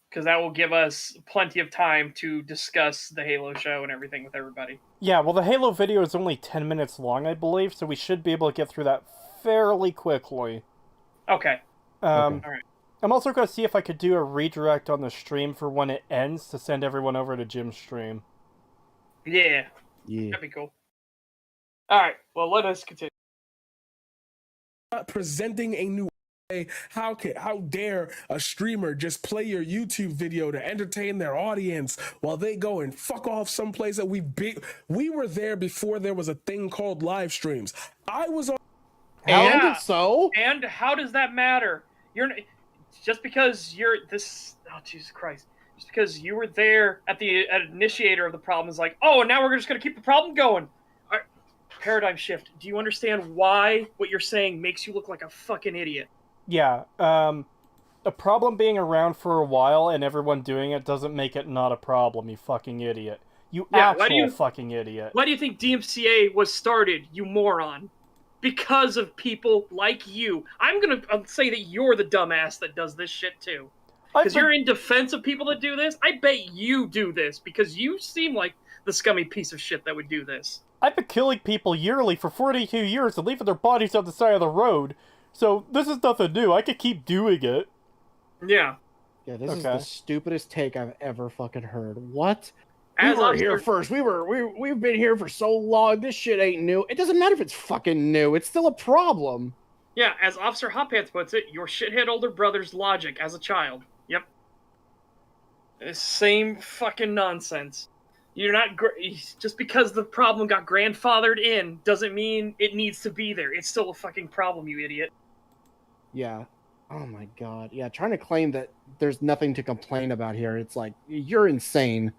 Because that will give us plenty of time to discuss the Halo show and everything with everybody. Yeah, well, the Halo video is only 10 minutes long, I believe, so we should be able to get through that fairly quickly. Okay. All right. I'm also going to see if I could do a redirect on the stream for when it ends to send everyone over to Jim's stream. Yeah. That'd be cool. Alright, well, let us continue. Not presenting a new way. How dare a streamer just play your YouTube video to entertain their audience while they go and fuck off someplace that we were there before there was a thing called live streams. I was on. And how does that matter? Just because you're this. Oh, Jesus Christ. Just because you were there at the initiator of the problem is like, oh, and now we're just going to keep the problem going. Right. Paradigm shift. Do you understand why what you're saying makes you look like a fucking idiot? Yeah. A problem being around for a while and everyone doing it doesn't make it not a problem, you fucking idiot. You actual fucking idiot. Why do you think DMCA was started, you moron? Because of people like you. I'm going to say that you're the dumbass that does this shit too. Because you're in defense of people that do this. I bet you do this because you seem like the scummy piece of shit that would do this. I've been killing people yearly for 42 years and leaving their bodies on the side of the road. So this is nothing new. I could keep doing it. Yeah. Yeah, this is the stupidest take I've ever fucking heard. What? We were here first. We've been here for so long. This shit ain't new. It doesn't matter if it's fucking new. It's still a problem. Yeah, as Officer Hotpants puts it, your shithead older brother's logic as a child. Yep. Same fucking nonsense. You're not just because the problem got grandfathered in doesn't mean it needs to be there. It's still a fucking problem, you idiot. Yeah. Oh my god. Yeah, trying to claim that there's nothing to complain about here. It's like, you're insane.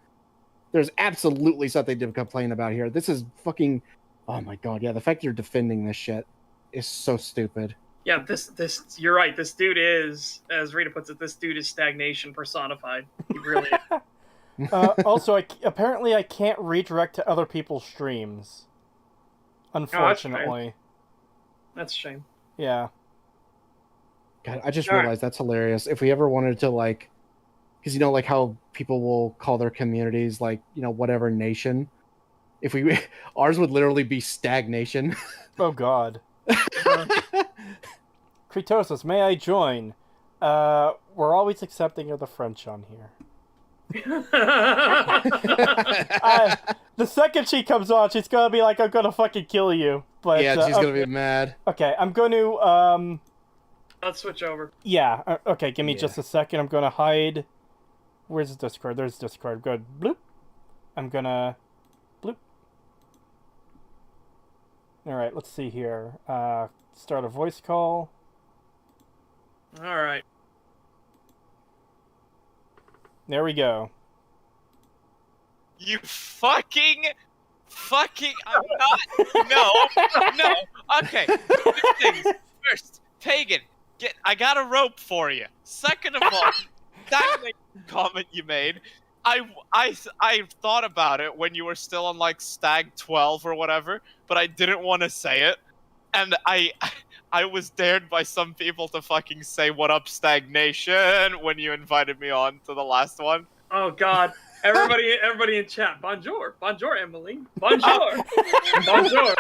There's absolutely something to complain about here. This is fucking... Oh my god, yeah, the fact you're defending this shit is so stupid. Yeah, this you're right. This dude is, as Rita puts it, this dude is stagnation personified. He really is. Also, apparently I can't redirect to other people's streams. Unfortunately. That's a shame. Yeah. God, I just All right. realized that's hilarious. If we ever wanted to like, because you know, like how people will call their communities like, you know, whatever nation. If we, ours would literally be stagnation. Oh God. Creetosis, may I join? We're always accepting of the French on here. The second she comes on, she's gonna be like, I'm gonna fucking kill you. But yeah, she's gonna be mad. Okay, I'm going to Let's switch over. yeah. Okay, give me Yeah. just a second. I'm gonna hide. Where's Discord? There's Discord. Good. Bloop. I'm gonna bloop. All right. Let's see here. Start a voice call. All right. There we go. You fucking, I'm not, no, okay, two things. First, Pagan, I got a rope for you. Second of all, that comment you made, I thought about it when you were still on, like, Stag 12 or whatever, but I didn't want to say it, and I was dared by some people to fucking say, what up, Stagnation, when you invited me on to the last one. Oh God. Everybody in chat. Bonjour. Bonjour, Emily. Bonjour. Bonjour.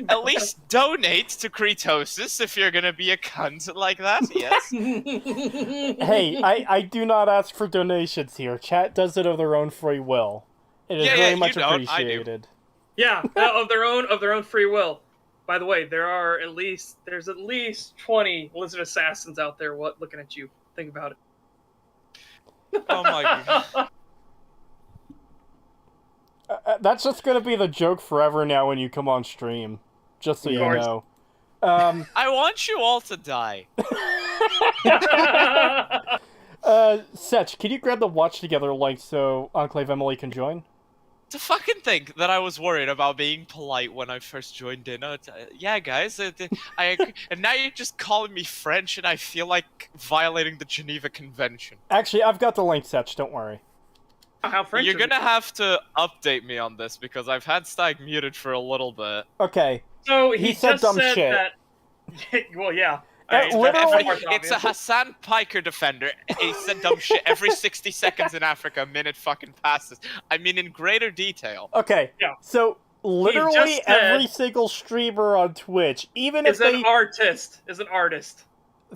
At least donate to Creetosis if you're gonna be a cunt like that, yes. Hey, I do not ask for donations here. Chat does it of their own free will. It is very much you don't, I do. appreciated. Yeah, of their own free will. By the way, there's at least 20 lizard assassins out there looking at you. Think about it. Oh my god. That's just gonna be the joke forever now when you come on stream. Just so you course. know. I want you all to die. Setch, can you grab the Watch Together link so Enclave Emily can join? To fucking think that I was worried about being polite when I first joined in. Yeah, guys, I agree. And now you're just calling me French, and I feel like violating the Geneva Convention. Actually, I've got the link, Setch, don't worry. How French You're are we? gonna have to update me on this, because I've had Stag muted for a little bit. Okay. So He he said just dumb said shit. that. Well, yeah. Literally- It's a Hassan Piker defender. He said dumb shit every 60 seconds in Africa, a minute fucking passes. I mean, in greater detail. Okay. Yeah. So, literally just said- every single streamer on Twitch, even if Is an they... artist. Is an artist.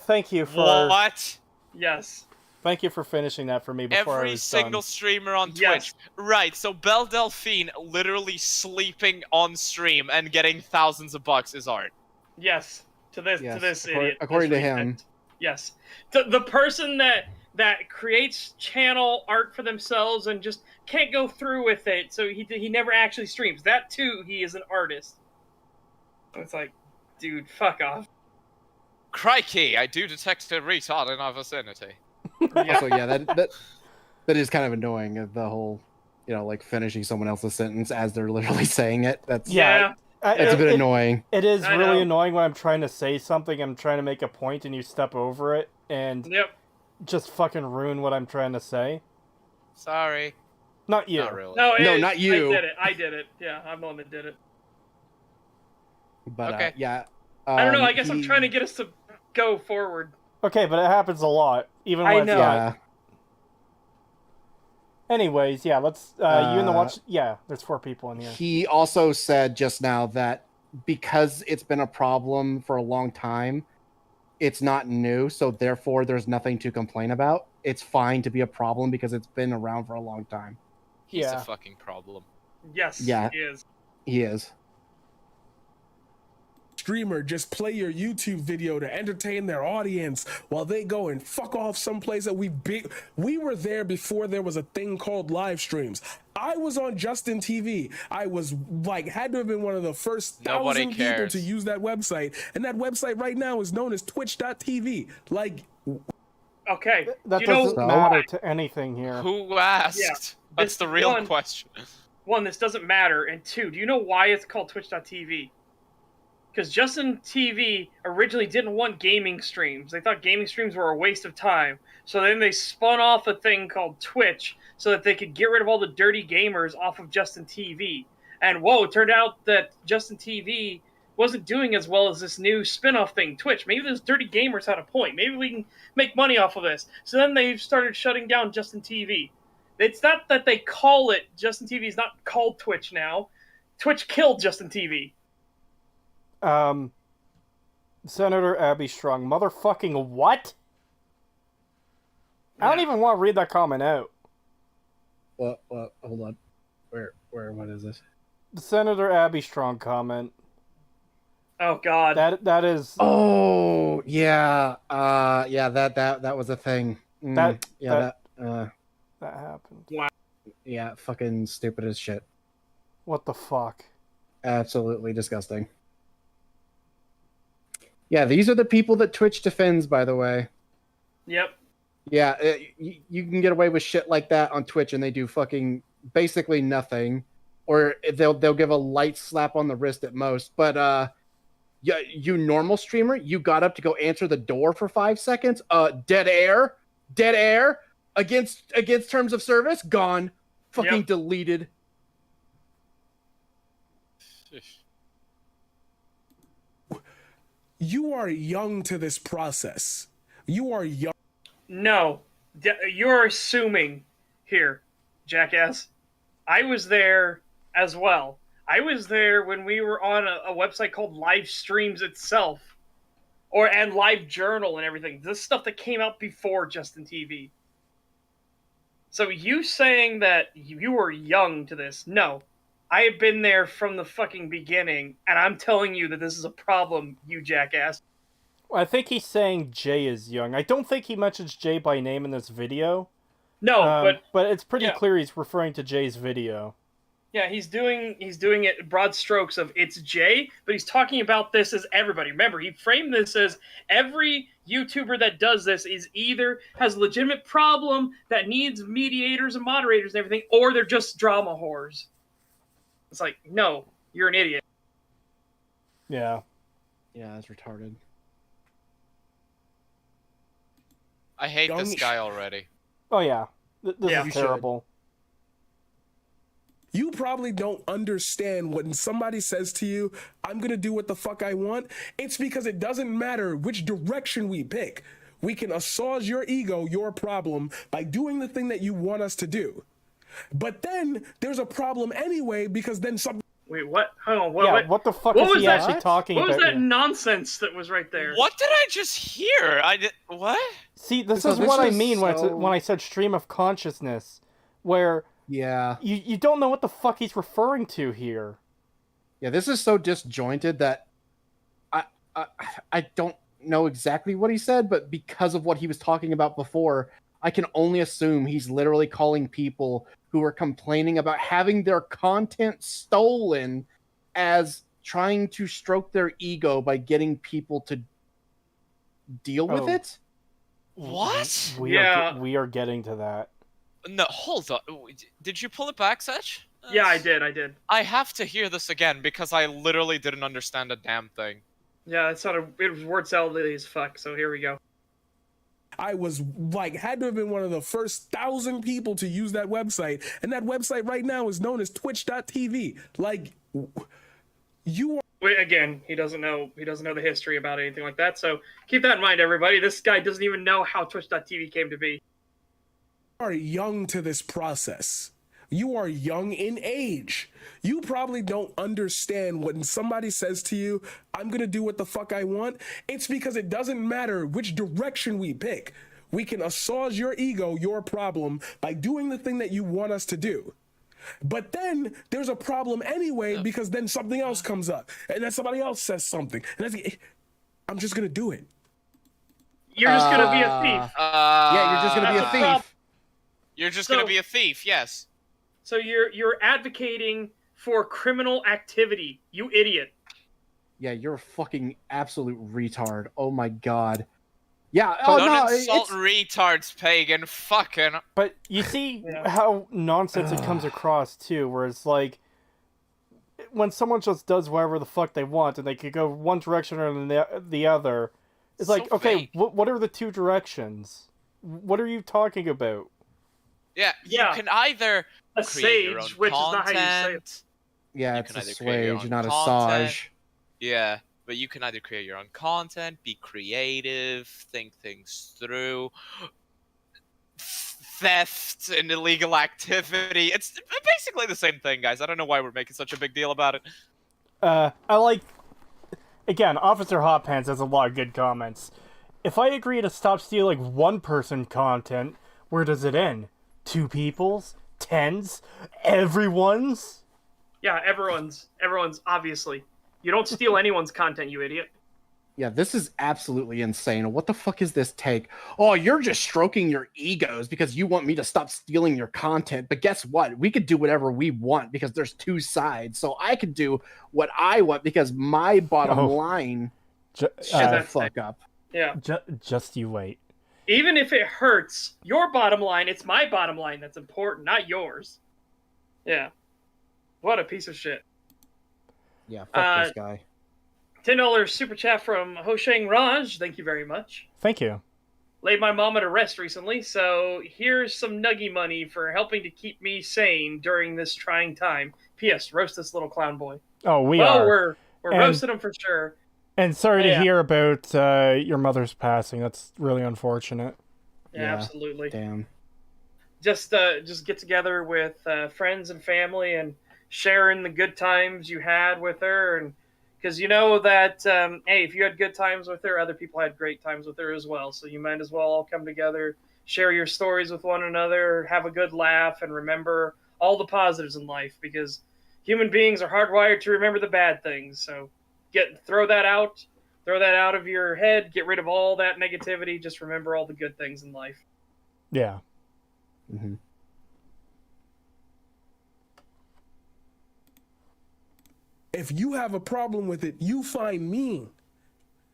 Thank you for... What? Yes. Thank you for finishing that for me before I Every was single done. streamer on Twitch. Yes. Right, so Belle Delphine literally sleeping on stream and getting thousands of bucks is art. Yes. To this Yes, idiot. according this to him. redneck. Yes. The person that creates channel art for themselves and just can't go through with it, so he never actually streams. That too, he is an artist. It's like, dude, fuck off. Crikey, I do detect a retard in our vicinity. Also, yeah, that is kind of annoying. The whole, you know, like finishing someone else's sentence as they're literally saying it. That's Yeah. it's a bit annoying. It is I really know. annoying when I'm trying to say something, I'm trying to make a point, and you step over it, and Yep. just fucking ruin what I'm trying to say. Sorry. Not you. Not really. No, not you. I did it. Yeah, I'm the one that did it. But Okay. yeah, I don't know. I guess I'm trying to get us to go forward. Okay, but it happens a lot, even I when know. it's not. Yeah, Anyways, yeah, let's... you and the Watch... Yeah, there's 4 people in here. he also said just now that because it's been a problem for a long time, it's not new, so therefore there's nothing to complain about. It's fine to be a problem because it's been around for a long time. He's Yeah. a fucking problem. Yes. Yeah. He is. He is. Streamer just play your YouTube video to entertain their audience while they go and fuck off someplace that we were there before there was a thing called live streams. I was on Justin TV. I was like, had to have been one of the first Nobody 1,000 people cares. to use that website. And that website right now is known as twitch.tv. Like, Okay. That you know, doesn't So- matter to anything here. Who asked? Yeah. That's This the real one- question. one, this doesn't matter, and two, do you know why it's called Twitch.tv? because Justin TV originally didn't want gaming streams. They thought gaming streams were a waste of time. So then they spun off a thing called Twitch so that they could get rid of all the dirty gamers off of Justin TV. And whoa, it turned out that Justin TV wasn't doing as well as this new spin-off thing, Twitch. Maybe those dirty gamers had a point. Maybe we can make money off of this. So then they started shutting down Justin TV. It's not that they call it Justin TV is not called Twitch now. Twitch killed Justin TV. Senator Abby Strong, motherfucking what? I don't even want to read that comment out. What? Hold on. What is this? Senator Abby Strong comment. Oh God. That is. Oh yeah. Yeah. That was a thing. That happened. Wow. Yeah. Fucking stupid as shit. What the fuck? Absolutely disgusting. Yeah, these are the people that Twitch defends, by the way. Yep. Yeah, you can get away with shit like that on Twitch, and they do fucking basically nothing, or they'll give a light slap on the wrist at most. But yeah, you normal streamer, you got up to go answer the door for 5 seconds. Dead air against terms of service, gone, fucking deleted. You are young to this process. You are young. No, you're assuming here, jackass. I was there as well. I was there when we were on a website called Live Streams itself, and Live Journal and everything. This stuff that came out before Justin TV. So you saying that you were young to this? No, I have been there from the fucking beginning, and I'm telling you that this is a problem, you jackass. I think he's saying Jay is young. I don't think he mentions Jay by name in this video. No, but it's pretty clear he's referring to Jay's video. Yeah, he's doing it broad strokes of it's Jay, but he's talking about this as everybody. Remember, he framed this as every YouTuber that does this is either has a legitimate problem that needs mediators and moderators and everything, or they're just drama whores. It's like, no, you're an idiot. Yeah. Yeah, that's retarded. I hate this guy already. Oh yeah, this is should. terrible. You probably don't understand when somebody says to you, I'm gonna do what the fuck I want. It's because it doesn't matter which direction we pick. We can assuage your ego, your problem, by doing the thing that you want us to do. But then there's a problem anyway, because then some. Wait, what? Hold on. What the fuck is he actually talking about? What was that here? nonsense that was right there? What did I just hear? What? See, this So is this what I is mean so- when I said stream of consciousness, where Yeah. you don't know what the fuck he's referring to here. Yeah, this is so disjointed that I don't know exactly what he said, but because of what he was talking about before, I can only assume he's literally calling people who are complaining about having their content stolen as trying to stroke their ego by getting people to deal with it. What? We are getting to that. No, hold on. Did you pull it back, Setch? Yeah, I did. I have to hear this again because I literally didn't understand a damn thing. Yeah, it was word salad as fuck, so here we go. I was like, had to have been one of the first 1,000 people to use that website. And that website right now is known as twitch.tv. Like, you are. Wait, again, he doesn't know the history about anything like that, so keep that in mind, everybody. This guy doesn't even know how twitch.tv came to be. Are young to this process. You are young in age. You probably don't understand when somebody says to you, I'm gonna do what the fuck I want. It's because it doesn't matter which direction we pick. We can assuage your ego, your problem, by doing the thing that you want us to do. But then there's a problem anyway, because then something else comes up, and then somebody else says something, and I'm just gonna do it. You're just gonna be a thief. Yeah, you're just gonna be a thief. You're just gonna be a thief, yes. So you're advocating for criminal activity, you idiot. Yeah, you're a fucking absolute retard. Oh my god. Yeah. Don't insult retards, pagan. Fucking. But you see how nonsense it comes across too, where it's like, when someone just does whatever the fuck they want and they could go one direction or the other. It's So like, okay, vague. what are the two directions? What are you talking about? Yeah, Yeah. you can either A create your own sage, which is not how you say it. content. Yeah, You it's can a either create your swage, own not a content. sage. Yeah, but you can either create your own content, be creative, think things through. Theft and illegal activity. It's basically the same thing, guys. I don't know why we're making such a big deal about it. I like... Again, Officer Hot Pants has a lot of good comments. If I agree to stop stealing one person content, where does it end? 2 people's? 10's? Everyone's? Yeah, everyone's obviously. You don't steal anyone's content, you idiot. Yeah, this is absolutely insane. What the fuck is this take? Oh, you're just stroking your egos because you want me to stop stealing your content. But guess what? We could do whatever we want because there's 2 sides. So I could do what I want because my bottom Oh. line Ju- shut the that's fuck up. Yeah. just you wait. Even if it hurts your bottom line, it's my bottom line that's important, not yours. Yeah. What a piece of shit. Yeah, fuck this guy. $10 super chat from Hosheng Raj. Thank you very much. Thank you. Laid my mom to rest recently, so here's some nuggy money for helping to keep me sane during this trying time. P.S. Roast this little clown boy. Oh, we Well, are. we're And- roasting him for sure. And sorry to Yeah. hear about your mother's passing. That's really unfortunate. Yeah, Yeah. absolutely. Damn. Just get together with friends and family and sharing the good times you had with her, and because you know that hey, if you had good times with her, other people had great times with her as well. So you might as well all come together, share your stories with one another, have a good laugh, and remember all the positives in life, because human beings are hardwired to remember the bad things. So throw that out of your head, get rid of all that negativity, just remember all the good things in life. Yeah. Mm-hmm. If you have a problem with it, you find me.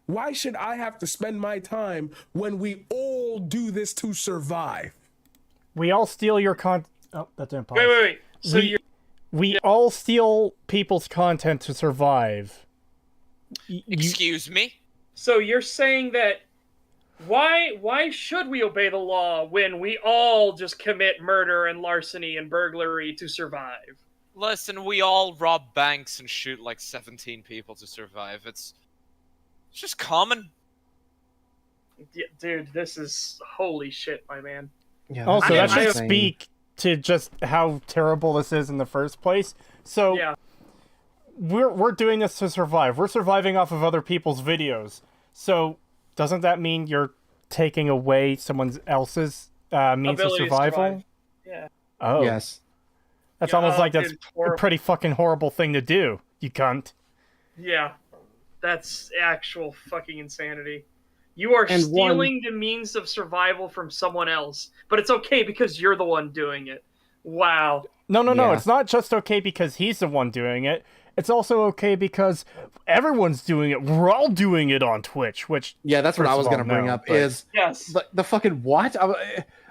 Why should I have to spend my time when we all do this to survive? We all steal your Oh, that didn't pause. Wait. So we we all steal people's content to survive. Excuse me? So you're saying that why should we obey the law when we all just commit murder and larceny and burglary to survive? Listen, we all rob banks and shoot like 17 people to survive. It's just common. Yeah, dude, this is holy shit, my man. Yeah, Also, I- that should I- speak to just how terrible this is in the first place. So Yeah. we're doing this to survive. We're surviving off of other people's videos. So doesn't that mean you're taking away someone else's means of Ability to survival? survive. Yeah. Oh, Yes. that's Yeah, almost like dude, that's it's a horrible. pretty fucking horrible thing to do. You cunt. Yeah. That's actual fucking insanity. You are And stealing the means of survival from someone else, but it's okay because you're the one doing it. Wow. No. Yeah. It's not just okay because he's the one doing it. It's also okay because everyone's doing it. We're all doing it on Twitch, which Yeah, that's what First I of was all, going to bring no, up but- is Yes. the fucking what?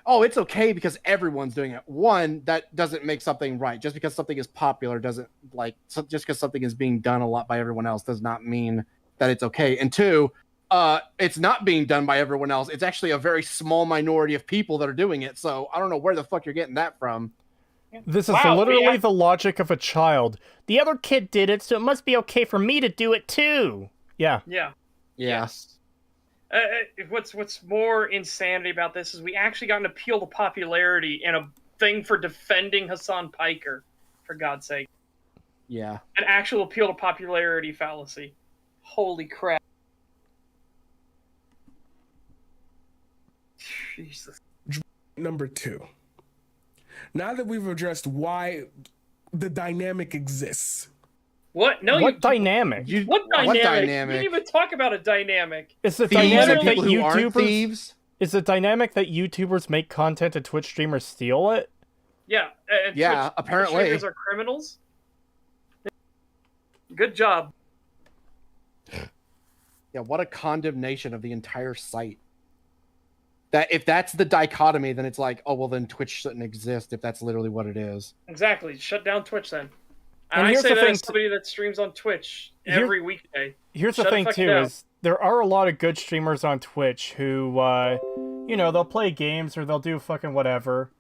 Oh, it's okay because everyone's doing it. One, that doesn't make something right. Just because something is popular doesn't just because something is being done a lot by everyone else does not mean that it's okay. And two, it's not being done by everyone else. It's actually a very small minority of people that are doing it. So I don't know where the fuck you're getting that from. this is Wow, literally yeah. the logic of a child. The other kid did it, so it must be okay for me to do it too. Yeah. Yeah. Yeah. Yes. What's more insanity about this is we actually got an appeal to popularity and a thing for defending Hassan Piker, for God's sake. Yeah. An actual appeal to popularity fallacy. Holy crap. Jesus. Number 2. Now that we've addressed why the dynamic exists, What? No, What you. dynamic? What dynamic? We dynamic? didn't even talk about a dynamic. It's the Thieves and dynamic that people who aren't YouTubers. thieves. Is the dynamic that YouTubers make content and Twitch streamers steal it? Yeah. And Yeah, Twitch apparently. streamers are criminals. Good job. Yeah, what a condemnation of the entire site. That if that's the dichotomy, then it's like, oh well, then Twitch shouldn't exist if that's literally what it is. Exactly. Shut down Twitch then. And I here's say the that thing as somebody that streams on Twitch Here- every weekday. Here's the Shut the thing fuck too down. is there are a lot of good streamers on Twitch who, they'll play games or they'll do fucking whatever.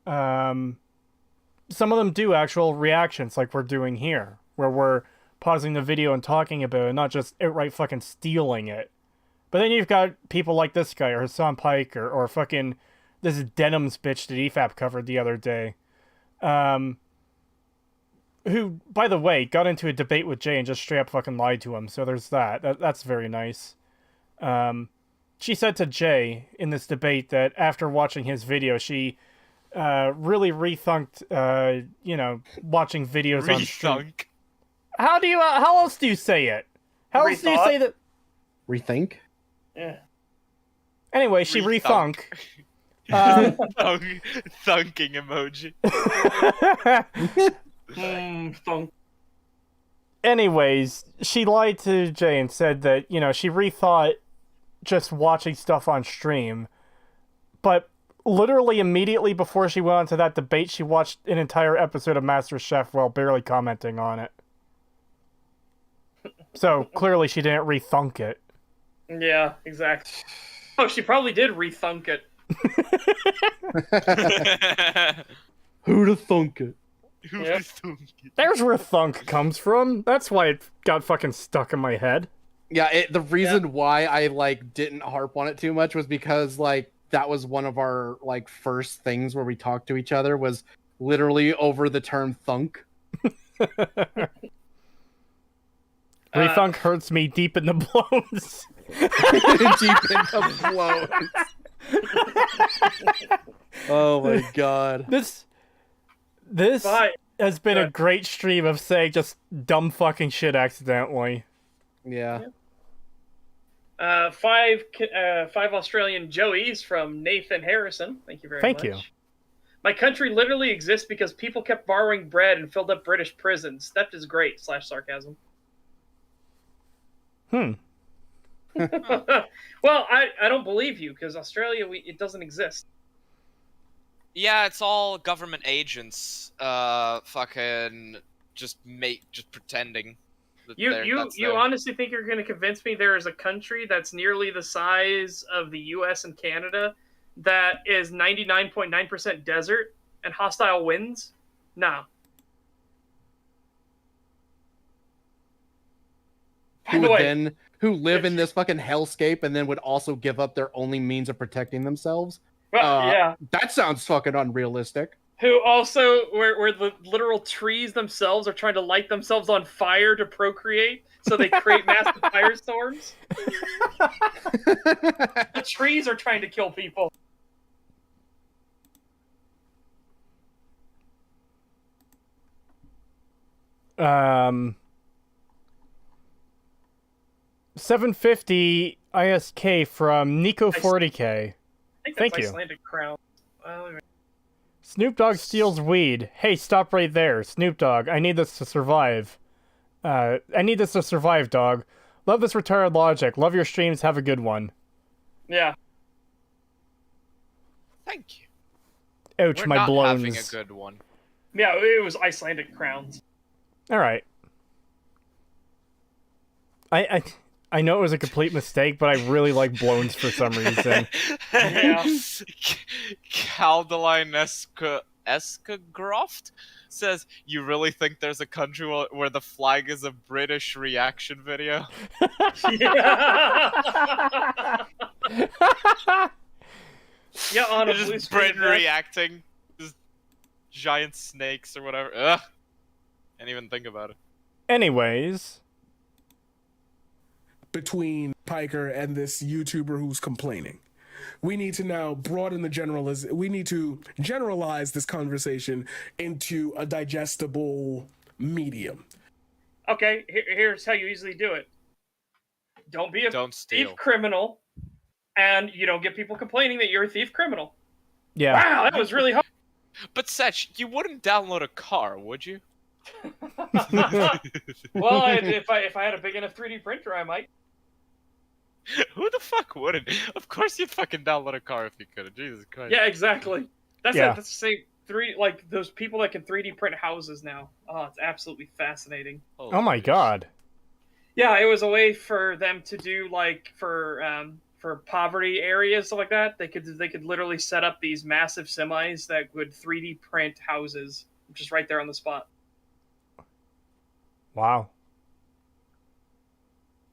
Some of them do actual reactions like we're doing here, where we're pausing the video and talking about it, not just outright fucking stealing it. But then you've got people like this guy, or Hassan Piker, or fucking this Denims bitch that EFAP covered the other day. Who, by the way, got into a debate with Jay and just straight up fucking lied to him. So there's that. That's very nice. She said to Jay in this debate that after watching his video, she really rethunked, watching videos on stream. Rethunk. How else do you say it? How else do you Rethought? say that? Rethink. Yeah. Anyway, she rethunk. Thunking emoji. Thunk. Anyways, she lied to Jay and said that, she rethought just watching stuff on stream. But literally immediately before she went on to that debate, she watched an entire episode of MasterChef while barely commenting on it. So clearly she didn't rethunk it. Yeah, exactly. Oh, she probably did rethunk it. Who'd have thunk it? Yep. There's where thunk comes from. That's why it got fucking stuck in my head. Yeah, the reason why I didn't harp on it too much was because that was one of our first things where we talked to each other was literally over the term thunk. Rethunk hurts me deep in the bones. Deep in the blows. Oh my god. This Bye. has been a great stream of saying just dumb fucking shit accidentally. Yeah. 5 Australian Joeys from Nathan Harrison. Thank you very much. Thank you. My country literally exists because people kept borrowing bread and filled up British prisons. Theft is great. /sarcasm. Hmm. Well, I don't believe you because Australia, it doesn't exist. Yeah, it's all government agents. Fucking just pretending. That You honestly think you're going to convince me there is a country that's nearly the size of the U.S. and Canada that is 99.9% desert and hostile winds? No. By the way, Who live in this fucking hellscape and then would also give up their only means of protecting themselves? well, yeah. That sounds fucking unrealistic. Who also, where the literal trees themselves are trying to light themselves on fire to procreate, so they create massive firestorms. The trees are trying to kill people. 750 ISK from Nico 40K. I think Thank that's you. Icelandic crown. Snoop Dogg steals weed. Hey, stop right there. Snoop Dogg, I need this to survive. I need this to survive, dog. Love this retarded logic. Love your streams. Have a good one. Yeah. Thank you. Ouch, We're my not blows. having a good one. Yeah, it was Icelandic crowns. Alright. I know it was a complete mistake, but I really like blows for some reason. Yeah. Caldeline Escagroft says, "You really think there's a country where the flag is a British reaction video?" Yeah. Yeah, on a They're blue just screen. Britain reacting, just giant snakes or whatever. Ugh. Can't even think about it. Anyways. Between Piker and this YouTuber who's complaining. We need to now we need to generalize this conversation into a digestible medium. Okay, here's how you easily do it. Don't be a Don't steal. thief criminal, and you don't get people complaining that you're a thief criminal. Yeah. Wow, that was really hard. But Setch, you wouldn't download a car, would you? Well, if I had a big enough 3D printer, I might. Who the fuck wouldn't? Of course you'd fucking download a car if you could. Jesus Christ. Yeah, exactly. That's Yeah. That's the like those people that can 3D print houses now. Oh, it's absolutely fascinating. Oh my Holy god. Yeah, it was a way for them to do like for poverty areas, stuff like that. They could literally set up these massive semis that would 3D print houses just right there on the spot. Wow.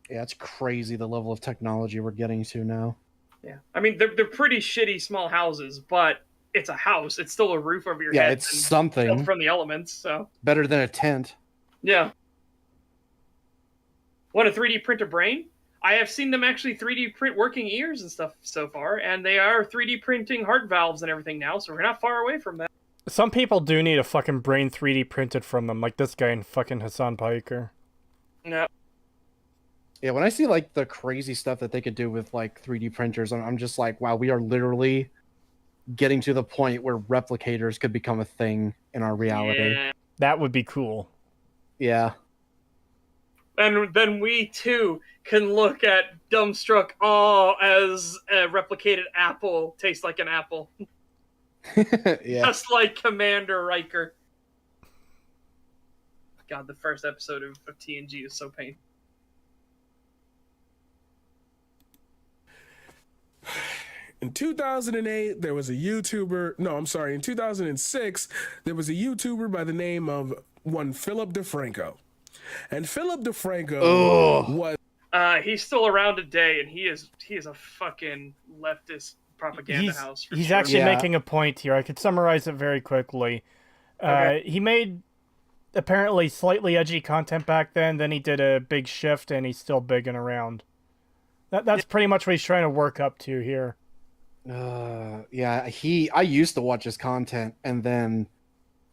Yeah, it's crazy the level of technology we're getting to now. Yeah, I mean they're pretty shitty small houses, but it's a house. It's still a roof over your Yeah, head. it's and something built from the elements. So better than a tent. yeah. Want a 3D print a brain? I have seen them actually 3D print working ears and stuff so far, and they are 3D printing heart valves and everything now, so we're not far away from that. Some people do need a fucking brain 3D printed from them, like this guy in fucking Hassan Piker. Yeah. Yeah, when I see like the crazy stuff that they could do with like 3D printers, I'm just like, wow, we are literally getting to the point where replicators could become a thing in our reality. Yeah. That would be cool. Yeah. And then we too can look at dumbstruck as a replicated apple tastes like an apple. Yeah. Just like Commander Riker. God, the first episode of TNG is so painful. In 2008, there was a YouTuber. No, I'm sorry. In 2006, there was a YouTuber by the name of one Philip DeFranco. And Philip DeFranco was. He's still around today, and he is a fucking leftist propaganda house. For He's sure. actually Yeah. making a point here. I could summarize it very quickly. Okay. He made apparently slightly edgy content back then he did a big shift, and he's still big and around. That's pretty much what he's trying to work up to here. Yeah, I used to watch his content, and then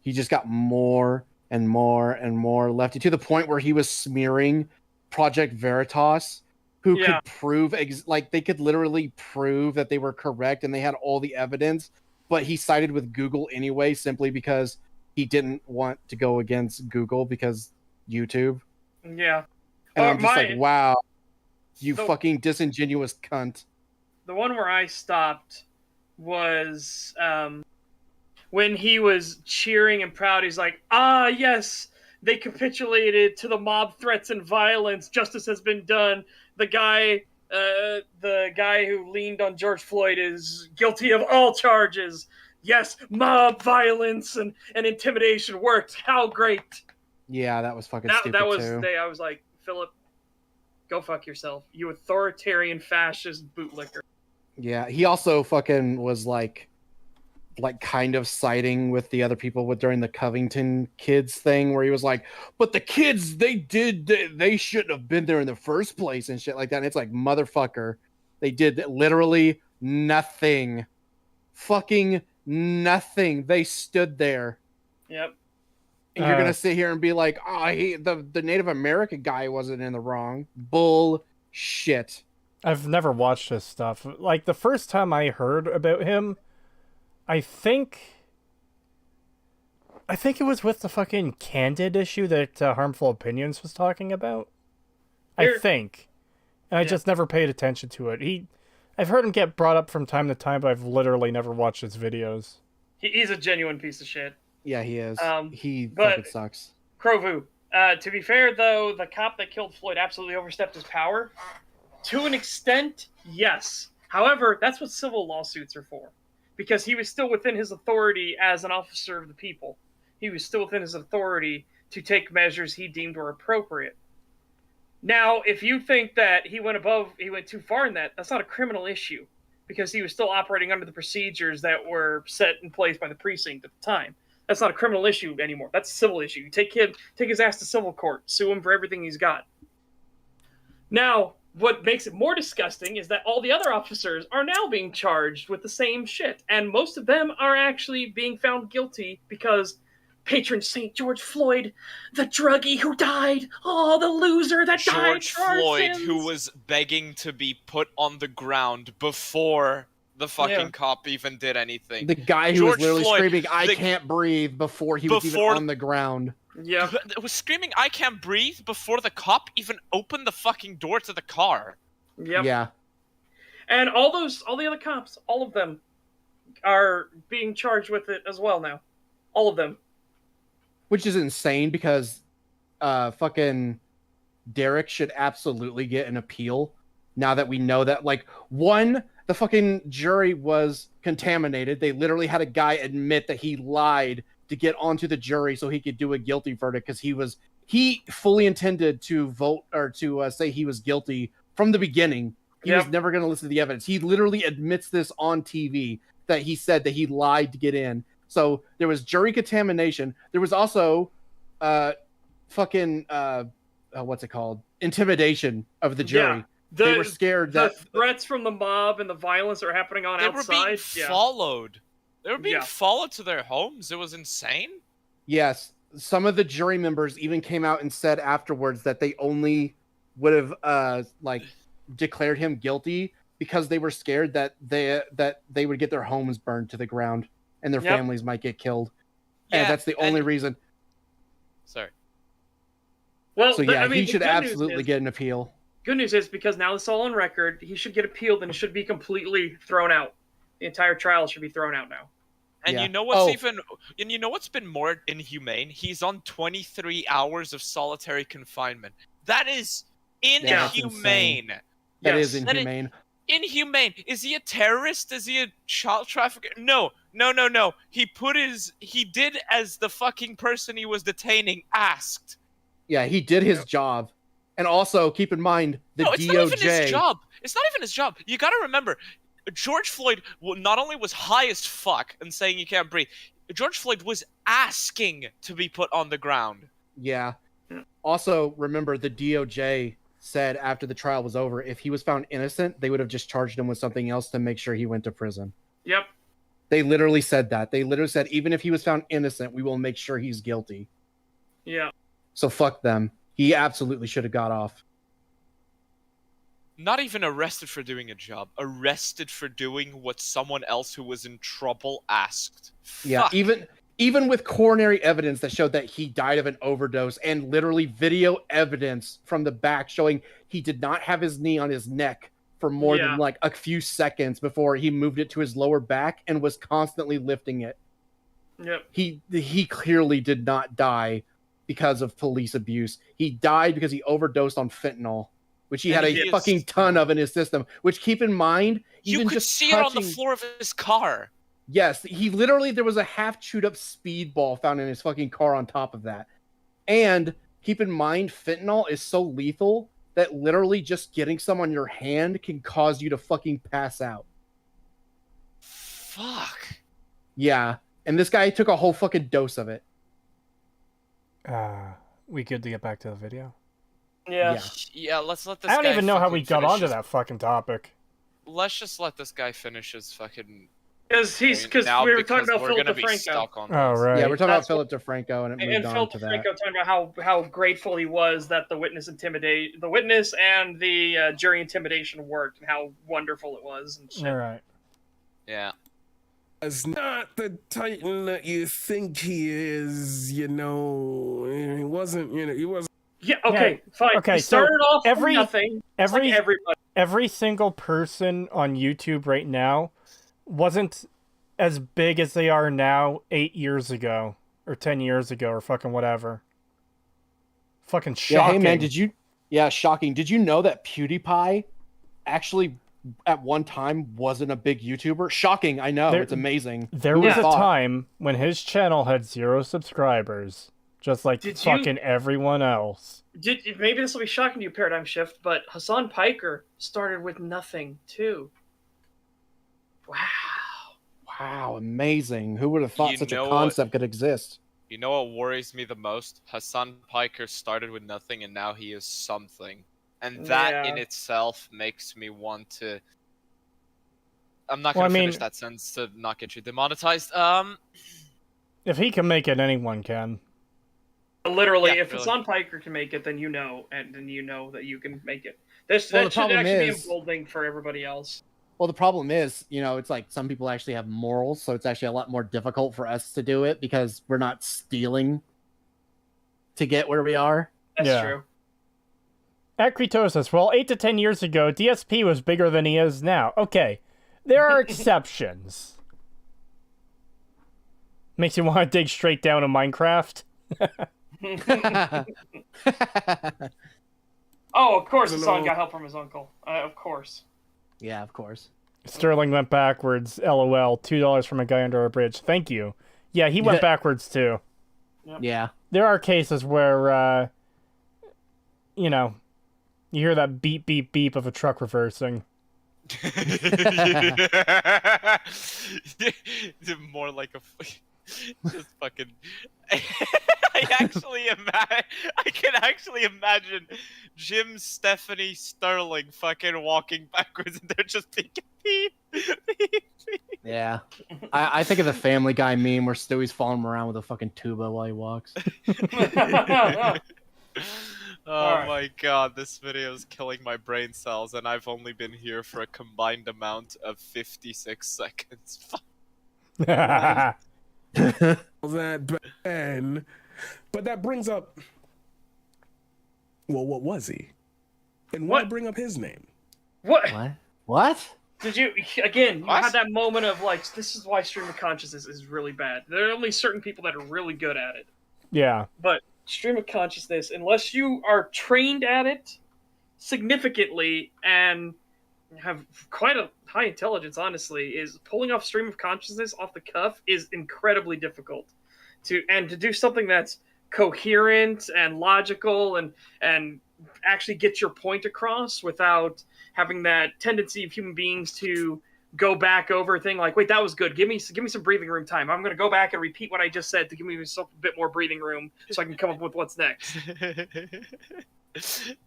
he just got more and more and more lefty, to the point where he was smearing Project Veritas, who Yeah. could prove like they could literally prove that they were correct and they had all the evidence, but he sided with Google anyway, simply because he didn't want to go against Google because YouTube. Yeah. And I'm just like, wow, you So- fucking disingenuous cunt. The one where I stopped was when he was cheering and proud. He's like, "Ah, yes, they capitulated to the mob threats and violence. Justice has been done. The guy who leaned on George Floyd is guilty of all charges. Yes, mob violence and intimidation worked. How great!" Yeah, that was fucking That stupid was too. the day I was like, Philip, go fuck yourself, you authoritarian fascist bootlicker. Yeah, he also fucking was like kind of siding with the other people with during the Covington kids thing, where he was like, but the kids, they shouldn't have been there in the first place and shit like that. And it's like, motherfucker, they did literally nothing. Fucking nothing. They stood there. Yep. And you're gonna sit here and be like, oh, the Native American guy wasn't in the wrong. Bullshit. I've never watched this stuff. Like, the first time I heard about him, I think it was with the fucking Candid issue that Harmful Opinions was talking about. I think. And I just never paid attention to it. I've heard him get brought up from time to time, but I've literally never watched his videos. He's a genuine piece of shit. Yeah, he is. He but- fucking sucks. Krovu. To be fair, though, the cop that killed Floyd absolutely overstepped his power. To an extent, yes. However, that's what civil lawsuits are for. Because he was still within his authority as an officer of the people. He was still within his authority to take measures he deemed were appropriate. Now, if you think that he went too far in that, that's not a criminal issue. Because he was still operating under the procedures that were set in place by the precinct at the time. That's not a criminal issue anymore. That's a civil issue. You take his ass to civil court, sue him for everything he's got. Now, what makes it more disgusting is that all the other officers are now being charged with the same shit, and most of them are actually being found guilty because patron Saint George Floyd, the druggie who died, oh, the loser that died George for our Floyd, sins. who was begging to be put on the ground before the fucking cop even did anything. The guy who George was literally Floyd, screaming, I can't breathe, before he was even on the ground. Yeah. It was screaming, I can't breathe, before the cop even opened the fucking door to the car. Yep. Yeah. And all the other cops, all of them are being charged with it as well now. All of them. Which is insane because fucking Derek should absolutely get an appeal now that we know that, like, one, the fucking jury was contaminated. They literally had a guy admit that he lied to get onto the jury so he could do a guilty verdict because he fully intended to vote or to say he was guilty from the beginning. He was never going to listen to the evidence. He literally admits this on TV that he said that he lied to get in. So there was jury contamination. There was also what's it called? Intimidation of the jury. Yeah. They were scared that the threats from the mob and the violence that were happening on outside. They were being followed. They were being followed to their homes. It was insane. Yes. Some of the jury members even came out and said afterwards that they only would have declared him guilty because they were scared that they would get their homes burned to the ground and their families might get killed. Yeah, and that's the only reason. Sorry. Well, so he should absolutely get an appeal. Good news is, because now it's all on record, he should get appealed and it should be completely thrown out. The entire trial should be thrown out now. And you know what's been more inhumane? He's on 23 hours of solitary confinement. That is inhumane. That is inhumane. Inhumane. Is he a terrorist? Is he a child trafficker? No. He did as the fucking person he was detaining asked. Yeah, he did his job. And also, keep in mind, DOJ... It's not even his job. It's not even his job. You gotta remember, George Floyd not only was high as fuck and saying you can't breathe, George Floyd was asking to be put on the ground. Yeah. Also, remember, the DOJ said after the trial was over, if he was found innocent, they would have just charged him with something else to make sure he went to prison. Yep. They literally said that. They literally said, even if he was found innocent, we will make sure he's guilty. Yeah. So fuck them. He absolutely should have got off. Not even arrested for doing a job. Arrested for doing what someone else who was in trouble asked. Yeah, Fuck. even with coronary evidence that showed that he died of an overdose and literally video evidence from the back showing he did not have his knee on his neck for more than like a few seconds before he moved it to his lower back and was constantly lifting it. Yep. He clearly did not die because of police abuse. He died because he overdosed on fentanyl, which he had a fucking ton of in his system. Which, keep in mind, you even could just see it on the floor of his car. Yes, there was a half chewed up speedball found in his fucking car on top of that. And keep in mind, fentanyl is so lethal that literally just getting some on your hand can cause you to fucking pass out. Fuck. Yeah, and this guy took a whole fucking dose of it. We good to get back to the video? Yeah, let's let this guy I don't even know how we got finish onto that fucking topic. Let's just let this guy finish his fucking... Because we were talking about Philip DeFranco. Oh, right. Yeah, we're talking about Philip DeFranco, and it moved on to that. And Philip DeFranco talking about how grateful he was that the witness and the jury intimidation worked, and how wonderful it was. And shit. All right. Yeah. Is not the Titan that you think he is, He wasn't, he wasn't. Yeah, okay, fine. Okay, he started off from nothing. Everybody. Every single person on YouTube right now wasn't as big as they are now 8 years ago, or 10 years ago, or fucking whatever. Fucking shocking. Yeah, hey man, shocking. Did you know that PewDiePie actually at one time wasn't a big YouTuber? Shocking, I know. It's amazing. There was a time when his channel had 0 subscribers, just like everyone else. Maybe this will be shocking to you, Paradigm Shift, but Hassan Piker started with nothing, too. Wow, amazing. Who would have thought such a concept could exist? You know what worries me the most? Hassan Piker started with nothing and now he is something. And that in itself makes me want to... I'm not going to finish that sentence to not get you demonetized. If he can make it, anyone can. Literally, if Hassan Piker can make it, then you know, and then you know that you can make it. That should actually be emboldening for everybody else. Well, the problem is, it's like some people actually have morals, so it's actually a lot more difficult for us to do it because we're not stealing to get where we are. That's true. At Creetosis, well, 8 to 10 years ago, DSP was bigger than he is now. Okay, there are exceptions. Makes you want to dig straight down to Minecraft. Oh, of course, I don't Hassan know. got help from his uncle. Of course. Yeah, of course. Sterling went backwards. LOL. $2 from a guy under a bridge. Thank you. Yeah, he went backwards too. Yeah. There are cases where, you know, you hear that beep, beep, beep of a truck reversing. More like a just fucking. I can actually imagine Jim, Stephanie, Sterling fucking walking backwards, and they're just thinking beep, beep, beep. Yeah. I think of the Family Guy meme where Stewie's following him around with a fucking tuba while he walks. Oh Alright. my god, this video is killing my brain cells, and I've only been here for a combined amount of 56 seconds. That Ben, but that brings up. Well, what was he? And why What? bring up his name? What? What? Did you again? You What? had that moment of like, this is why stream of consciousness is really bad. There are only certain people that are really good at it. Yeah. But stream of consciousness, unless you are trained at it significantly and have quite a high intelligence, honestly, is pulling off stream of consciousness off the cuff is incredibly difficult. To do something that's coherent and logical and actually get your point across without having that tendency of human beings to go back over a thing like, wait, that was good. Give me some breathing room time. I'm going to go back and repeat what I just said to give me myself a bit more breathing room so I can come up with what's next.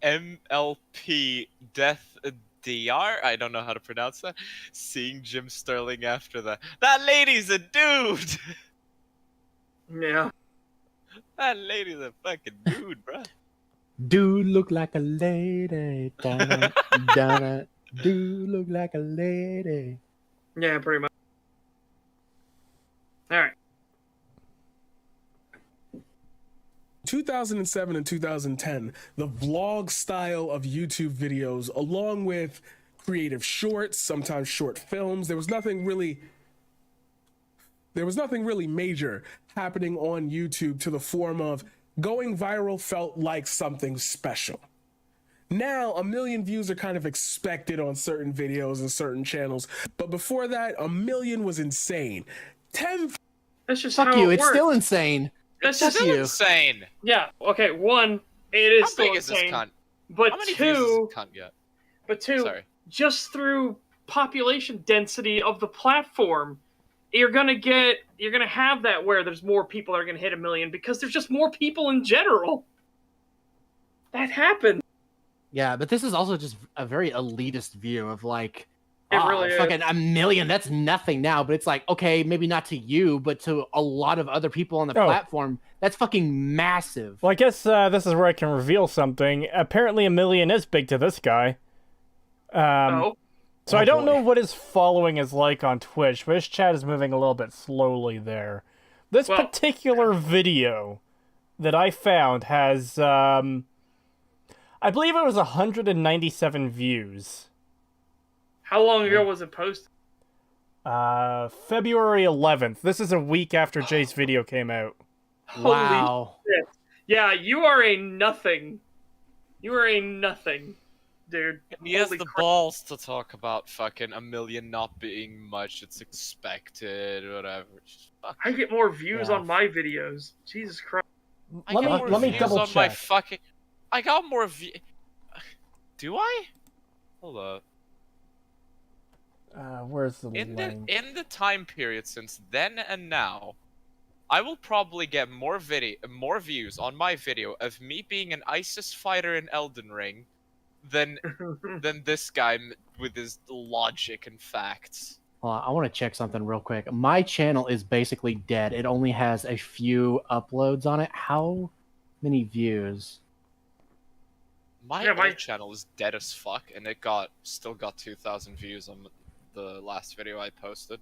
MLP Death DR? I don't know how to pronounce that. Seeing Jim Sterling after that. That lady's a dude! Yeah. That lady's a fucking dude, bruh. Dude look like a lady. Donna, Donna. Dude look like a lady. Yeah, pretty much. All right. 2007 and 2010, the vlog style of YouTube videos, along with creative shorts, sometimes short films, there was nothing really major happening on YouTube to the form of going viral felt like something special. Now, 1 million views are kind of expected on certain videos and certain channels, but before that, 1 million was insane. 10. That's just Fuck how you. it It's works. still insane. That's Fuck just you. Insane. yeah. Okay. One, it is How still big is this insane. cunt? But How many views two, does this cunt get? but two, Sorry. just through population density of the platform, you're gonna have that where there's more people that are gonna hit 1 million because there's just more people in general. That happens. Yeah, but this is also just a very elitist view of like, It really is. fucking 1 million. That's nothing now, but it's like, okay, maybe not to you, but to a lot of other people on the Oh. platform, that's fucking massive. Well, I guess this is where I can reveal something. Apparently 1 million is big to this guy. Oh, So Oh, I don't boy. know what his following is like on Twitch, but his chat is moving a little bit slowly there. This Well- particular video that I found has, I believe it was 197 views. how long ago was it posted? February 11th. This is a week after Jay's video came out. Wow. Yeah, you are a nothing. You are a nothing, dude. He has Holy the crap. balls to talk about fucking 1 million not being much. It's expected, whatever. Just fuck. I get more views Yeah. on my videos. Jesus Christ. I Let got me- more let me views double on my check. fucking. I got more views. Do I? Hold up. Where's the In link? the time period since then and now, I will probably get more views on my video of me being an ISIS fighter in Elden Ring than this guy with his logic and facts. Hold on, I want to check something real quick. My channel is basically dead. It only has a few uploads on it. How many views? My Yeah, my- old channel is dead as fuck, and it still got 2,000 views on the last video I posted.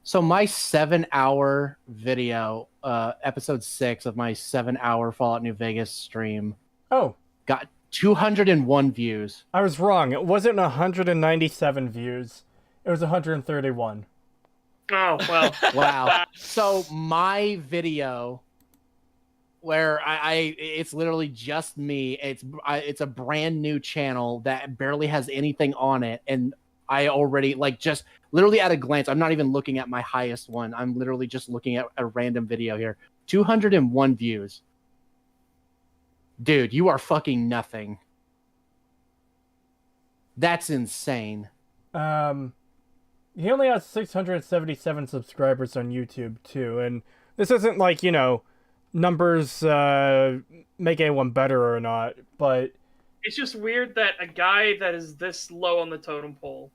So my 7-hour video, episode 6 of my 7-hour Fallout New Vegas stream, Oh, got 201 views. I was wrong. It wasn't 197 views. It was 131. Oh well. Wow. So my video where it's literally just me. It's a brand new channel that barely has anything on it, and I already like just literally at a glance. I'm not even looking at my highest one. I'm literally just looking at a random video here. 201 views. Dude, you are fucking nothing. That's insane. He only has 677 subscribers on YouTube too, and this isn't like, you know, numbers make anyone better or not, but It's just weird that a guy that is this low on the totem pole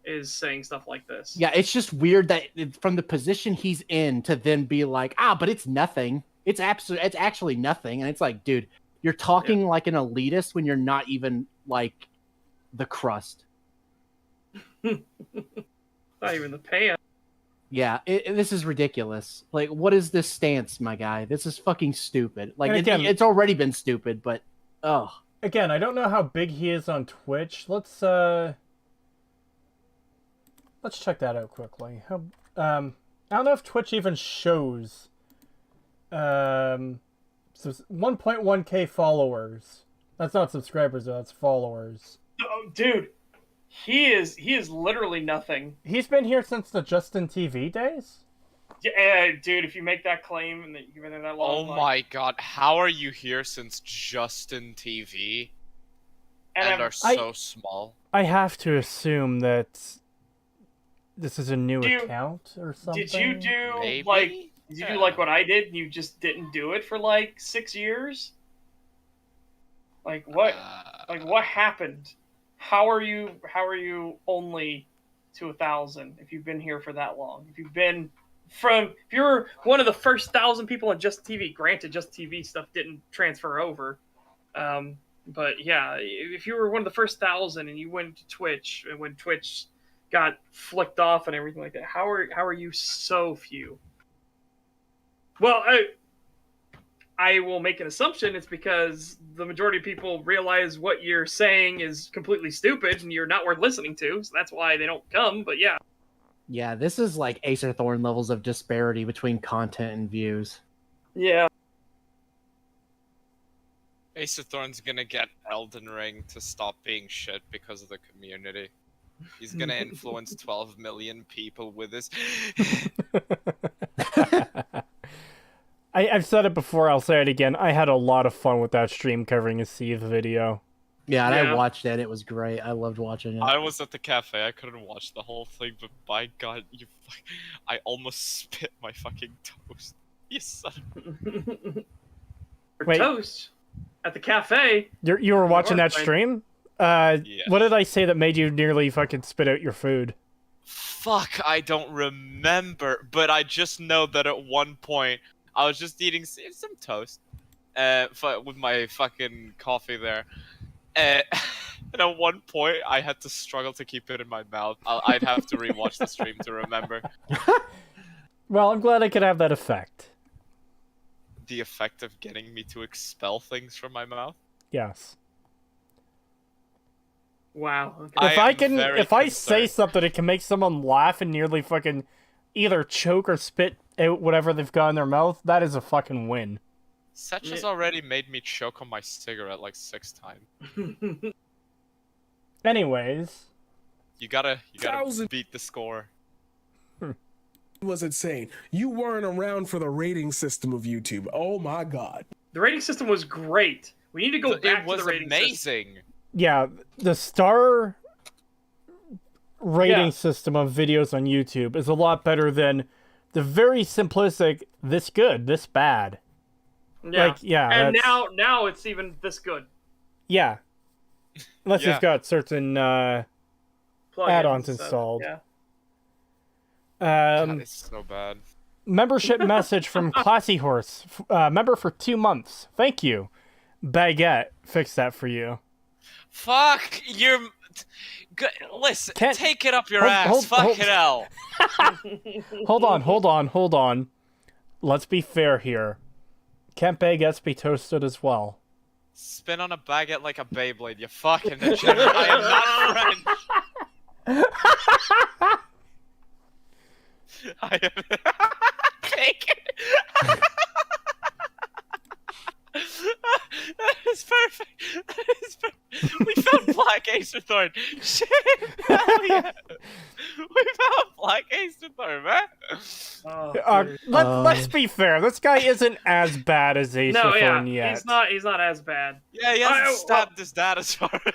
is saying stuff like this. Yeah, it's just weird that from the position he's in to then be like, but it's nothing. It's actually nothing. And it's like, dude, you're talking like an elitist when you're not even like the crust. Not even the pan. Yeah, this is ridiculous. Like, what is this stance, my guy? This is fucking stupid. Like, again, it's already been stupid, but again, I don't know how big he is on Twitch. Let's check that out quickly. I don't know if Twitch even shows. So 1.1k followers. That's not subscribers though. That's followers. Oh, dude, he is literally nothing. He's been here since the Justin TV days. Yeah, dude, if you make that claim and that you've been there that long. Oh my god, how are you here since Justin TV and are so small? I have to assume that this is a new account or something. Did you do Maybe? did you do like what I did and you just didn't do it for like 6 years? Like what? Like what happened? How are you only to 1,000 if you've been here for that long? If you're one of the first 1,000 people on Just TV, granted Just TV stuff didn't transfer over. But yeah, if you were one of the first 1,000 and you went to Twitch and when Twitch got flicked off and everything like that, how are you so few? Well, I will make an assumption it's because the majority of people realize what you're saying is completely stupid and you're not worth listening to, so that's why they don't come, but yeah. yeah, this is like Acer Thorn levels of disparity between content and views. Yeah. Ace of Thorn's gonna get Elden Ring to stop being shit because of the community. He's gonna influence 12 million people with this. I've said it before, I'll say it again. I had a lot of fun with that stream covering a Seath video. Yeah, and I watched it. It was great. I loved watching it. I was at the cafe. I couldn't watch the whole thing, but by God, I almost spit my fucking toast. You son of Wait. Toast at the cafe. You were watching that stream? Yes. What did I say that made you nearly fucking spit out your food? Fuck, I don't remember, but I just know that at one point I was just eating some toast with my fucking coffee there. And at one point, I had to struggle to keep it in my mouth. I'd have to rewatch the stream to remember. Well, I'm glad I could have that effect. The effect of getting me to expel things from my mouth? Yes. Wow. Okay. If I say something that can make someone laugh and nearly fucking either choke or spit out whatever they've got in their mouth, that is a fucking win. Setch has already made me choke on my cigarette like 6 times. Anyways. You gotta beat the score. Was insane. You weren't around for the rating system of YouTube. Oh my god. The rating system was great. We need to go back to the rating system. It was amazing. Yeah, the star rating system of videos on YouTube is a lot better than the very simplistic this good, this bad. Yeah. And now it's even this good. Yeah. Unless you've got certain add-ons installed. Yeah. God, it's so bad. Membership message from Classy Horse. Member for 2 months. Thank you. Baguette, fix that for you. Fuck, you're... Listen, take it up your ass. Fucking hell. Hold on. Let's be fair here. Can't baguettes be toasted as well? Spin on a baguette like a Beyblade, you fucking degenerate. I am not French. I am taken. That is perfect. That is perfect. We found Black Acerthorn. Shit, hell yeah. We found Black Acerthorn, man. Oh, dude. Let's be fair. This guy isn't as bad as Ace No, yeah, Thorn yet. he's not as bad. Yeah, he hasn't stabbed his dad as far as.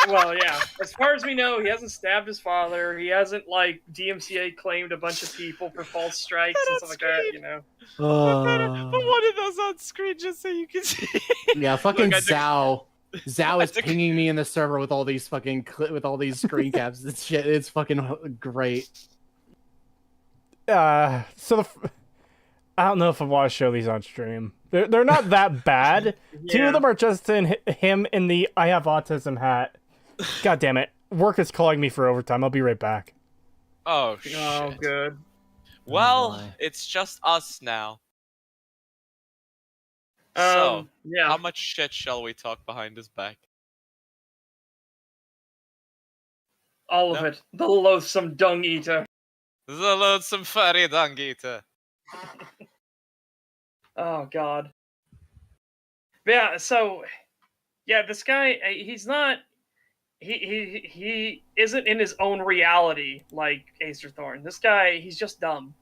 Well, yeah. As far as we know, he hasn't stabbed his father. He hasn't like DMCA claimed a bunch of people for false strikes and stuff like that. You know. Put one of those on screen just so you can see. Yeah, fucking Look, I took- Zao is took- pinging me in the server with all these fucking with all these screen caps. It's shit. It's fucking great. I don't know if I want to show these on stream. They're not that bad. Two Yeah. of them are just him in the I have autism hat. God damn it. Work is calling me for overtime. I'll be right back. Oh shit. Oh, good. Well, my. it's just us now. So, Yeah. how much shit shall we talk behind his back? All of No. it. The loathsome dung eater. The loathsome furry dung eater. Oh God. Yeah. So, yeah, this guy, he's not. He isn't in his own reality like Acer Thorn. This guy, he's just dumb.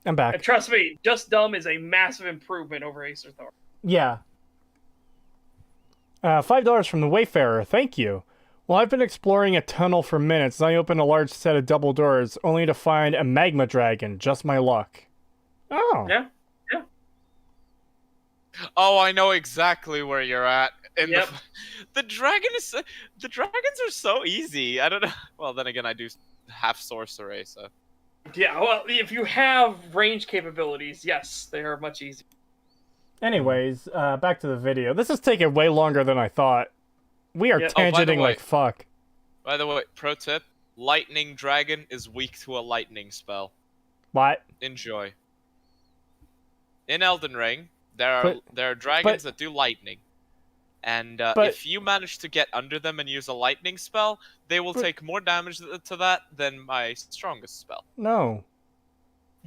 I'm And back. trust me, just dumb is a massive improvement over Acer Thorn. Yeah. $5 from the Wayfarer. Thank you. Well, I've been exploring a tunnel for minutes, and I opened a large set of double doors, only to find a magma dragon. Just my luck. Oh. Yeah. Oh, I know exactly where you're at. In Yep. the dragons are so easy. I don't know. Well, then again, I do half sorcery, so. Yeah. Well, if you have range capabilities, yes, they are much easier. Anyways, back to the video. This is taking way longer than I thought. We are Yeah. Oh, by the tangenting way. like fuck. By the way, pro tip: lightning dragon is weak to a lightning spell. What? Enjoy. In Elden Ring, there are dragons that do lightning, and if you manage to get under them and use a lightning spell, they will take more damage to that than my strongest spell. No.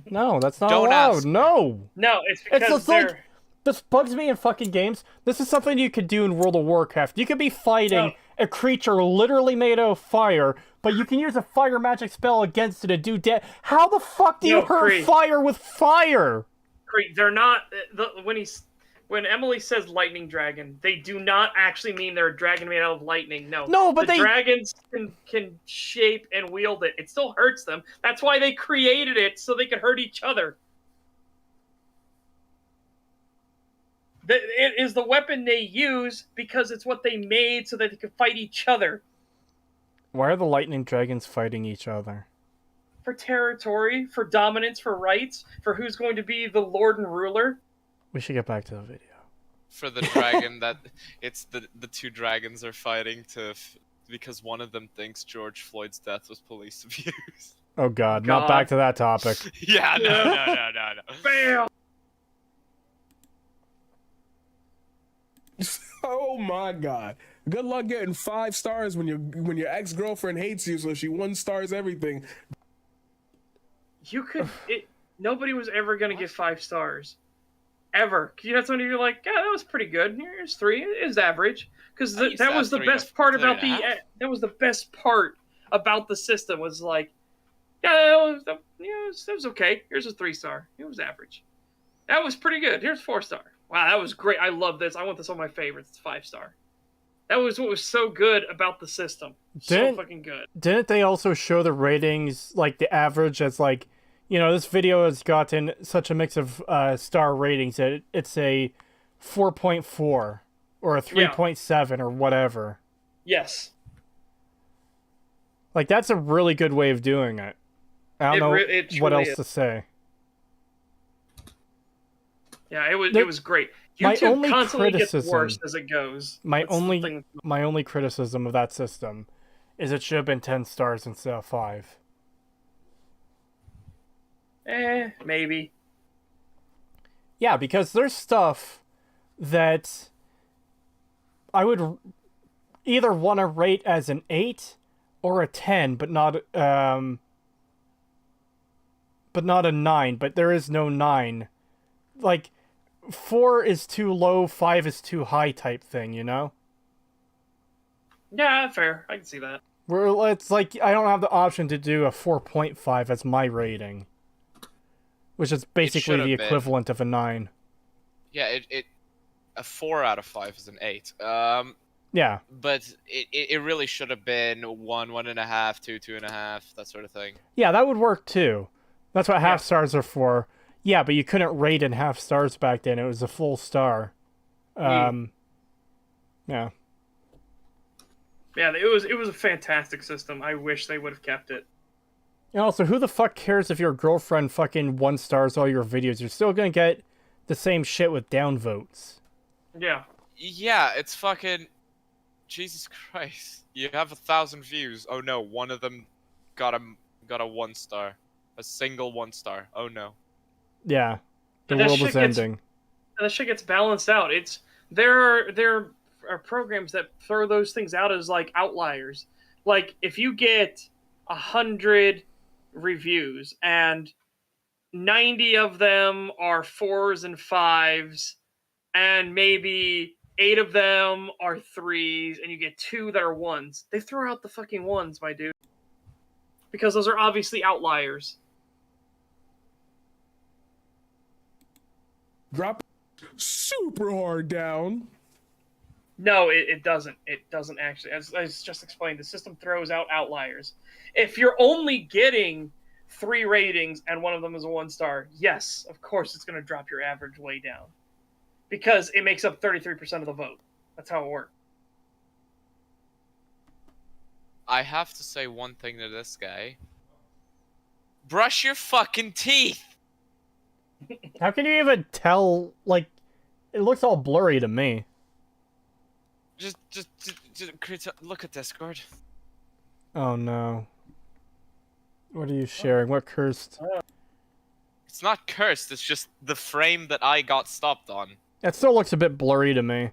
No, that's not Don't allowed. ask me. No. No, it's because just they're. like- This bugs me in fucking games. This is something you could do in World of Warcraft. You could be fighting a creature literally made out of fire, but you can use a fire magic spell against it to do How the fuck do you No, hurt Cree. fire with fire? They're not. When Emily says lightning dragon, they do not actually mean they're a dragon made out of lightning. No. No, but the dragons can shape and wield it. It still hurts them. That's why they created it, so they could hurt each other. It is the weapon they use because it's what they made so that they could fight each other. Why are the lightning dragons fighting each other? For territory, for dominance, for rights, for who's going to be the lord and ruler. We should get back to the video. For the dragon that it's the two dragons are fighting because one of them thinks George Floyd's death was police abuse. Oh god, God. not back to that topic. Yeah, no. Bam! Oh my god. Good luck getting 5 stars when your ex-girlfriend hates you, so she 1 stars everything. You could. Nobody was ever going to get 5 stars. Ever. You know, somebody you're like, yeah, that was pretty good. Here's 3. It is average. Because I used that to was have the 3 best part about 3.5. that was the best part about the system was like, yeah, that was okay. Here's a 3-star. It was average. That was pretty good. Here's 4-star. Wow, that was great. I love this. I want this on my favorites. It's 5-star. That was what was so good about the system. So fucking good. Didn't they also show the ratings, like the average as like, you know, this video has gotten such a mix of star ratings that it's a 4.4 or a 3.7 or whatever. Yes. Like, that's a really good way of doing it. I don't know it what truly else is. to say. Yeah, it was great. My YouTube only constantly gets criticism- worse as it goes. My That's the only thing. my only criticism of that system is it should have been 10 stars instead of 5. Maybe. Yeah, because there's stuff that I would either want to rate as an 8 or a 10, but but not a 9, but there is no 9. Like, 4 is too low, 5 is too high type thing, you know? Yeah, fair. I can see that. Where it's like, I don't have the option to do a 4.5 as my rating. Which is basically the equivalent of a 9. Yeah, a 4 out of 5 is an 8. Yeah. But it really should have been 1, 1.5, 2, 2.5, that sort of thing. Yeah, that would work too. That's what half stars are for. Yeah, but you couldn't rate in half stars back then. It was a full star. Yeah. Yeah, it was a fantastic system. I wish they would have kept it. And also, who the fuck cares if your girlfriend fucking 1 stars all your videos? You're still gonna get the same shit with downvotes. Yeah. Yeah, it's fucking... Jesus Christ. You have 1,000 views. Oh no, one of them got a 1 star. A single 1 star. Oh no. Yeah. The And world is ending. And that shit gets balanced out. There are programs that throw those things out as like outliers. Like if you get 100 reviews and 90 of them are 4s and 5s, and maybe 8 of them are 3s, and you get 2 that are 1s. They throw out the fucking 1s, my dude. Because those are obviously outliers. Drop super hard down. No, it doesn't. It doesn't actually. As I just explained, the system throws out outliers. If you're only getting 3 ratings and one of them is a 1 star, yes, of course it's going to drop your average way down. Because it makes up 33% of the vote. That's how it works. I have to say one thing to this guy. Brush your fucking teeth! How can you even tell? Like, it looks all blurry to me. Just look at Discord. Oh no. What are you sharing? What cursed? It's not cursed, it's just the frame that I got stopped on. That still looks a bit blurry to me.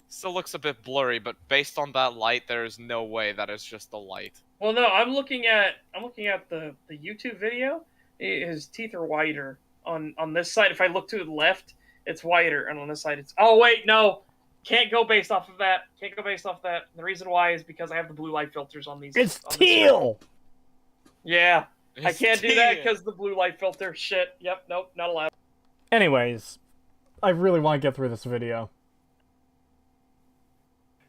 Still looks a bit blurry, but based on that light, there is no way that is just the light. Well, no, I'm looking at the YouTube video. His teeth are whiter on this side. If I look to the left, it's whiter, and on this side, it's... Oh wait, no, can't go based off of that. Can't go based off of that. The reason why is because I have the blue light filters on these. It's on teal. Yeah, I It's can't do that teal. because the blue light filter. Shit. Yep. Nope. Not allowed. Anyways, I really want to get through this video.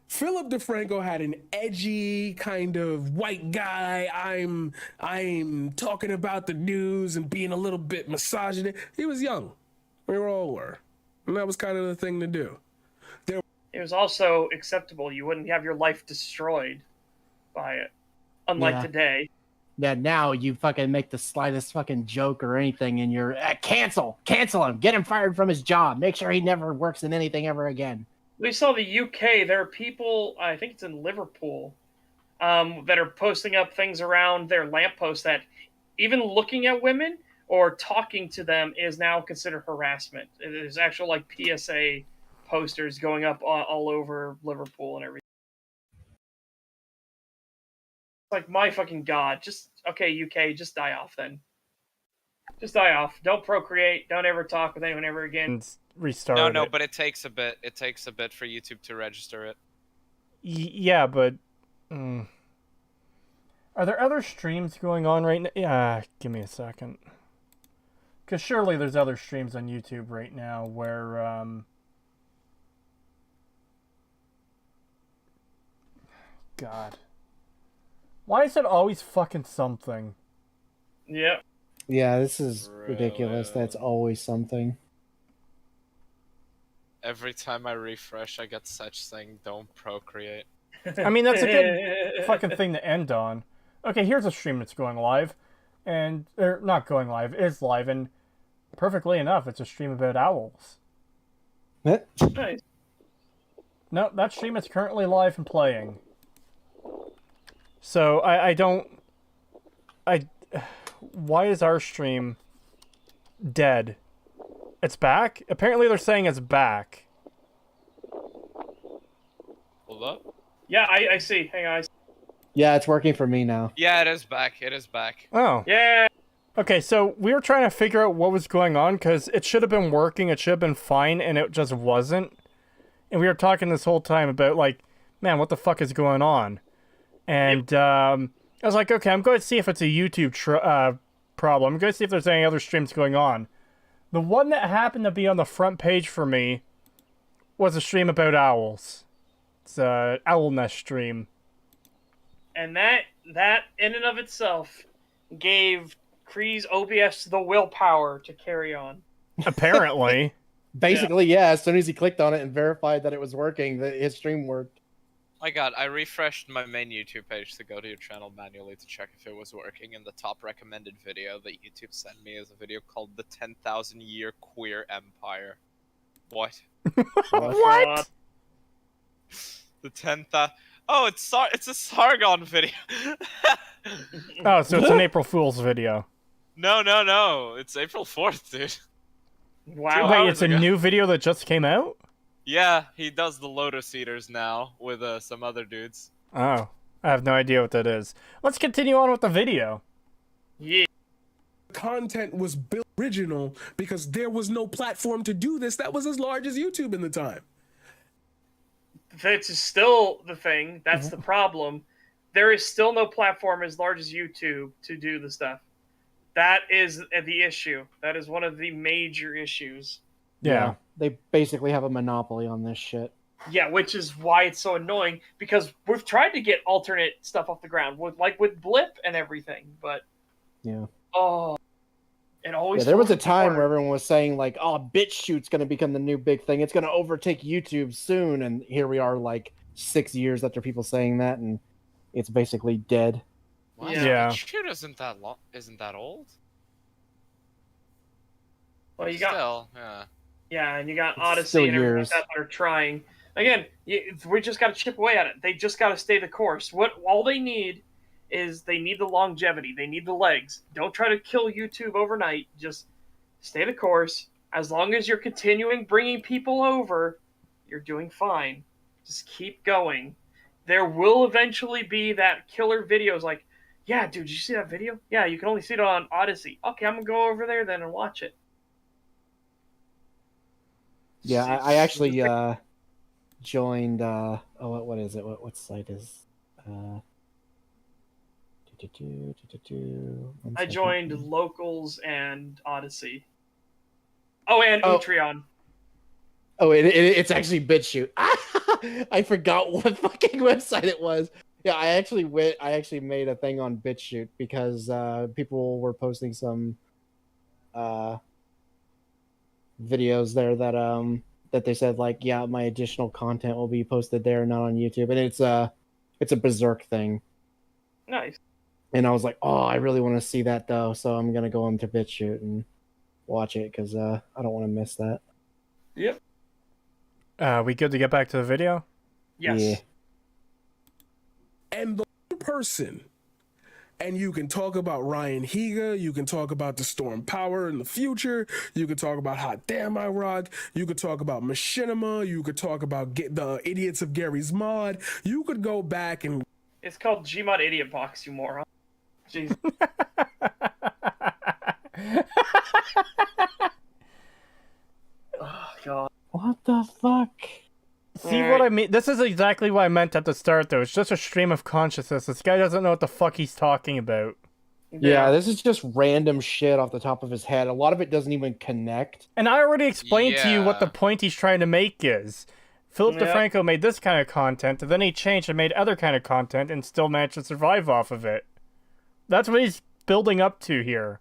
Philip DeFranco had an edgy kind of white guy. I'm talking about the news and being a little bit misogynistic. He was young. We all were. And that was kind of the thing to do. It was also acceptable. You wouldn't have your life destroyed by it, unlike today. Yeah, now you fucking make the slightest fucking joke or anything and you're cancel him, get him fired from his job, make sure he never works in anything ever again. We saw the UK. There are people, I think it's in Liverpool, that are posting up things around their lampposts that even looking at women or talking to them is now considered harassment. There's actual like PSA posters going up all over Liverpool and everything. Like, my fucking god. Okay, UK, just die off then. Just die off. Don't procreate. Don't ever talk with anyone ever again. And restart No, it. but it takes a bit. It takes a bit for YouTube to register it. Yeah, but... Are there other streams going on right now? Yeah, give me a second. Because surely there's other streams on YouTube right now where, God. Why is it always fucking something? Yeah. Yeah, this is ridiculous. That's always something. Every time I refresh, I get such thing, don't procreate. I mean, that's a good fucking thing to end on. Okay, here's a stream that's going live. And, or not going live, is live, and perfectly enough, it's a stream about owls. Nice. No, that stream is currently live and playing. So, why is our stream dead? It's back? Apparently they're saying it's back. Hold up. Yeah, I see. Hang on. Yeah, it's working for me now. Yeah, it is back. It is back. Oh. Yeah. Okay, so we were trying to figure out what was going on because it should have been working, it should have been fine, and it just wasn't. And we were talking this whole time about, like, man, what the fuck is going on? And I was like, okay, I'm going to see if it's a YouTube problem. I'm going to see if there's any other streams going on. The one that happened to be on the front page for me was a stream about owls. It's a owl nest stream. And that in and of itself gave Kree's OBS the willpower to carry on. Apparently. Basically, yeah. As soon as he clicked on it and verified that it was working, that his stream worked. My god, I refreshed my main YouTube page to go to your channel manually to check if it was working, and the top recommended video that YouTube sent me is a video called The 10,000 Year Queer Empire. What? What? The 10,000... Oh, it's a Sargon video. Oh, so it's an April Fool's video. No. It's April 4th, dude. Wow. Wait, it's a new video that just came out? Yeah, he does the Lotus Eaters now with some other dudes. Oh, I have no idea what that is. Let's continue on with the video. Yeah. Content was built original because there was no platform to do this that was as large as YouTube in the time. That's still the thing. That's the problem. There is still no platform as large as YouTube to do the stuff. That is the issue. That is one of the major issues. Yeah. They basically have a monopoly on this shit. Yeah, which is why it's so annoying, because we've tried to get alternate stuff off the ground, with Blip and everything, but Yeah. It always. Yeah, there was a falls time apart. where everyone was saying like, "Oh, BitChute's going to become the new big thing. It's going to overtake YouTube soon." And here we are, like 6 years after people saying that, and it's basically dead. What? Yeah. Shoot isn't that long? Isn't that old? Well, you got Still, yeah. yeah, and you got It's Odyssey still and everything like years. that are trying. Again, we just got to chip away at it. They just got to stay the course. What all they need is they need the longevity. They need the legs. Don't try to kill YouTube overnight. Just stay the course. As long as you're continuing bringing people over, you're doing fine. Just keep going. There will eventually be that killer videos like, yeah, dude, did you see that video? Yeah, you can only see it on Odyssey. Okay, I'm going to go over there then and watch it. Yeah, I actually joined. What is it? What site is? I joined Locals and Odyssey. Oh, and Oh. Utreon. Oh, it's actually BitChute. I forgot what fucking website it was. Yeah, I actually made a thing on BitChute because people were posting some videos there that they said like, yeah, my additional content will be posted there, not on YouTube, and it's a Berserk thing. Nice. And I was like, oh, I really want to see that though, so I'm gonna go into BitChute and watch it because I don't want to miss that. Yep. We good to get back to the video? Yes. Yeah. And the person, and you can talk about Ryan Higa, you can talk about the Storm Power in the future, you can talk about Hot Damn I Rock, you could talk about Machinima, you could talk about the Idiots of Gary's Mod, you could go back and It's called Gmod Idiot Box, you moron. Jeez. Oh, God. What the fuck? See what I mean? This is exactly what I meant at the start, though. It's just a stream of consciousness. This guy doesn't know what the fuck he's talking about. Yeah, this is just random shit off the top of his head. A lot of it doesn't even connect. And I already explained to you what the Yeah. point he's trying to make is. Philip Yep. DeFranco made this kind of content, and then he changed and made other kind of content and still managed to survive off of it. That's what he's building up to here.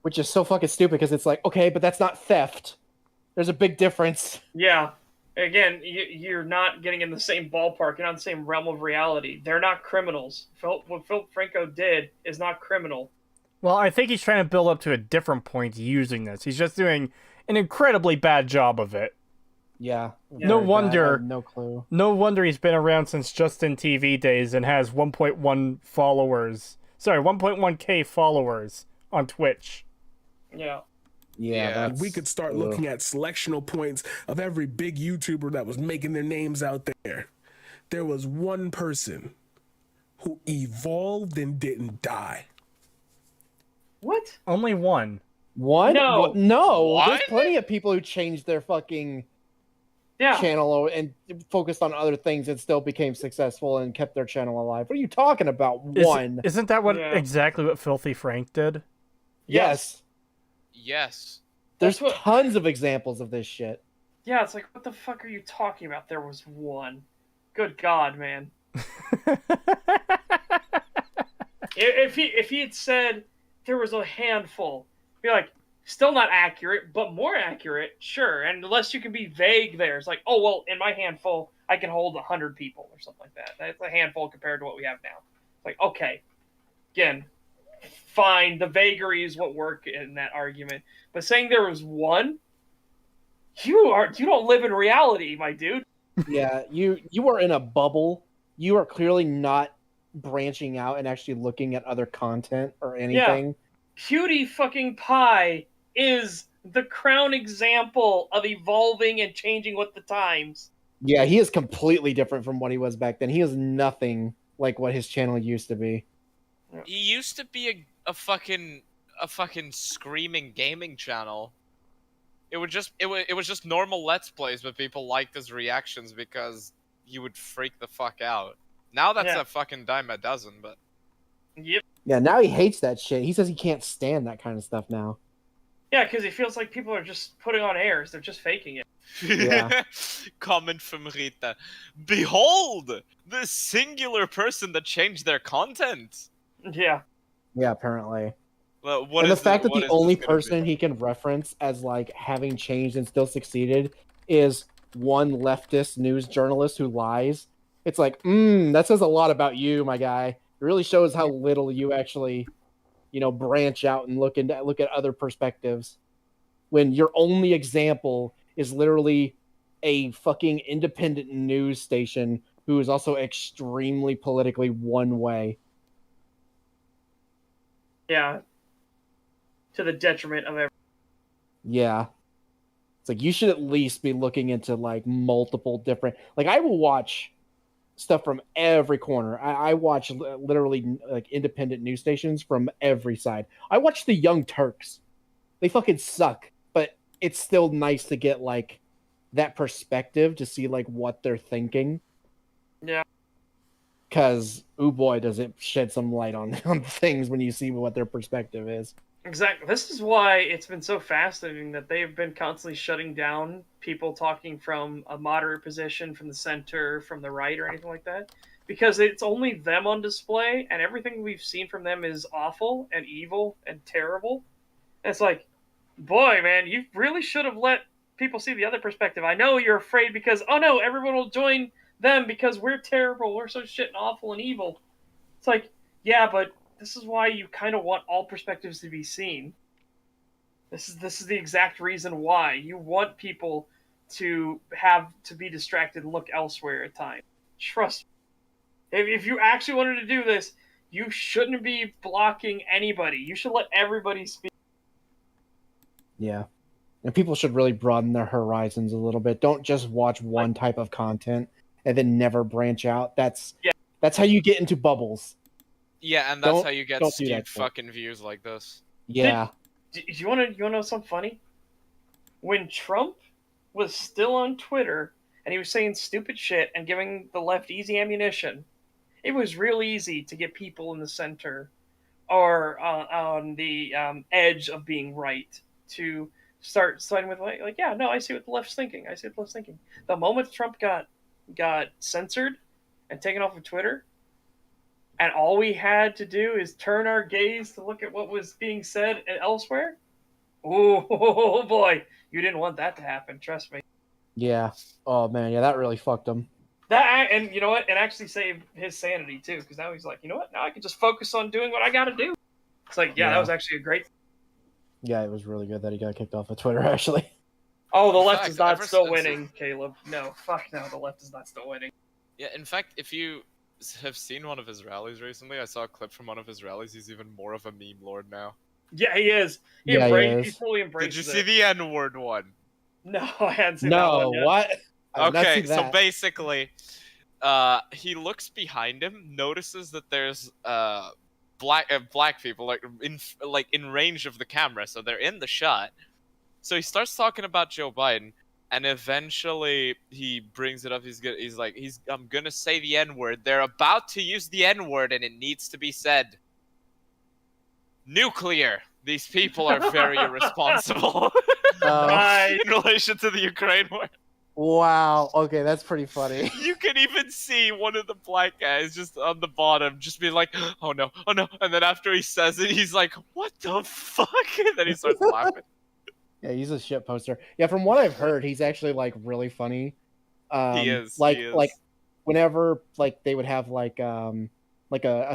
Which is so fucking stupid because it's like, okay, but that's not theft. There's a big difference. Yeah. Again, you're not getting in the same ballpark. You're not in the same realm of reality. They're not criminals. What Philip Franco did is not criminal. Well, I think he's trying to build up to a different point using this. He's just doing an incredibly bad job of it. Yeah. No very bad. wonder- I have no clue. No wonder he's been around since Justin TV days and has 1.1 followers. Sorry, 1.1k followers on Twitch. Yeah. Yeah, Yeah. that's, we could start looking at selectional points of every big YouTuber that was making their names out there. There was one person who evolved and didn't die. What? Only one. One? No. No. What? There's plenty of people who changed their fucking Yeah. channel and focused on other things and still became successful and kept their channel alive. What are you talking about? One. Isn't that what Yeah. exactly what Filthy Frank did? Yes. Yes. There's That's what- tons of examples of this shit. Yeah, it's like, what the fuck are you talking about? There was one. Good God, man. If he had said there was a handful, be like, still not accurate, but more accurate, sure. And unless you can be vague there, it's like, oh, well, in my handful, I can hold 100 people or something like that. That's a handful compared to what we have now. It's like, okay. Again, fine. The vagaries what work in that argument. But saying there was one, you don't live in reality, my dude. Yeah, you are in a bubble. You are clearly not branching out and actually looking at other content or anything. Cutie fucking Pie is the crown example of evolving and changing with the times. Yeah, he is completely different from what he was back then. He is nothing like what his channel used to be. He used to be a fucking screaming gaming channel. It was just normal Let's Plays, but people liked his reactions because he would freak the fuck out. Now that's Yeah. a fucking dime a dozen, but Yep. Yeah, now he hates that shit. He says he can't stand that kind of stuff now. Yeah, because he feels like people are just putting on airs. They're just faking it. Yeah. Comment from Rita. Behold, the singular person that changed their content. Yeah. Yeah, apparently. Well, what And the is fact this- that what the is this only gonna person be? he can reference as like having changed and still succeeded is one leftist news journalist who lies. It's like, that says a lot about you, my guy. It really shows how little you actually, branch out and look at other perspectives. When your only example is literally a fucking independent news station who is also extremely politically one way. Yeah. To the detriment of everyone. Yeah. It's like you should at least be looking into like multiple different, like I will watch stuff from every corner. I watch literally like independent news stations from every side. I watch the Young Turks. They fucking suck, but it's still nice to get like that perspective to see like what they're thinking. Yeah. Because, oh boy, does it shed some light on things when you see what their perspective is. Exactly. This is why it's been so fascinating that they've been constantly shutting down people talking from a moderate position, from the center, from the right, or anything like that. Because it's only them on display, and everything we've seen from them is awful and evil and terrible. And it's like, boy, man, you really should have let people see the other perspective. I know you're afraid because, oh no, everyone will join them because we're terrible, we're so shit and awful and evil. It's like, yeah, but this is why you kind of want all perspectives to be seen. This is the exact reason why you want people to be distracted and look elsewhere at times. Trust me. If you actually wanted to do this, you shouldn't be blocking anybody. You should let everybody speak. Yeah. And people should really broaden their horizons a little bit. Don't just watch one type of content and then never branch out. That's how you get into bubbles. Yeah, and that's Don't- how you get don't do skewed that shit. fucking views like this. Yeah. Do you want to know something funny? When Trump was still on Twitter and he was saying stupid shit and giving the left easy ammunition, it was real easy to get people in the center or on the edge of being right to start siding with like, yeah, no, I see what the left's thinking. I see what the left's thinking. The moment Trump got censored and taken off of Twitter, and all we had to do is turn our gaze to look at what was being said elsewhere. Oh boy, you didn't want that to happen. Trust me. Yeah. Oh man, yeah, that really fucked him. That, and you know what? It actually saved his sanity too, because now he's like, you know what? Now I can just focus on doing what I got to do. It's like, yeah, that was actually a great. Yeah, it was really good that he got kicked off of Twitter, actually. Oh, the In left fact, is not ever still since- winning, Caleb. No, fuck no, the left is not still winning. Yeah, in fact, if you have seen one of his rallies recently, I saw a clip from one of his rallies. He's even more of a meme lord now. Yeah, he is. He is. fully Did embraces you it. see the N-word one? No, I hadn't seen that No, one yet. what? I did not Okay, see so that. basically, he looks behind him, notices that there's black people like in range of the camera, so they're in the shot. So he starts talking about Joe Biden, and eventually he brings it up. I'm gonna say the N-word. They're about to use the N-word, and it needs to be said. Nuclear. These people are very irresponsible Right. in relation to the Ukraine war. Wow. Okay, that's pretty funny. You can even see one of the black guys just on the bottom, just be like, "Oh no, oh no!" And then after he says it, he's like, "What the fuck?" And then he starts laughing. Yeah, he's a shit poster. Yeah, from what I've heard, he's actually like really funny. He is. Like he is. like whenever like they would have like a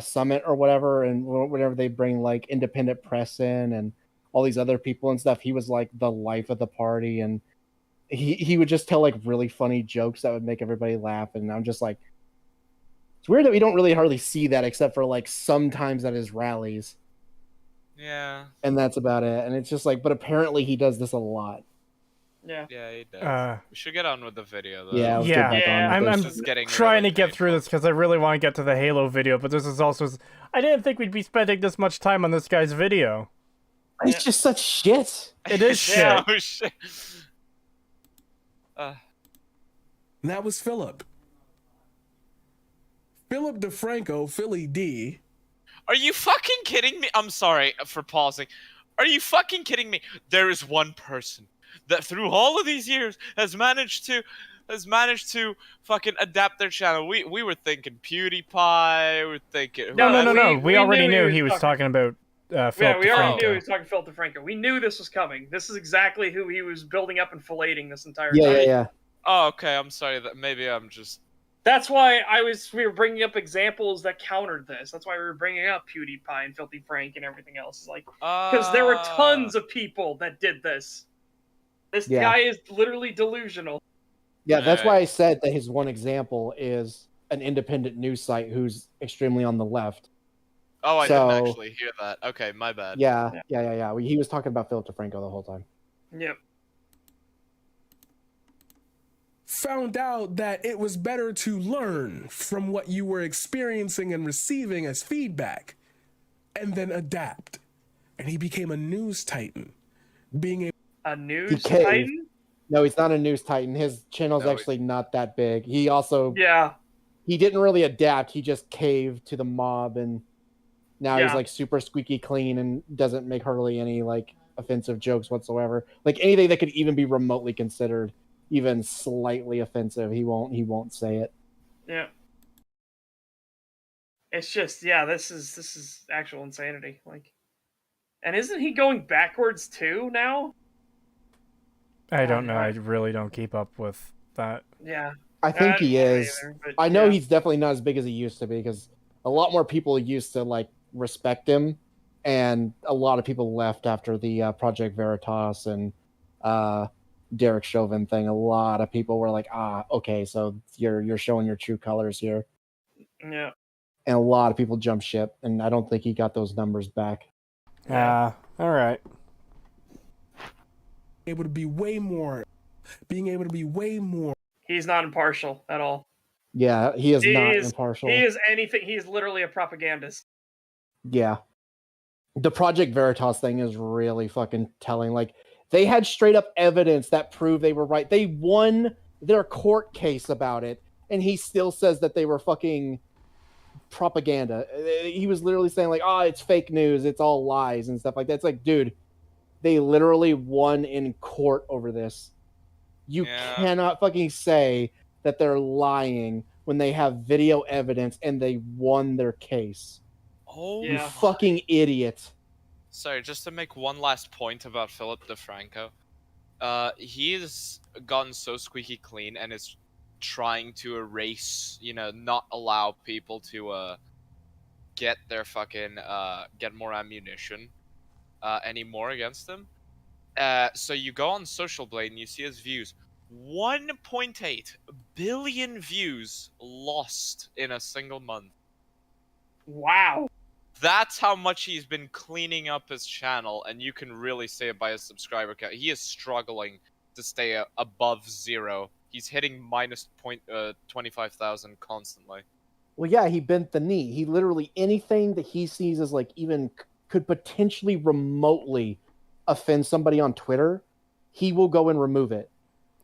summit or whatever, and whenever they bring like independent press in and all these other people and stuff, he was like the life of the party, and he would just tell like really funny jokes that would make everybody laugh. And I'm just like, it's weird that we don't really hardly see that except for like sometimes at his rallies, Yeah. and that's about it. And it's just like, but apparently he does this a lot. Yeah. Yeah, he does. We should get on with the video though. Yeah, let's Yeah. get back Yeah, on with I'm this. This is getting trying really to get through painful. this because I really want to get to the Halo video, but this is also... I didn't think we'd be spending this much time on this guy's video. It's just such shit. It is shit. Yeah. Oh shit. And that was Philip. Philip DeFranco, Philly D. Are you fucking kidding me? I'm sorry for pausing. Are you fucking kidding me? There is one person that through all of these years has managed to fucking adapt their channel. We were thinking PewDiePie, we were thinking No. We already knew knew he he was was talking about Philip Yeah, we already DeFranco. knew he was talking to Phil DeFranco. We knew this was coming. This is exactly who he was building up and filleting this entire Yeah, time. yeah, yeah. Oh, okay. I'm sorry that maybe I'm just. That's why we were bringing up examples that countered this. That's why we were bringing up PewDiePie and Filthy Frank and everything else. It's like, because there were tons of people that did this. This Yeah. guy is literally delusional. Yeah, that's why Right. I said that his one example is an independent news site who's extremely on the left. Oh, I So- didn't actually hear that. Okay, my bad. Yeah, Yeah. yeah. He was talking about Philip DeFranco the whole time. Yep. Found out that it was better to learn from what you were experiencing and receiving as feedback and then adapt. And he became a news titan, being able A news caved. titan? No, he's not a news titan. His channel's No, actually not that big. He also Yeah. he didn't really adapt. He just caved to the mob, and now he's Yeah. like super squeaky clean and doesn't make hardly any like offensive jokes whatsoever. Like anything that could even be remotely considered even slightly offensive, he won't say it. Yeah. It's just, yeah, this is actual insanity. Like, and isn't he going backwards too now? I don't know. I Right. really don't keep up with that. Yeah. I think he don't is. either, but I know yeah. he's definitely not as big as he used to be, because a lot more people used to like respect him, and a lot of people left after the Project Veritas and Derek Chauvin thing. A lot of people were like, okay, so you're showing your true colors here, Yeah. and a lot of people jumped ship, and I don't think he got those numbers back. Yeah. All right. to be being able to be way more. He's not impartial at all. Yeah, he is He not is- impartial. He is anything. He is literally a propagandist. Yeah. The Project Veritas thing is really fucking telling. Like, they had straight up evidence that proved they were right. They won their court case about it, and he still says that they were fucking propaganda. He was literally saying, like, it's fake news, it's all lies and stuff like that. It's like, dude, they literally won in court over this. You Yeah. cannot fucking say that they're lying when they have video evidence and they won their case. Oh, You Yeah. fucking idiot. sorry, just to make one last point about Philip DeFranco. He has gotten so squeaky clean and is trying to erase, not allow people to get their fucking get more ammunition anymore against him. So you go on Social Blade and you see his views. 1.8 billion views lost in a single month. Wow. That's how much he's been cleaning up his channel, and you can really say it by his subscriber count. He is struggling to stay above 0. He's hitting minus 25,000 constantly. Well, yeah, he bent the knee. He literally anything that he sees as like even could potentially remotely offend somebody on Twitter, he will go and remove it.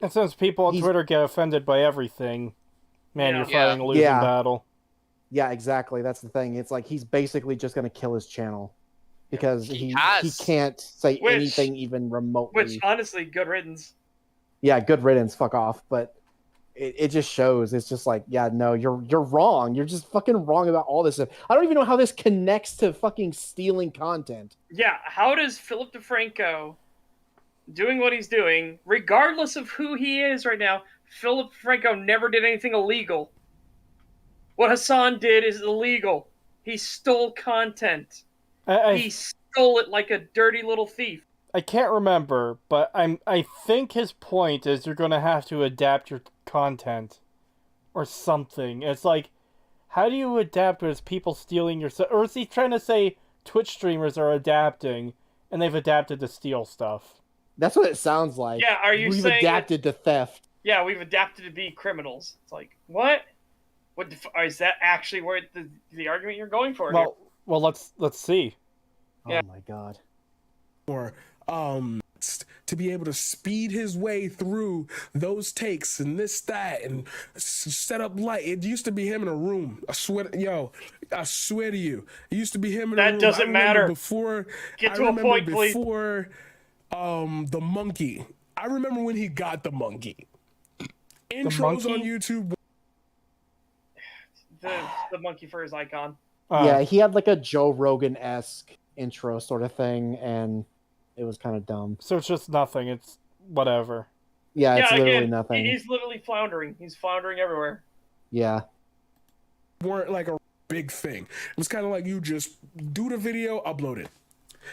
And since people on He's- Twitter get offended by everything, man, Yeah. you're fighting a losing Yeah. battle. Yeah, exactly. That's the thing. It's like he's basically just going to kill his channel because He he has. can't say Which- anything even remotely. Which honestly, good riddance. Yeah, good riddance. Fuck off. But it just shows. It's just like, yeah, no, you're wrong. You're just fucking wrong about all this stuff. I don't even know how this connects to fucking stealing content. Yeah, how does Philip DeFranco doing what he's doing, regardless of who he is right now, Philip DeFranco never did anything illegal. What Hassan did is illegal. He stole content. He stole it like a dirty little thief. I can't remember, but I think his point is you're gonna have to adapt your content, or something. It's like, how do you adapt when it's people stealing your stuff? Or is he trying to say Twitch streamers are adapting, and they've adapted to steal stuff? That's what it sounds like. Yeah, are you We've saying adapted to theft. Yeah, we've adapted to be criminals. It's like, what? What is that actually where the argument you're going for here? Well, let's see. Yeah. Oh my god. Or to be able to speed his way through those takes and this, that, and set up light. It used to be him in a room. I swear to you. It used to be him in a room. That doesn't matter. Before, Get to a point, please. Before the monkey. I remember when he got the monkey. Intros monkey? on YouTube. The monkey for his icon. Yeah, he had like a Joe Rogan-esque intro sort of thing, and it was kind of dumb. So it's just nothing. It's whatever. Yeah, it's literally again, nothing. He's literally floundering. He's floundering everywhere. Yeah. Weren't like a big thing. It was kind of like you just do the video, upload it.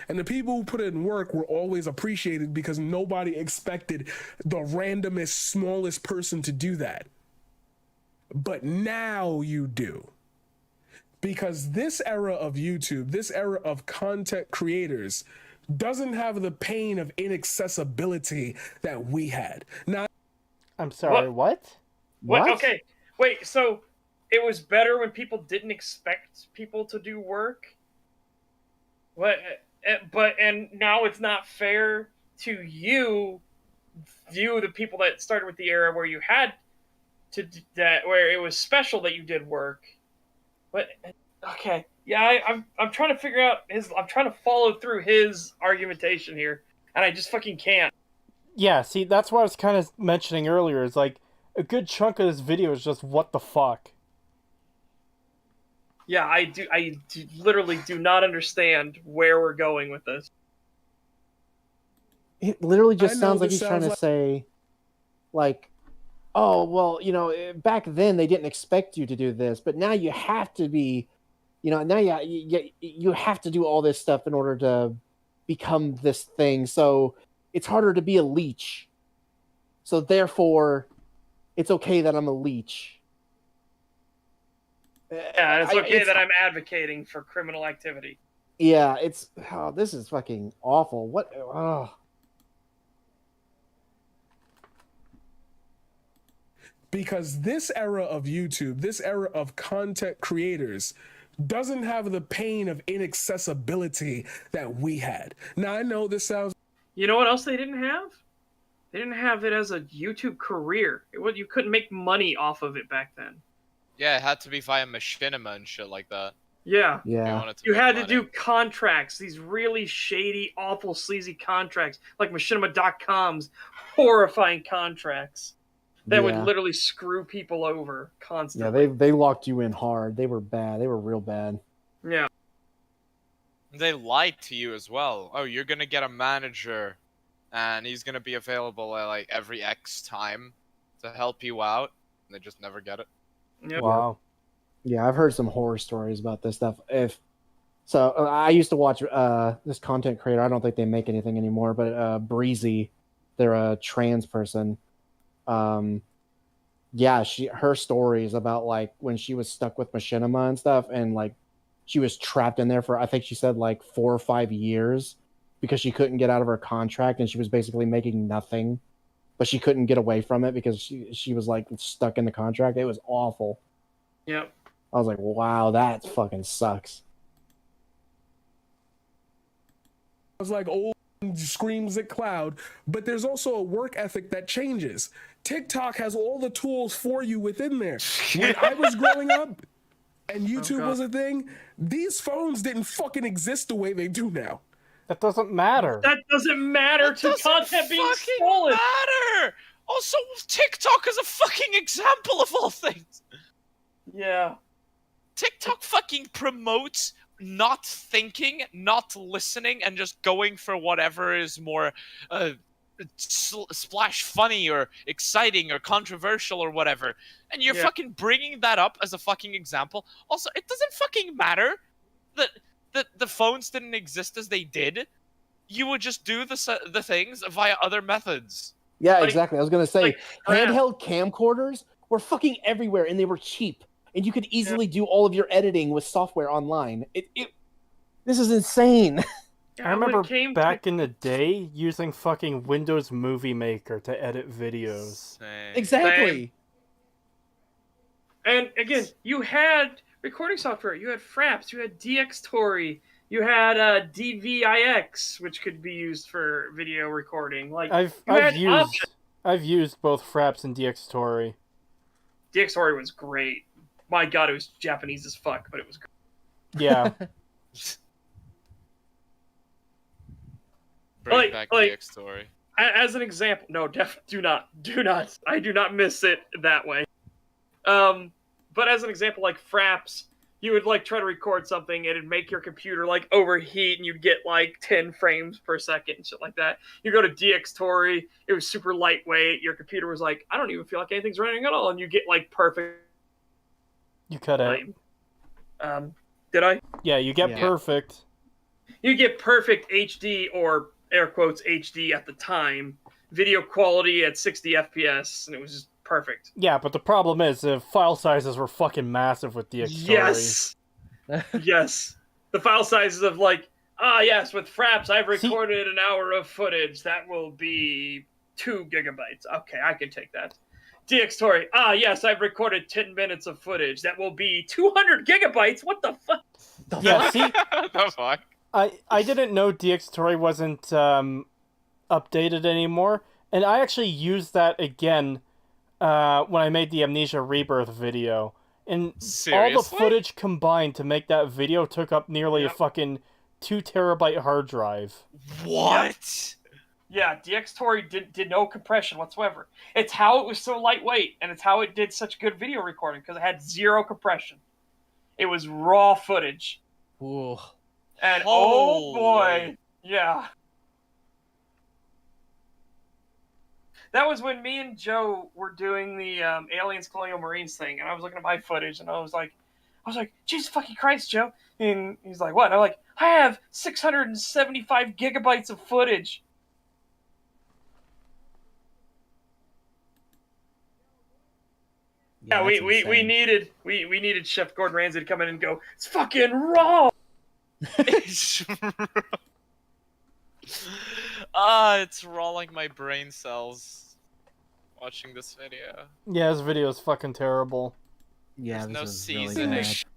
And the people who put in work were always appreciated because nobody expected the randomest, smallest person to do that. But now you do. Because this era of YouTube, this era of content creators, doesn't have the pain of inaccessibility that we had. Now, I'm sorry, what? What? Okay, wait. So it was better when people didn't expect people to do work. What? And now it's not fair to you view the people that started with the era where you had to that where it was special that you did work. But okay, yeah, I'm trying to figure out I'm trying to follow through his argumentation here, and I just fucking can't. Yeah, see, that's what I was kind of mentioning earlier. Is like a good chunk of this video is just what the fuck. Yeah, I literally do not understand where we're going with this. It literally just I know sounds like this he's trying to sounds say, like, oh, well, back then they didn't expect you to do this, but now you have to be, now you have to do all this stuff in order to become this thing. So it's harder to be a leech. So therefore, it's okay that I'm a leech. Yeah, it's okay that I'm advocating for criminal activity. Yeah, this is fucking awful. What? Oh. because this era of YouTube, this era of content creators, doesn't have the pain of inaccessibility that we had. Now, I know this sounds... You know what else they didn't have? They didn't have it as a YouTube career. You couldn't make money off of it back then. Yeah, it had to be via machinima and shit like that. Yeah. Yeah. You had to do contracts, these really shady, awful, sleazy contracts, like machinima.com's horrifying contracts that would literally screw people over constantly. Yeah, they locked you in hard. They were bad. They were real bad. Yeah. They lied to you as well. Oh, you're gonna get a manager, and he's gonna be available at like every X time to help you out. And they just never get it. Yep. Wow. Yeah, I've heard some horror stories about this stuff. I used to watch this content creator. I don't think they make anything anymore, but Breezy, they're a trans person. Yeah, her stories about like when she was stuck with machinima and stuff, and like she was trapped in there for, I think she said like 4 or 5 years because she couldn't get out of her contract, and she was basically making nothing, but she couldn't get away from it because she was like stuck in the contract. It was awful. Yep. I was like, wow, that fucking sucks. was like old screams at cloud, but there's also a work ethic that changes. TikTok has all the tools for you within there. When I was growing up and YouTube was a thing, these phones didn't fucking exist the way they do now. That doesn't matter. That doesn't matter to content being stolen. Matter. Also, TikTok is a fucking example of all things. Yeah. TikTok fucking promotes not thinking, not listening, and just going for whatever is more splash funny or exciting or controversial or whatever. And you're fucking bringing that up as a fucking example. Also, it doesn't fucking matter that the phones didn't exist as they did. You would just do the things via other methods. Yeah, exactly. I was gonna say, like, handheld camcorders were fucking everywhere, and they were cheap, and you could easily do all of your editing with software online. This is insane. I remember back in the day using fucking Windows Movie Maker to edit videos. Same. Exactly. And again, you had recording software. You had Fraps. You had DxTory. You had DVIX, which could be used for video recording. Like I've used both Fraps and DxTory. DxTory was great. My God, it was Japanese as fuck, but it was great. Yeah. Bring back DxTory. As an example, no, do not. I do not miss it that way. But as an example, like Fraps, you would like try to record something, and it'd make your computer like overheat, and you'd get like 10 frames per second and shit like that. You go to DxTory, it was super lightweight. Your computer was like, I don't even feel like anything's running at all, and you get like perfect. You cut out. Did I? Yeah, you get perfect. You get perfect HD, or air quotes HD at the time, video quality at 60 FPS, and it was just perfect. Yeah, but the problem is the file sizes were fucking massive with DxTory. Yes. Yes. The file sizes of like, yes, with Fraps, I've recorded an hour of footage. That will be 2 gigabytes. Okay, I can take that. DxTory, yes, I've recorded 10 minutes of footage. That will be 200 gigabytes. What the fuck? Yeah, see? The fuck? I didn't know DxTory wasn't updated anymore, and I actually used that again when I made the Amnesia Rebirth video. And Seriously? all the footage combined to make that video took up nearly a fucking 2 terabyte hard drive. What? Yeah, DxTory did no compression whatsoever. It's how it was so lightweight, and it's how it did such good video recording, because it had 0 compression. It was raw footage. Ooh. And oh boy, yeah. That was when me and Joe were doing the Aliens Colonial Marines thing, and I was looking at my footage, and I was like, Jesus fucking Christ, Joe. And he's like, what? And I'm like, I have 675 gigabytes of footage. Yeah, we needed Chef Gordon Ramsay to come in and go, it's fucking raw. It's rolling my brain cells watching this video. Yeah, this video is fucking terrible. Yeah, there's no seasoning. seasoning.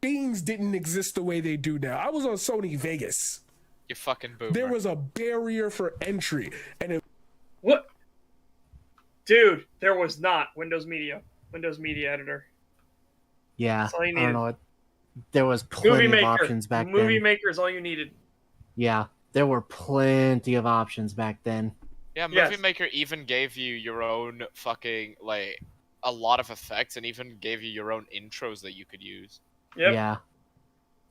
Games didn't exist the way they do now. I was on Sony Vegas. You fucking boomer. There was a barrier for entry, and What? Dude, there was not Windows Media Editor. Yeah, That's all you I don't needed. know. There was plenty of options back then. Movie Maker is all you needed. Yeah, there were plenty of options back then. Yeah, Movie Maker even gave you your own fucking, like, a lot of effects, and even gave you your own intros that you could use. Yep.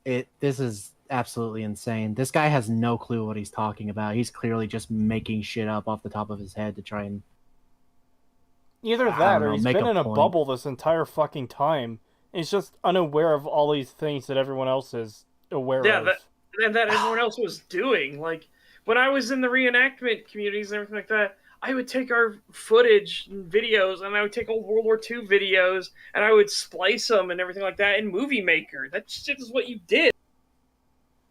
Yeah. This is absolutely insane. This guy has no clue what he's talking about. He's clearly just making shit up off the top of his head to try and... Either that, or he's been in a bubble this entire fucking time. He's just unaware of all these things that everyone else is aware of. Yeah, that everyone else was doing. Like, when I was in the reenactment communities and everything like that, I would take our footage and videos, and I would take old World War II videos, and I would splice them and everything like that in Movie Maker. That shit is what you did.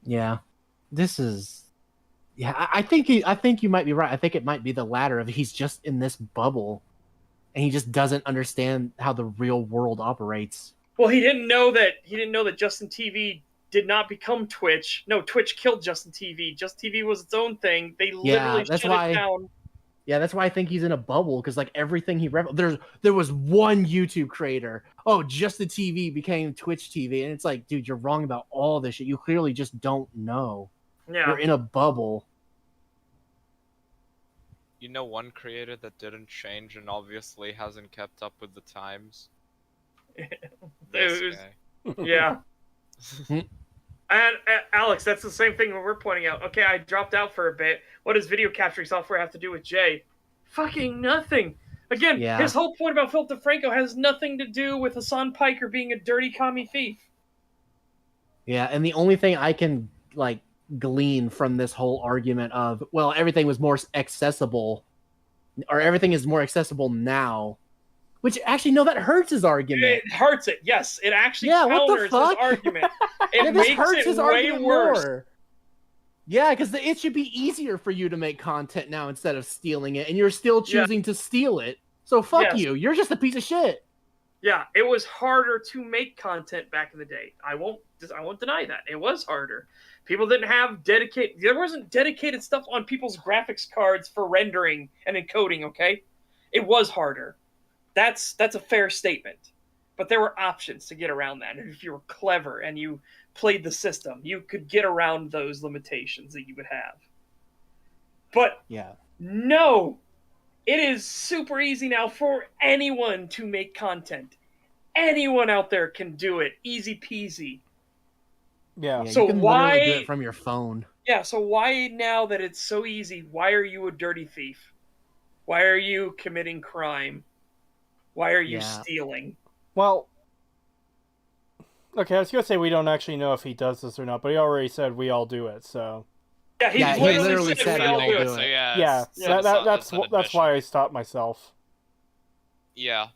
Yeah. This is... Yeah, I think you might be right. I think it might be the latter of he's just in this bubble, and he just doesn't understand how the real world operates. Well, he didn't know that Justin TV did not become Twitch. No, Twitch killed Justin TV. Justin TV was its own thing. They literally that's shut why- it down. Yeah, that's why I think he's in a bubble, because like everything there was one YouTube creator. Oh, just the TV became Twitch TV, and it's like, dude, you're wrong about all this shit. You clearly just don't know. Yeah. You're in a bubble. You know one creator that didn't change and obviously hasn't kept up with the times? This It was- guy. Yeah. And Alex, that's the same thing we're pointing out. Okay, I dropped out for a bit. What does video capturing software have to do with Jay? Fucking nothing. Again, Yeah. his whole point about Philip DeFranco has nothing to do with Hassan Piker being a dirty commie thief. Yeah, and the only thing I can like glean from this whole argument of, well, everything was more accessible, or everything is more accessible now, which actually, no, that hurts his argument. It hurts it. Yes, it actually Yeah, what the counters his fuck? argument. It Yeah, this makes hurts it his way argument worse. more. Yeah, because it should be easier for you to make content now instead of stealing it, and you're still choosing to steal it. So fuck Yes. you. You're just a piece of shit. Yeah, it was harder to make content back in the day. I won't deny that. It was harder. People didn't have there wasn't dedicated stuff on people's graphics cards for rendering and encoding, okay? It was harder. That's a fair statement. But there were options to get around that. And if you were clever and you played the system, you could get around those limitations that you would have. But Yeah. no, it is super easy now for anyone to make content. Anyone out there can do it. Easy peasy. Yeah. Yeah, So you can literally do why- it from your phone. Yeah, so why now that it's so easy, why are you a dirty thief? Why are you committing crime? Why are you Yeah. stealing? Well, okay, I was gonna say we don't actually know if he does this or not, but he already said we all do it. So Yeah, Yeah, he literally said we we all all do do it. it. So yeah, yeah, it's- yeah, it's not- that's it's an that's admission. why I stopped myself. Yeah.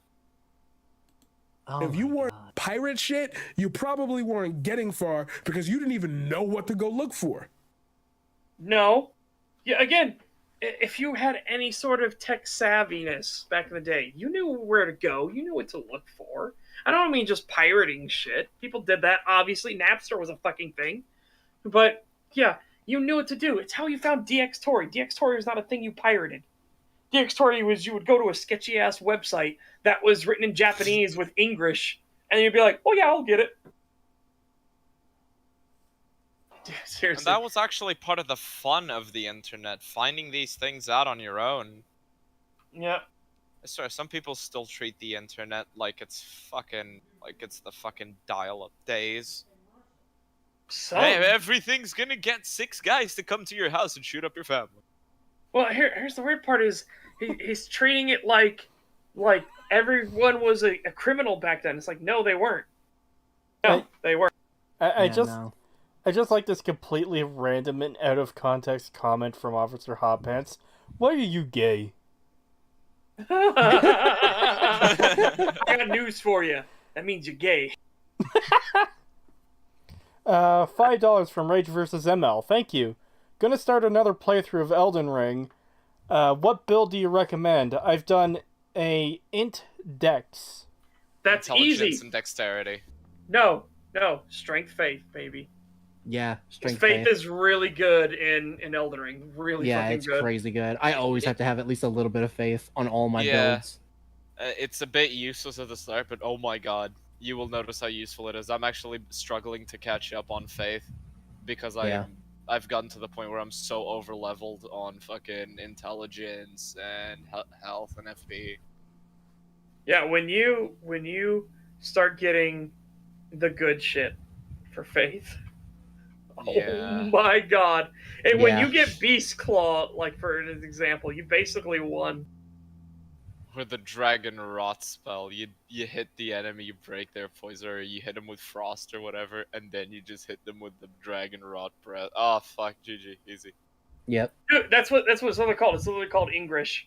Oh If you my weren't God. pirate shit, you probably weren't getting far because you didn't even know what to go look for. No. Yeah, again, if you had any sort of tech savviness back in the day, you knew where to go, you knew what to look for. I don't mean just pirating shit. People did that, obviously. Napster was a fucking thing. But, yeah, you knew what to do. It's how you found DxTory. DxTory was not a thing you pirated. DxTory was you would go to a sketchy-ass website that was written in Japanese with English, and you'd be like, oh yeah, I'll get it. Dude, And seriously. that was actually part of the fun of the internet, finding these things out on your own. Yeah. Sorry, some people still treat the internet like it's the fucking dial-up days. So, Hey, everything's gonna get 6 guys to come to your house and shoot up your family. well, here's the weird part is he's treating it like everyone was a criminal back then. It's like, no, they weren't. No, they weren't. I Yeah, just no. I just like this completely random and out of context comment from Officer Hotpants. Why are you gay? I got news for you. That means you're gay. $5 from Rage vs. ML. Thank you. Gonna start another playthrough of Elden Ring. What build do you recommend? I've done a int dex. That's Intelligence easy. and dexterity. No, strength faith, baby. Yeah, strength Faith is really good in Elden Ring. Really yeah, fucking it's good. crazy good. I always have to have at least a little bit of faith on all my Yeah. builds. It's a bit useless at the start, but oh my god, you will notice how useful it is. I'm actually struggling to catch up on faith because Yeah. I've gotten to the point where I'm so over leveled on fucking intelligence and health and FP. Yeah, when you start getting the good shit for faith. Yeah. Oh my god. And when Yeah. you get Beast Claw, like for an example, you basically won. With the Dragon Rot spell, you hit the enemy, you break their poison, or you hit them with Frost or whatever, and then you just hit them with the Dragon Rot breath. Oh fuck, GG, easy. Yep. Dude, that's what it's literally called. It's literally called English.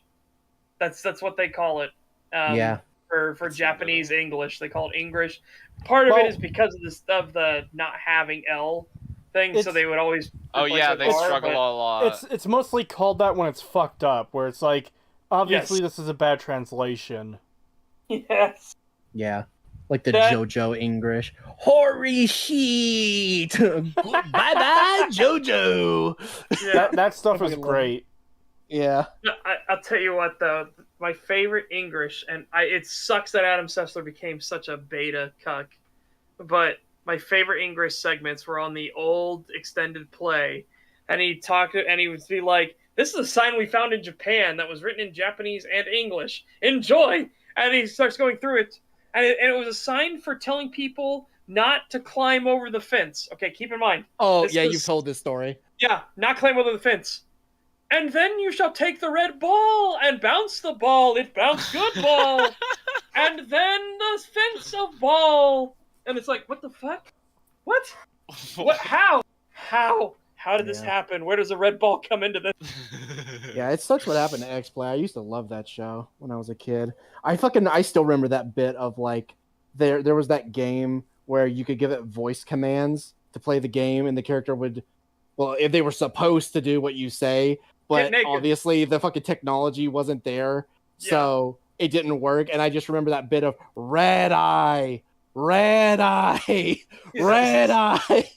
That's what they call it. Yeah. For It's Japanese English, they call it English. Part of Well- it is because of the not having L thing, so It's- they would always. Oh replace yeah, it with they R, struggle but- a lot. It's mostly called that when it's fucked up, where it's like, obviously Yes. this is a bad translation. Yes. Yeah. Like the That- JoJo English. Hoary shit! Bye-bye, JoJo! Yeah. That stuff I was fucking love great. Yeah. I'll tell you what, though, my favorite English, and it sucks that Adam Sessler became such a beta cuck, but my favorite English segments were on the old extended play, and he would be like, "This is a sign we found in Japan that was written in Japanese and English. Enjoy!" And he starts going through it, and it was a sign for telling people not to climb over the fence. Okay, keep in mind. Oh, This yeah, was- you've told this story. Yeah, not climb over the fence. And then you shall take the red ball and bounce the ball. It bounced good ball. And then the fence of ball. And it's like, what the fuck? What? What? How? How did this Yeah. happen? Where does a red ball come into this? Yeah, it sucks what happened to X-Play. I used to love that show when I was a kid. I still remember that bit of like there was that game where you could give it voice commands to play the game and the character would, well, if they were supposed to do what you say, but naked. obviously the fucking technology wasn't there, so it didn't work. And I just remember that bit of red eye, red eye, red eye.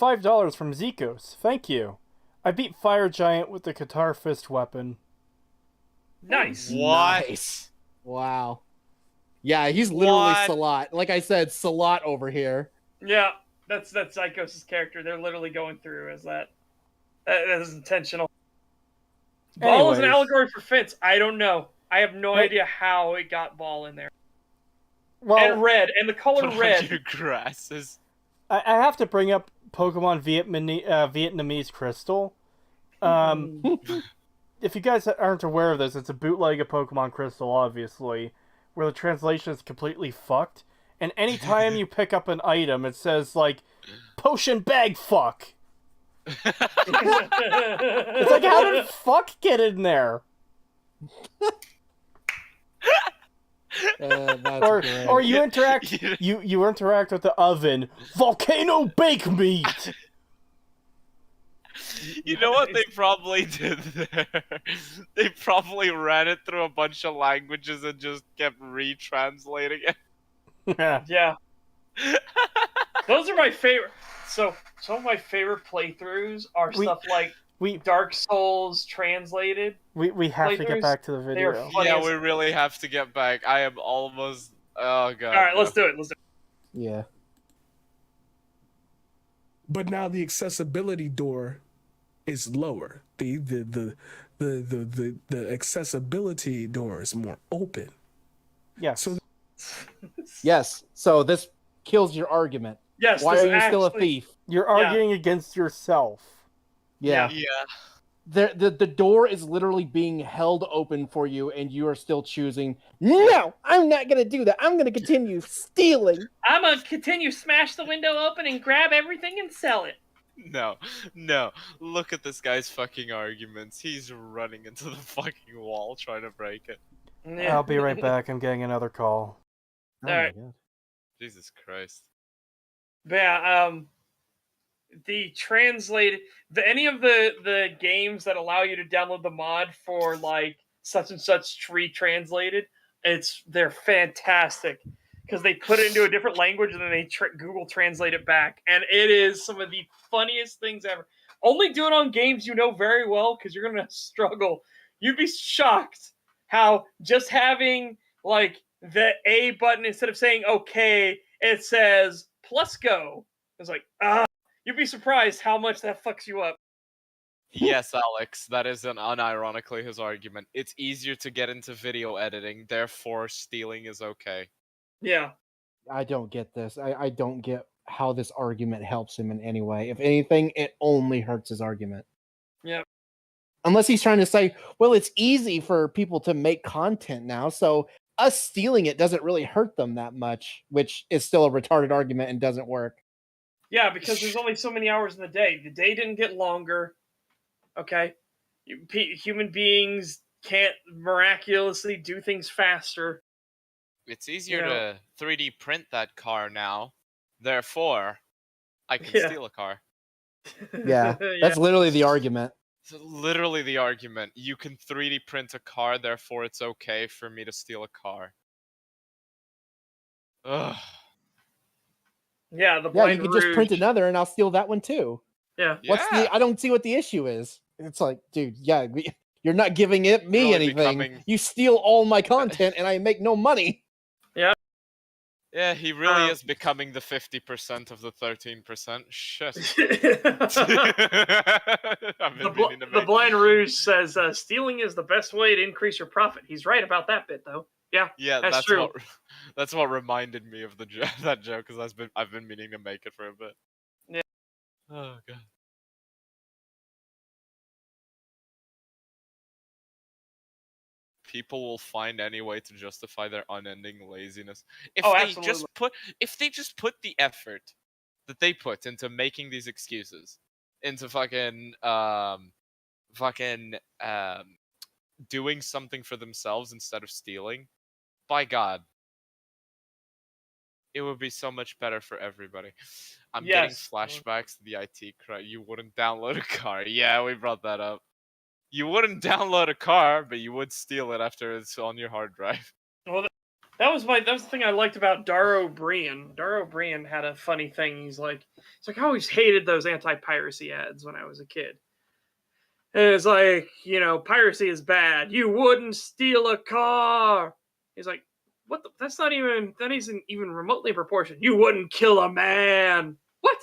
$5 from Zikos. Thank you. I beat Fire Giant with the Qatar fist weapon. Nice. What? Nice. Wow. Yeah, he's literally What? Salat. Like I said, Salat over here. Yeah, that's Psychos' character. They're literally going through as that. That is intentional. Ball is an Anyways. allegory for fence. I don't know. I have no Hey. idea how it got ball in there. Well, And red, and the color Put on red. your grasses. I have to bring up Pokemon Vietnamese Crystal. If you guys aren't aware of this, it's a bootleg of Pokemon Crystal, obviously, where the translation is completely fucked. And anytime you pick up an item, it says, like, potion bag fuck. It's like, how did fuck get in there? That's Or great. or you interact you interact with the oven. Volcano bake meat. You know what they probably did there? They probably ran it through a bunch of languages and just kept retranslating it. Yeah. Those are my favorite. So, some of my favorite playthroughs are stuff like we Dark Souls translated. we have to get Playthroughs, back to the they are video. funny Yeah, as- we really have to get back. I am almost. Oh god. All right, no. let's do it. Yeah. But now the accessibility door is lower. The accessibility door is more open. Yes. So Yes. So this kills your argument. Yes. Why this are you still a actually- thief? You're arguing against yourself. Yeah. Yeah. The door is literally being held open for you, and you are still choosing. No, I'm not gonna do that. I'm gonna continue stealing. I'm gonna continue smash the window open and grab everything and sell it. No, no. Look at this guy's fucking arguments. He's running into the fucking wall trying to break it. I'll be right back. I'm getting another call. Oh Alright. my god. Jesus Christ. But yeah, the translated any of the games that allow you to download the mod for like such and such tree translated, they're fantastic because they put it into a different language and then they Google translate it back, and it is some of the funniest things ever. Only do it on games you know very well because you're gonna struggle. You'd be shocked how just having like the A button instead of saying okay, it says plus go. It's like you'd be surprised how much that fucks you up. Yes, Alex, that is unironically his argument. It's easier to get into video editing, therefore stealing is okay. Yeah. I don't get this. I don't get how this argument helps him in any way. If anything, it only hurts his argument. Yep. Unless he's trying to say, well, it's easy for people to make content now, so us stealing it doesn't really hurt them that much, which is still a retarded argument and doesn't work. Yeah, because there's only so many hours in the day. The day didn't get longer. Okay? Human beings can't miraculously do things faster. It's easier Yeah. to 3D print that car now, therefore, I can Yeah. steal a car. Yeah, that's literally the argument. literally the argument. You can 3D print a car, therefore it's okay for me to steal a car. Ugh. Yeah, the Yeah, Blind you could just print Rouge. another, and I'll steal that one too. Yeah. Yeah. I don't see what the issue is. It's like, dude, yeah, you're not giving me Really anything. becoming- You steal all my content, and I make no money. Yeah, he really Um, is becoming the 50% of the 13%. Shit. I've been meaning to The make- Blind Rouge says stealing is the best way to increase your profit. He's right about that bit, though. Yeah, Yeah, that's true. That's what reminded me of that joke, because I've been meaning to make it for a bit. Yeah. Oh god. People will find any way to justify their unending laziness. If Oh, they absolutely. just put the effort that they put into making these excuses, into doing something for themselves instead of stealing, by God, it would be so much better for everybody. I'm getting Yes. flashbacks to the IT cry. You wouldn't download a car. Yeah, we brought that up. You wouldn't download a car, but you would steal it after it's on your hard drive. Well, that was the thing I liked about Daro Brian. Daro Brian had a funny thing. He's like, I always hated those anti-piracy ads when I was a kid. And it's like, piracy is bad. You wouldn't steal a car. He's like, what? That isn't even remotely proportioned. You wouldn't kill a man. What?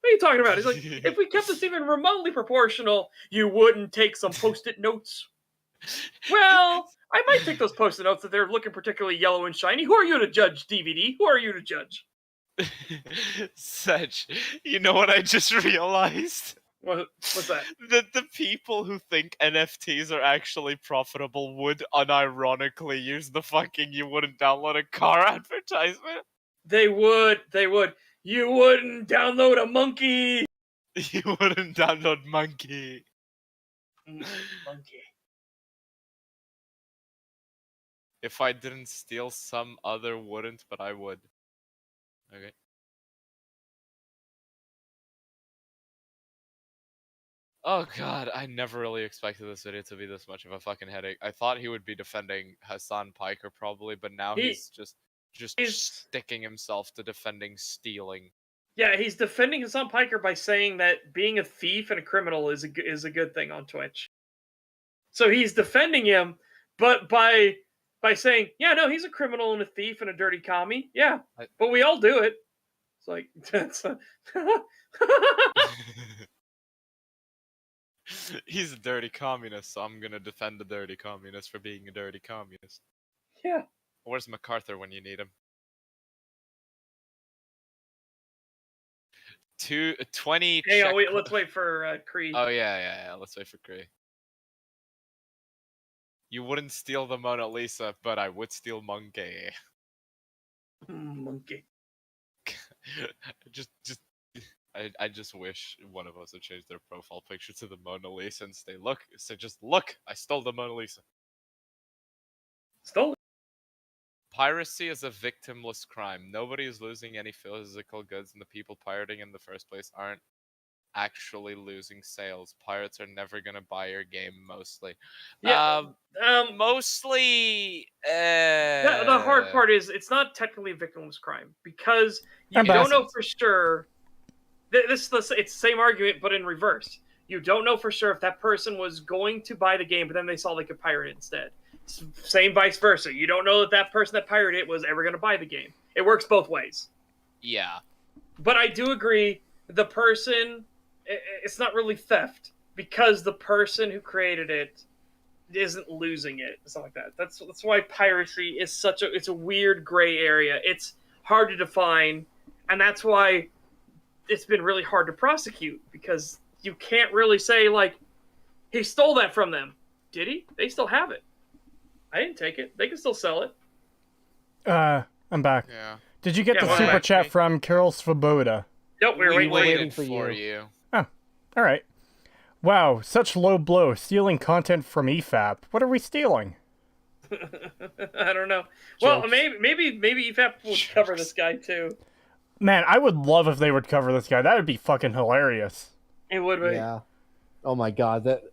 What are you talking about? He's like, if we kept this even remotely proportional, you wouldn't take some post-it notes. Well, I might take those post-it notes if they're looking particularly yellow and shiny. Who are you to judge, DVD? Who are you to judge? Such. You know what I just realized? What's that? That the people who think NFTs are actually profitable would unironically use the fucking "you wouldn't download a car" advertisement. They would. You wouldn't download a monkey. You wouldn't download Monkey. Monkey. If I didn't steal, some other wouldn't, but I would. Okay. Oh god, I never really expected this video to be this much of a fucking headache. I thought he would be defending Hassan Piker probably, but now he's just sticking himself to defending stealing. Yeah, he's defending Hassan Piker by saying that being a thief and a criminal is a good thing on Twitch. So he's defending him, but by saying, yeah, no, he's a criminal and a thief and a dirty commie. Yeah, but we all do it. It's like that's. He's a dirty communist, so I'm gonna defend the dirty communist for being a dirty communist. Yeah. Where's MacArthur when you need him? 20. Hang on, let's wait for Creed. Oh yeah. Let's wait for Creed. You wouldn't steal the Mona Lisa, but I would steal Monkey. Monkey. I just wish one of us would change their profile picture to the Mona Lisa and say, just look, I stole the Mona Lisa. Stole it. Piracy is a victimless crime. Nobody is losing any physical goods, and the people pirating in the first place aren't actually losing sales. Pirates are never gonna buy your game, mostly. Yeah. Mostly. The hard part is it's not technically a victimless crime because you don't know for sure. It's the same argument, but in reverse. You don't know for sure if that person was going to buy the game, but then they saw they could pirate it instead. Same vice versa. You don't know that person that pirated it was ever going to buy the game. It works both ways. Yeah. But I do agree, the person, it's not really theft because the person who created it isn't losing it. Something like that. That's why piracy is it's a weird gray area. It's hard to define, and that's why it's been really hard to prosecute because you can't really say like he stole that from them. Did he? They still have it. I didn't take it. They can still sell it. I'm back. Yeah. Did you get the well, super actually- chat from Carol Svoboda? Nope, we were We waiting. waited for for you. you. Oh, all right. Wow, such low blow, stealing content from EFAP. What are we stealing? I don't know. Well, Jokes. maybe EFAP will cover this guy too. Man, I would love if they would cover this guy. That would be fucking hilarious. It would be. Yeah. Oh my god, that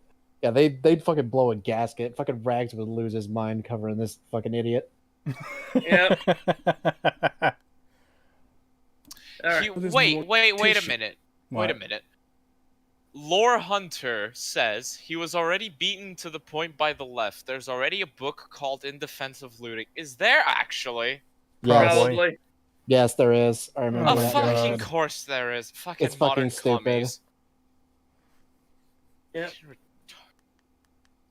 Yeah, they'd fucking blow a gasket. Fucking Rags would lose his mind covering this fucking idiot. Yeah. All right. There's Wait more a tissue. minute. Wait What? a minute. Lore Hunter says he was already beaten to the point by the left. There's already a book called In Defense of Looting. Is there actually? Yes, Probably. Probably. yes, there is. I remember Oh Of my that. fucking God. course there is. Fucking It's fucking modern stupid. commies. Yeah.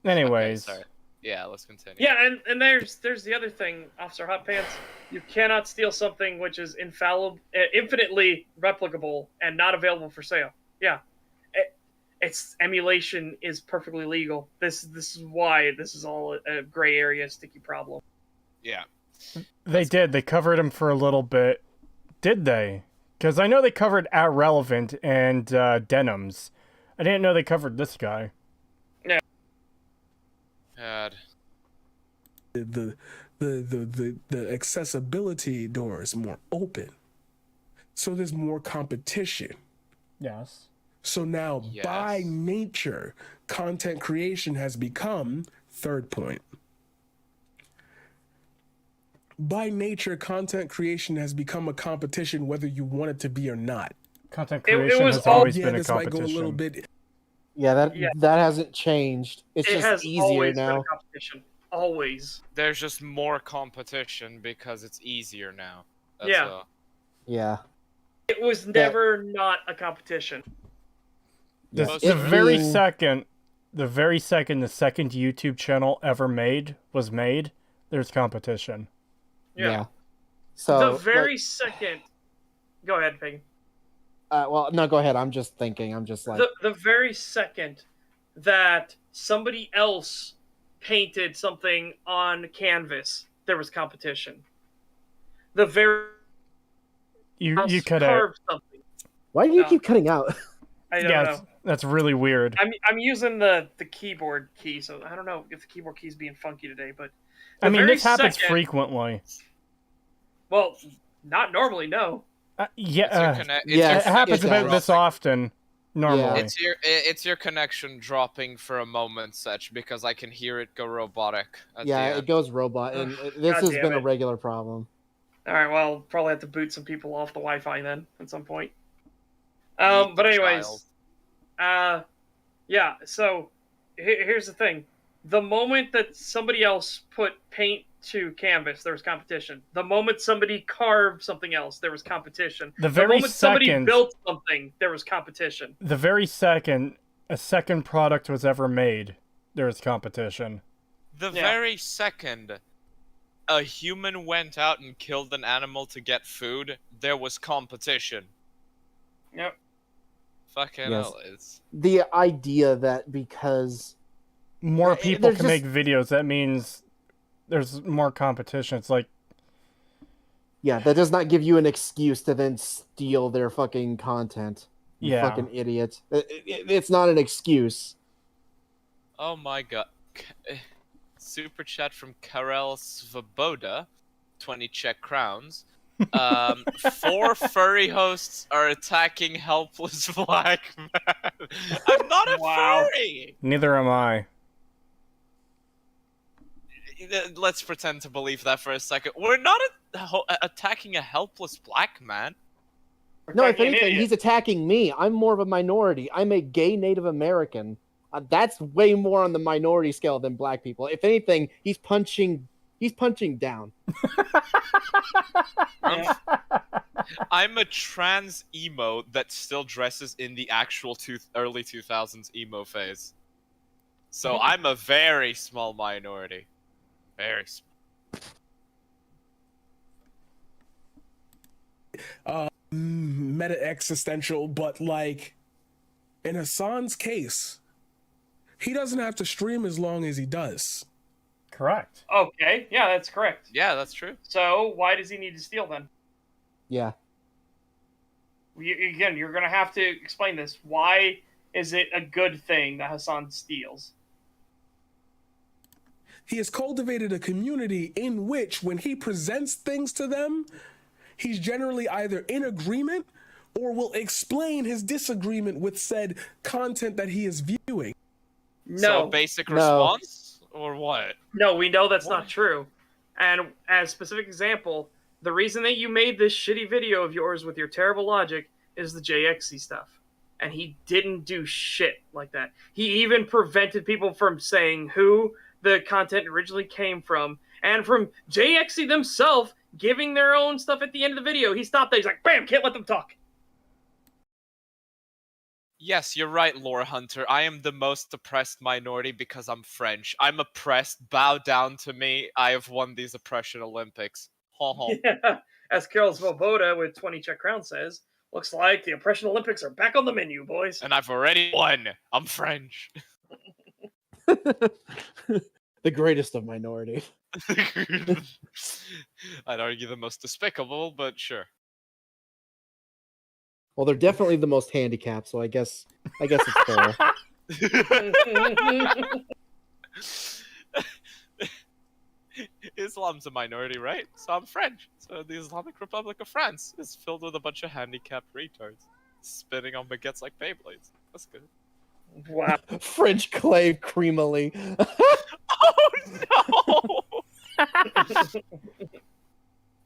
Anyways, Okay, sorry. Yeah, let's continue. Yeah, and there's the other thing, Officer Hot Pants. You cannot steal something which is infinitely replicable and not available for sale. Yeah, it's emulation is perfectly legal. This is why this is all a gray area, sticky problem. Yeah. they did. They covered him for a little bit. Did they? Because I know they covered Irrelevant and Denims. I didn't know they covered this guy. God. The accessibility door is more open, so there's more competition. Yes. So now, Yes. by nature, content creation has become third point. By nature, content creation has become a competition, whether you want it to be or not. Content It creation was has all- always Yeah, been a this might go a competition. little bit. Yeah, that Yeah. that hasn't changed. It's It just has easier always now. been a competition. Always. There's just more competition because it's easier now. That's Yeah. all. Yeah. It was never not a competition. The, Yes, the it very being- second the second YouTube channel ever was made, there's competition. Yeah. So The very like, second. Go ahead, Peggy. well, no, go ahead. I'm just thinking. I'm just like, The very second that somebody else painted something on canvas, there was competition. The very You else cut out. carved something. why do you no. keep cutting out? I don't Yeah, know. that's really weird. I'm using the keyboard key, so I don't know if the keyboard key's being funky today, but I mean, very this happens second- frequently. well, not normally, no. Yeah, Yeah, it happens it about does. this often. Normally, It's your connection dropping for a moment, such because I can hear it go robotic. At Yeah, the it end. goes robot, and Ugh, this God has damn been a it. regular problem. All right, well, I'll probably have to boot some people off the Wi-Fi then at some point. Eat But the anyways, child. yeah. So here's the thing: the moment that somebody else put paint to canvas, there was competition. The moment somebody carved something else, there was competition. The very moment somebody second- built something, there was competition. the very second a second product was ever made, there's competition. The Yeah. very second a human went out and killed an animal to get food, there was competition. Yep. Fucking Yes. hell, it's The idea that because More Yeah, people there's can make just- videos. That means there's more competition. It's like, yeah, that does not give you an excuse to then steal their fucking content. You Yeah. fucking idiot. It's not an excuse. oh my god. Super chat from Karel Svoboda, 20 Czech crowns. 4 furry hosts are attacking helpless black man. I'm not a Wow. furry. neither am I. Let's pretend to believe that for a second. We're not attacking a helpless black man. No, if Fucking anything, idiot. he's attacking me. I'm more of a minority. I'm a gay Native American. That's way more on the minority scale than black people. If anything, he's punching down. Yeah. I'm a trans emo that still dresses in the actual early 2000s emo phase. So I'm a very small minority. Very small. Meta existential, but like in Hassan's case, he doesn't have to stream as long as he does. Correct. Okay, yeah, that's correct. Yeah, that's true. So why does he need to steal then? Yeah. Again, you're gonna have to explain this. Why is it a good thing that Hassan steals? He has cultivated a community in which, when he presents things to them, he's generally either in agreement or will explain his disagreement with said content that he is viewing. No. So basic No. response or what? No, we know that's What? not true. And as a specific example, the reason that you made this shitty video of yours with your terrible logic is the JXC stuff. And he didn't do shit like that. He even prevented people from saying who the content originally came from, and from JXC themselves giving their own stuff at the end of the video. He stopped there. He's like, bam, can't let them talk. Yes, you're right, Lore Hunter. I am the most oppressed minority because I'm French. I'm oppressed. Bow down to me. I have won these oppression Olympics. Ho ho. Yeah. As Carol Svoboda with 20 Czech crowns says, looks like the Oppression Olympics are back on the menu, boys. And I've already won. I'm French. The greatest of minority. I'd argue the most despicable, but sure. Well, they're definitely the most handicapped, so I guess it's fair. Islam's a minority, right? So I'm French. So the Islamic Republic of France is filled with a bunch of handicapped retards spinning on baguettes like Beyblades. That's good. Wow. French clave creamily. Oh no!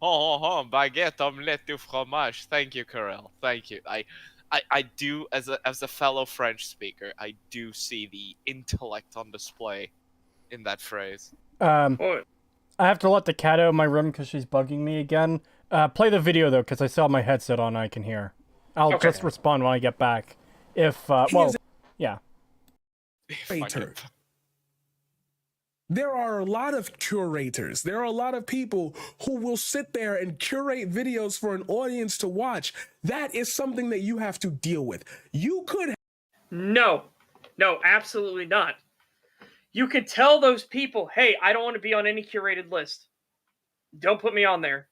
Oh, baguette, omelette du fromage. Thank you, Karel. Thank you. I do, as a fellow French speaker, I do see the intellect on display in that phrase. What? I have to let the cat out of my room because she's bugging me again. Play the video, though, because I still have my headset on and I can hear. I'll Okay. just respond when I get back. If, yeah. Curator. There are a lot of curators. There are a lot of people who will sit there and curate videos for an audience to watch. That is something that you have to deal with. You could. No, absolutely not. You could tell those people, hey, I don't want to be on any curated list. Don't put me on there.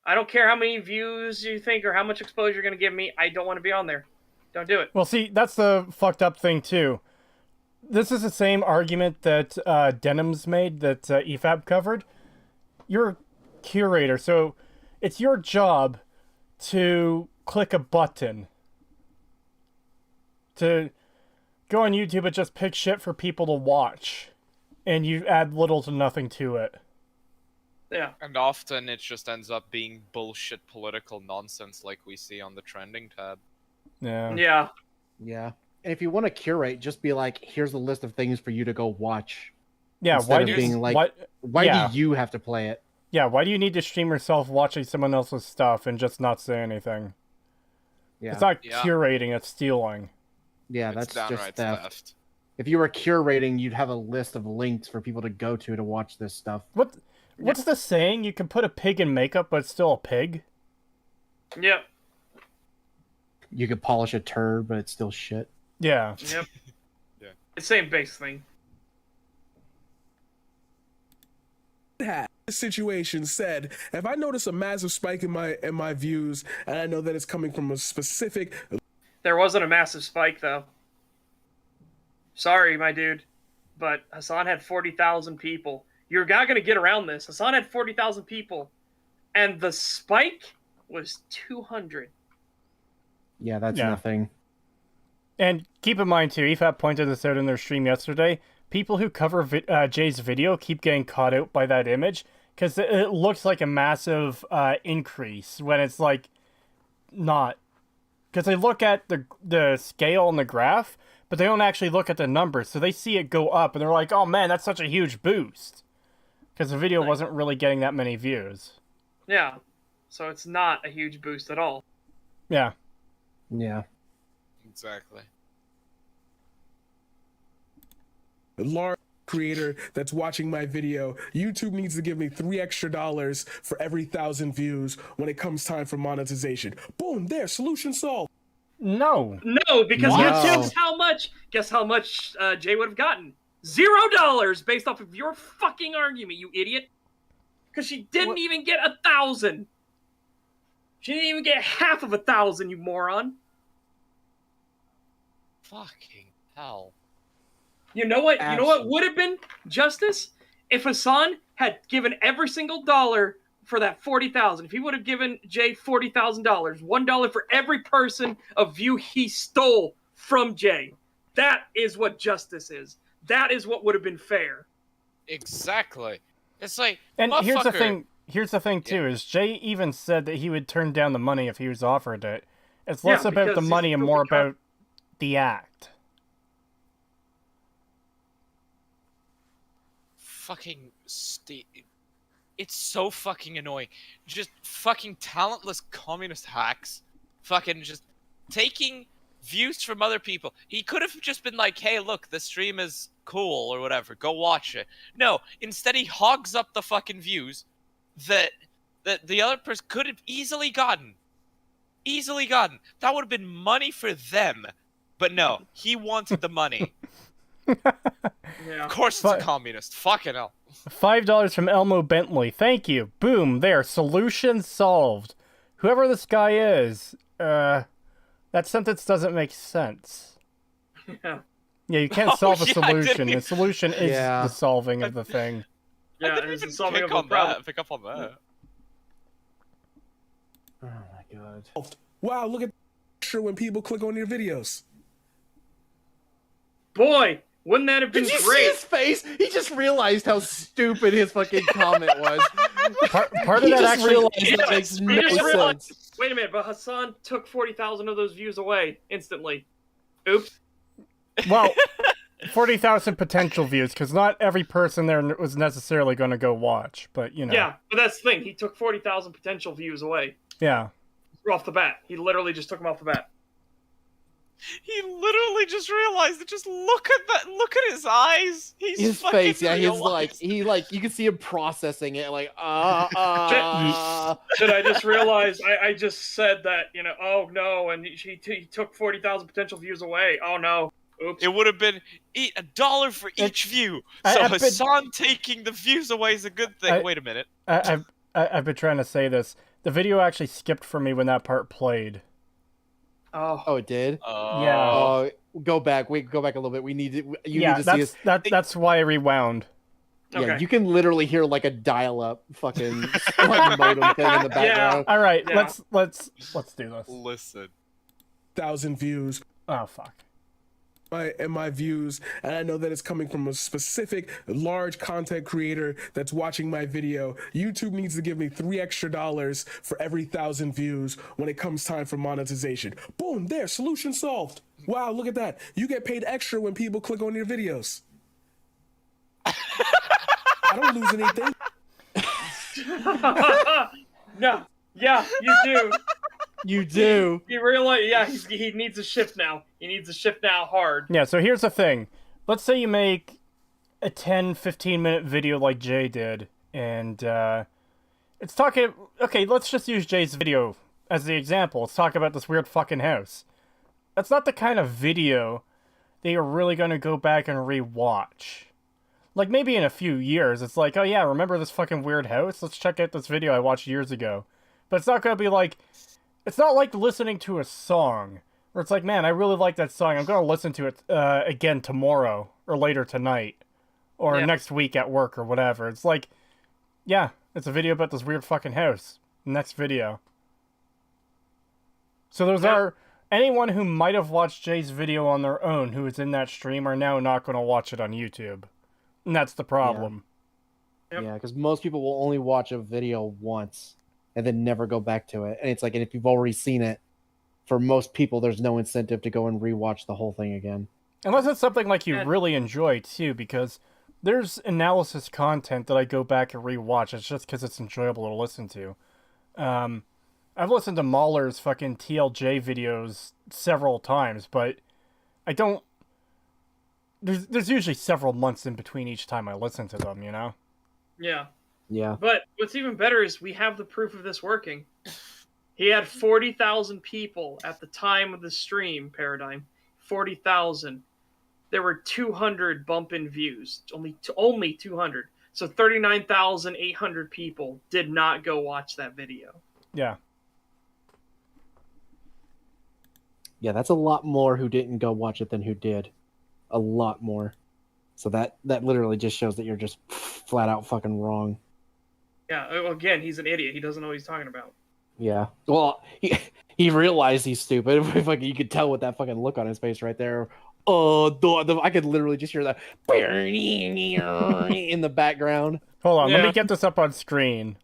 I don't care how many views you think or how much exposure you're going to give me. I don't want to be on there. Don't do it. Well, see, that's the fucked up thing, too. This is the same argument that Denim's made, that EFAB covered. You're a curator, so it's your job to click a button. To go on YouTube and just pick shit for people to watch. And you add little to nothing to it. Yeah. And often it just ends up being bullshit political nonsense like we see on the trending tab. Yeah. Yeah. Yeah. And if you want to curate, just be like, here's a list of things for you to go watch. Yeah, Instead of being like, why yeah. do you have to play it? Yeah, why do you need to stream yourself watching someone else's stuff and just not say anything? Yeah. It's not Yeah. curating, it's stealing. Yeah, It's that's just downright theft. theft. If you were curating, you'd have a list of links for people to go to watch this stuff. What's the saying? You can put a pig in makeup, but it's still a pig? Yep. You could polish a turd, but it's still shit. Yeah. Yep. Yeah. It's the same base thing. This situation said, if I notice a massive spike in my views, and I know that it's coming from a specific. There wasn't a massive spike, though. Sorry, my dude. But Hassan had 40,000 people. You're not going to get around this. Hassan had 40,000 people. And the spike was 200. Yeah, that's Yeah. nothing. And keep in mind, too, EFAP pointed this out in their stream yesterday. People who cover Jay's video keep getting caught out by that image because it looks like a massive increase when it's like not. Because they look at the scale and the graph, but they don't actually look at the numbers. So they see it go up and they're like, oh man, that's such a huge boost. Because the video wasn't really getting that many views. Yeah. So it's not a huge boost at all. Yeah. Yeah. Exactly. Large creator that's watching my video, YouTube needs to give me $3 extra for every 1,000 views when it comes time for monetization. Boom, there, solution solved. No. No, because Wow. guess how much Jay would have gotten? $0 based off of your fucking argument, you idiot. Because she didn't even get 1,000. She didn't even get half of 1,000, you moron. Fucking hell. You know what? You know what Absolutely. would have been justice if Hassan had given every single dollar for that 40,000. If he would have given Jay $40,000, $1 for every person of view he stole from Jay. That is what justice is. That is what would have been fair. Exactly. It's like, And here's the motherfucker, thing. Here's the thing too: is Jay even said that he would turn down the money if he was offered it. It's less Yeah, about the because he's money and still more the con- about the act. fucking it's so fucking annoying. Just fucking talentless communist hacks. Fucking just taking views from other people. He could have just been like, hey, look, the stream is cool or whatever. Go watch it. No, instead he hogs up the fucking views that the other person could have easily gotten. Easily gotten. That would have been money for them. But no, he wanted the money. Yeah. Of course it's a communist. Fucking hell. $5 from Elmo Bentley. Thank you. Boom. There. Solution solved. Whoever this guy is, that sentence doesn't make sense. Yeah. Yeah, you can't solve a yeah, I didn't solution. The even- solution is Yeah. the solving of the thing. Yeah, I didn't it's even solving pick of a on problem. that. Pick up on that. Oh my god. Wow, look at extra when people click on your videos. Boy, wouldn't that have been Did you see great? his face? He just realized how stupid his fucking comment was. Part of He that just actually. realized that makes He no just realized- sense. Wait a minute, but Hassan took 40,000 of those views away instantly. Oops. Well, 40,000 potential views, because not every person there was necessarily going to go watch, but you know. Yeah, but that's the thing. He took 40,000 potential views away Yeah. off the bat. He literally just took them off the bat. He literally just realized it. Just look at that. Look at his eyes. He's His fucking face, yeah, his realized. you can see him processing it, like, Did I just realize I just said that, oh no, and he took 40,000 potential views away. Oh no. Oops. It would have been $1 for each view. I- So I've been- Hassan taking the views away is a good thing. I- Wait a minute. I've been trying to say this. The video actually skipped for me when that part played. Oh. Oh, it did? Yeah. Oh, go back. Wait, go back a little bit. You need to see us. That's why I rewound. Yeah, Okay. you can literally hear like a dial-up fucking like modem thing in the background. All right, Yeah. let's do this. Listen. 1,000 views. Oh fuck. My views, and I know that it's coming from a specific large content creator that's watching my video. YouTube needs to give me $3 extra for every 1,000 views when it comes time for monetization. Boom, there, solution solved. Wow, look at that. You get paid extra when people click on your videos. I don't lose anything. No. Yeah, you do. You do. He realized, yeah, he needs a shift now. He needs a shift now hard. Yeah, so here's the thing. Let's say you make a 10-15 minute video like Jay did, and it's talking. Okay, let's just use Jay's video as the example. Let's talk about this weird fucking house. That's not the kind of video that you're really going to go back and rewatch. Like, maybe in a few years, it's like, oh yeah, remember this fucking weird house? Let's check out this video I watched years ago. But it's not going to be like... It's not like listening to a song, where it's like, man, I really like that song. I'm going to listen to it again tomorrow, or later tonight, or Yeah. next week at work, or whatever. It's like, yeah, it's a video about this weird fucking house. Next video. So those Yeah. are... Anyone who might have watched Jay's video on their own who is in that stream are now not going to watch it on YouTube. And that's the problem. Yep. Yeah, because most people will only watch a video once and then never go back to it. And it's like, and if you've already seen it, for most people, there's no incentive to go and rewatch the whole thing again. Unless it's something like you Yeah. really enjoy, too, because there's analysis content that I go back and rewatch. It's just because it's enjoyable to listen to. I've listened to Mahler's fucking TLJ videos several times, but I don't... There's usually several months in between each time I listen to them, you know? Yeah. Yeah. But what's even better is we have the proof of this working. He had 40,000 people at the time of the stream, Paradigm. 40,000. There were 200 bump-in views. Only 200. So 39,800 people did not go watch that video. Yeah. Yeah, that's a lot more who didn't go watch it than who did. A lot more. So that literally just shows that you're just flat out fucking wrong. Yeah, again, he's an idiot. He doesn't know what he's talking about. Yeah. Well, he realized he's stupid. Fucking, you could tell with that fucking look on his face right there. I could literally just hear that in the background. Hold on, let me Yeah. get this up on screen.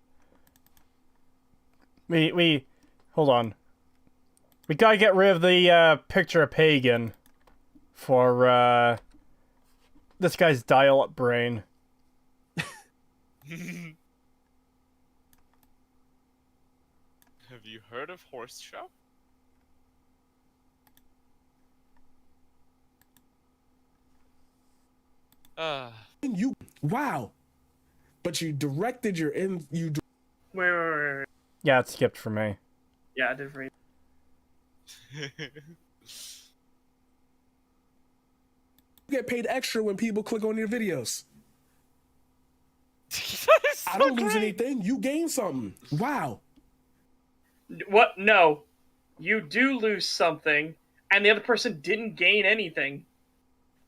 Hold on. We gotta get rid of the picture of Pagan for this guy's dial-up brain. Have you heard of Horse Show? Wow. But you directed your Wait. Yeah, it skipped for me. Yeah, I did for you. get paid extra when people click on your videos. That is so I don't lose great. anything. You gain something. Wow. What? No. You do lose something, and the other person didn't gain anything.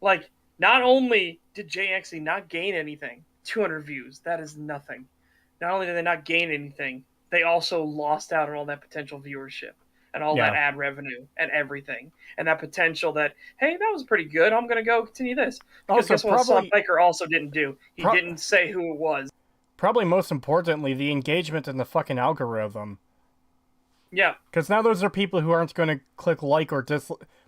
Like, not only did JXE not gain anything, 200 views, that is nothing. Not only did they not gain anything, they also lost out on all that potential viewership and all that ad revenue and everything. And that potential that, hey, that was pretty good, I'm going to go continue this. Because Also, guess what Hassan Piker also didn't do? He Pro- didn't say who it was. Probably most importantly, the engagement in the fucking algorithm. Yeah. Because now those are people who aren't going to click like or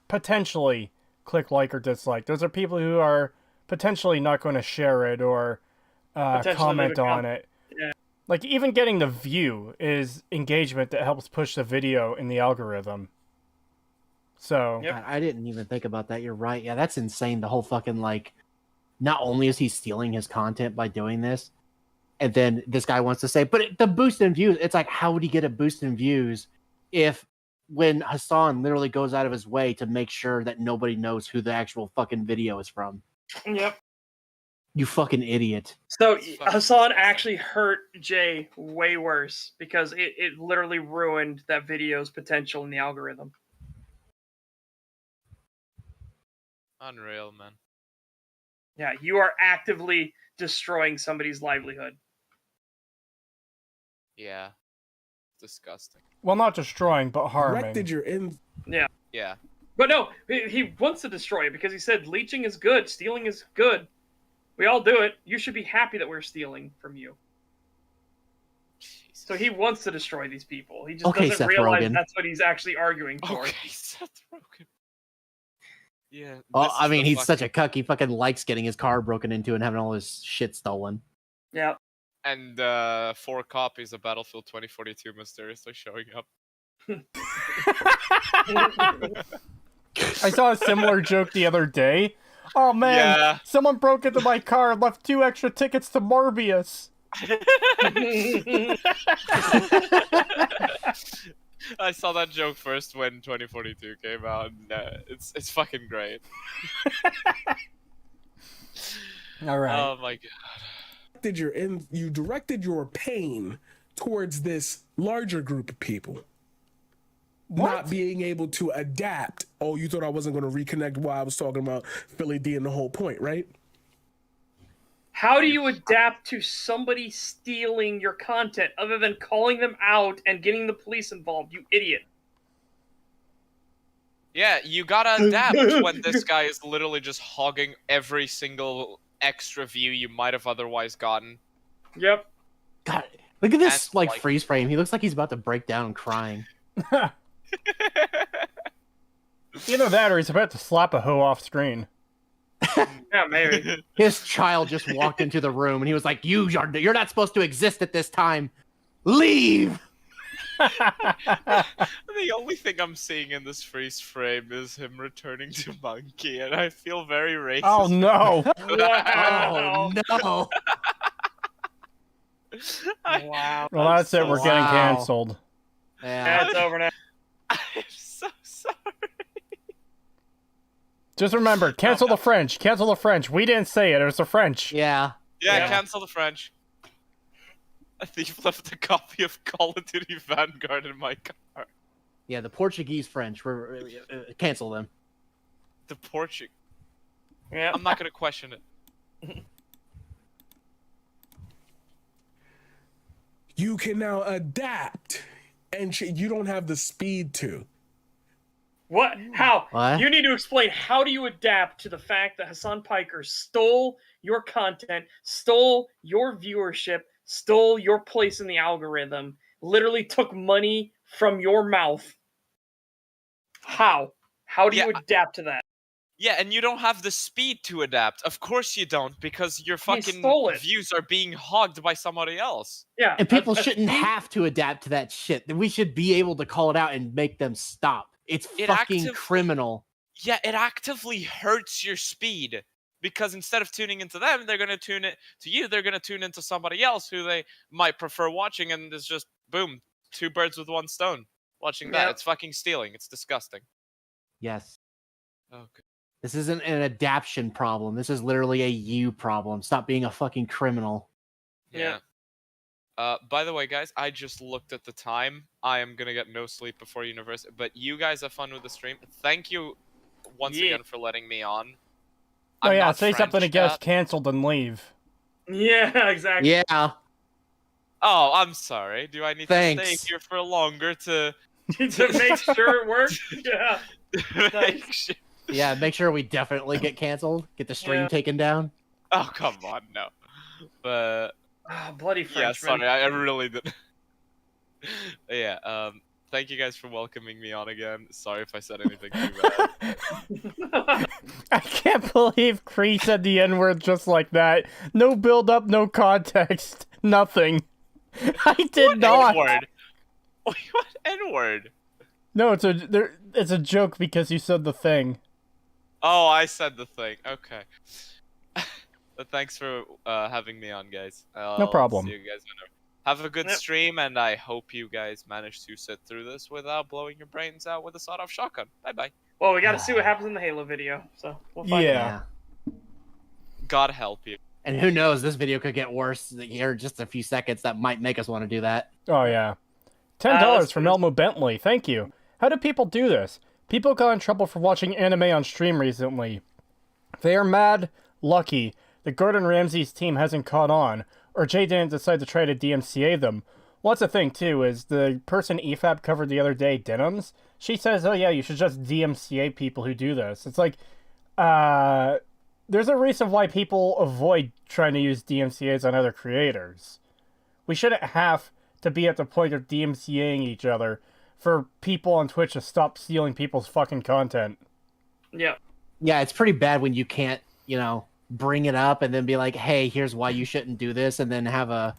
potentially click like or dislike. Those are people who are potentially not going to share it or comment on it. Yeah. Like, even getting the view is engagement that helps push the video in the algorithm. So... Yep. God, I didn't even think about that. You're right. Yeah, that's insane. The whole fucking, like, not only is he stealing his content by doing this, and then this guy wants to say, but the boost in views, it's like, how would he get a boost in views if when Hassan literally goes out of his way to make sure that nobody knows who the actual fucking video is from? Yep. You fucking idiot. So That's fucking Hassan disgusting. actually hurt Jay way worse because it literally ruined that video's potential in the algorithm. Unreal, man. Yeah, you are actively destroying somebody's livelihood. Yeah. Disgusting. Well, not destroying, but harming. Directed your in. Yeah. But no, he wants to destroy it because he said leeching is good, stealing is good. We all do it. You should be happy that we're stealing from you. Jesus. So he wants to destroy these people. He just Okay, doesn't Seth realize Rogen. that's what he's actually arguing for. Okay, Seth Rogen. Yeah. Oh, this I is mean, the he's such a fucking- cuck. He fucking likes getting his car broken into and having all his shit stolen. Yeah. And 4 copies of Battlefield 2042 mysteriously showing up. I saw a similar joke the other day. Oh man, Yeah. someone broke into my car and left 2 extra tickets to Morbius. I saw that joke first when 2042 came out, and it's fucking great. All right. Oh my god. You directed your pain towards this larger group of people. Not being able to adapt. Oh, you thought I wasn't going to reconnect while I was talking about Philly D and the whole point, right? How do you adapt to somebody stealing your content other than calling them out and getting the police involved, you idiot? Yeah, you gotta adapt when this guy is literally just hogging every single extra view you might have otherwise gotten. Yep. God, look at this And, like like- freeze frame. He looks like he's about to break down crying. Either that or he's about to slap a hoe off screen. Yeah, maybe. His child just walked into the room and he was like, you're not supposed to exist at this time. Leave. The only thing I'm seeing in this freeze frame is him returning to Monkey, and I feel very racist. Oh no. Wow. Oh no. Wow. Well, that's it. We're getting Wow. canceled. Yeah, Yeah. it's over now. I'm so sorry. Just remember, cancel the French. Cancel the French. We didn't say it. It was the French. Yeah. Yeah, Yeah. cancel the French. A thief left a copy of Call of Duty Vanguard in my car. Yeah, the Portuguese French. We're cancel them. The Portuguese. Yeah. I'm not gonna question it. You can now adapt, and you don't have the speed to. What? How? What? You need to explain how do you adapt to the fact that Hassan Piker stole your content, stole your viewership, stole your place in the algorithm, literally took money from your mouth. How? How do you adapt to that? Yeah, and you don't have the speed to adapt. Of course you don't, because your fucking stole it. views are being hogged by somebody else. Yeah. And people shouldn't have to adapt to that shit. We should be able to call it out and make them stop. It's fucking criminal. Yeah, it actively hurts your speed. Because instead of tuning into them, they're going to tune it to you. They're going to tune into somebody else who they might prefer watching, and it's just, boom, 2 birds with 1 stone. Watching that. Yep. It's fucking stealing. It's disgusting. Yes. Okay. This isn't an adaption problem. This is literally a you problem. Stop being a fucking criminal. Yeah. By the way, guys, I just looked at the time. I am gonna get no sleep before university. But you guys have fun with the stream. Thank you once again for letting me on. Oh yeah, not say something French, that gets chat. canceled and leave. Yeah, exactly. Yeah. Oh, I'm sorry. Do I need to Thanks. stay here for longer to To make sure it works. Yeah. make sure? Yeah, make sure we definitely get canceled. Get the stream taken down. Oh, come on, no. But Oh, bloody yeah, Frenchman. sorry, I really did. Yeah, thank you guys for welcoming me on again. Sorry if I said anything too bad. I can't believe Cree said the N-word just like that. No build up, no context, nothing. I did not. N-word? What N-word? No, it's a joke because you said the thing. Oh, I said the thing. Okay. But thanks for having me on, guys. No problem. See you guys whenever. Have a good stream, and I hope you guys manage to sit through this without blowing your brains out with a sawed-off shotgun. Bye-bye. Well, we gotta see what happens in the Halo video, so we'll find out. Yeah. God help you. And who knows, this video could get worse here in just a few seconds. That might make us want to do that. Oh yeah. $10 from Elmo Bentley. Thank you. How do people do this? People got in trouble for watching anime on stream recently. They are mad lucky that Gordon Ramsay's team hasn't caught on, or Jay didn't decide to try to DMCA them. Well, that's the thing, too, is the person EFAP covered the other day, Denims, she says, oh yeah, you should just DMCA people who do this. It's like, there's a reason why people avoid trying to use DMCAs on other creators. We shouldn't have to be at the point of DMCAing each other for people on Twitch to stop stealing people's fucking content. Yeah. Yeah, it's pretty bad when you can't, bring it up and then be like, hey, here's why you shouldn't do this, and then have a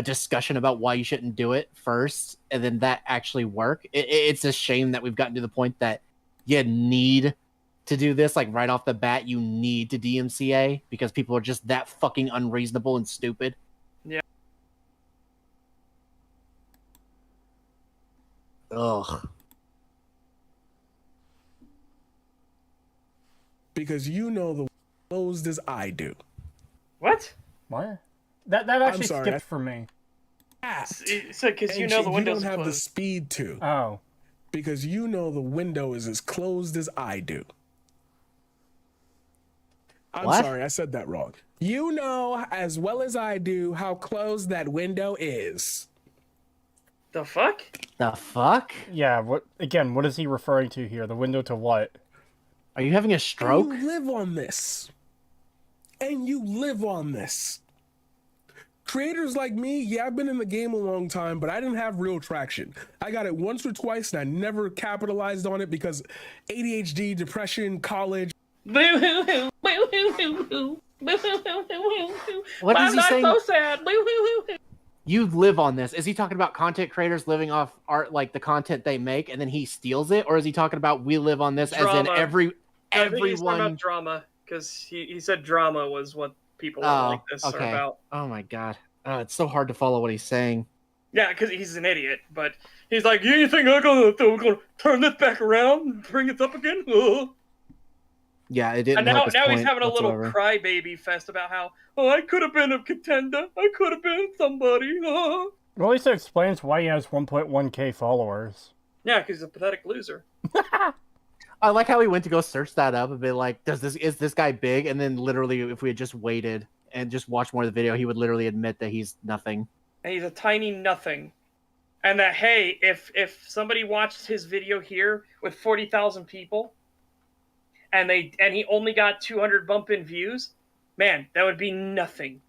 discussion about why you shouldn't do it first, and then that actually work. It's a shame that we've gotten to the point that you need to do this, like right off the bat, you need to DMCA because people are just that fucking unreasonable and stupid. Yeah. Ugh. Because you know the closed as I do. What? What? That actually sorry, skipped for me. So, because you know the window's you don't have closed. the speed to. Oh. Because you know the window is as closed as I do. I'm What? sorry, I said that wrong. You know as well as I do how closed that window is. The fuck? The fuck? Yeah, what is he referring to here? The window to what? Are you having a stroke? And you live on this. And you live on this. Creators like me, yeah, I've been in the game a long time, but I didn't have real traction. I got it once or twice, and I never capitalized on it because ADHD, depression, college. What is he saying? So sad. You live on this. Is he talking about content creators living off art, like the content they make, and then he steals it? Or is he talking about we live on this Drama. as in I think he's talking everyone? about drama, because he said drama was what people like this are about. Oh my god. Oh, it's so hard to follow what he's saying. Yeah, because he's an idiot, but he's like, you think I'm gonna turn this back around and bring it up again? Yeah, it didn't. And now help his he's point having a little whatsoever. crybaby fest about how, I could have been a contender. I could have been somebody. Well, at least it explains why he has 1.1k followers. Yeah, because he's a pathetic loser. I like how he went to go search that up and be like, is this guy big? And then literally, if we had just waited and just watched more of the video, he would literally admit that he's nothing. And he's a tiny nothing. And that, hey, if somebody watched his video here with 40,000 people, and he only got 200 bump in views, man, that would be nothing.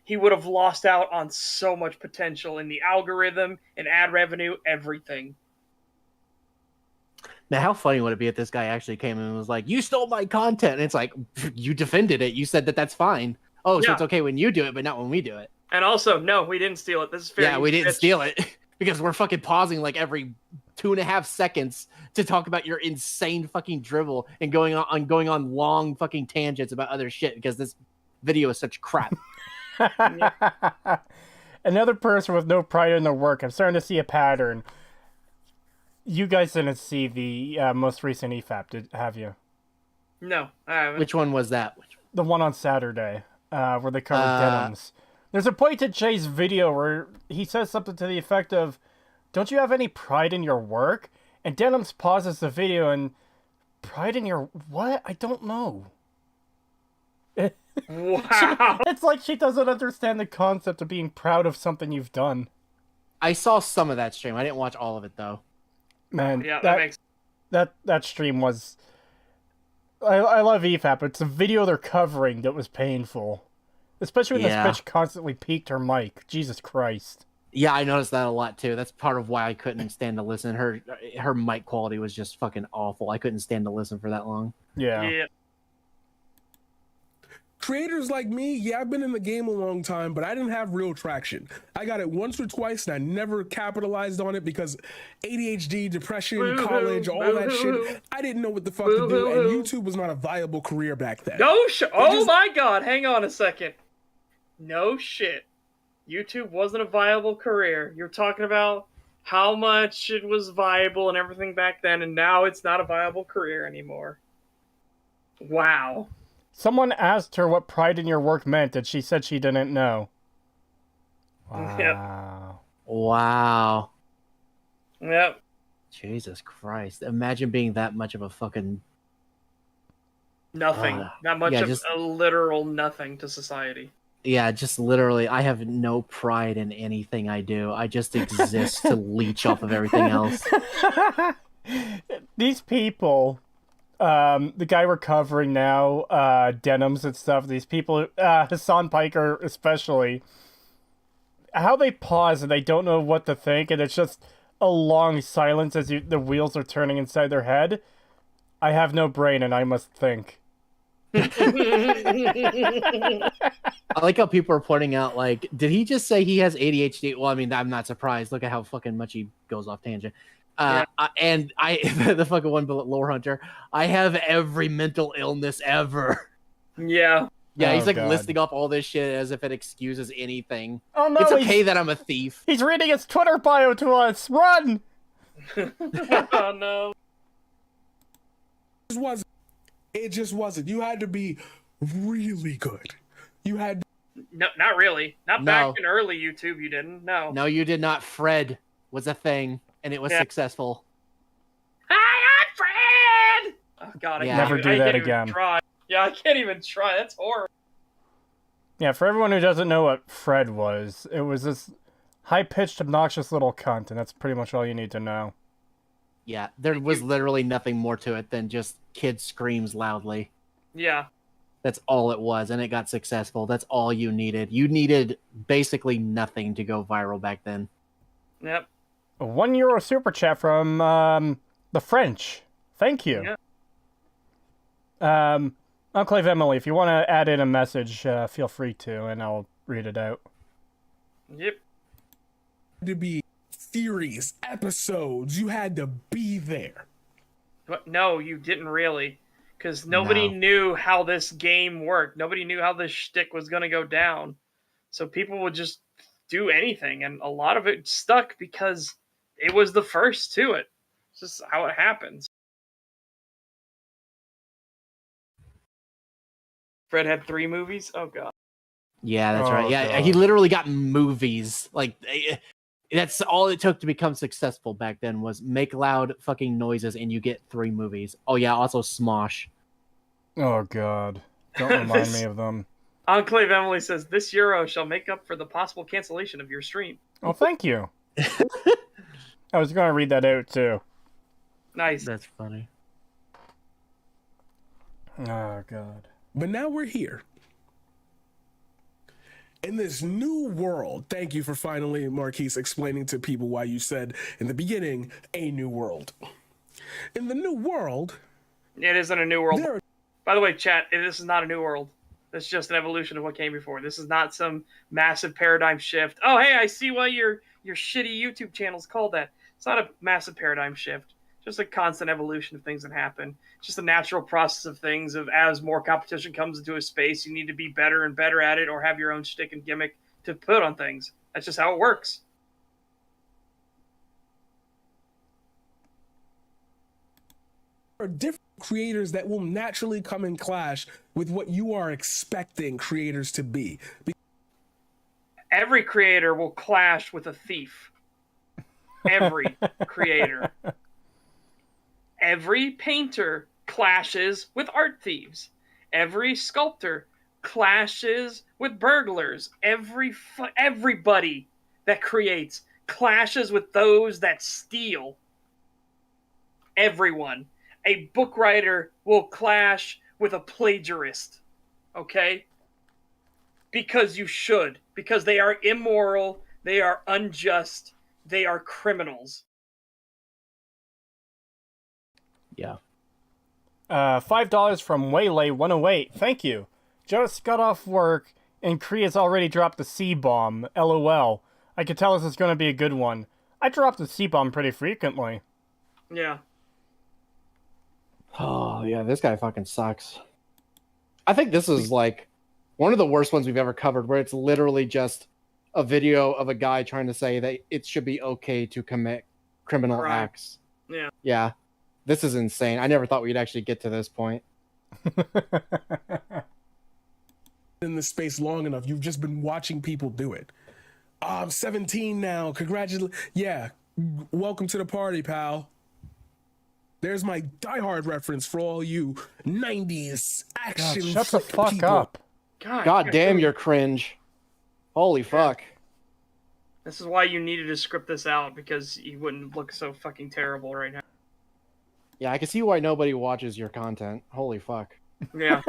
He would have lost out on so much potential in the algorithm, and ad revenue, everything. Now, how funny would it be if this guy actually came in and was like, "You stole my content"? And it's like, you defended it. You said that that's fine. Oh, so Yeah. it's okay when you do it, but not when we do it. And also, no, we didn't steal it. This is fair. Yeah, we didn't steal it because we're fucking pausing like every 2.5 seconds to talk about your insane fucking dribble and going on long fucking tangents about other shit because this video is such crap. Another person with no pride in their work. I'm starting to see a pattern. You guys didn't see the most recent EFAP, have you? No, I haven't. Which one was that? The one on Saturday, where they covered denims. There's a point to Jay's video where he says something to the effect of, "Don't you have any pride in your work?" And Denims pauses the video and, "Pride in your what? I don't know." Wow. It's like she doesn't understand the concept of being proud of something you've done. I saw some of that stream. I didn't watch all of it though. Man, Yeah, that makes that stream was... I love EFAP, but it's the video they're covering that was painful. Especially when Yeah. this bitch constantly peaked her mic. Jesus Christ. Yeah, I noticed that a lot too. That's part of why I couldn't stand to listen. Her mic quality was just fucking awful. I couldn't stand to listen for that long. Yeah. yeah. Creators like me, yeah, I've been in the game a long time, but I didn't have real traction. I got it once or twice and I never capitalized on it because ADHD, depression, Woo-hoo, college, all that woo-hoo. shit. I didn't know what the fuck to do, and Woo-hoo. YouTube was not a viable career back then. No shit. Oh just- my god, hang on a second. No shit. YouTube wasn't a viable career. You're talking about how much it was viable and everything back then, and now it's not a viable career anymore. Wow. Someone asked her what pride in your work meant, and she said she didn't know. Wow. Wow. Yep. Jesus Christ. Imagine being that much of a fucking... Nothing. Not much yeah, of just- a literal nothing to society. Yeah, just literally, I have no pride in anything I do. I just exist to leech off of everything else. These people, the guy we're covering now, Denims and stuff, these people, Hassan Piker especially, how they pause and they don't know what to think, and it's just a long silence as the wheels are turning inside their head. I have no brain and I must think. I like how people are pointing out, like, did he just say he has ADHD? Well, I mean, I'm not surprised. Look at how fucking much he goes off tangent. And the fucking one bullet lore hunter, I have every mental illness ever. Yeah. Yeah, Oh, he's like God. listing off all this shit as if it excuses anything. Oh no, It's okay he's, that I'm a thief. he's reading his Twitter bio to us! Run! Oh no. It just wasn't. You had to be really good. You had No, not really. Not No. back in early YouTube. You didn't. No. No, you did not. Fred was a thing, and it was Yeah. successful. Hi, I'm Fred. Oh god, I Yeah. can't Never even, do I that can't even again. Try. Yeah, I can't even try. That's horrible. Yeah, for everyone who doesn't know what Fred was, it was this high-pitched, obnoxious little cunt, and that's pretty much all you need to know. Yeah, there was literally nothing more to it than just kid screams loudly. Yeah. That's all it was, and it got successful. That's all you needed. You needed basically nothing to go viral back then. Yep. A €1 super chat from the French. Thank you. Yeah. Enclave Emily, if you want to add in a message, feel free to, and I'll read it out. Yep. to be theories, episodes. You had to be there. But no, you didn't really. Because nobody No. knew how this game worked. Nobody knew how this shtick was going to go down. So people would just do anything. And a lot of it stuck because it was the first to it. It's just how it happens. Fred had 3 movies? Oh, God. Yeah, that's Oh, right. Yeah, God. he literally got movies. Like, that's all it took to become successful back then was make loud fucking noises and you get 3 movies. Oh, yeah, also Smosh. Oh, God. Don't remind me of them. Enclave Emily says, this euro shall make up for the possible cancellation of your stream. Oh, thank you. I was going to read that out too. Nice. That's funny. Oh god. But now we're here. In this new world, thank you for finally, Marquise, explaining to people why you said in the beginning, a new world. In the new world, It isn't a new world. there are By the way, chat, this is not a new world. This is just an evolution of what came before. This is not some massive paradigm shift. Oh, hey, I see why your shitty YouTube channel's called that. It's not a massive paradigm shift. Just a constant evolution of things that happen. It's just a natural process of things of as more competition comes into a space, you need to be better and better at it or have your own shtick and gimmick to put on things. That's just how it works. different creators that will naturally come in clash with what you are expecting creators to be. Every creator will clash with a thief. Every creator. Every painter clashes with art thieves. Every sculptor clashes with burglars. Everybody that creates clashes with those that steal. Everyone. A book writer will clash with a plagiarist. Okay? Because you should. Because they are immoral. They are unjust. They are criminals. Yeah. $5 from Waylay108. Thank you. Just got off work, and Kriya's already dropped the C-bomb. LOL. I could tell this is going to be a good one. I drop the C-bomb pretty frequently. Yeah. Oh, yeah, this guy fucking sucks. I think this is like one of the worst ones we've ever covered, where it's literally just a video of a guy trying to say that it should be okay to commit criminal Right. acts. Yeah. Yeah. This is insane. I never thought we'd actually get to this point. In this space long enough, you've just been watching people do it. Oh, I'm 17 now. Congratulations. Yeah. Welcome to the party, pal. There's my Die Hard reference for all you 90s action. God, shut the flick fuck people. up. God damn, you're cringe. Holy fuck. This is why you needed to script this out, because you wouldn't look so fucking terrible right now. Yeah, I can see why nobody watches your content. Holy fuck. Yeah.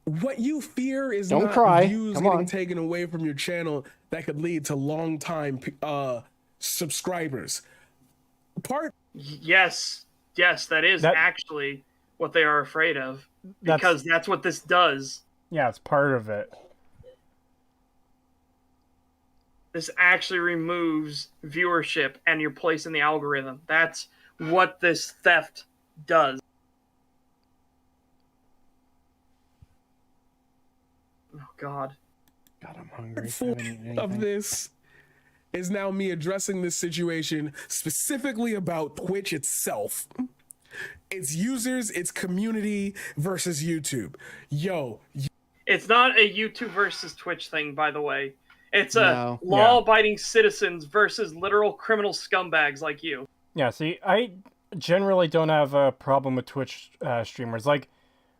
What you fear is Don't not cry. views Come getting on. taken away from your channel that could lead to long-time subscribers. Yes, that is That- actually what they are afraid of, That's- because that's what this does. Yeah, it's part of it. This actually removes viewership and your place in the algorithm. That's what this theft does. Oh God. God, I'm hungry. I Full haven't eaten of anything. this is now me addressing this situation specifically about Twitch itself. Its users, its community versus YouTube. Yo, It's not a YouTube versus Twitch thing, by the way. It's a No. law-abiding citizens versus literal criminal scumbags like you. Yeah, see, I generally don't have a problem with Twitch streamers. Like,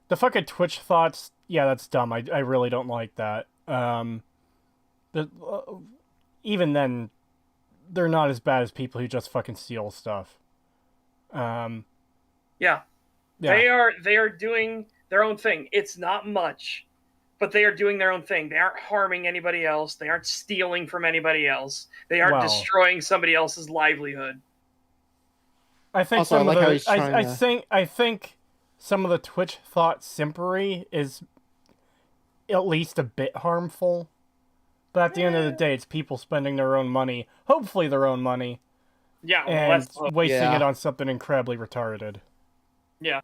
the fucking Twitch thoughts, yeah, that's dumb. I really don't like that. But even then, they're not as bad as people who just fucking steal stuff. Yeah. Yeah. They are doing their own thing. It's not much, but they are doing their own thing. They aren't harming anybody else. They aren't stealing from anybody else. They aren't Well- destroying somebody else's livelihood. I think Also, I some like of how the he's trying I think some of the Twitch thought simpery is at least a bit harmful. But at the end of the day, it's people spending their own money, hopefully their own money, Yeah, well, and that's wasting Yeah. it on something incredibly retarded. Yeah.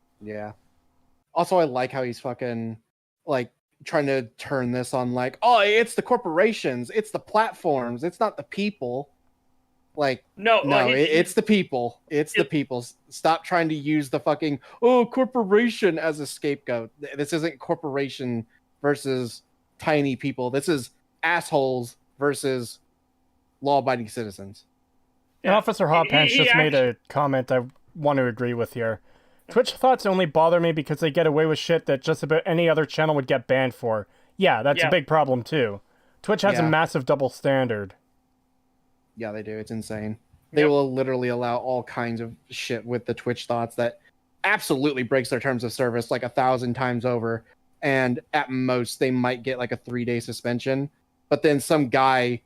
Also, I like how he's fucking like trying to turn this on like, oh, it's the corporations, it's the platforms, it's not the people. Like, no. no, it's the people. It's the people. Stop trying to use the fucking corporation as a scapegoat. This isn't corporation versus tiny people. This is assholes versus law-abiding citizens. And Officer Hot Pants He just made a comment I want to agree with here. Twitch thoughts only bother me because they get away with shit that just about any other channel would get banned for. Yeah, that's a big problem too. Twitch has a massive double standard. Yeah, they do. It's insane. They will literally allow all kinds of shit with the Twitch thoughts that absolutely breaks their terms of service like 1,000 times over. And at most, they might get like a 3-day suspension. But then some guy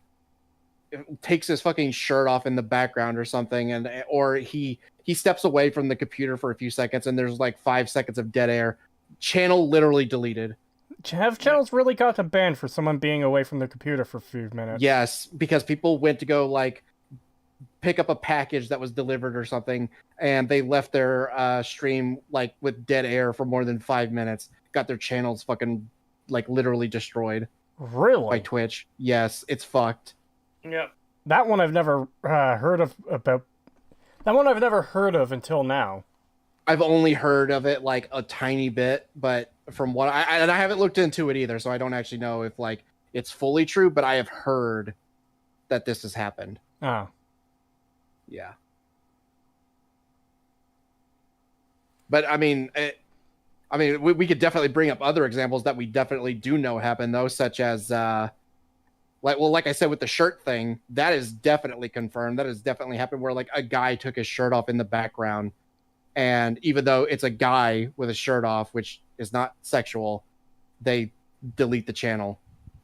takes his fucking shirt off in the background or something, or he steps away from the computer for a few seconds, and there's like 5 seconds of dead air. Channel literally deleted. Have channels really gotten banned for someone being away from the computer for a few minutes? Yes, because people went to go like pick up a package that was delivered or something, and they left their stream like with dead air for more than 5 minutes. Got their channels fucking like literally destroyed. Really? By Twitch. Yes, it's fucked. Yep. That one I've never heard of about. That one I've never heard of until now. I've only heard of it like a tiny bit, but from what I haven't looked into it either, so I don't actually know if like it's fully true, but I have heard that this has happened. Oh. Yeah. But I mean, we could definitely bring up other examples that we definitely do know happen though, such as like I said with the shirt thing, that is definitely confirmed. That has definitely happened where like a guy took his shirt off in the background, and even though it's a guy with a shirt off, which is not sexual, they delete the channel.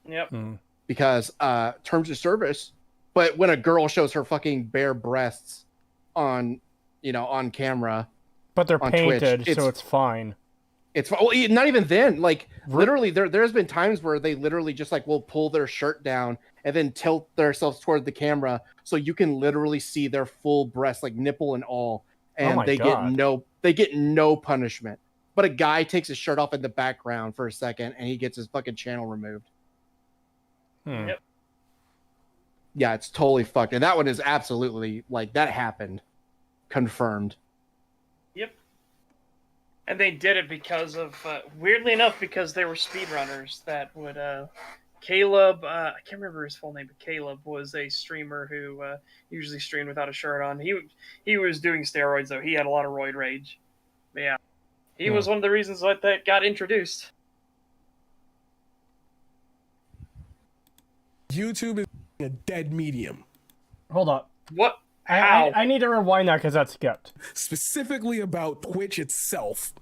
Yep. Because terms of service. But when a girl shows her fucking bare breasts on camera, but they're on painted, Twitch, so it's fine. It's well, not even then. Like literally, there's been times where they literally just like will pull their shirt down and then tilt themselves toward the camera, so you can literally see their full breast, like nipple and all, and they get no punishment. But a guy takes his shirt off in the background for a second, and he gets his fucking channel removed. Yep. Yeah, it's totally fucked, and that one is absolutely like that happened, confirmed. Yep. And they did it because of, weirdly enough, because they were speedrunners that would, Caleb, I can't remember his full name, but Caleb was a streamer who usually streamed without a shirt on. He was doing steroids, though. He had a lot of roid rage. But yeah. He was one of the reasons that got introduced. YouTube is a dead medium. Hold up. What? How? I need to rewind that because that skipped. Specifically about Twitch itself.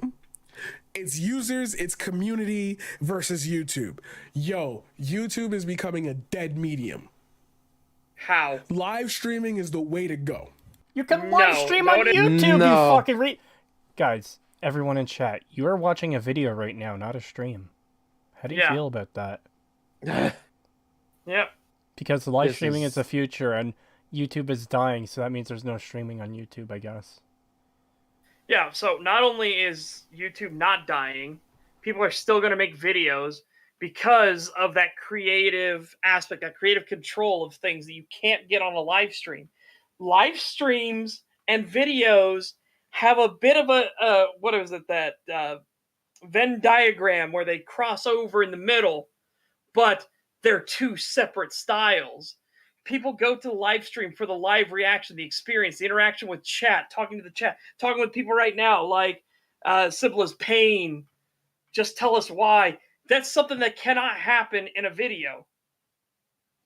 Its users, its community versus YouTube. Yo, YouTube is becoming a dead medium. How? Live streaming is the way to go. You can live stream on YouTube, you fucking Guys, everyone in chat, you are watching a video right now, not a stream. How do you feel about that? Yep. Because live streaming is the future, and YouTube is dying, so that means there's no streaming on YouTube, I guess. Yeah, so not only is YouTube not dying, people are still going to make videos because of that creative aspect, that creative control of things that you can't get on a live stream. Live streams and videos have a bit of a, what is it, that Venn diagram where they cross over in the middle, but they're two separate styles. People go to the live stream for the live reaction, the experience, the interaction with chat, talking to the chat, talking with people right now, like simple as pain. Just tell us why. That's something that cannot happen in a video.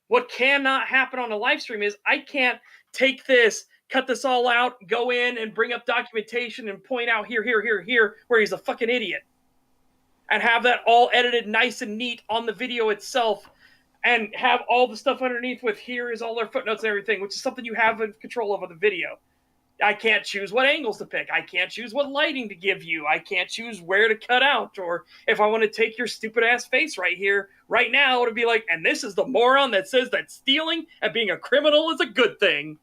What cannot happen on a live stream is I can't take this, cut this all out, go in and bring up documentation and point out here, where he's a fucking idiot. And have that all edited nice and neat on the video itself. And have all the stuff underneath with here is all their footnotes and everything, which is something you have in control over the video. I can't choose what angles to pick. I can't choose what lighting to give you. I can't choose where to cut out. Or if I want to take your stupid ass face right here, right now, to be like, and this is the moron that says that stealing and being a criminal is a good thing.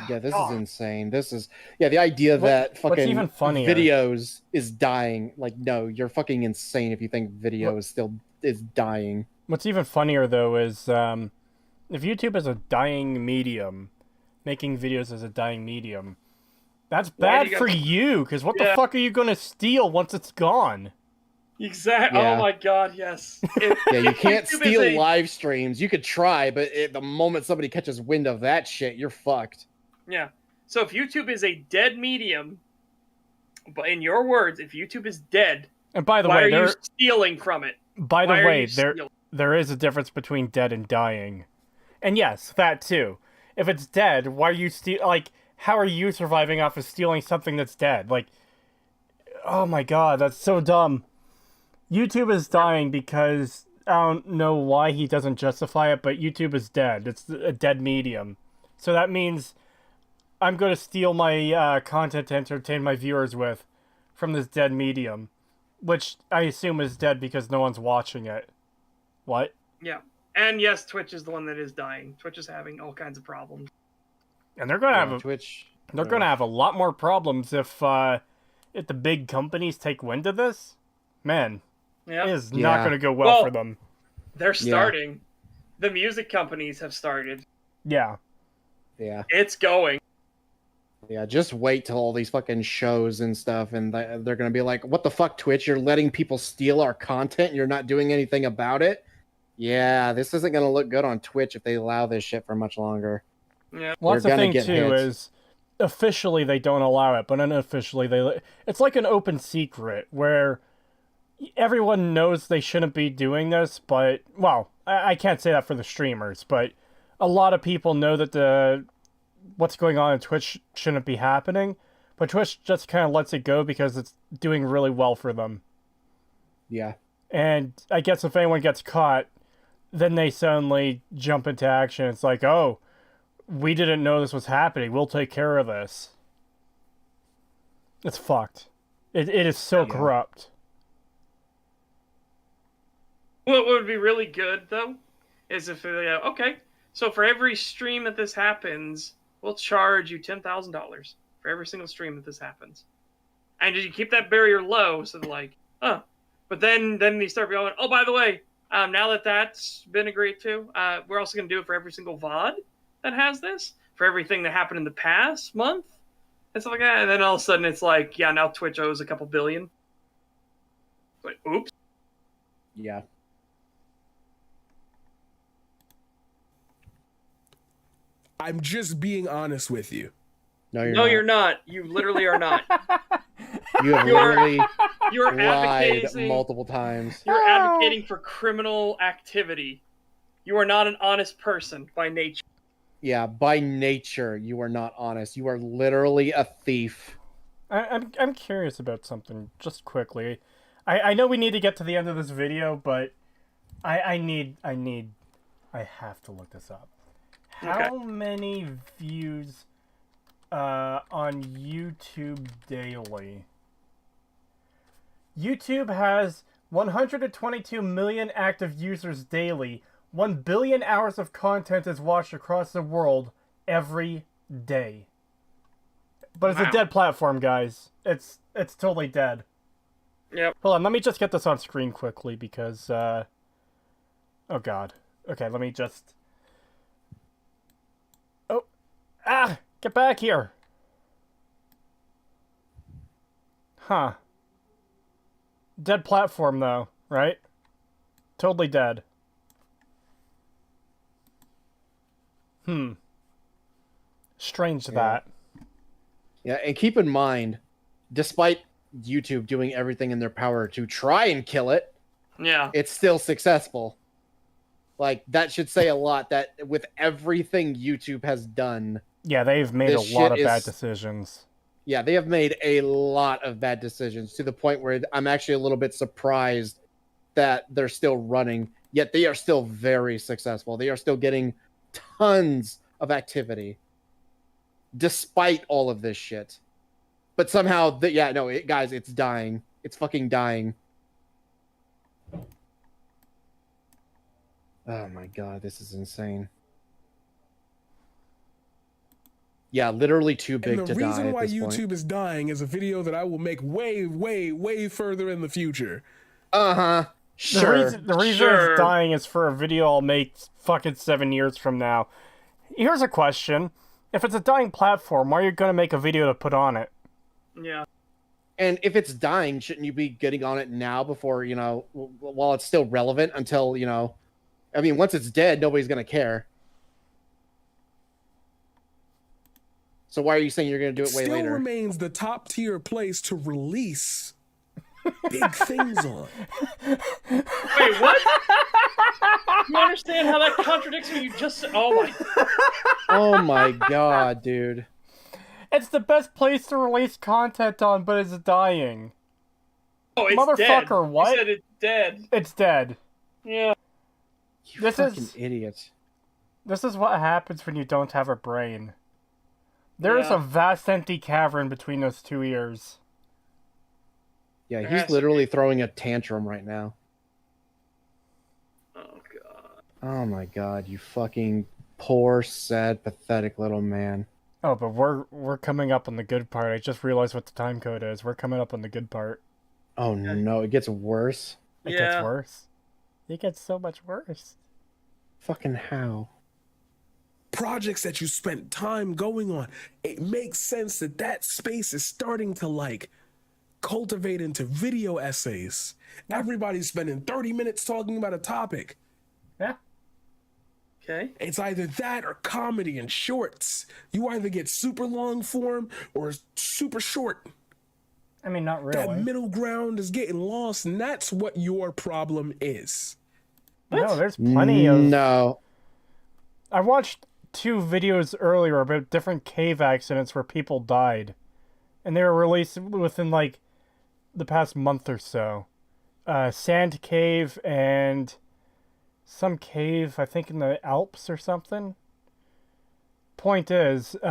Yeah, this is insane. This is the idea that fucking even funnier? videos is dying. Like, no, you're fucking insane if you think video is dying. What's even funnier though is if YouTube is a dying medium, making videos as a dying medium, that's bad for you, because what the fuck are you gonna steal once it's gone? Exactly. Yeah. Oh my god, yes. You can't steal live streams. You could try, but the moment somebody catches wind of that shit, you're fucked. Yeah. So if YouTube is a dead medium, but in your words, if YouTube is dead, And by the why way, are you stealing from it? by the Why are way, you stealing? there is a difference between dead and dying. And yes, that too. If it's dead, why are you how are you surviving off of stealing something that's dead? Like, oh my god, that's so dumb. YouTube is dying because I don't know why he doesn't justify it, but YouTube is dead. It's a dead medium. So that means I'm going to steal my content to entertain my viewers with from this dead medium, which I assume is dead because no one's watching it. What? Yeah. And yes, Twitch is the one that is dying. Twitch is having all kinds of problems. And they're going to have Twitch. they're going to have a lot more problems if the big companies take wind of this. Man, Yeah. it is not going to go well for them. They're starting. The music companies have started. Yeah. Yeah. It's going. Yeah, just wait till all these fucking shows and stuff, and they're gonna be like, "What the fuck, Twitch? You're letting people steal our content, and you're not doing anything about it." Yeah, this isn't gonna look good on Twitch if they allow this shit for much longer. Yeah. Well, that's the They're thing gonna too get hits. is officially they don't allow it, but unofficially it's like an open secret where everyone knows they shouldn't be doing this, but well, I can't say that for the streamers, but a lot of people know that what's going on in Twitch shouldn't be happening, but Twitch just kind of lets it go because it's doing really well for them. Yeah. And I guess if anyone gets caught, then they suddenly jump into action. It's like, oh, we didn't know this was happening. We'll take care of this. It's fucked. It is so corrupt. What would be really good, though, is if they go, okay, so for every stream that this happens, we'll charge you $10,000 for every single stream that this happens. And you keep that barrier low, so they're like, oh. But then they start going, oh, by the way, now that that's been agreed to, we're also going to do it for every single VOD that has this, for everything that happened in the past month, and stuff like that. And then all of a sudden it's like, yeah, now Twitch owes a couple billion. Like, oops. Yeah. I'm just being honest with you. No, you're No, not. you're not. You literally are not. You have You're- literally You're lied advocating. multiple times. You're advocating for criminal activity. You are not an honest person by nature. Yeah, by nature, you are not honest. You are literally a thief. I'm curious about something just quickly. I know we need to get to the end of this video, but I have to look this up. How many views on YouTube daily? YouTube has 122 million active users daily. 1 billion hours of content is watched across the world every day. But it's a dead platform, guys. It's totally dead. Yep. Hold on, let me just get this on screen quickly because oh god. Okay, let me just get back here. Huh. Dead platform though, right? Totally dead. Strange that. Yeah, and keep in mind, despite YouTube doing everything in their power to try and kill it, Yeah. it's still successful. Like, that should say a lot that with everything YouTube has done, Yeah, they've made a This lot of shit bad is- decisions. yeah, they have made a lot of bad decisions to the point where I'm actually a little bit surprised that they're still running, yet they are still very successful. They are still getting tons of activity despite all of this shit. But somehow, guys, it's dying. It's fucking dying. Oh my god, this is insane. Yeah, literally too big And to the die reason at why this YouTube point. is dying is a video that I will make way, way, way further in the future. Uh-huh. Sure. The reason Sure. it's dying is for a video I'll make fucking 7 years from now. Here's a question. If it's a dying platform, why are you going to make a video to put on it? Yeah. And if it's dying, shouldn't you be getting on it now before, while it's still relevant until, I mean, once it's dead, nobody's going to care. So why are you saying you're going to do it way still later? remains the top tier place to release big things on. Wait, what? You understand how that contradicts what you just said? Oh my. Oh my god, dude. It's the best place to release content on, but it's dying. Oh, it's Motherfucker, dead. what? You said it's dead. It's dead. Yeah. You This fucking is- idiot. This is what happens when you don't have a brain. There is Yeah. a vast empty cavern between those two ears. Yeah, There he's has to literally throwing a tantrum right now. Oh god. Oh my god, you fucking poor, sad, pathetic little man. Oh, but we're coming up on the good part. I just realized what the time code is. We're coming up on the good part. Oh no, it gets worse. It Yeah. gets worse. It gets so much worse. Fucking how? Projects that you spent time going on, it makes sense that that space is starting to like cultivate into video essays. Everybody's spending 30 minutes talking about a topic. Yeah. Okay. It's either that or comedy and shorts. You either get super long form or super short. I mean, not That really. middle ground is getting lost, and that's what your problem is. No, there's plenty of... No. I watched 2 videos earlier about different cave accidents where people died. And they were released within, like, the past month or so. Sand Cave and some cave, I think in the Alps or something. Point is, these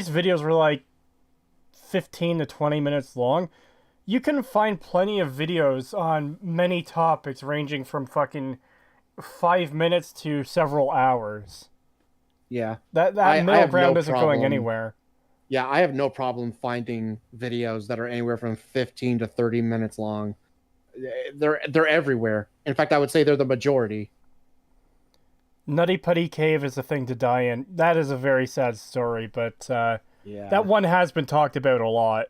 videos were like 15 to 20 minutes long. You can find plenty of videos on many topics ranging from fucking 5 minutes to several hours. Yeah. That I middle have ground no isn't going problem. anywhere. Yeah, I have no problem finding videos that are anywhere from 15 to 30 minutes long. They're everywhere. In fact, I would say they're the majority. Nutty Putty Cave is a thing to die in. That is a very sad story, but Yeah. that one has been talked about a lot.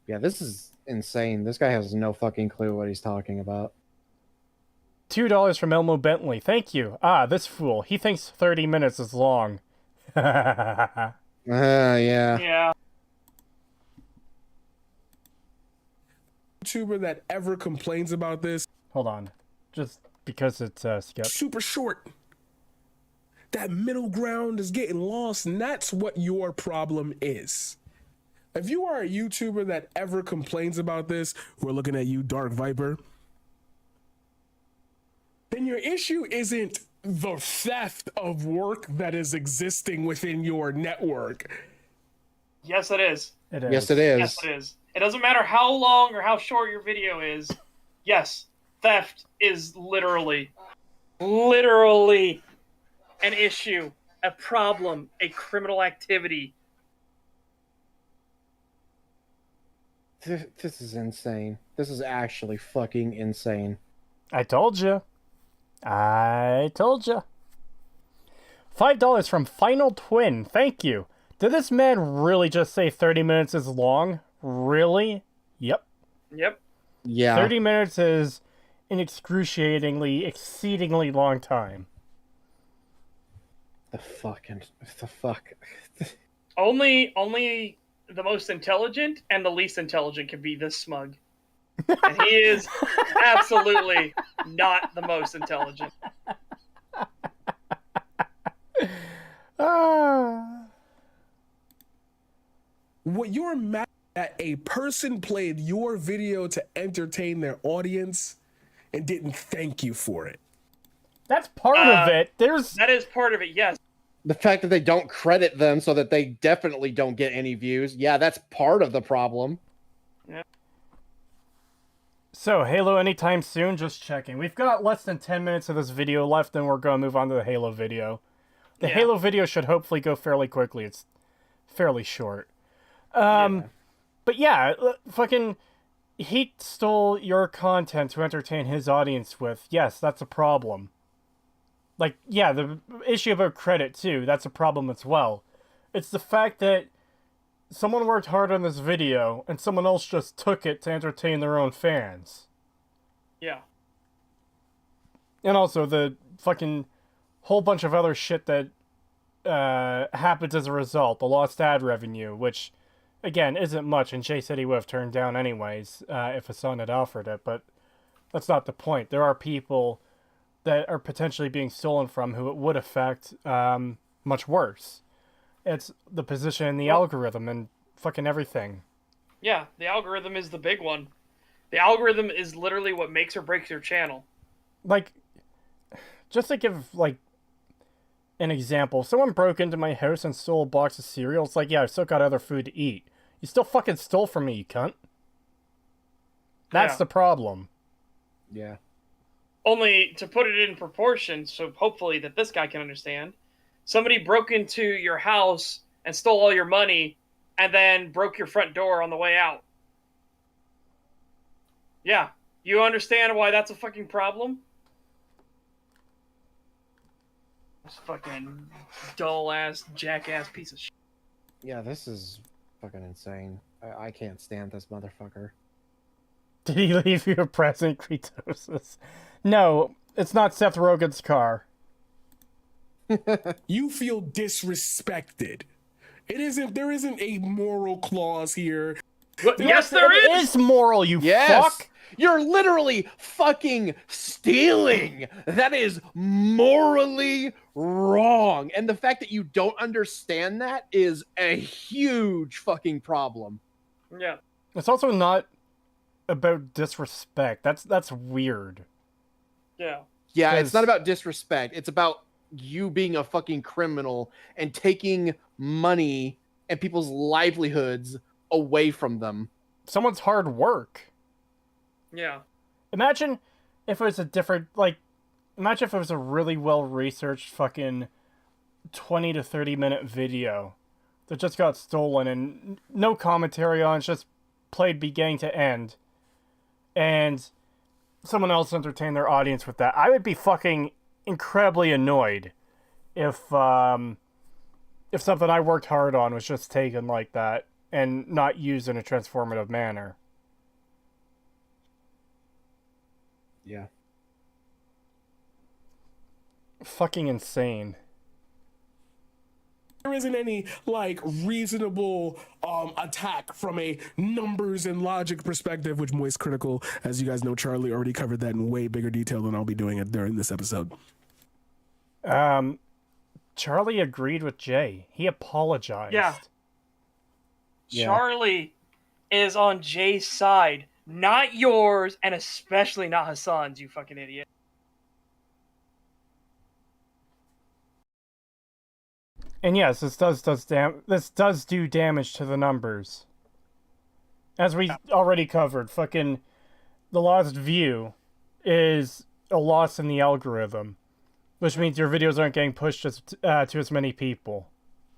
Yeah, this is insane. This guy has no fucking clue what he's talking about. $2 from Elmo Bentley. Thank you. Ah, this fool. He thinks 30 minutes is long. Yeah. Yeah. YouTuber that ever complains about this, Hold on. Just because it's Skip. super short. That middle ground is getting lost, and that's what your problem is. If you are a YouTuber that ever complains about this, we're looking at you, Dark Viper, then your issue isn't the theft of work that is existing within your network. Yes, it is. It is. Yes, it is. Yes, it is. It doesn't matter how long or how short your video is. Yes, theft is literally an issue, a problem, a criminal activity. This is insane. This is actually fucking insane. I told you. I told you. $5 from Final Twin. Thank you. Did this man really just say 30 minutes is long? Really? Yep. Yep. Yeah. 30 minutes is an exceedingly long time. The fuck. Only the most intelligent and the least intelligent can be this smug. And he is absolutely not the most intelligent. Ah. What you're mad at, a person played your video to entertain their audience and didn't thank you for it. That's part of it. There's That is part of it, yes. The fact that they don't credit them so that they definitely don't get any views. Yeah, that's part of the problem. So, Halo anytime soon? Just checking. We've got less than 10 minutes of this video left, and we're going to move on to the Halo video. The Yeah. Halo video should hopefully go fairly quickly. It's fairly short. Yeah. But yeah, fucking... He stole your content to entertain his audience with. Yes, that's a problem. Like, yeah, the issue about credit, too, that's a problem as well. It's the fact that someone worked hard on this video, and someone else just took it to entertain their own fans. Yeah. And also the fucking whole bunch of other shit that happens as a result, the lost ad revenue, which, again, isn't much, and Jay said he would have turned down anyways if Hassan had offered it, but that's not the point. There are people that are potentially being stolen from who it would affect much worse. It's the position in the algorithm and fucking everything. Yeah, the algorithm is the big one. The algorithm is literally what makes or breaks your channel. Like, just to give, like, an example, if someone broke into my house and stole a box of cereal, it's like, yeah, I've still got other food to eat. You still fucking stole from me, you cunt. That's the problem. Yeah. Only to put it in proportion, so hopefully that this guy can understand. Somebody broke into your house and stole all your money and then broke your front door on the way out. Yeah. You understand why that's a fucking problem? This fucking dull-ass, jackass piece of shit. Yeah, this is fucking insane. I can't stand this motherfucker. Did he leave you a present, Creetosis? No, it's not Seth Rogen's car. You feel disrespected. There isn't a moral clause here. Yes, there It is! is moral, you Yes! fuck! You're literally fucking stealing! That is morally wrong. And the fact that you don't understand that is a huge fucking problem. Yeah. It's also not about disrespect. That's weird. Yeah. Yeah, it's 'Cause- not about disrespect. It's about you being a fucking criminal and taking money and people's livelihoods away from them. Someone's hard work. Yeah. Imagine if it was a different, like, imagine if it was a really well-researched fucking 20 to 30-minute video that just got stolen and no commentary on it, just played beginning to end. And someone else entertained their audience with that. I would be fucking incredibly annoyed if something I worked hard on was just taken like that and not used in a transformative manner. Yeah. Fucking insane. There isn't any like reasonable attack from a numbers and logic perspective, which Moist Critical, as you guys know, Charlie already covered that in way bigger detail than I'll be doing it during this episode. Charlie agreed with Jay. He apologized. Yeah. Yeah. Charlie is on Jay's side, not yours, and especially not Hassan's, you fucking idiot. And yes, this does do damage to the numbers. As we already covered, fucking the lost view is a loss in the algorithm, which means your videos aren't getting pushed to as many people.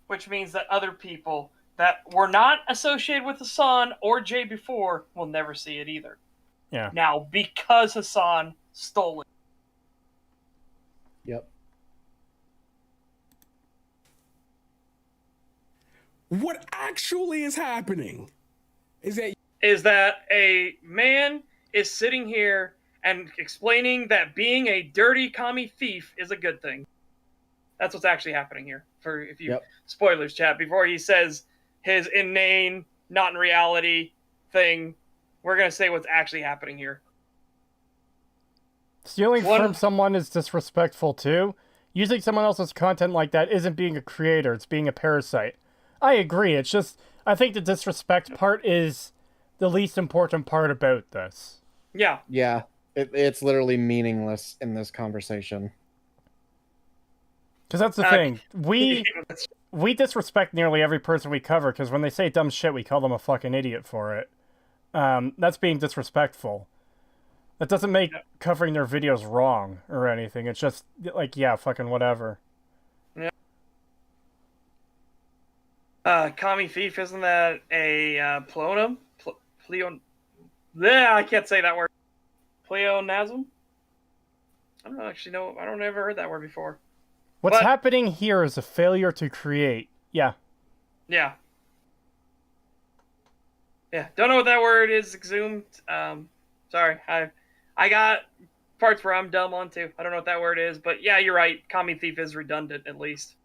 Which means that other people that were not associated with Hassan or Jay before will never see it either. Yeah. Now, because Hassan stole it. Yep. What actually is happening is That a man is sitting here and explaining that being a dirty commie thief is a good thing. That's what's actually happening here. For if you Yep. spoilers chat, before he says his inane, not in reality thing, we're gonna say what's actually happening here. Stealing One- from someone is disrespectful too. Using someone else's content like that isn't being a creator, it's being a parasite. I agree, it's just, I think the disrespect part is the least important part about this. Yeah. Yeah. It's literally meaningless in this conversation. Because that's the thing. We disrespect nearly every person we cover, because when they say dumb shit, we call them a fucking idiot for it. That's being disrespectful. That doesn't make covering their videos wrong or anything. It's just, like, yeah, fucking whatever. Commie thief, isn't that a pleonasm? Yeah, I can't say that word. Pleonasm? I don't actually know. I don't ever heard that word before. What's But- happening here is a failure to create. Yeah. Yeah. Yeah. Don't know what that word is. Exhumed. Sorry. I got parts where I'm dumb on too. I don't know what that word is, but yeah, you're right. Commie thief is redundant at least.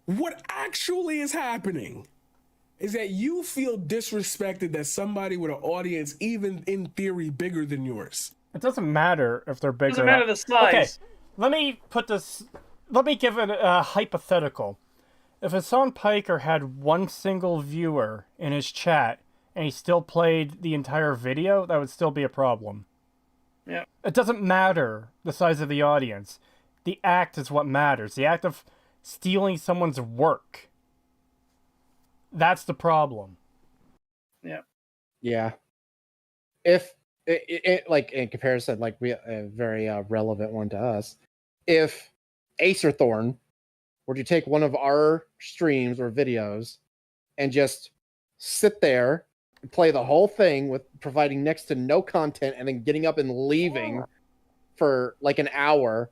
What actually is happening is that you feel disrespected that somebody with an audience, even in theory, bigger than yours. It doesn't matter if they're bigger. Doesn't matter the size. Okay, let me give it a hypothetical. If Hassan Piker had one single viewer in his chat and he still played the entire video, that would still be a problem. Yeah. It doesn't matter the size of the audience. The act is what matters. The act of stealing someone's work. That's the problem. Yeah. Yeah. If it like in comparison, like a very relevant one to us, if Acerthorn were to take one of our streams or videos and just sit there and play the whole thing with providing next to no content and then getting up and leaving for like an hour,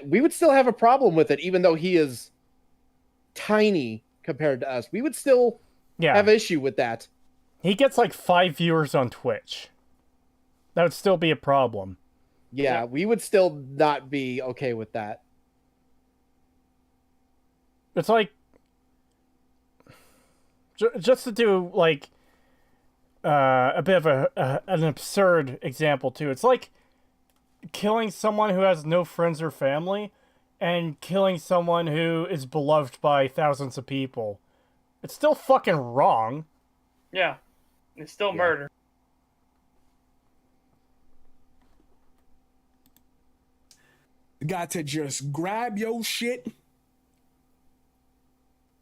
we would still have a problem with it, even though he is tiny compared to us. We would still have issue with that. He gets like 5 viewers on Twitch. That would still be a problem. Yeah, we would still not be okay with that. It's like just to do like a bit of an absurd example too. It's like killing someone who has no friends or family and killing someone who is beloved by thousands of people. It's still fucking wrong. Yeah. It's still murder. Got to just grab your shit,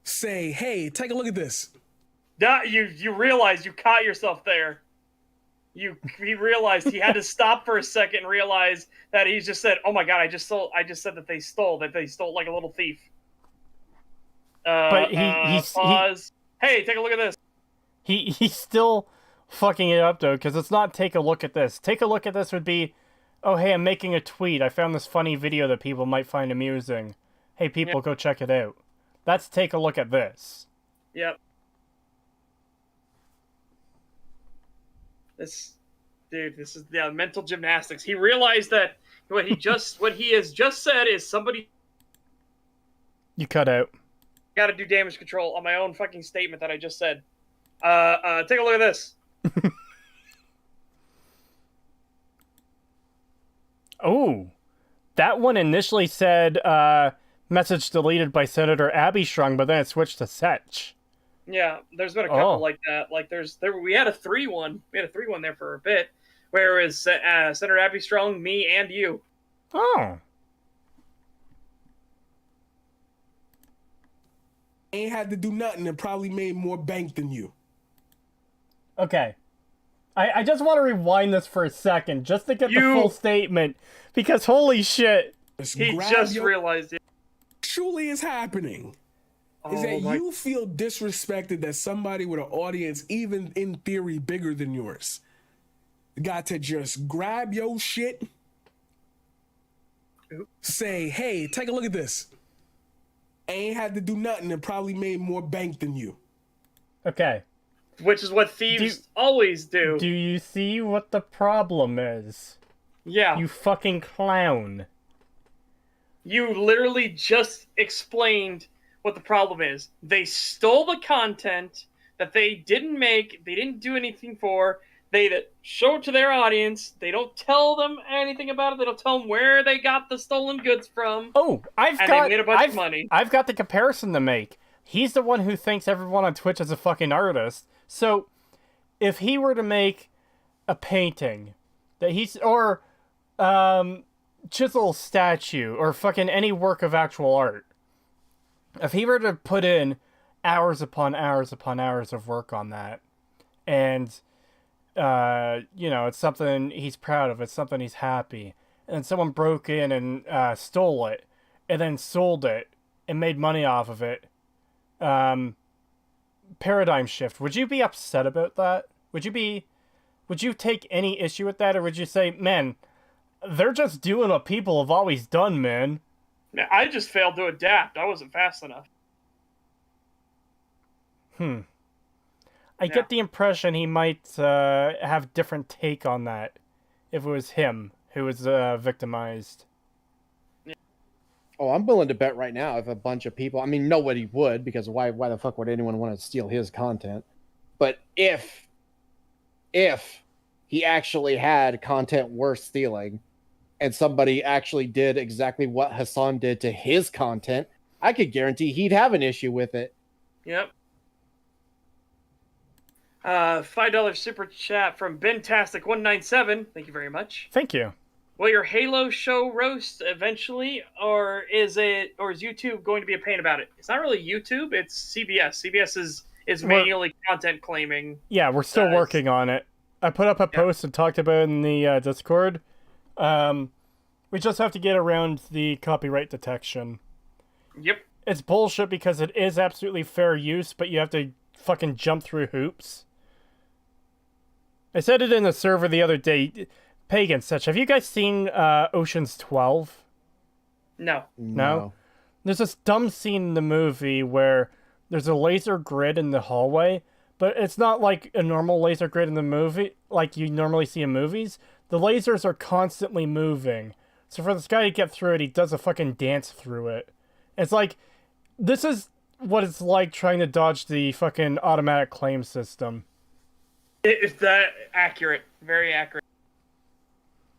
say, hey, take a look at this. You realize you caught yourself there. He realized he had to stop for a second and realize that he just said, "Oh my god, I just said that they stole like a little thief." But pause. Hey, take a look at this. He's still fucking it up though, because it's not take a look at this. Take a look at this would be, oh hey, I'm making a tweet. I found this funny video that people might find amusing. Hey people, go check it out. That's take a look at this. Yep. This is mental gymnastics. He realized that what he has just said is somebody. You cut out. Got to do damage control on my own fucking statement that I just said. Take a look at this. Oh, that one initially said message deleted by Senator Abby Strong, but then it switched to Setch. Yeah, there's been a couple like that. Like we had a 3-1. We had a 3-1 there for a bit, where it was Senator Abby Strong, me, and you. Oh. Ain't had to do nothing and probably made more bank than you. Okay. I just want to rewind this for a second, just to get the full statement, because holy shit. He just realized it. Truly is happening. Is that you feel disrespected that somebody with an audience, even in theory, bigger than yours, got to just grab your shit, say, hey, take a look at this. Ain't had to do nothing and probably made more bank than you. Okay. Which is what thieves always do. Do you see what the problem is? Yeah. You fucking clown. You literally just explained what the problem is. They stole the content that they didn't make, they didn't do anything for, they show it to their audience, they don't tell them anything about it, they don't tell them where they got the stolen goods from. Oh, they made a bunch of money. I've got the comparison to make. He's the one who thinks everyone on Twitch is a fucking artist. So, if he were to make a painting that or chisel statue or fucking any work of actual art, if he were to put in hours upon hours upon hours of work on that, and it's something he's proud of, it's something he's happy, and someone broke in and stole it, and then sold it and made money off of it, paradigm shift. Would you be upset about that? Would you take any issue with that, or would you say, man, they're just doing what people have always done, man? I just failed to adapt. I wasn't fast enough. I get the impression he might have different take on that if it was him who was victimized. Oh, I'm willing to bet right now if a bunch of people, I mean, nobody would, because why the fuck would anyone want to steal his content? But if he actually had content worth stealing and somebody actually did exactly what Hassan did to his content, I could guarantee he'd have an issue with it. Yep. $5 super chat from Bentastic197. Thank you very much. Thank you. Will your Halo show roast eventually, or is YouTube going to be a pain about it? It's not really YouTube, it's CBS. CBS is manually content claiming. Yeah, we're still working on it. I put up a post and talked about it in the Discord. We just have to get around the copyright detection. Yep. It's bullshit because it is absolutely fair use, but you have to fucking jump through hoops. I said it in the server the other day. Pagan such. Have you guys seen Ocean's 12? No. No? There's this dumb scene in the movie where there's a laser grid in the hallway, but it's not like a normal laser grid in the movie, like you normally see in movies. The lasers are constantly moving. So for this guy to get through it, he does a fucking dance through it. It's like, this is what it's like trying to dodge the fucking automatic claim system. It's that accurate. Very accurate.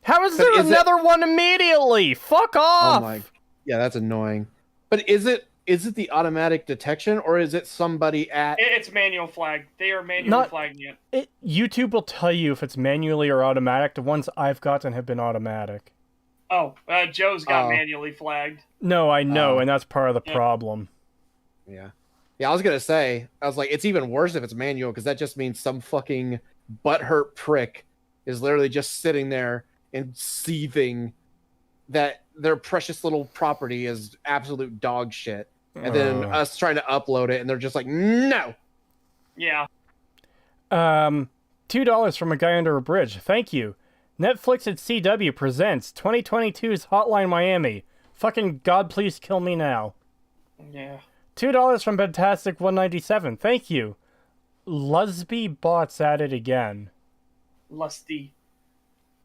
How is there another one immediately? Fuck off! Oh my, yeah, that's annoying. But is it the automatic detection, or is it somebody at... It's manual flag. They are manually flagging it. YouTube will tell you if it's manually or automatic. The ones I've gotten have been automatic. Oh, Joe's got manually flagged. No, I know, and that's part of the problem. Yeah. Yeah, I was going to say, I was like, it's even worse if it's manual, because that just means some fucking butthurt prick is literally just sitting there and seething that their precious little property is absolute dog shit. And then us trying to upload it, and they're just like, no! Yeah. $2 from a guy under a bridge. Thank you. Netflix and CW presents 2022's Hotline Miami. Fucking God, please kill me now. Yeah. $2 from Fantastic197. Thank you. Lusby bots at it again. Lusty.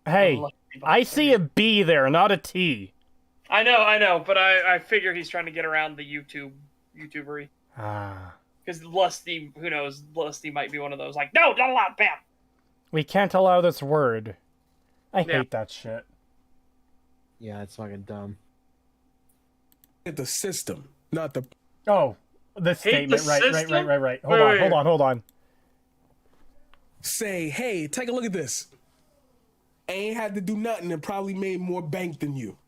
Hey, I see a B there, not a T. I know, but I figure he's trying to get around the YouTubery. Ah. Because Lusty, who knows, Lusty might be one of those, like, no, not allowed, bam! We can't allow this word. I hate that shit. Yeah, it's fucking dumb. The system, not the... Oh, this statement, right. Wait. Hold on. Say, hey, take a look at this. I ain't had to do nothing and probably made more bank than you.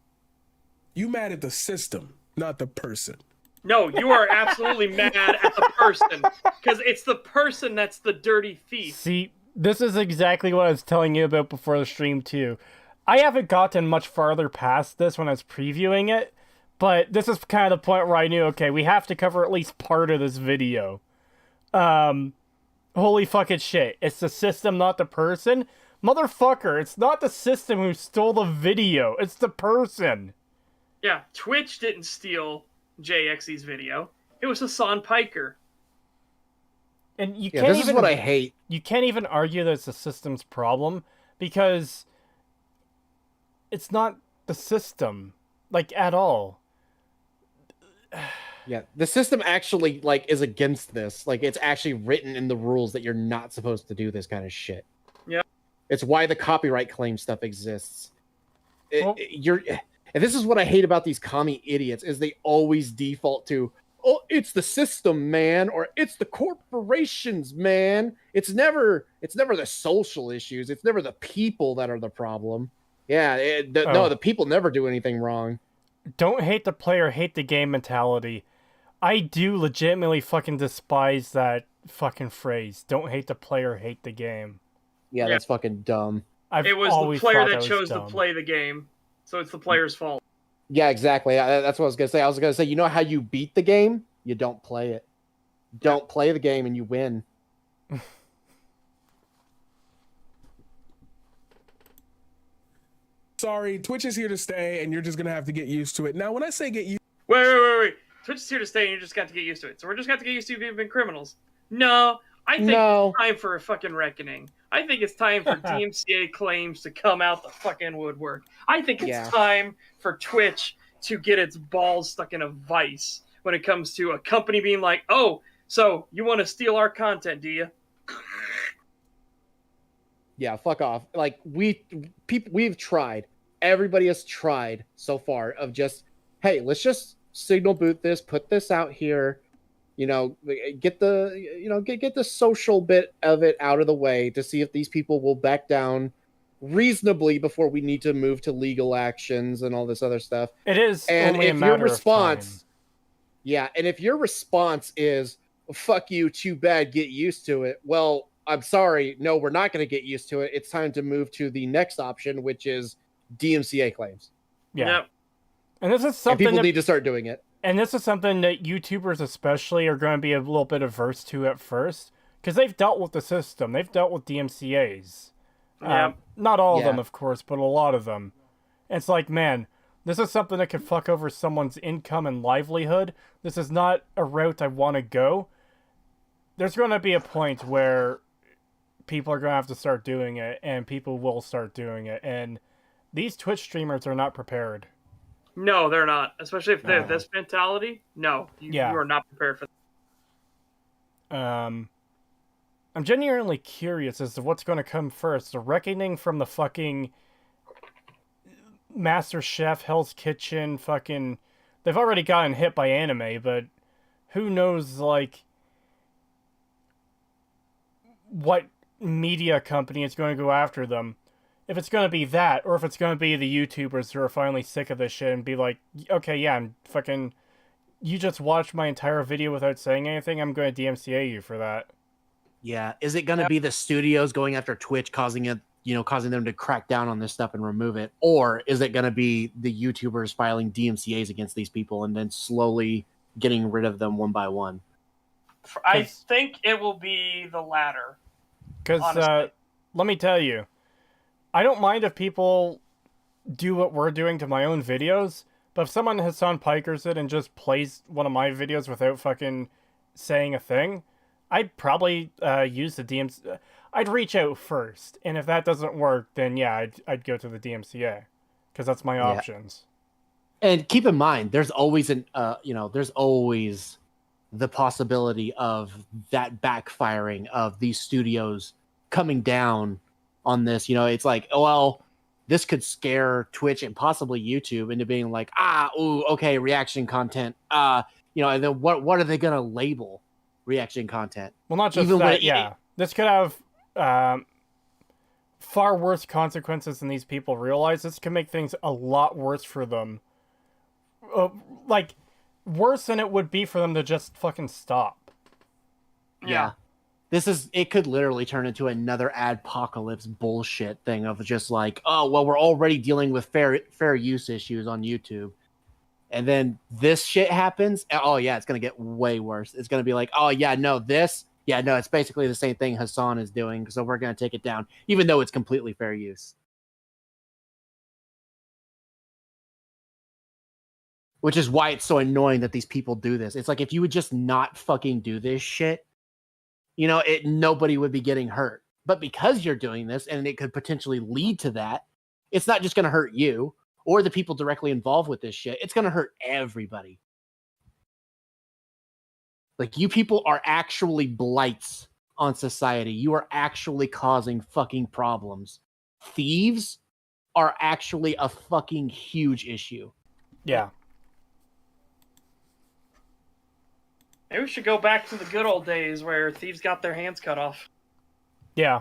You mad at the system, not the person. No, you are absolutely mad at the person. Because it's the person that's the dirty thief. See, this is exactly what I was telling you about before the stream, too. I haven't gotten much farther past this when I was previewing it, but this is kind of the point where I knew, okay, we have to cover at least part of this video. Holy fucking shit. It's the system, not the person. Motherfucker, it's not the system who stole the video. It's the person. Yeah, Twitch didn't steal JXE's video. It was Hassan Piker. And you Yeah, can't this is what I hate. You can't even argue that it's the system's problem because it's not the system, like, at all. Yeah, the system actually, like, is against this. Like, it's actually written in the rules that you're not supposed to do this kind of shit. Yeah. It's why the copyright claim stuff exists. Well- And this is what I hate about these commie idiots, is they always default to, oh, it's the system, man, or it's the corporations, man. It's never the social issues. It's never the people that are the problem. Yeah, no, the people never do anything wrong. Don't hate the player, hate the game mentality. I do legitimately fucking despise that fucking phrase. Don't hate the player, hate the game. Yeah, that's fucking dumb. It was the player that chose to play the game, so it's the player's fault. Yeah, exactly. That's what I was going to say. I was going to say, you know how you beat the game? You don't play it. Don't play the game and you win. Sorry, Twitch is here to stay, and you're just going to have to get used to it. Now, when I say get used... Wait. Twitch is here to stay, and you just got to get used to it. So we're just got to get used to you being criminals. No, I think No. it's time for a fucking reckoning. I think it's time for DMCA claims to come out the fucking woodwork. I think it's time for Twitch to get its balls stuck in a vice when it comes to a company being like, oh, so you want to steal our content, do you? Yeah, fuck off. Like we've tried. Everybody has tried so far of just, hey, let's just signal boot this, put this out here, get the social bit of it out of the way to see if these people will back down reasonably before we need to move to legal actions and all this other stuff. It is And only if a your matter response, of time. yeah, and if your response is fuck you, too bad, get used to it. Well, I'm sorry, no, we're not going to get used to it. It's time to move to the next option, which is DMCA claims. Yeah. Yep. And this is And something people that, need to start doing it. and this is something that YouTubers especially are going to be a little bit averse to at first, because they've dealt with the system. They've dealt with DMCAs. Yeah. Not all of Yeah. them, of course, but a lot of them. And it's like, man, this is something that could fuck over someone's income and livelihood. This is not a route I want to go. There's going to be a point where people are going to have to start doing it, and people will start doing it. And these Twitch streamers are not prepared. No, they're not. Especially if they have No. this mentality. No, you Yeah. are not prepared for that. I'm genuinely curious as to what's going to come first. The reckoning from the fucking Master Chef, Hell's Kitchen, fucking... They've already gotten hit by anime, but who knows, like, what media company is going to go after them. If it's going to be that, or if it's going to be the YouTubers who are finally sick of this shit and be like, okay, yeah, I'm fucking... You just watched my entire video without saying anything, I'm going to DMCA you for that. Yeah. Is it going to be the studios going after Twitch, causing them to crack down on this stuff and remove it? Or is it going to be the YouTubers filing DMCAs against these people and then slowly getting rid of them one by one? I think it will be the latter. Because, honestly. let me tell you, I don't mind if people do what we're doing to my own videos, but if someone Hassan Pikers it and just plays one of my videos without fucking saying a thing, I'd probably use the DMCA. I'd reach out first, and if that doesn't work, then yeah, I'd go to the DMCA, because that's my options. And keep in mind, there's always there's always the possibility of that backfiring of these studios coming down on this. It's like, oh, well, this could scare Twitch and possibly YouTube into being like, okay, reaction content. And then what are they gonna label reaction content? Well, not just Even when that, this could have far worse consequences than these people realize. This can make things a lot worse for them. Like, worse than it would be for them to just fucking stop. Yeah. It could literally turn into another adpocalypse bullshit thing of just like, oh, well, we're already dealing with fair use issues on YouTube. And then this shit happens. Oh, yeah, it's going to get way worse. It's going to be like, oh, yeah, no, it's basically the same thing Hassan is doing. So we're going to take it down, even though it's completely fair use. Which is why it's so annoying that these people do this. It's like, if you would just not fucking do this shit, nobody would be getting hurt. But because you're doing this, and it could potentially lead to that, it's not just going to hurt you or the people directly involved with this shit. It's going to hurt everybody. Like, you people are actually blights on society. You are actually causing fucking problems. Thieves are actually a fucking huge issue. Yeah. Maybe we should go back to the good old days where thieves got their hands cut off. Yeah.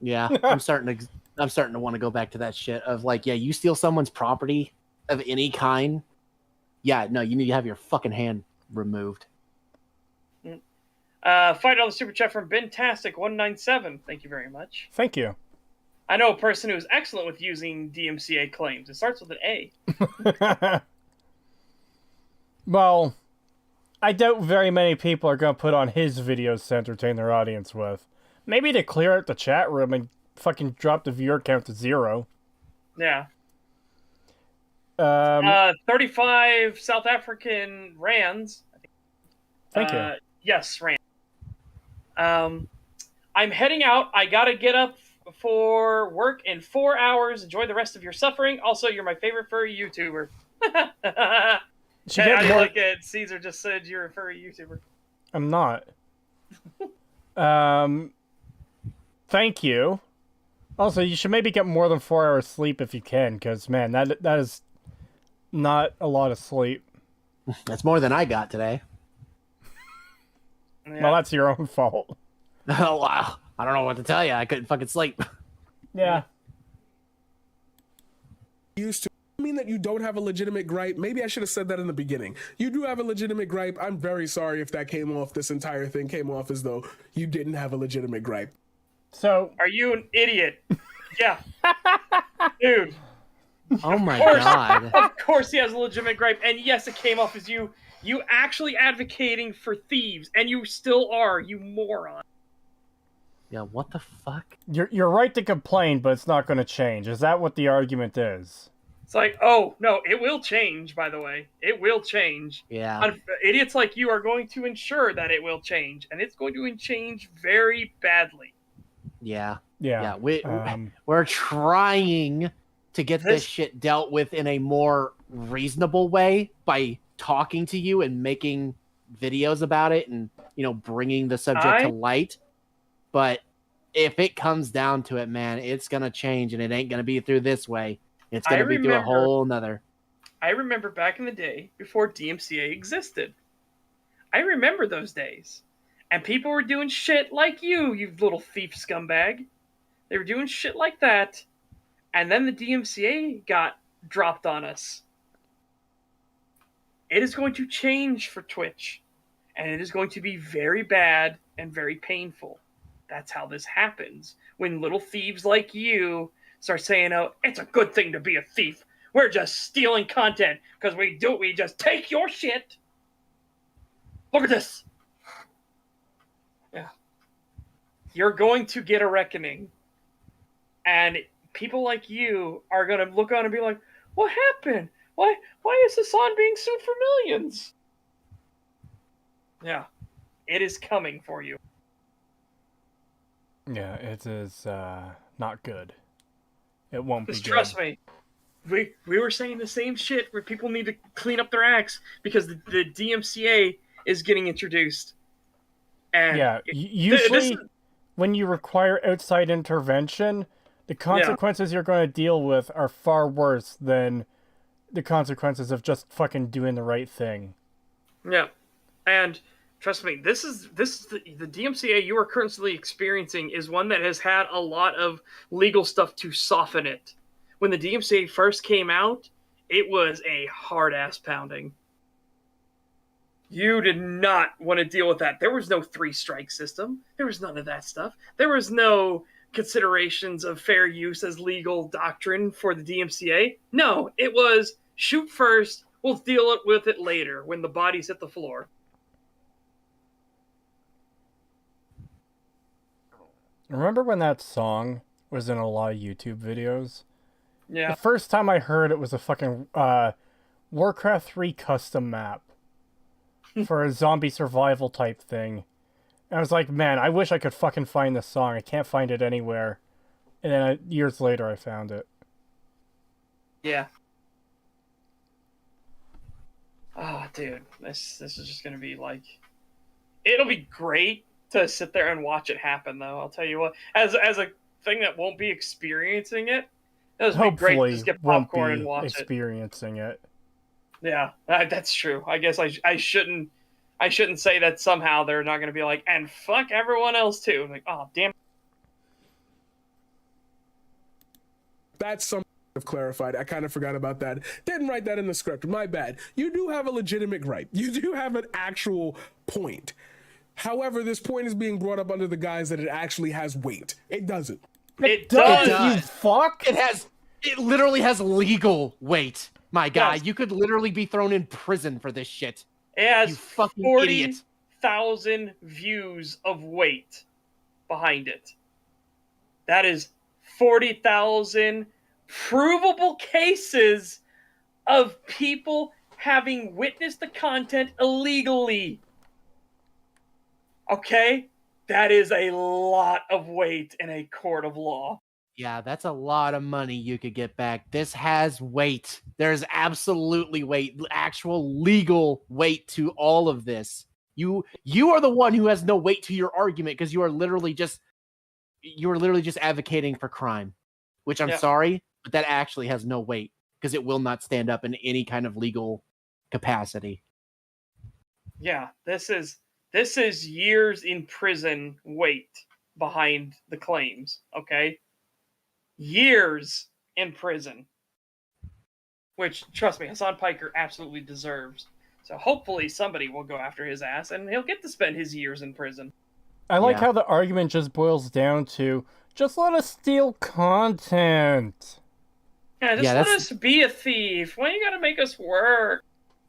Yeah, I'm starting to want to go back to that shit of like, yeah, you steal someone's property of any kind. Yeah, no, you need to have your fucking hand removed. Fight on the super chat from Bentastic197. Thank you very much. Thank you. I know a person who's excellent with using DMCA claims. It starts with an A. Well, I doubt very many people are going to put on his videos to entertain their audience with. Maybe to clear out the chat room and fucking drop the viewer count to 0. Yeah. 35 South African rands. Thank you. Yes, rand. I'm heading out. I gotta get up for work in 4 hours. Enjoy the rest of your suffering. Also, you're my favorite furry YouTuber. She How get do you more. like it? Caesar just said you're a furry YouTuber. I'm not. Thank you. Also, you should maybe get more than 4 hours sleep if you can, because man, that is not a lot of sleep. That's more than I got today. Yeah. Well, that's your own fault. Oh wow! I don't know what to tell you. I couldn't fucking sleep. Yeah. Used to mean that you don't have a legitimate gripe. Maybe I should have said that in the beginning. You do have a legitimate gripe. I'm very sorry if that came off, this entire thing came off as though you didn't have a legitimate gripe. So, Are you an idiot? Yeah. Dude. Oh my course. god! Of course he has a legitimate gripe. And yes, it came off as you actually advocating for thieves. And you still are, you moron. Yeah, what the fuck? you're right to complain, but it's not going to change. Is that what the argument is? It's like, oh, no, it will change, by the way. It will change. Yeah. Idiots like you are going to ensure that it will change. And it's going to change very badly. Yeah. Yeah. Yeah. We're trying to get this shit dealt with in a more reasonable way by talking to you and making videos about it and, bringing the subject to light. But if it comes down to it, man, it's going to change, and it ain't going to be through this way. It's going to be through a whole nother. I remember back in the day, before DMCA existed. I remember those days. And people were doing shit like you little thief scumbag. They were doing shit like that. And then the DMCA got dropped on us. It is going to change for Twitch. And it is going to be very bad and very painful. That's how this happens. When little thieves like you start saying, oh, it's a good thing to be a thief. We're just stealing content because we just take your shit. Look at this. Yeah. You're going to get a reckoning. And people like you are going to look on and be like, what happened? Why is Hassan being sued for millions? Yeah. It is coming for you. Yeah, it is not good. It won't be good. Trust me. We were saying the same shit where people need to clean up their acts because the DMCA is getting introduced. And yeah, usually when you require outside intervention, the consequences you're going to deal with are far worse than the consequences of just fucking doing the right thing. Yeah. And trust me, this is the DMCA you are currently experiencing is one that has had a lot of legal stuff to soften it. When the DMCA first came out, it was a hard ass pounding. You did not want to deal with that. There was no 3-strike system. There was none of that stuff. There was no considerations of fair use as legal doctrine for the DMCA. No, it was shoot first, we'll deal with it later when the bodies hit the floor. Remember when that song was in a lot of YouTube videos? Yeah. The first time I heard it was a fucking Warcraft 3 custom map for a zombie survival type thing. And I was like, man, I wish I could fucking find this song. I can't find it anywhere. And then years later, I found it. Yeah. Oh, dude, this is just gonna be like, it'll be great to sit there and watch it happen, though. I'll tell you what, as a thing that won't be experiencing it, it'll be great to just get popcorn and watch experiencing it. Yeah, that's true. I guess I shouldn't say that somehow they're not gonna be like, and fuck everyone else too. Like, oh damn. That's something I've clarified. I kind of forgot about that. Didn't write that in the script. My bad. You do have a legitimate gripe. You do have an actual point. However, this point is being brought up under the guise that it actually has weight. It doesn't. It does. You fuck. It literally has legal weight, my guy. Yes. You could literally be thrown in prison for this shit. It has You fucking idiot. 40,000 views of weight behind it. That is 40,000 provable cases of people having witnessed the content illegally. Okay? That is a lot of weight in a court of law. Yeah, that's a lot of money you could get back. This has weight. There's absolutely weight, actual legal weight to all of this. You are the one who has no weight to your argument because you are literally just advocating for crime, which I'm sorry, but that actually has no weight because it will not stand up in any kind of legal capacity. Yeah, this is years in prison weight behind the claims, okay? Years in prison. Which, trust me, Hassan Piker absolutely deserves. So hopefully somebody will go after his ass and he'll get to spend his years in prison. I like how the argument just boils down to, just let us steal content. Yeah, let us be a thief. Why you gotta make us work?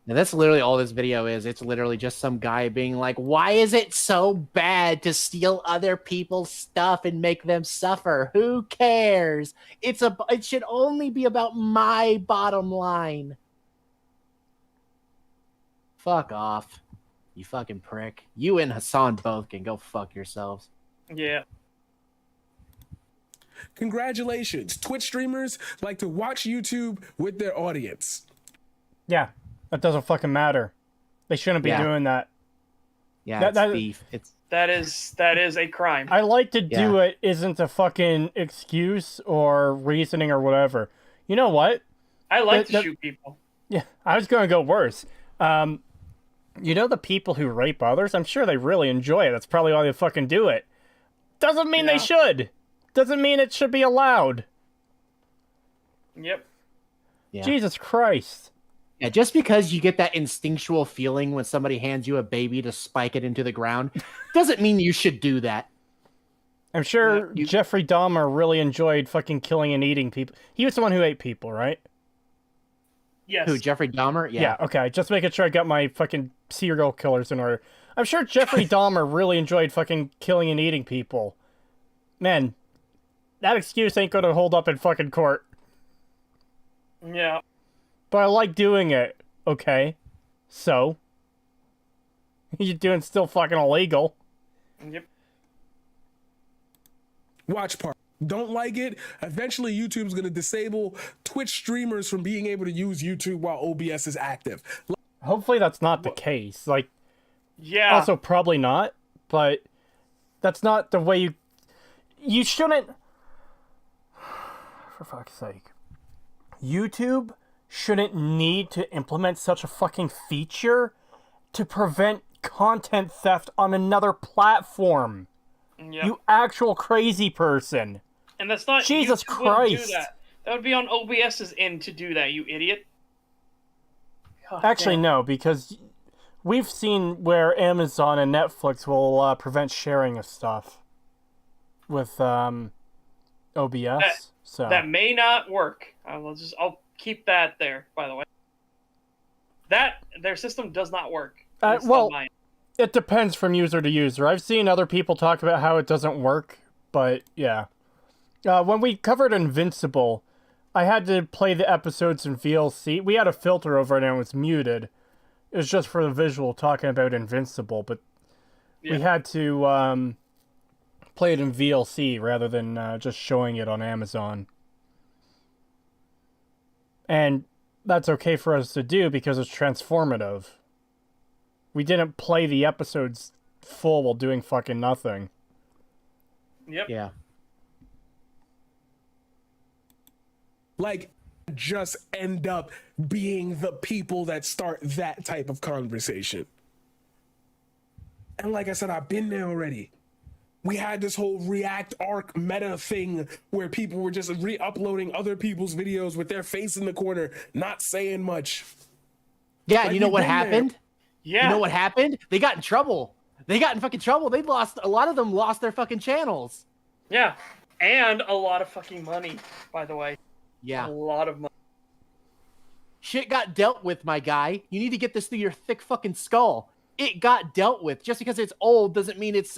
Now, that's literally all this video is. It's literally just some guy being like, why is it so bad to steal other people's stuff and make them suffer? Who cares? It should only be about my bottom line. Fuck off, you fucking prick. You and Hassan both can go fuck yourselves. Yeah. Congratulations. Twitch streamers like to watch YouTube with their audience. Yeah, that doesn't fucking matter. They shouldn't be doing that. Yeah, it's beef. That is a crime. I like to do it isn't a fucking excuse or reasoning or whatever. You know what? I like to shoot people. Yeah, I was going to go worse. You know the people who rape others? I'm sure they really enjoy it. That's probably why they fucking do it. Doesn't mean they should. Doesn't mean it should be allowed. Yep. Yeah. Jesus Christ. Yeah, just because you get that instinctual feeling when somebody hands you a baby to spike it into the ground, doesn't mean you should do that. I'm sure Jeffrey Dahmer really enjoyed fucking killing and eating people. He was the one who ate people, right? Yes. Who, Jeffrey Dahmer? Yeah, okay. Just making sure I got my fucking serial killers in order. I'm sure Jeffrey Dahmer really enjoyed fucking killing and eating people. Man, that excuse ain't gonna hold up in fucking court. Yeah. But I like doing it. Okay. So? You're doing still fucking illegal. Yep. Watch part. Don't like it? Eventually, YouTube's going to disable Twitch streamers from being able to use YouTube while OBS is active. Hopefully that's not the case. Like, yeah. Also, probably not, but that's not the way you shouldn't... For fuck's sake. YouTube shouldn't need to implement such a fucking feature to prevent content theft on another platform. Yep. You actual crazy person. And that's not Jesus YouTube wouldn't Christ. do that. That would be on OBS's end to do that, you idiot. God Actually, damn. no, because we've seen where Amazon and Netflix will prevent sharing of stuff with OBS. That may not work. I'll keep that there, by the way. Their system does not work. Well, it depends from user to user. I've seen other people talk about how it doesn't work, but yeah. When we covered Invincible, I had to play the episodes in VLC. We had a filter over it and it was muted. It was just for the visual talking about Invincible, but we had to play it in VLC rather than just showing it on Amazon. And that's okay for us to do because it's transformative. We didn't play the episodes full while doing fucking nothing. Yep. Yeah. Like, just end up being the people that start that type of conversation. And like I said, I've been there already. We had this whole React Arc meta thing where people were just re-uploading other people's videos with their face in the corner, not saying much. Yeah, Like, you know what happened? Yeah. You know what happened? They got in trouble. They got in fucking trouble. A lot of them lost their fucking channels. Yeah. And a lot of fucking money, by the way. Yeah. A lot of money. Shit got dealt with, my guy. You need to get this through your thick fucking skull. It got dealt with. Just because it's old doesn't mean it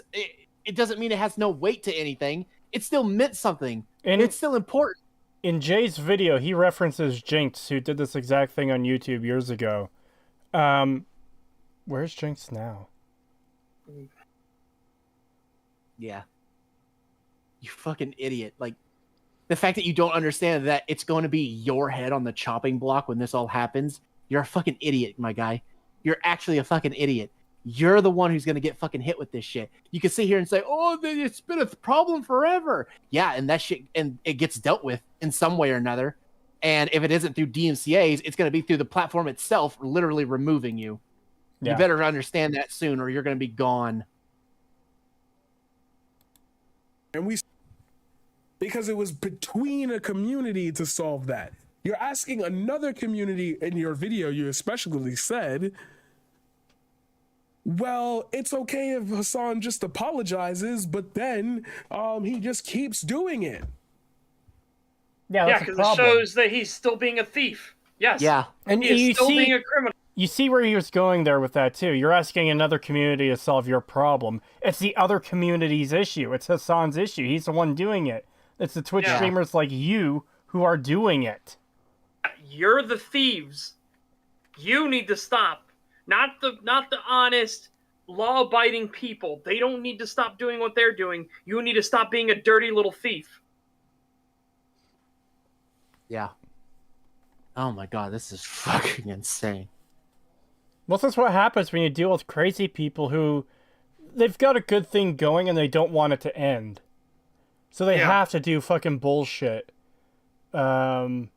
doesn't mean it has no weight to anything. It still meant something. And it's still important. In Jay's video, he references Jinx, who did this exact thing on YouTube years ago. Where's Jinx now? Yeah. You fucking idiot. Like, the fact that you don't understand that it's going to be your head on the chopping block when this all happens, you're a fucking idiot, my guy. You're actually a fucking idiot. You're the one who's going to get fucking hit with this shit. You can sit here and say, oh, it's been a problem forever. Yeah, and that shit, and it gets dealt with in some way or another. And if it isn't through DMCAs, it's going to be through the platform itself, literally removing you. Yeah. You better understand that soon, or you're going to be gone. And because it was between a community to solve that. You're asking another community in your video, you especially said, well, it's okay if Hassan just apologizes, but then he just keeps doing it. Yeah, Yeah, that's a because it problem. shows that he's still being a thief. Yes. Yeah. And He is you still see, being a criminal. you see where he was going there with that too. You're asking another community to solve your problem. It's the other community's issue. It's Hassan's issue. He's the one doing it. It's the Twitch Yeah. streamers like you who are doing it. You're the thieves. You need to stop. Not the honest, law-abiding people. They don't need to stop doing what they're doing. You need to stop being a dirty little thief. Yeah. Oh my god, this is fucking insane. Well, this is what happens when you deal with crazy people who they've got a good thing going and they don't want it to end. So they Yeah. have to do fucking bullshit to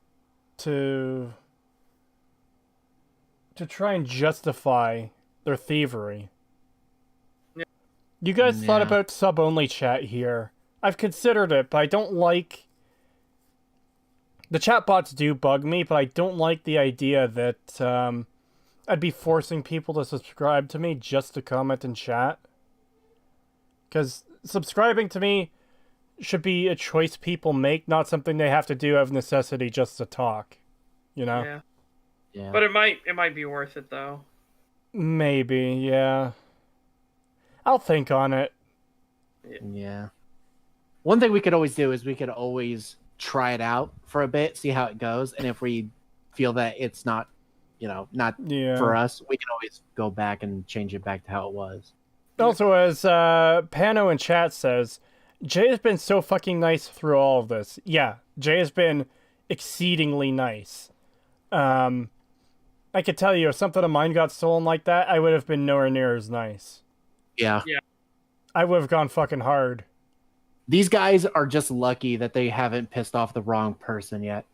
try and justify their thievery. Yeah. You guys thought Yeah. about sub-only chat here. I've considered it, but I don't like... The chatbots do bug me, but I don't like the idea that I'd be forcing people to subscribe to me just to comment and chat. Because subscribing to me should be a choice people make, not something they have to do out of necessity just to talk. You know? Yeah. Yeah. But it might be worth it though. Maybe, yeah. I'll think on it. Yeah. One thing we could always do is we could always try it out for a bit, see how it goes, and if we feel that it's not, not Yeah. for us, we can always go back and change it back to how it was. Also, as Pano in chat says, Jay has been so fucking nice through all of this. Yeah, Jay has been exceedingly nice. I could tell you, if something of mine got stolen like that, I would have been nowhere near as nice. Yeah. I would have gone fucking hard. These guys are just lucky that they haven't pissed off the wrong person yet.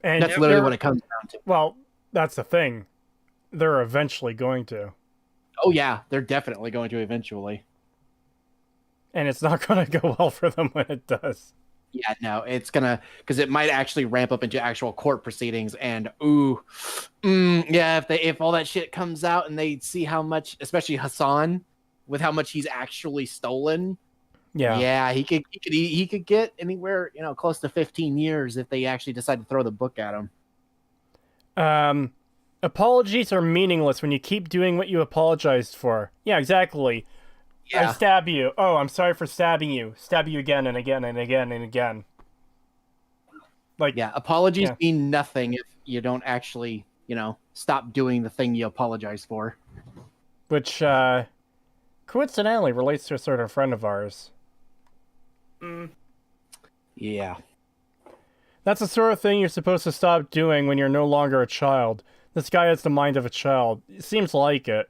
And That's literally they're- what it comes down to. Well, that's the thing. They're eventually going to. Oh yeah, they're definitely going to eventually. And it's not going to go well for them when it does. Yeah, no, it's gonna, because it might actually ramp up into actual court proceedings, and yeah, if all that shit comes out and they see how much, especially Hassan, with how much he's actually stolen, Yeah. he could get anywhere, close to 15 years if they actually decide to throw the book at him. Apologies are meaningless when you keep doing what you apologized for. Yeah, exactly. I Yeah, stab you. Oh, I'm sorry for stabbing you. Stab you again and again and again and again. Like, yeah. Apologies Yeah. mean nothing if you don't actually, stop doing the thing you apologize for. which, coincidentally relates to a certain friend of ours. Yeah. That's the sort of thing you're supposed to stop doing when you're no longer a child. This guy has the mind of a child. It seems like it.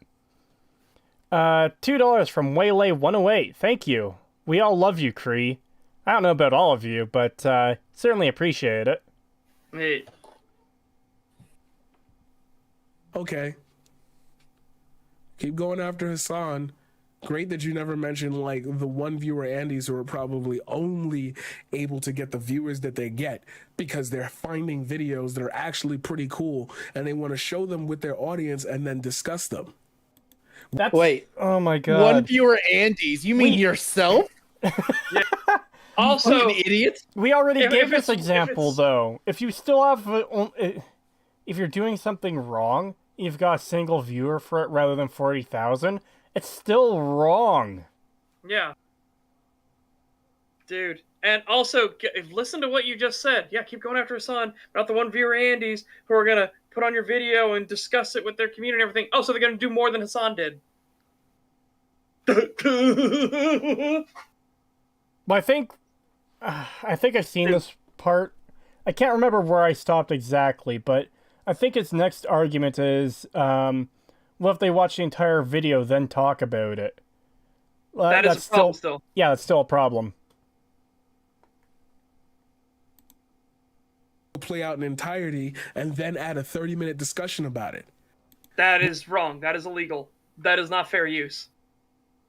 $2 from Waylay108. Thank you. We all love you, Cree. I don't know about all of you, but certainly appreciate it. Hey, Okay. Keep going after Hassan. Great that you never mentioned, like, the one viewer Andes who are probably only able to get the viewers that they get because they're finding videos that are actually pretty cool and they want to show them with their audience and then discuss them. That's... Wait, Oh my god. one viewer Andes? You mean yourself? also, Fucking idiot! We already If gave it's- this example, if it's- though. If you still have... if you're doing something wrong, you've got a single viewer for it rather than 40,000, it's still wrong. yeah, dude. And also, listen to what you just said. Yeah, keep going after Hassan, not the one viewer Andes who are gonna put on your video and discuss it with their community and everything. Oh, so they're gonna do more than Hassan did. But I think I've seen this part. I can't remember where I stopped exactly, but I think his next argument is, what if they watch the entire video then talk about it? That is That's a problem still. Yeah, that's still a problem. Play out in entirety and then add a 30-minute discussion about it. That is wrong. That is illegal. That is not fair use.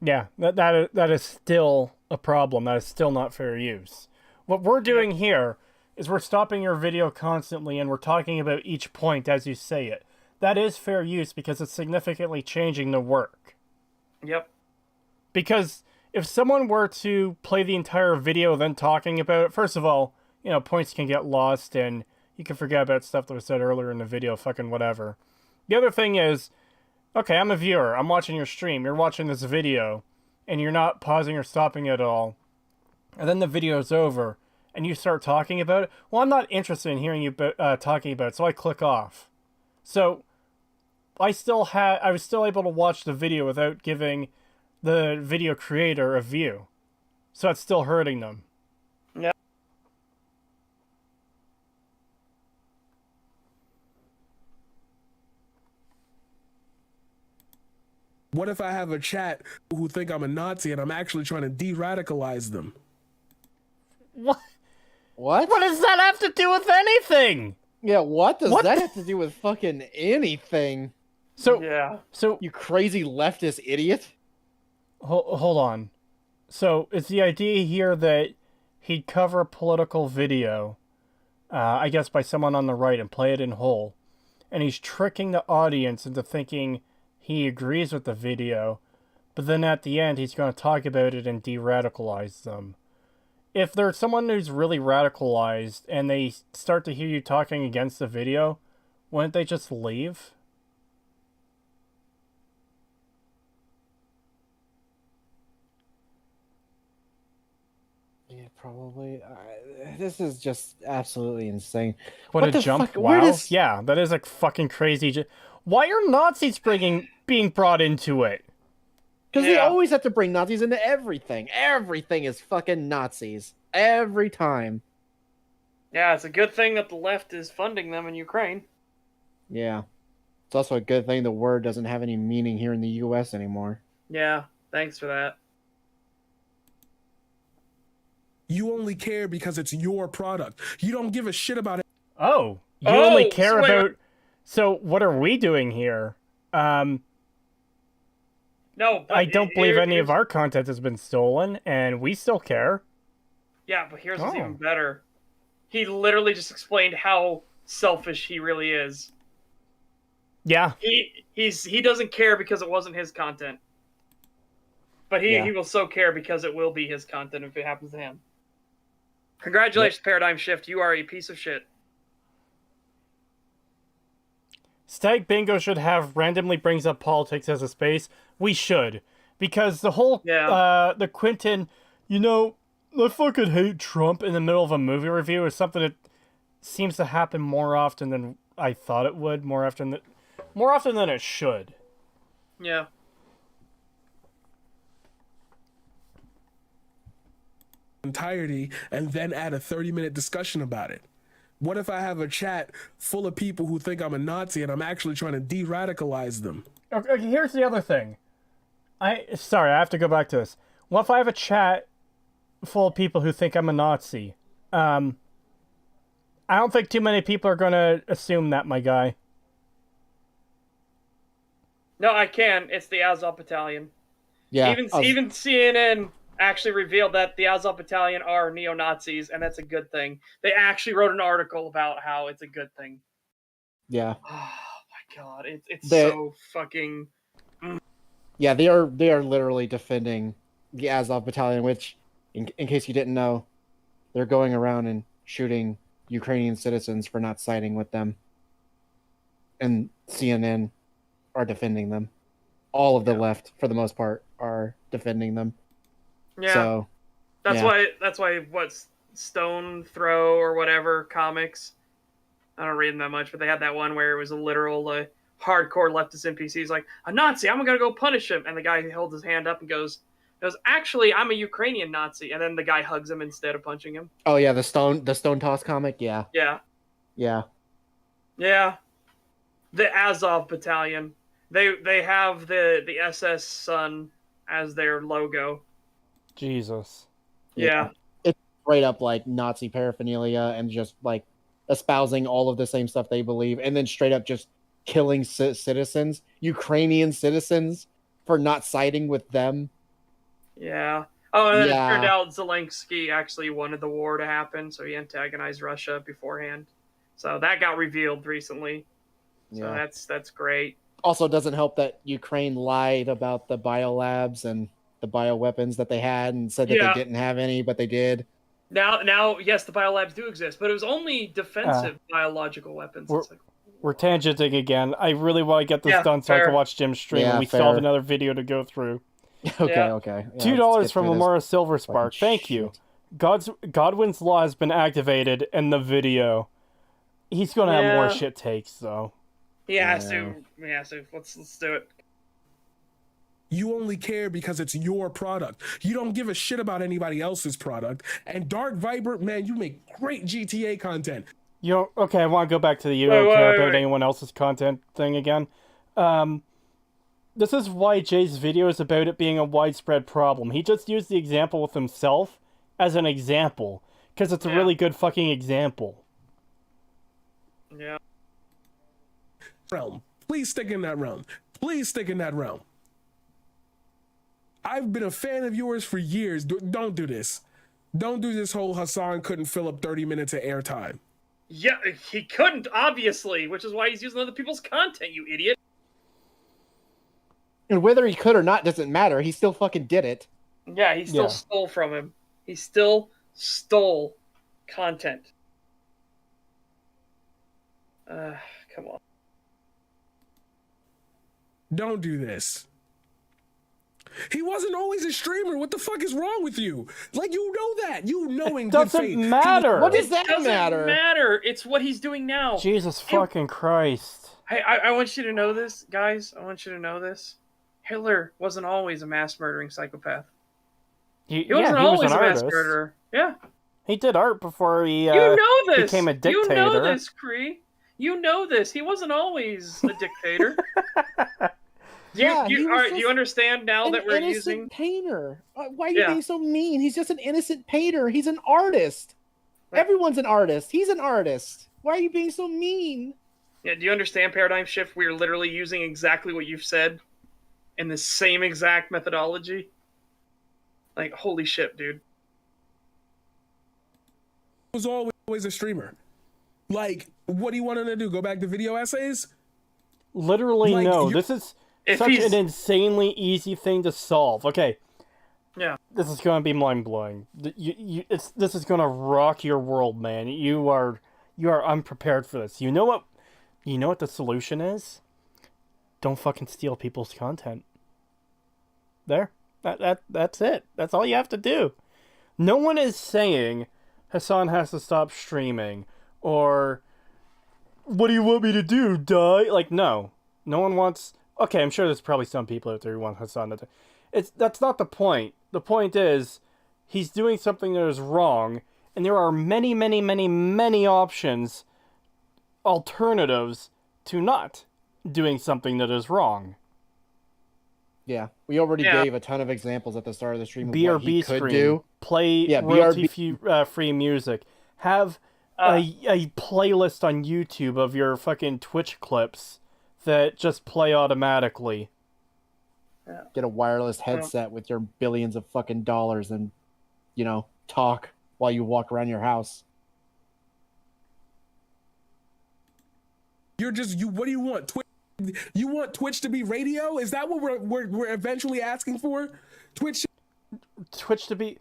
Yeah, that is still a problem. That is still not fair use. What we're doing here is we're stopping your video constantly and we're talking about each point as you say it. That is fair use because it's significantly changing the work. Yep. Because if someone were to play the entire video then talking about it, first of all, you know, points can get lost and you can forget about stuff that was said earlier in the video, fucking whatever. The other thing is, okay, I'm a viewer, I'm watching your stream, you're watching this video, and you're not pausing or stopping it at all, and then the video's over, and you start talking about it, well, I'm not interested in hearing you talking about it, so I click off. So, I was still able to watch the video without giving the video creator a view. So it's still hurting them. Yeah. What if I have a chat who think I'm a Nazi and I'm actually trying to de-radicalize them? What? What? What does that have to do with anything? Yeah, what does What that the- have to do with fucking anything? So, Yeah. You crazy leftist idiot. hold on. So, it's the idea here that he'd cover a political video, I guess by someone on the right, and play it in whole. And he's tricking the audience into thinking he agrees with the video, but then at the end he's going to talk about it and de-radicalize them. If there's someone who's really radicalized and they start to hear you talking against the video, wouldn't they just leave? Yeah, probably. This is just absolutely insane. What a the jump! fuck? Where Wow. does- Yeah, that is a fucking crazy. Why are Nazis being brought into it? Because they Yeah. always have to bring Nazis into everything. Everything is fucking Nazis. Every time. Yeah, it's a good thing that the left is funding them in Ukraine. Yeah. It's also a good thing the word doesn't have any meaning here in the US anymore. Yeah, thanks for that. You only care because it's your product. You don't give a shit about it. Oh, you Oh, only care so wait- about. So what are we doing here? No, but I don't believe any of here's- our content has been stolen, and we still care. Yeah, but here's what's Oh. even better. He literally just explained how selfish he really is. Yeah, He doesn't care because it wasn't his content. But he, Yeah. he will so care because it will be his content if it happens to him. Congratulations, Paradigm Shift. You are a piece of shit. Stag Bingo should have randomly brings up politics as a space. We should, because the whole the Quentin, you know, I fucking hate Trump in the middle of a movie review is something that seems to happen more often than I thought it would. More often than it should. Yeah. Entirety and then add a 30-minute discussion about it. What if I have a chat full of people who think I'm a Nazi and I'm actually trying to de-radicalize them? Okay, here's the other thing. Sorry, I have to go back to this. What if I have a chat full of people who think I'm a Nazi? I don't think too many people are gonna assume that, my guy. No, I can. It's the Azov Battalion. Yeah. Even CNN actually revealed that the Azov Battalion are neo-Nazis, and that's a good thing. They actually wrote an article about how it's a good thing. Yeah. Oh my god, it's The- so fucking... Yeah, they are literally defending the Azov Battalion, which, in case you didn't know, they're going around and shooting Ukrainian citizens for not siding with them. And CNN are defending them. All of the left, for the most part, are defending them. Yeah, So, that's yeah. why what's Stone Throw or whatever comics, I don't read them that much, but they had that one where it was a literal hardcore leftist NPCs like, a Nazi, I'm gonna go punish him, and the guy holds his hand up and goes, It was actually, I'm a Ukrainian Nazi, and then the guy hugs him instead of punching him. Oh yeah, the stone toss comic. Yeah, Yeah. yeah. Yeah. The Azov Battalion. They have the SS sun as their logo. Jesus. Yeah. It's straight up like Nazi paraphernalia and just like espousing all of the same stuff they believe, and then straight up just killing citizens, Ukrainian citizens, for not siding with them. Yeah. Oh, and then Yeah. it turned out Zelensky actually wanted the war to happen, so he antagonized Russia beforehand. So that got revealed recently. So Yeah. that's great. Also, doesn't help that Ukraine lied about the biolabs and the bioweapons that they had and said that Yeah. they didn't have any, but they did. Now, yes, the biolabs do exist, but it was only defensive biological weapons. It's like, We're tangenting again. I really want to get this Yeah, done so I fair. can watch Jim's stream, Yeah, and we still have fair. another video to go through. Okay, Yeah. okay. Yeah, $2 let's get from through this Amara Silver Spark. fucking Thank you. shit. Godwin's Law has been activated in the video. He's gonna have more Yeah. shit takes though. yeah, so let's do it. You only care because it's your product. You don't give a shit about anybody else's product. And Dark Viper, man, you make great GTA content. You know, okay, I want to go back to the you Wait, don't wait, care wait, about wait. anyone else's content thing again. This is why Jay's video is about it being a widespread problem. He just used the example with himself as an example, because it's a Yeah. really good fucking example. Yeah. Realm. Please stick in that realm. Please stick in that realm. I've been a fan of yours for years. Don't do this. Don't do this whole Hassan couldn't fill up 30 minutes of airtime. Yeah, he couldn't, obviously, which is why he's using other people's content, you idiot. And whether he could or not doesn't matter. He still fucking did it. Yeah, he still Yeah. stole from him. He still stole content. Come on. Don't do this. He wasn't always a streamer. What the fuck is wrong with you? Like, you know that. You know in good Doesn't faith. matter. What does It that doesn't matter? matter. It's what he's doing now. Jesus fucking Christ. I want you to know this, guys. I want you to know this. Hitler wasn't always a mass murdering psychopath. He wasn't always a mass murderer. Yeah. He did art before he You know this. became a You know dictator. this, Kree. You know this. He wasn't always a dictator. Yeah, he was all right, do just you understand now An that we're innocent using... painter. Why are you Yeah. being so mean? He's just an innocent painter. He's an artist. Right. Everyone's an artist. He's an artist. Why are you being so mean? Yeah, do you understand Paradigm Shift? We're literally using exactly what you've said in the same exact methodology. Like, holy shit, dude. Was always a streamer. Like, what do you want him to do? Go back to video essays? Literally, Like, no. you- This is If such he's... an insanely easy thing to solve. Okay. Yeah. This is going to be mind-blowing. This is going to rock your world, man. You are unprepared for this. You know what the solution is? Don't fucking steal people's content. There. That's it. That's all you have to do. No one is saying Hassan has to stop streaming or what do you want me to do? Die? Like, no. No one wants... Okay, I'm sure there's probably some people out there who want Hassan to die. That's not the point. The point is, he's doing something that is wrong, and there are many, many, many, many options, alternatives, to not doing something that is wrong. Yeah, we already Yeah. gave a ton of examples at the start of the stream of what he BRB could stream. do. Play Yeah, royalty-free music. Have a playlist on YouTube of your fucking Twitch clips that just play automatically. Get a wireless headset with your billions of fucking dollars and, talk while you walk around your house. What do you want? You want Twitch to be radio? Is that what we're eventually asking for? Twitch To be...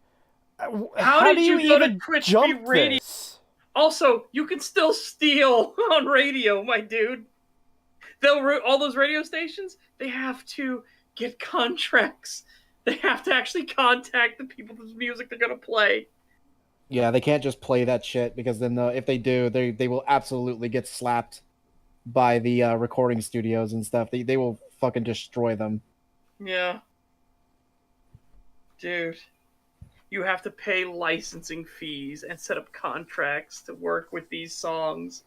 How did do you you go to even Twitch to jump be radio? this? Also, you can still steal on radio, my dude. All those radio stations, they have to get contracts. They have to actually contact the people whose music they're gonna play. Yeah, they can't just play that shit because then if they do, they will absolutely get slapped by the recording studios and stuff. They will fucking destroy them. Yeah. Dude, you have to pay licensing fees and set up contracts to work with these songs.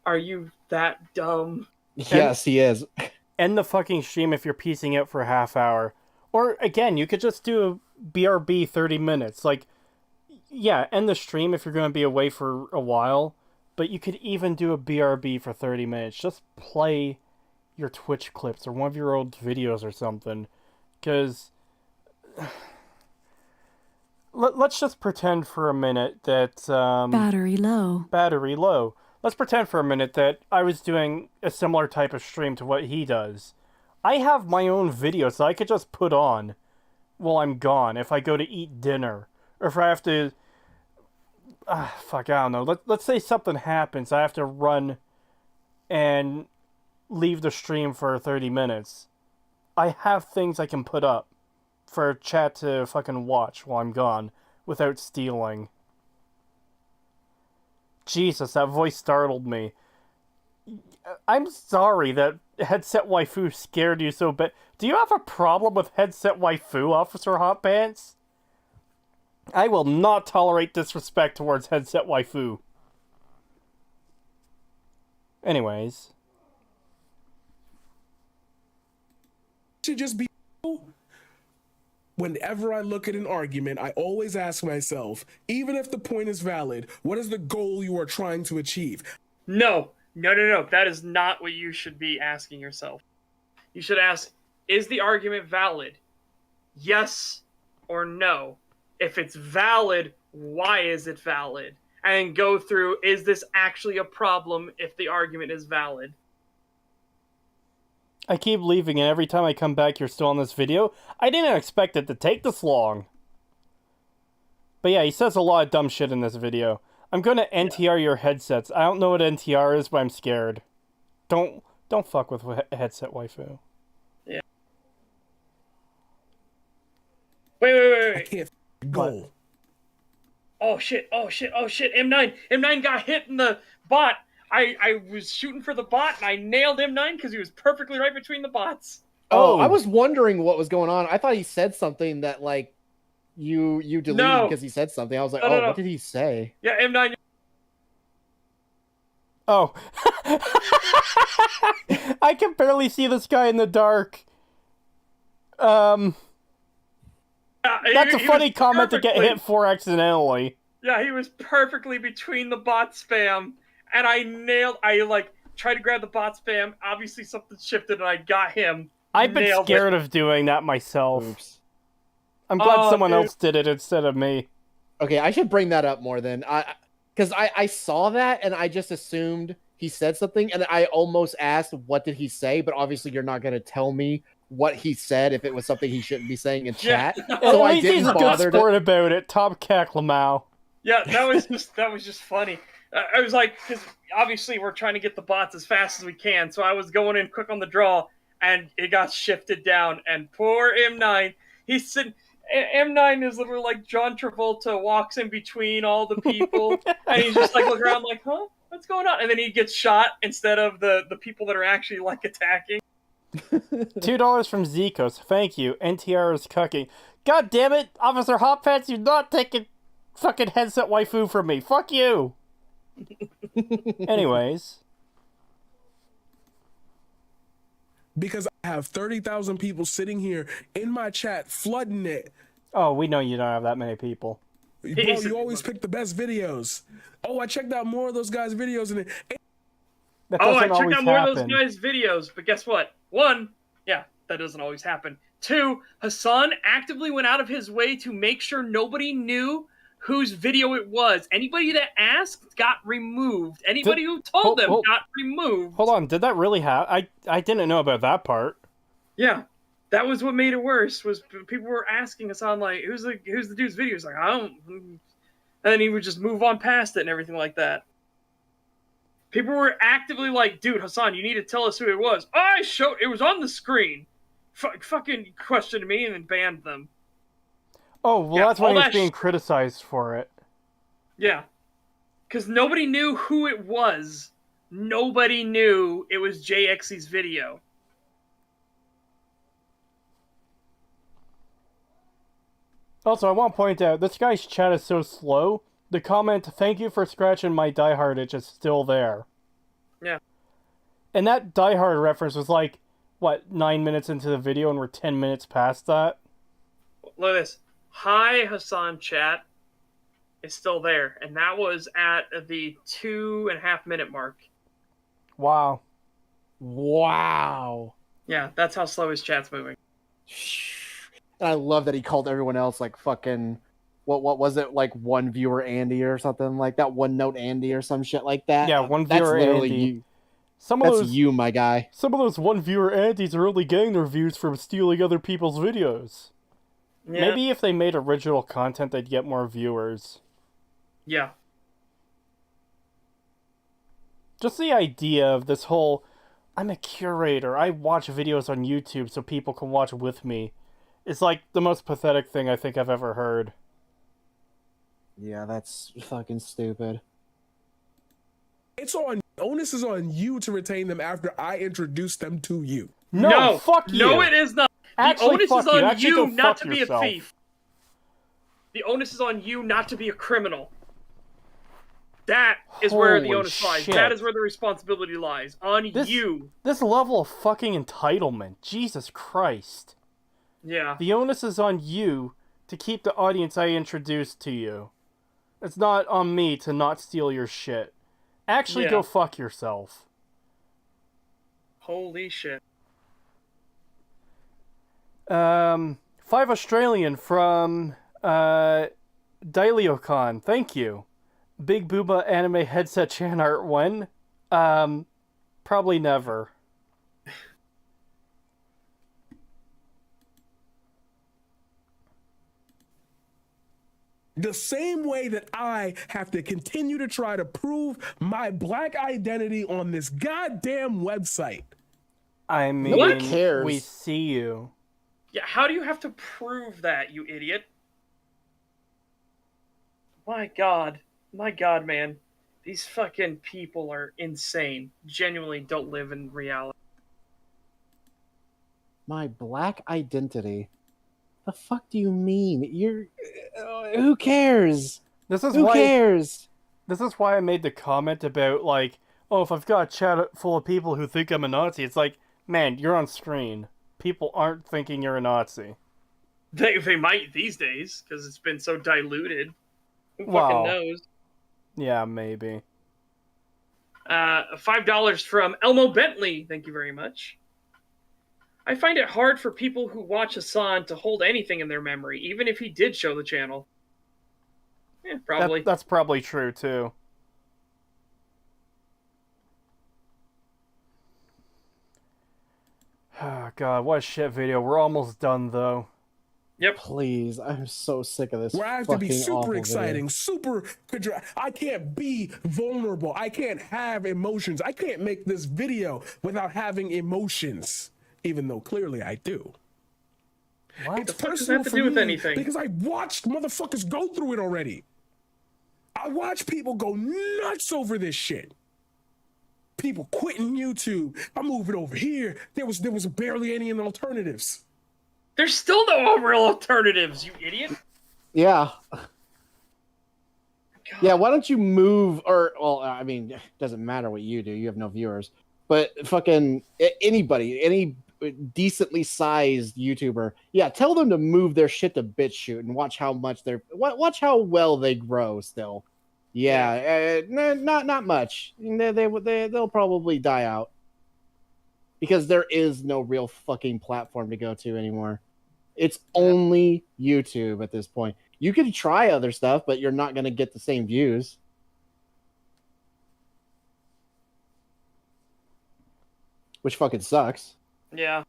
Are you that dumb? Yes, he is. End the fucking stream if you're piecing out for a half hour. Or, again, you could just do a BRB 30 minutes. Like, yeah, end the stream if you're going to be away for a while. But you could even do a BRB for 30 minutes. Just play your Twitch clips or one of your old videos or something. Because... let's just pretend for a minute that... Battery low. Battery low. Let's pretend for a minute that I was doing a similar type of stream to what he does. I have my own videos that I could just put on while I'm gone if I go to eat dinner. Or if I have to... fuck, I don't know. Let's say something happens. I have to run and leave the stream for 30 minutes. I have things I can put up for chat to fucking watch while I'm gone without stealing. Jesus, that voice startled me. I'm sorry that Headset Waifu scared you so bad. Do you have a problem with Headset Waifu, Officer Hot Pants? I will not tolerate disrespect towards Headset Waifu. Anyways. Should just be... Whenever I look at an argument, I always ask myself, even if the point is valid, what is the goal you are trying to achieve? No. That is not what you should be asking yourself. You should ask, is the argument valid? Yes or no? If it's valid, why is it valid? And then go through, is this actually a problem if the argument is valid? I keep leaving, and every time I come back, you're still on this video. I didn't expect it to take this long. But yeah, he says a lot of dumb shit in this video. I'm gonna NTR your headsets. I don't know what NTR is, but I'm scared. Don't fuck with Headset Waifu. Yeah. Wait. I can't go. Oh shit. M9 got hit in the bot. I was shooting for the bot and I nailed M9 because he was perfectly right between the bots. Oh, I was wondering what was going on. I thought he said something that like you deleted because he said something. I was like, what did he say? Yeah, M9. Oh. I can barely see this guy in the dark. That's a funny comment to get hit for accidentally. Yeah, he was perfectly between the bot spam. And I tried to grab the bot spam. Obviously something shifted and I got him. I've been scared of doing that myself. Oops. I'm glad someone else did it instead of me. Okay, I should bring that up more then. Because I saw that and I just assumed he said something and I almost asked what did he say, but obviously you're not going to tell me what he said if it was something he shouldn't be saying in chat. So at least he's a good sport about it. Top cack Lamau. Yeah, that was just funny. I was like, because obviously we're trying to get the bots as fast as we can, so I was going in quick on the draw, and it got shifted down, and poor M9, he's sitting... M9 is literally like John Travolta walks in between all the people, and he's just like looking around like, huh? What's going on? And then he gets shot instead of the people that are actually like attacking. $2 from Zikos. Thank you. NTR is cucking. God damn it, Officer Hot Pants, you're not taking fucking Headset Waifu from me. Fuck you. Anyways. Because I have 30,000 people sitting here in my chat flooding it. Oh, we know you don't have that many people. Bro, you always pick the best videos. Oh, I checked out more of those guys' videos and I checked out more of those guys' videos, but guess what? One, yeah, that doesn't always happen. Two, Hassan actively went out of his way to make sure nobody knew whose video it was. Anybody that asked got removed. Anybody who told them got removed. Hold on, did that really happen? I didn't know about that part. Yeah, that was what made it worse. Was people were asking Hassan like, "Who's the dude's video?" He's like, "I don't," and then he would just move on past it and everything like that. People were actively like, "Dude, Hassan, you need to tell us who it was." It was on the screen. Fucking questioned me and then banned them. Oh, well, yeah, that's why he was being criticized for it. Yeah. Because nobody knew who it was. Nobody knew it was JX's video. Also, I want to point out, this guy's chat is so slow. The comment, "Thank you for scratching my Die Hard itch," is still there. Yeah. And that Die Hard reference was like, what, 9 minutes into the video, and we're 10 minutes past that? Look at this. Hi, Hassan chat is still there. And that was at the 2.5 minute mark. Wow. Wow. Yeah, that's how slow his chat's moving. And I love that he called everyone else like fucking what was it, like one viewer Andy or something like that, one note Andy or some shit like that. Yeah, one That's viewer literally Andy. you. Some of That's those, you, my guy. some of those one viewer Andes are only getting their views from stealing other people's videos. Yeah. Maybe if they made original content, they'd get more viewers. Yeah. Just the idea of this whole, I'm a curator, I watch videos on YouTube so people can watch with me, is like the most pathetic thing I think I've ever heard. Yeah, that's fucking stupid. Onus is on you to retain them after I introduce them to you. No, fuck you. No, it is not. Actually, the onus fuck is on Actually, go not fuck to be yourself. a thief. The onus is on you not to be a criminal. That is where the Holy onus lies. shit. That is where the responsibility lies. On you. This level of fucking entitlement. Jesus Christ. Yeah. The onus is on you to keep the audience I introduced to you. It's not on me to not steal your shit. Actually, Yeah. go fuck yourself. Holy shit. 5 Australian from Dailiocon. Thank you. Big Booba anime headset chan art when? Probably never. The same way that I have to continue to try to prove my black identity on this goddamn website. I mean, What? Cares? we see you. Yeah, how do you have to prove that, you idiot? My god. My god, man. These fucking people are insane. Genuinely don't live in reality. My black identity. The fuck do you mean? You're who cares? This is Who why cares? This is why I made the comment about, like, oh, if I've got a chat full of people who think I'm a Nazi, it's like, man, you're on screen. People aren't thinking you're a Nazi. They might these days, because it's been so diluted. Who Wow. fucking knows? Yeah, maybe. $5 from Elmo Bentley. Thank you very much. I find it hard for people who watch Hassan to hold anything in their memory, even if he did show the channel. Yeah, probably. That's probably true, too. Oh, God, what a shit video. We're almost done, though. Yep. Please, I'm so sick of this. Where I have to be fucking awful super video. exciting, I can't be vulnerable. I can't have emotions. I can't make this video without having emotions, even though clearly I do. What? It's The fuck does personal that have to for do with me anything? because I watched motherfuckers go through it already. I watch people go nuts over this shit. People quitting YouTube. I'm moving over here. There was barely any alternatives. There's still no real alternatives, you idiot. Yeah. God. Yeah, why don't you move, or, well, I mean, it doesn't matter what you do, you have no viewers, but fucking anybody, any decently sized YouTuber, yeah, tell them to move their shit to BitChute and watch how much watch how well they grow still. Yeah, not much. They'll probably die out. Because there is no real fucking platform to go to anymore. It's only YouTube at this point. You can try other stuff, but you're not going to get the same views. Which fucking sucks. Yeah.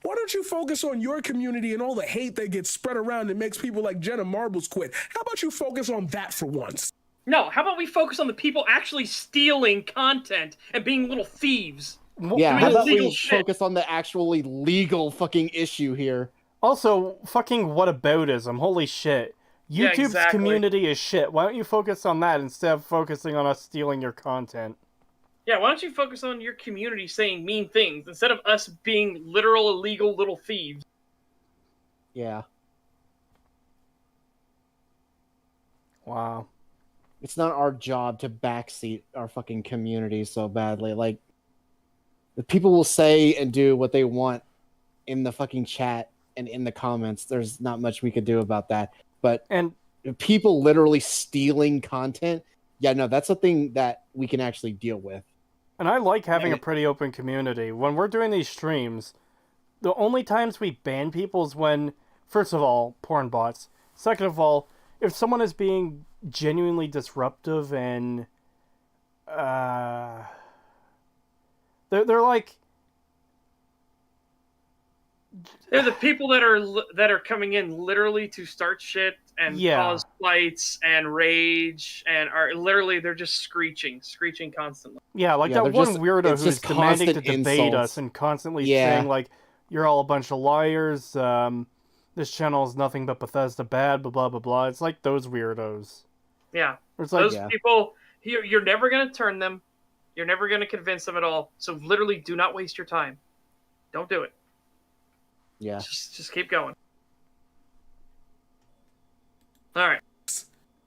Why don't you focus on your community and all the hate that gets spread around that makes people like Jenna Marbles quit? How about you focus on that for once? No, how about we focus on the people actually stealing content and being little thieves? Yeah, doing how about illegal we shit. focus on the actually legal fucking issue here? Also, fucking whataboutism. Holy shit. Yeah, YouTube's exactly. community is shit. Why don't you focus on that instead of focusing on us stealing your content? Yeah, why don't you focus on your community saying mean things instead of us being literal illegal little thieves? Yeah. Wow. It's not our job to backseat our fucking community so badly. Like, the people will say and do what they want in the fucking chat and in the comments. There's not much we could do about that. But And people literally stealing content, yeah, no, that's something that we can actually deal with. I like having a pretty open community. When we're doing these streams, the only times we ban people is when, first of all, porn bots. Second of all, if someone is being genuinely disruptive and they're like, they're the people that are coming in literally to start shit and cause fights and rage and are literally they're just screeching constantly. Yeah, like that one weirdo who's demanding to debate us and constantly saying like, "You're all a bunch of liars. This channel is nothing but Bethesda bad." Blah blah blah blah. It's like those weirdos. Yeah, it's like, those people. You're never gonna turn them. You're never gonna convince them at all. So literally, do not waste your time. Don't do it. Yeah. Just keep going. All right.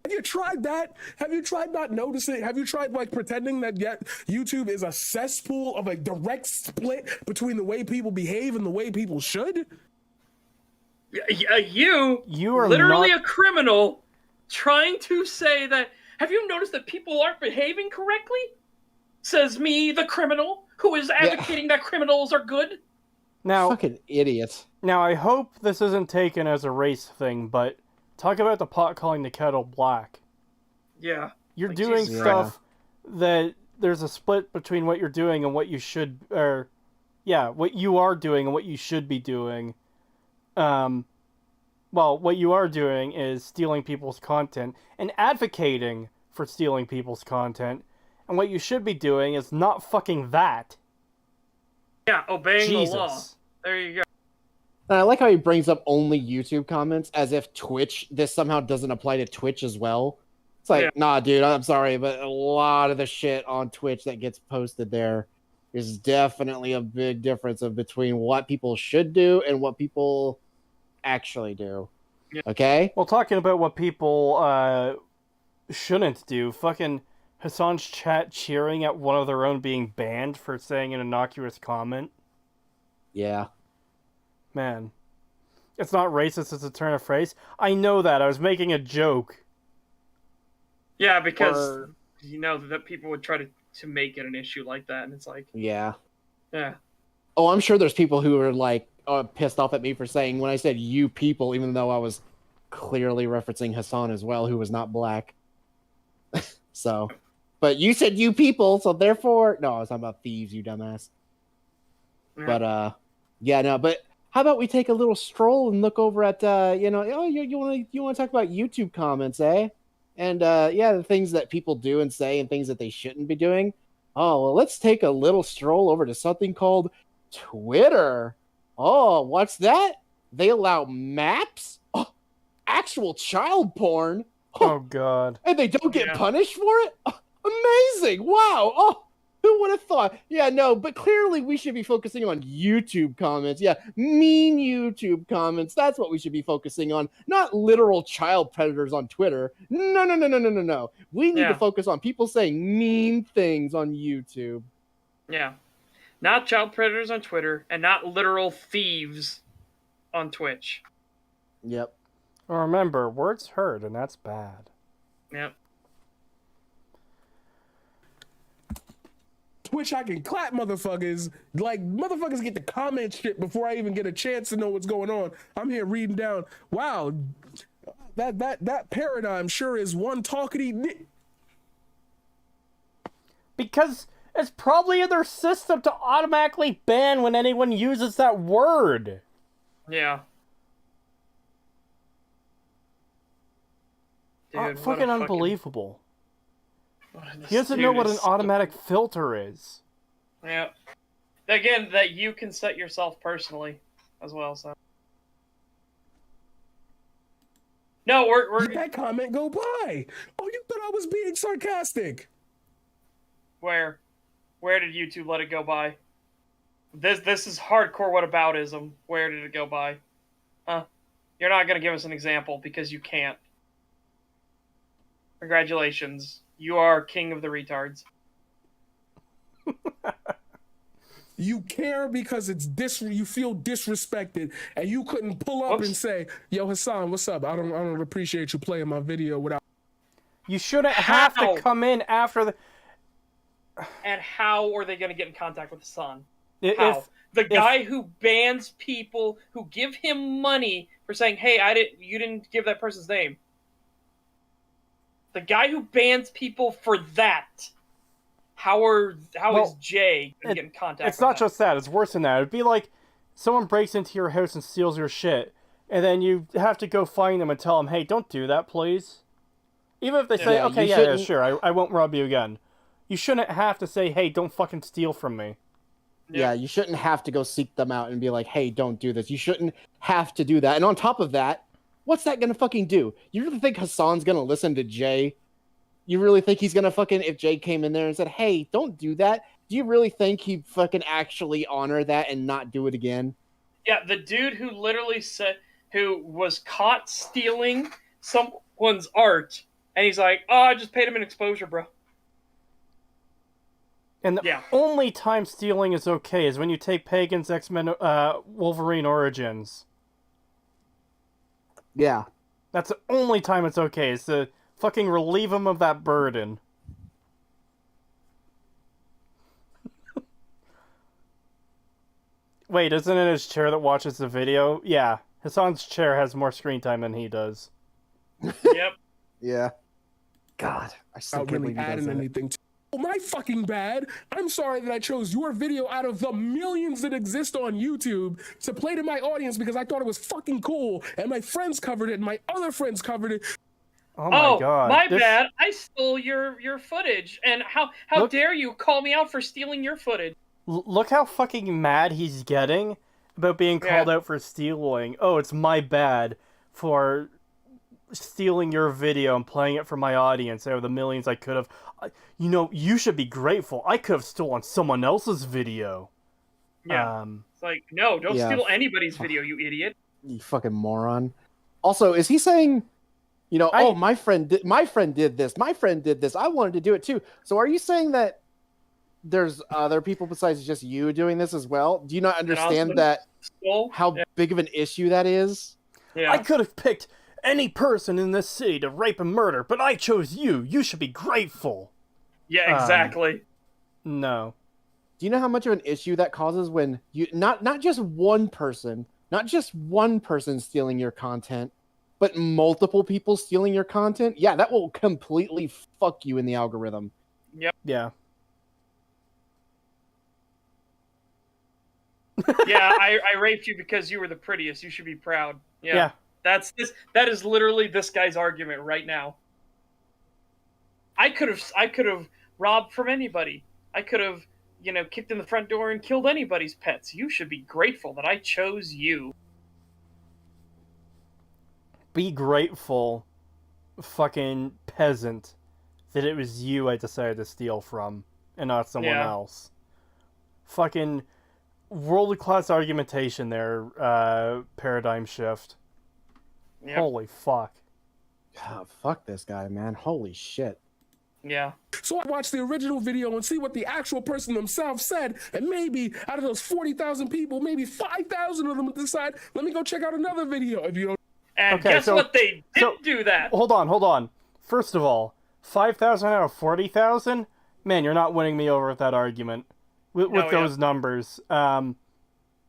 Have you tried that? Have you tried not noticing? Have you tried like pretending that yet YouTube is a cesspool of a direct split between the way people behave and the way people should? You are literally a criminal trying to say that. Have you noticed that people aren't behaving correctly? Says me, the criminal, who is advocating that criminals are good. Now, fucking idiot. Now, I hope this isn't taken as a race thing, but talk about the pot calling the kettle black. Yeah. You're like, doing stuff that there's a split between what you're doing and what you should, what you are doing and what you should be doing. Well, what you are doing is stealing people's content and advocating for stealing people's content. And what you should be doing is not fucking that. Yeah, obeying the law. There you go. And I like how he brings up only YouTube comments as if this somehow doesn't apply to Twitch as well. It's like, nah, dude, I'm sorry, but a lot of the shit on Twitch that gets posted there is definitely a big difference between what people should do and what people actually do. Yeah. Okay? Well, talking about what people shouldn't do, fucking Hassan's chat cheering at one of their own being banned for saying an innocuous comment. Yeah. Man. It's not racist, it's a turn of phrase. I know that. I was making a joke. Yeah, because you know that people would try to make it an issue like that, and it's like... Yeah. Yeah. Oh, I'm sure there's people who are like pissed off at me for saying when I said you people, even though I was clearly referencing Hassan as well, who was not black. So... But you said you people, so therefore... No, I was talking about thieves, you dumbass. Yeah. But, but how about we take a little stroll and look over at, you want to talk about YouTube comments, eh? And, the things that people do and say and things that they shouldn't be doing. Oh, well, let's take a little stroll over to something called Twitter. Oh, what's that? They allow maps? Oh, actual child porn? Oh, God. And they don't get punished for it? Oh, amazing! Wow! Oh, who would have thought? Yeah, no, but clearly we should be focusing on YouTube comments. Yeah, mean YouTube comments. That's what we should be focusing on, not literal child predators on Twitter. No. We need to focus on people saying mean things on YouTube. Yeah. Not child predators on Twitter and not literal thieves on Twitch. Yep. Well, remember, words hurt, and that's bad. Yep. Twitch, I can clap motherfuckers. Like, motherfuckers get to comment shit before I even get a chance to know what's going on. I'm here reading down. Wow, that paradigm sure is one talkity. Because it's probably in their system to automatically ban when anyone uses that word. Yeah. Dude, fucking unbelievable. He doesn't know what an automatic filter is. Yeah. Again, that you can set yourself personally as well, so. No, we're... Let that comment go by. Oh, you thought I was being sarcastic. Where? Where did YouTube let it go by? This is hardcore whataboutism. Where did it go by? Huh? You're not gonna give us an example because you can't. Congratulations. You are king of the retards. You care because it's you feel disrespected, and you couldn't pull up and say, "Yo, Hassan, what's up? I don't appreciate you playing my video without." You shouldn't have to come in after the. And how are they going to get in contact with Hassan? How? The guy who bans people who give him money for saying, "Hey, you didn't give that person's name." The guy who bans people for that. How is Jay going to get in contact It's with not that? just that. It's worse than that. It'd be like someone breaks into your house and steals your shit, and then you have to go find them and tell them, "Hey, don't do that, please." Even if they say, Yeah, "Okay, you yeah, shouldn't- sure, I won't rob you again." You shouldn't have to say, "Hey, don't fucking steal from me." Yeah, you shouldn't have to go seek them out and be like, "Hey, don't do this." You shouldn't have to do that. And on top of that, what's that gonna fucking do? You really think Hassan's gonna listen to Jay? You really think he's gonna fucking, if Jay came in there and said, "Hey, don't do that," do you really think he'd fucking actually honor that and not do it again? Yeah, the dude who literally who was caught stealing someone's art, and he's like, "Oh, I just paid him an exposure, bro." And the only time stealing is okay is when you take Pagan's X-Men Wolverine Origins. Yeah. That's the only time it's okay, is to fucking relieve him of that burden. Wait, isn't it his chair that watches the video? Yeah, Hassan's chair has more screen time than he does. Yep. Yeah. God, I still Not can't really believe he does adding that. anything to. Oh, my fucking bad. I'm sorry that I chose your video out of the millions that exist on YouTube to play to my audience because I thought it was fucking cool, and my friends covered it, and my other friends covered it. Oh my god. My bad. I stole your footage, and how dare you call me out for stealing your footage? Look how fucking mad he's getting about being called out for stealing. Oh, it's my bad for stealing your video and playing it for my audience out of the millions I could have. You know, you should be grateful. I could have stolen someone else's video. Yeah. It's like, no, don't steal anybody's video, you idiot. You fucking moron. Also, is he saying, you know, my friend did this. My friend did this. I wanted to do it too. So are you saying that there's other people besides just you doing this as well? Do you not understand how big of an issue that is? Yeah. I could have picked any person in this city to rape and murder, but I chose you. You should be grateful. Yeah, exactly. No. Do you know how much of an issue that causes when you not just one person stealing your content, but multiple people stealing your content? Yeah, that will completely fuck you in the algorithm. Yep. Yeah. Yeah, I raped you because you were the prettiest. You should be proud. Yeah. That is literally this guy's argument right now. I could have robbed from anybody. I could have, kicked in the front door and killed anybody's pets. You should be grateful that I chose you. Be grateful, fucking peasant, that it was you I decided to steal from and not someone else. Fucking world-class argumentation there, paradigm shift. Yep. Holy fuck. God, fuck this guy, man. Holy shit. Yeah. So I watch the original video and see what the actual person themselves said, and maybe out of those 40,000 people, maybe 5,000 of them would decide, let me go check out another video if you don't. And guess what? They didn't do that. Hold on. First of all, 5,000 out of 40,000? Man, you're not winning me over with that argument. With those numbers.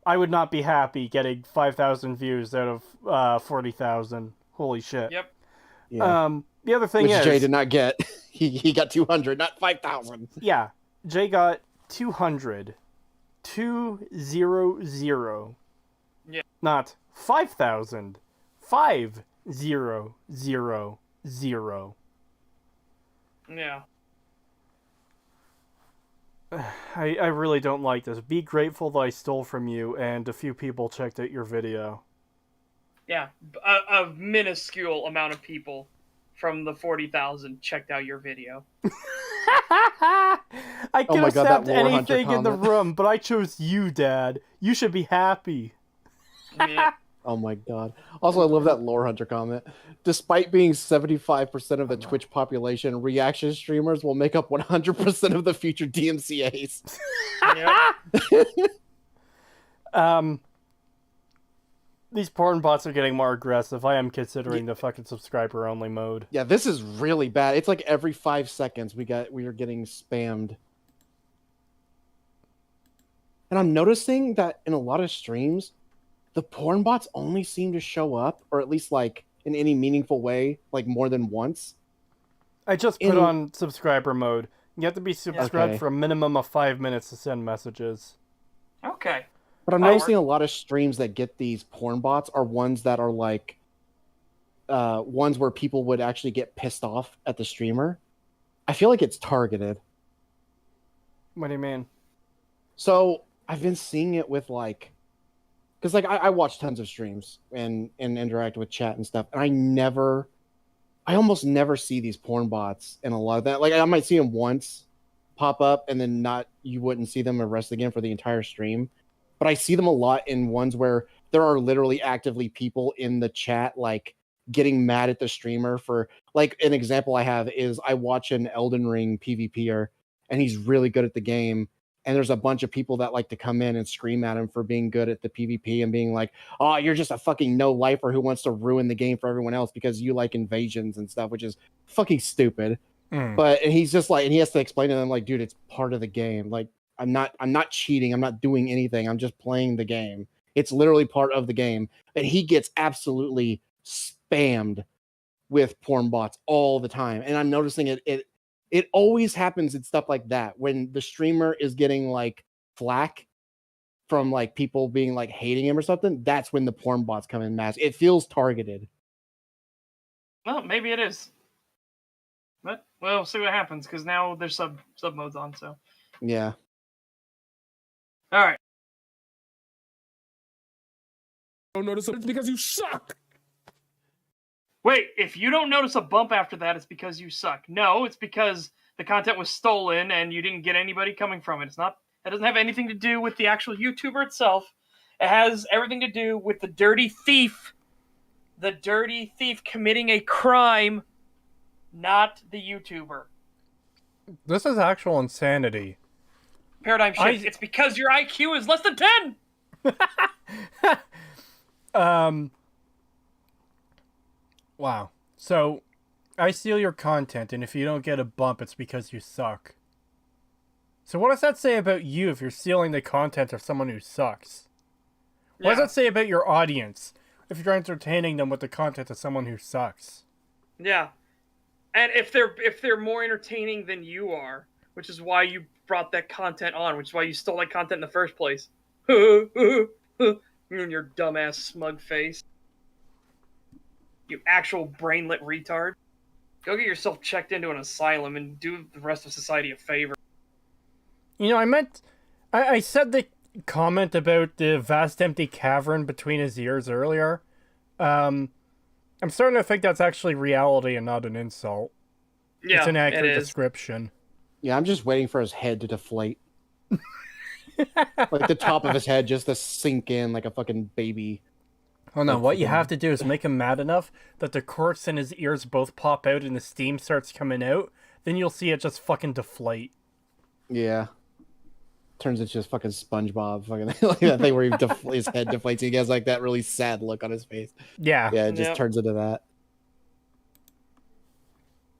I would not be happy getting 5,000 views out of 40,000. Holy shit. Yep. Yeah. The other thing is... Jay did not get. He got 200, not 5,000. Yeah. Jay got 200. 200. Yeah. Not 5,000. 5000. Yeah. I really don't like this. Be grateful that I stole from you and a few people checked out your video. Yeah. A minuscule amount of people. from the 40,000 checked out your video. I could Oh my have God, that stabbed Lore Hunter anything in the comment. room, but I chose you, Dad. You should be happy. Yeah. Oh my God. Also, I love that Lore Hunter comment. Despite being 75% of the Twitch population, reaction streamers will make up 100% of the future DMCAs. Yep. These porn bots are getting more aggressive. I am considering the fucking subscriber only mode. Yeah, this is really bad. It's like every 5 seconds we are getting spammed. And I'm noticing that in a lot of streams, the porn bots only seem to show up, or at least like in any meaningful way, like more than once. I just put on subscriber mode. You have to be subscribed Okay. for a minimum of 5 minutes to send messages. Okay. But I'm noticing a lot of streams that get these porn bots are ones that are like ones where people would actually get pissed off at the streamer. I feel like it's targeted. What do you mean? So I've been seeing it with like, because like I watch tons of streams and interact with chat and stuff, and I almost never see these porn bots and a lot of that. Like I might see them once pop up, and then you wouldn't see them arrest again for the entire stream. But I see them a lot in ones where there are literally actively people in the chat like getting mad at the streamer for, like, an example I have is I watch an Elden Ring PvPer and he's really good at the game. And there's a bunch of people that like to come in and scream at him for being good at the PvP and being like, oh, you're just a fucking no-lifer who wants to ruin the game for everyone else because you like invasions and stuff, which is fucking stupid. And he's just like, and he has to explain to them like, dude, it's part of the game. Like, I'm not cheating. I'm not doing anything. I'm just playing the game. It's literally part of the game. And he gets absolutely spammed with porn bots all the time. And I'm noticing it always happens in stuff like that. When the streamer is getting like flack from like people being like hating him or something, that's when the porn bots come in mass. It feels targeted. Well, maybe it is. But we'll see what happens, because now there's sub modes on, so. Yeah. Alright. Don't notice it's because you suck. Wait, if you don't notice a bump after that, it's because you suck. No, it's because the content was stolen and you didn't get anybody coming from it. It doesn't have anything to do with the actual YouTuber itself. It has everything to do with the dirty thief committing a crime, not the YouTuber. This is actual insanity. Paradigm shift. It's because your IQ is less than 10! Wow. So, I steal your content, and if you don't get a bump, it's because you suck. So what does that say about you if you're stealing the content of someone who sucks? What does that say about your audience if you're entertaining them with the content of someone who sucks? Yeah. And if they're more entertaining than you are, which is why you brought that content on, which is why you stole that content in the first place. You and your dumbass smug face. You actual brainlet retard. Go get yourself checked into an asylum and do the rest of society a favor. You know, I said the comment about the vast empty cavern between his ears earlier. I'm starting to think that's actually reality and not an insult. Yeah, it's an accurate it is. description. Yeah, I'm just waiting for his head to deflate. Like the top of his head just to sink in like a fucking baby. Oh no, what you have to do is make him mad enough that the corks in his ears both pop out and the steam starts coming out. Then you'll see it just fucking deflate. Yeah. Turns into just fucking SpongeBob. Fucking like that thing where his head deflates. He has like that really sad look on his face. Yeah. Yeah, it just turns into that.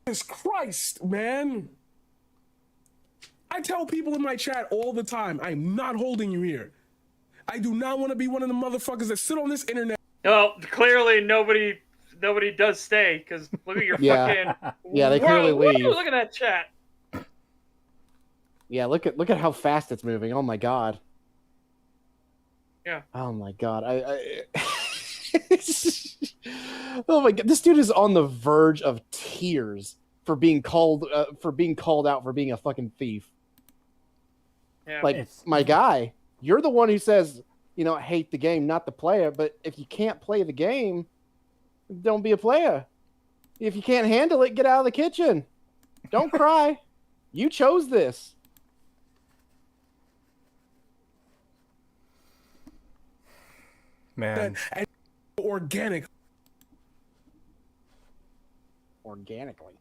Jesus Christ, man. I tell people in my chat all the time, I'm not holding you here. I do not want to be one of the motherfuckers that sit on this internet. Well, clearly nobody does stay, because look at your fucking... Yeah, they clearly leave. Look at that chat. Yeah, look at how fast it's moving. Oh my god. Yeah. Oh my god. Oh my god. This dude is on the verge of tears for being called out for being a fucking thief. Yeah. Like, my guy, you're the one who says, you know, hate the game, not the player. But if you can't play the game, don't be a player. If you can't handle it, get out of the kitchen. Don't cry. You chose this. Man. And organic. Organically.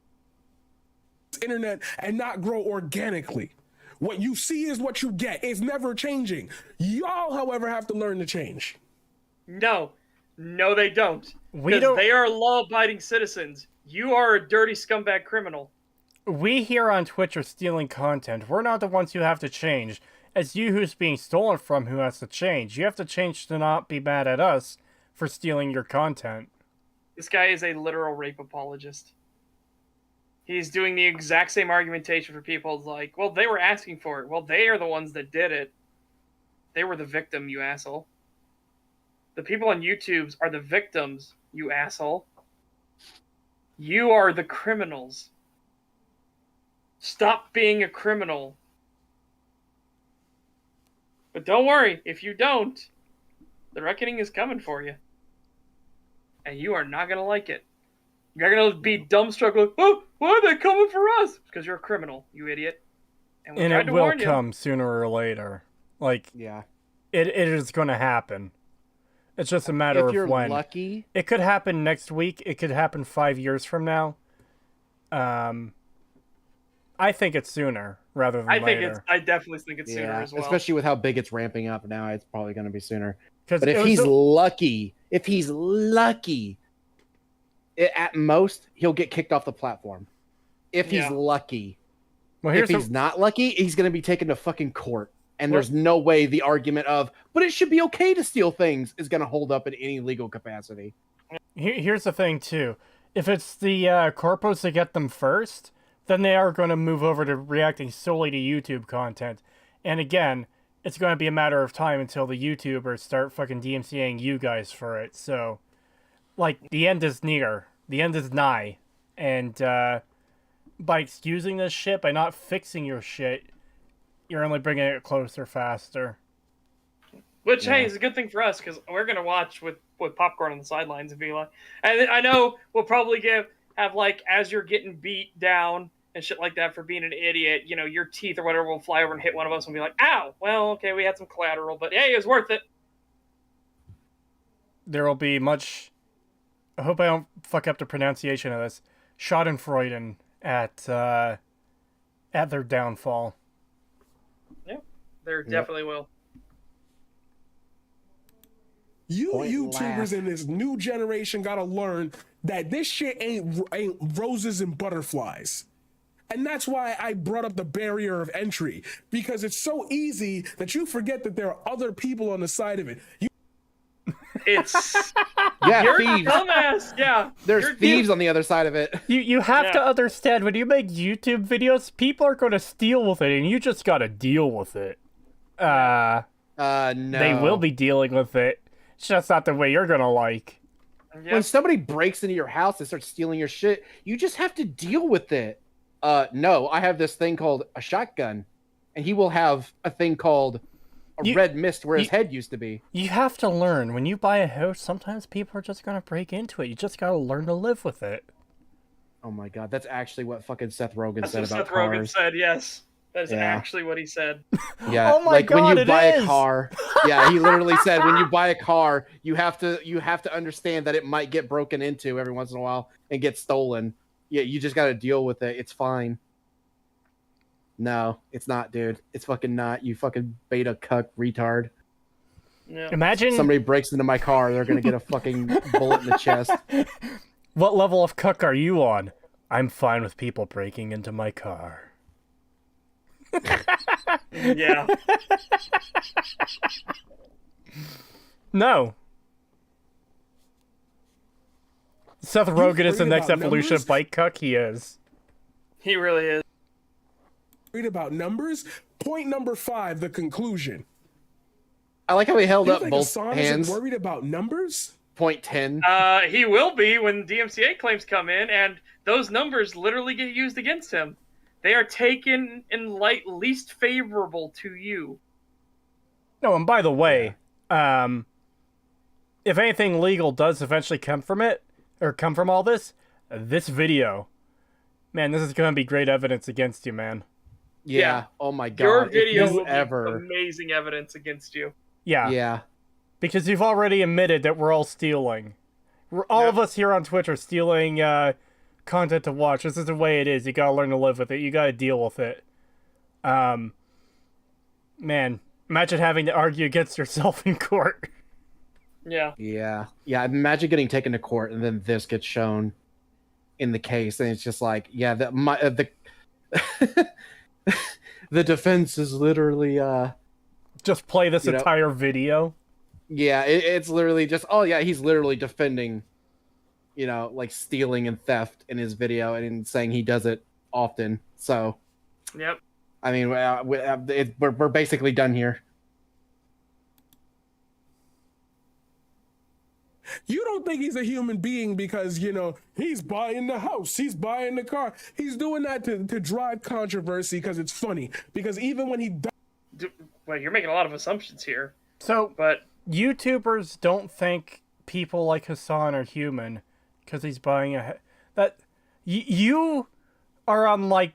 Internet and not grow organically. What you see is what you get. It's never changing. Y'all, however, have to learn to change. No, they don't. We Because don't. they are law-abiding citizens. You are a dirty scumbag criminal. We here on Twitch are stealing content. We're not the ones who have to change. It's you who's being stolen from who has to change. You have to change to not be mad at us for stealing your content. This guy is a literal rape apologist. He's doing the exact same argumentation for people like, well, they were asking for it. Well, they are the ones that did it. They were the victim, you asshole. The people on YouTube's are the victims, you asshole. You are the criminals. Stop being a criminal. But don't worry, if you don't, the reckoning is coming for you. And you are not going to like it. You're going to be dumbstruck like, oh, why are they coming for us? Because you're a criminal, you idiot. And we tried it to will warn you. come sooner or later. Like, Yeah. it is going to happen. It's just a matter If you're of when. lucky. It could happen next week. It could happen 5 years from now. I think it's sooner rather than later. I definitely think it's sooner as well. Especially with how big it's ramping up now, it's probably going to be sooner. 'Cause But it if was he's lucky, at most he'll get kicked off the platform. If he's Yeah. lucky. well, If here's he's not lucky, he's going to be taken to fucking court. And there's no way the argument of, but it should be okay to steal things is going to hold up in any legal capacity. here's the thing too. If it's the corpos that get them first, then they are going to move over to reacting solely to YouTube content. And again, it's going to be a matter of time until the YouTubers start fucking DMCAing you guys for it. So, like, the end is near. The end is nigh. And by excusing this shit, by not fixing your shit, you're only bringing it closer faster. Which, hey, is a good thing for us, because we're going to watch with popcorn on the sidelines and be like... And I know we'll probably have, like, as you're getting beat down and shit like that for being an idiot, you know, your teeth or whatever will fly over and hit one of us and be like, ow! Well, okay, we had some collateral, but hey, it was worth it. There will be much... I hope I don't fuck up the pronunciation of this. Schadenfreude at their downfall. Yeah, there definitely will. You Point YouTubers laugh. in this new generation gotta learn that this shit ain't roses and butterflies. And that's why I brought up the barrier of entry, because it's so easy that you forget that there are other people on the side of it. It's... Yeah, You're a thieves. dumbass, yeah. There's You're- thieves on the other side of it. You have to Yeah. understand, when you make YouTube videos, people are going to steal with it, and you just got to deal with it. No. They will be dealing with it. It's just not the way you're going to like. Yeah. When somebody breaks into your house and starts stealing your shit, you just have to deal with it. No, I have this thing called a shotgun, and he will have a thing called a red mist where his head used to be. You have to learn. When you buy a house, sometimes people are just going to break into it. You just got to learn to live with it. Oh my god, that's actually what fucking Seth Rogen That's said what about Seth Rogen cars. said, yes. That is Yeah. actually what he said. Yeah, Oh my like when God, you it buy is! a car. Yeah, he literally said when you buy a car, you have to understand that it might get broken into every once in a while and get stolen. Yeah, you just got to deal with it. It's fine. No, it's not, dude. It's fucking not. You fucking beta cuck retard. Yeah. Imagine Somebody breaks into my car, they're gonna get a fucking bullet in the chest. what level of cuck are you on? I'm fine with people breaking into my car. Yeah. No. Seth Rogen is the worried next about evolution numbers? of bike cuck. He is. He really is. Read about numbers. Point number 5, the conclusion. I like how he held Do you up think both Hassan hands. isn't worried about numbers? Point 10. He will be when DMCA claims come in, and those numbers literally get used against him. They are taken in light least favorable to you. No, and by the way, if anything legal does eventually come from it, or come from all this, this video, man, this is gonna be great evidence against you, man. Yeah. Oh my god. Your If video you will ever. be amazing evidence against you. Yeah. Yeah. Because you've already admitted that we're all stealing. All of us here on Twitch are stealing content to watch. This is the way it is. You gotta learn to live with it. You gotta deal with it. Man, imagine having to argue against yourself in court. Yeah. Yeah. Yeah. Imagine getting taken to court and then this gets shown in the case, and it's just like, yeah, the the defense is literally Just play this You know- entire video. yeah, it's literally just, oh yeah, he's literally defending, like stealing and theft in his video and saying he does it often. So, Yep. I mean, we're basically done here. You don't think he's a human being because, he's buying the house, he's buying the car. He's doing that to drive controversy because it's funny. Because even when he does... Well, you're making a lot of assumptions here. So, But YouTubers don't think people like Hassan are human because he's buying you are on like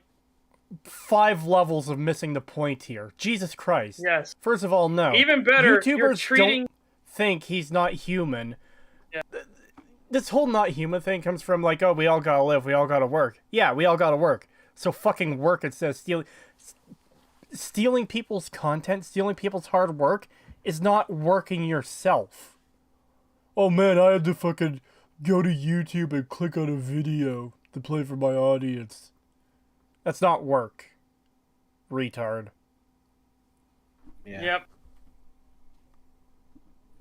5 levels of missing the point here. Jesus Christ. yes. First of all, no. Even better, you're YouTubers treating... don't think he's not human. Yeah. This whole not human thing comes from like, oh, we all gotta live, we all gotta work. Yeah, we all gotta work. So fucking work instead of stealing people's content, stealing people's hard work is not working yourself. Oh man, I had to fucking go to YouTube and click on a video to play for my audience. That's not work. Retard. Yeah. Yep.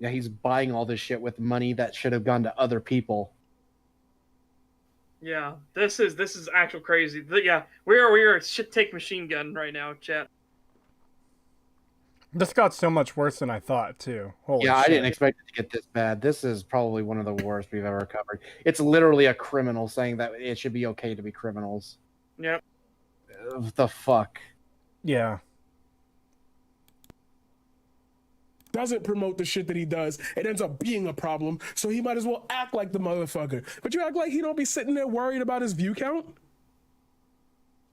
Yeah, he's buying all this shit with money that should have gone to other people. Yeah. This is actual crazy. Yeah. We are a shit take machine gun right now, chat. This got so much worse than I thought, too. Holy Yeah, shit. I didn't expect it to get this bad. This is probably one of the worst we've ever covered. It's literally a criminal saying that it should be okay to be criminals. Yep. The fuck? Yeah. doesn't promote the shit that he does, it ends up being a problem, so he might as well act like the motherfucker. But you act like he don't be sitting there worried about his view count?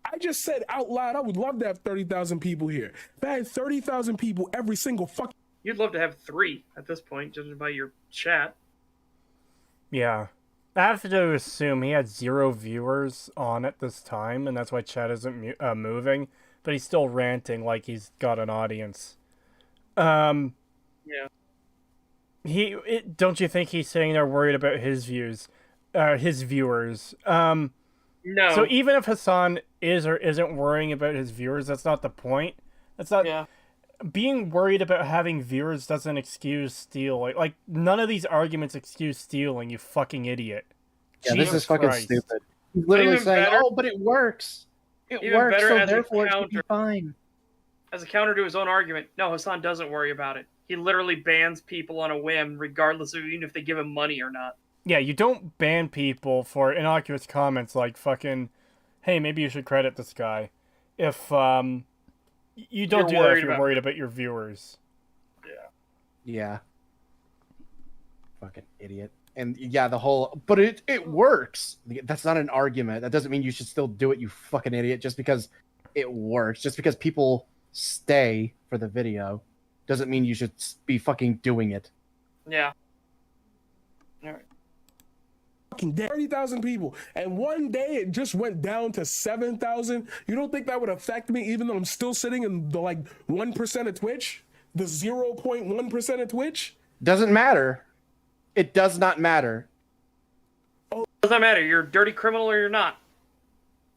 I just said out loud, I would love to have 30,000 people here. If I had 30,000 people every single fucking... You'd love to have 3 at this point, judging by your chat. Yeah. I have to assume he had 0 viewers on at this time, and that's why chat isn't moving. But he's still ranting like he's got an audience. Yeah. Don't you think he's saying they're worried about his viewers? No. So even if Hassan is or isn't worrying about his viewers, that's not the point. That's not. Yeah. Being worried about having viewers doesn't excuse stealing. Like none of these arguments excuse stealing. You fucking idiot. Yeah, Jesus this is fucking Christ. stupid. He's literally Even saying, better- "Oh, but it works. It Even works, better so as a therefore it should be counter. fine." As a counter to his own argument, no, Hassan doesn't worry about it. He literally bans people on a whim, regardless of even if they give him money or not. Yeah, you don't ban people for innocuous comments like fucking, "Hey, maybe you should credit this guy." If you don't do You're that if worried you're about- worried about your viewers. Yeah. Fucking idiot. And yeah, the whole, but it works. That's not an argument. That doesn't mean you should still do it, you fucking idiot, just because it works. Just because people stay for the video doesn't mean you should be fucking doing it. Yeah. All right. fucking day, 30,000 people, and one day it just went down to 7,000. You don't think that would affect me, even though I'm still sitting in the 1% of Twitch, the 0.1% of Twitch? Doesn't matter. It does not matter. Doesn't matter. You're a dirty criminal or you're not.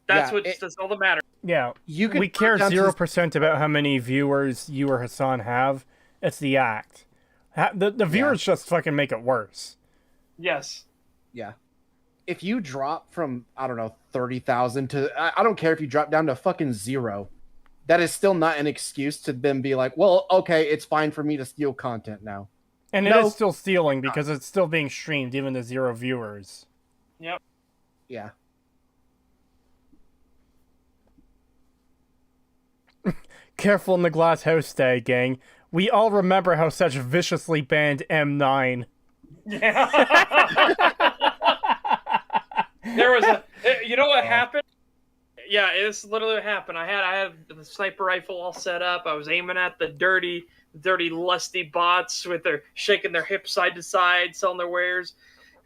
That's Yeah, that's all that matters. Yeah, You can we care put down to 0% about how many viewers you or Hassan have. It's the act. The viewers just fucking make it worse. Yes. Yeah. If you drop from, I don't know, 30,000 to, I don't care if you drop down to fucking 0. That is still not an excuse to then be like, well, okay, it's fine for me to steal content now. And No. it is still stealing because it's still being streamed even to 0 viewers. Yep. Yeah. Careful in the glass house, STAG gang. We all remember how such viciously banned M9. Yeah. There was a, you know what happened? Yeah, it's literally what happened. I had the sniper rifle all set up. I was aiming at the dirty, lusty bots with their shaking their hips side to side, selling their wares.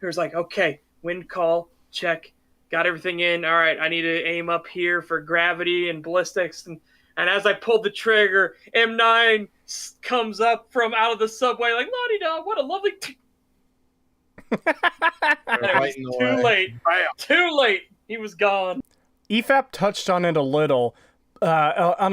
He was like, okay, wind call, check, got everything in. All right, I need to aim up here for gravity and ballistics. And as I pulled the trigger, M9 comes up from out of the subway like, la-di-da, what a lovely... And it was too late. Too late. He was gone. EFAP touched on it a little, on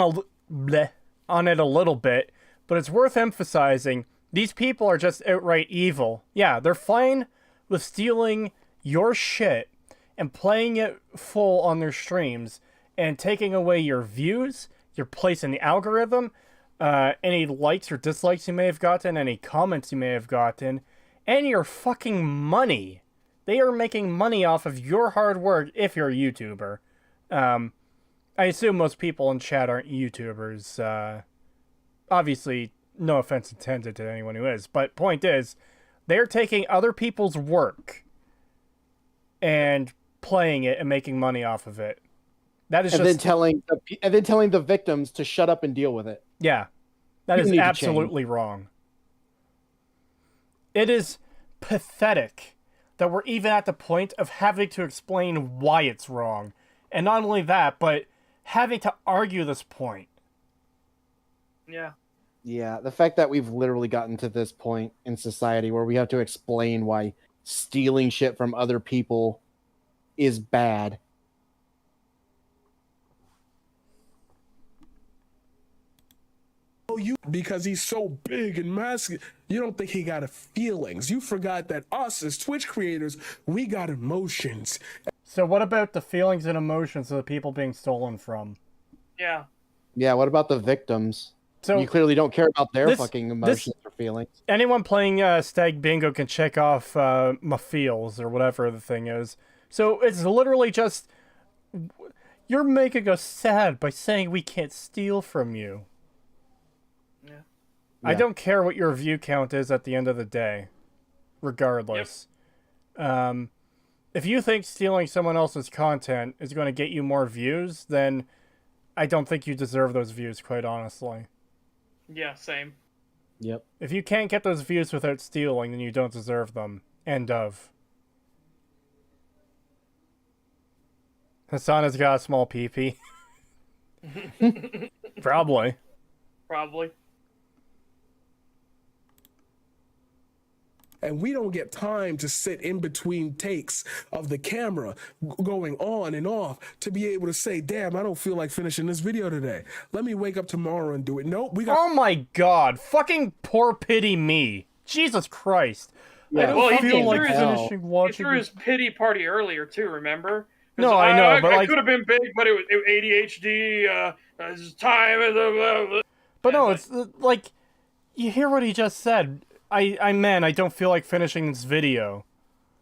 it a little bit, but it's worth emphasizing these people are just outright evil. Yeah, they're fine with stealing your shit and playing it full on their streams and taking away your views, your place in the algorithm, any likes or dislikes you may have gotten, any comments you may have gotten, and your fucking money. They are making money off of your hard work if you're a YouTuber. I assume most people in chat aren't YouTubers. Obviously, no offense intended to anyone who is, but point is, they're taking other people's work and playing it and making money off of it. That is then telling the victims to shut up and deal with it. Yeah, that You is need to absolutely wrong. It is pathetic that we're even at the point of having to explain why it's wrong. And not only that, but having to argue this point. Yeah. Yeah, the fact that we've literally gotten to this point in society where we have to explain why stealing shit from other people is bad. Oh, you because he's so big and masculine. You don't think he got feelings. You forgot that us as Twitch creators, we got emotions. So what about the feelings and emotions of the people being stolen from? Yeah. Yeah, what about the victims? So You clearly don't care about their fucking emotions or feelings. anyone playing Stag Bingo can check off my feels or whatever the thing is. So it's literally just, you're making us sad by saying we can't steal from you. Yeah. I don't care what your view count is at the end of the day, regardless. If you think stealing someone else's content is going to get you more views, then I don't think you deserve those views, quite honestly. Yeah, same. Yep. If you can't get those views without stealing, then you don't deserve them. End of. Hassan has got a small pee-pee. Probably. Probably. And we don't get time to sit in between takes of the camera going on and off to be able to say, damn, I don't feel like finishing this video today. Let me wake up tomorrow and do it. Nope, we got... Oh my god. Fucking poor pity me. Jesus Christ. I don't Well, feel he like threw finishing He watching threw his pity party earlier too. Remember? No, I know, but I like, could have been big, but it was ADHD. It's time. but no, it's like, you hear what he just said. I don't feel like finishing this video.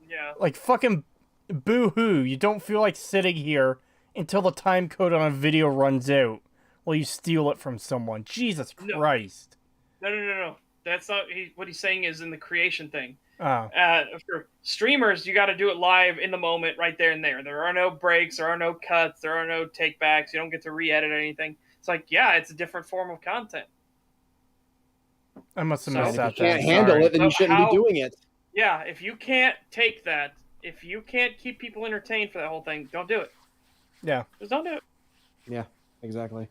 Yeah. Like, fucking boo-hoo. You don't feel like sitting here until the time code on a video runs out while you steal it from someone. Jesus Christ. No. That's not what he's saying is in the creation thing. Oh. For streamers, you got to do it live in the moment, right there and there. There are no breaks, there are no cuts, there are no takebacks. You don't get to re-edit anything. It's like, yeah, it's a different form of content. I must have So- missed that. If you can't then, handle sorry. it, then you So shouldn't how- be doing it. Yeah, if you can't take that, if you can't keep people entertained for that whole thing, don't do it. Yeah. Just don't do it. Yeah, exactly.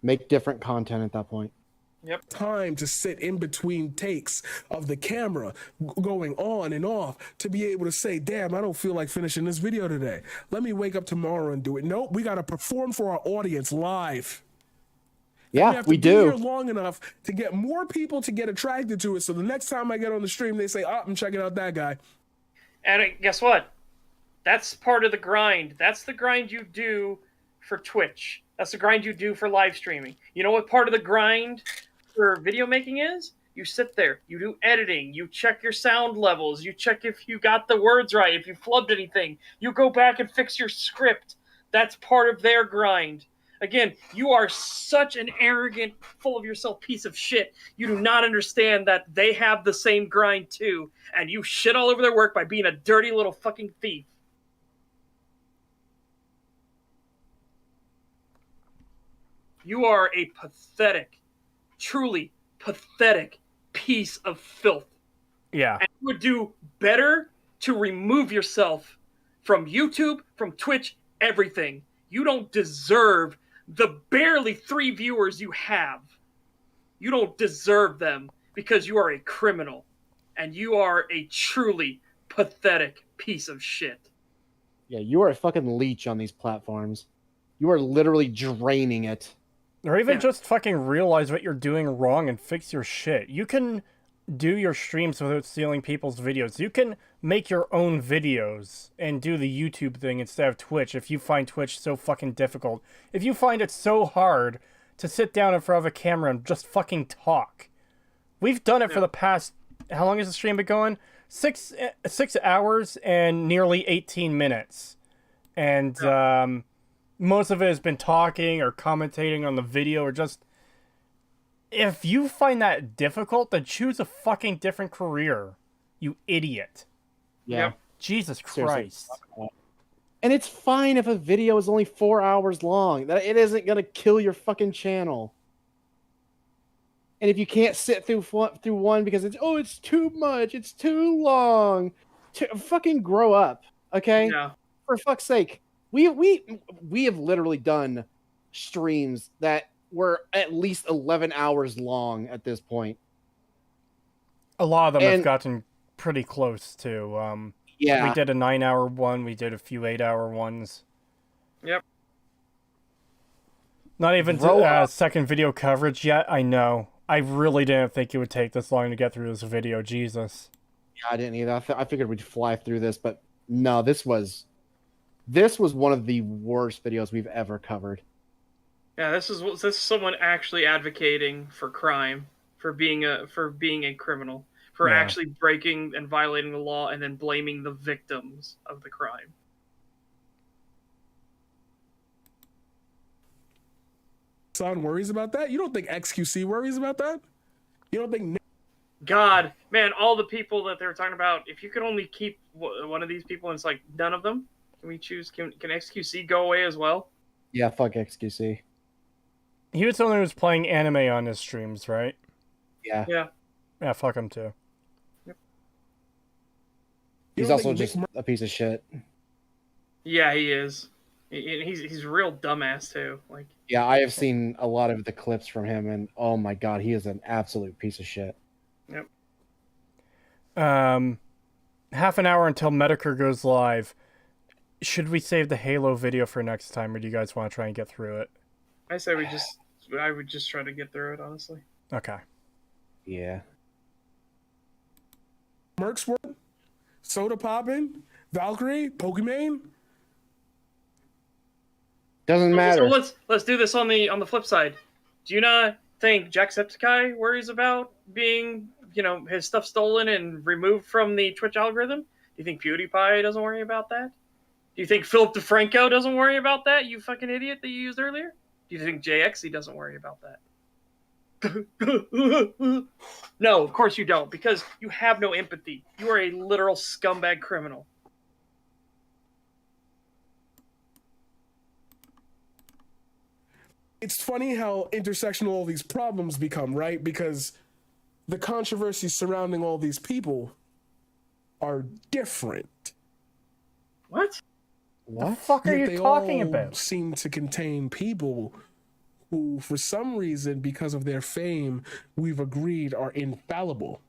Make different content at that point. time to sit in between takes of the camera going on and off to be able to say, damn, I don't feel like finishing this video today. Let me wake up tomorrow and do it. Nope, we got to perform for our audience live. Yeah, have to we be here do. long enough to get more people to get attracted to it. So the next time I get on the stream, they say, oh, I'm checking out that guy. And guess what? That's part of the grind. That's the grind you do for Twitch. That's the grind you do for live streaming. You know what part of the grind for video making is? You sit there, you do editing, you check your sound levels, you check if you got the words right, if you flubbed anything. You go back and fix your script. That's part of their grind. Again, you are such an arrogant, full of yourself piece of shit. You do not understand that they have the same grind too, and you shit all over their work by being a dirty little fucking thief. You are a pathetic, truly pathetic piece of filth. Yeah. And you would do better to remove yourself from YouTube, from Twitch, everything. You don't deserve the barely 3 viewers you have. You don't deserve them because you are a criminal. And you are a truly pathetic piece of shit. Yeah, you are a fucking leech on these platforms. You are literally draining it. Or even just fucking realize what you're doing wrong and fix your shit. You can do your streams without stealing people's videos. You can make your own videos and do the YouTube thing instead of Twitch if you find Twitch so fucking difficult. If you find it so hard to sit down in front of a camera and just fucking talk. We've done it for the past... How long has the stream been going? 6 hours and nearly 18 minutes. And most of it has been talking or commentating on the video or just... If you find that difficult, then choose a fucking different career. You idiot. Yeah. Yep. Jesus Seriously. Christ. And it's fine if a video is only 4 hours long. That it isn't gonna kill your fucking channel. And if you can't sit through one because it's too much, it's too long, fucking grow up, okay? Yeah. For fuck's sake, we have literally done streams that were at least 11 hours long at this point. A lot of them have gotten pretty close to. Yeah. We did a 9-hour one. We did a few 8-hour ones. Yep. Not even second video coverage yet. I know. I really didn't think it would take this long to get through this video. Jesus. Yeah, I didn't either. I figured we'd fly through this, but no, this was one of the worst videos we've ever covered. Yeah, this is someone actually advocating for crime, for being a criminal, for actually breaking and violating the law, and then blaming the victims of the crime. Son worries about that? You don't think XQC worries about that? You don't think... God, man, all the people that they were talking about, if you could only keep one of these people and it's like none of them, can we choose, can XQC go away as well? Yeah, fuck XQC. He was the one who was playing anime on his streams, right? Yeah. Yeah. Yeah, fuck him too. Yep. He's also just a piece of shit. Yeah, he is. He's a real dumbass too. Like. Yeah, I have seen a lot of the clips from him, and oh my god, he is an absolute piece of shit. Yep. Half an hour until Medicare goes live. Should we save the Halo video for next time, or do you guys want to try and get through it? I say I would just try to get through it, honestly. Okay. Yeah. Mercs World, Soda Poppin', Valkyrie, Pokimane. Doesn't matter. So let's do this on the flip side. Do you not think Jacksepticeye worries about being, his stuff stolen and removed from the Twitch algorithm? Do you think PewDiePie doesn't worry about that? Do you think Philip DeFranco doesn't worry about that, you fucking idiot that you used earlier? Do you think JXE doesn't worry about that? No, of course you don't, because you have no empathy. You are a literal scumbag criminal. It's funny how intersectional all these problems become, right? Because the controversies surrounding all these people are different. What? What the fuck are you talking about? Seem to contain people who, for some reason, because of their fame, we've agreed are infallible.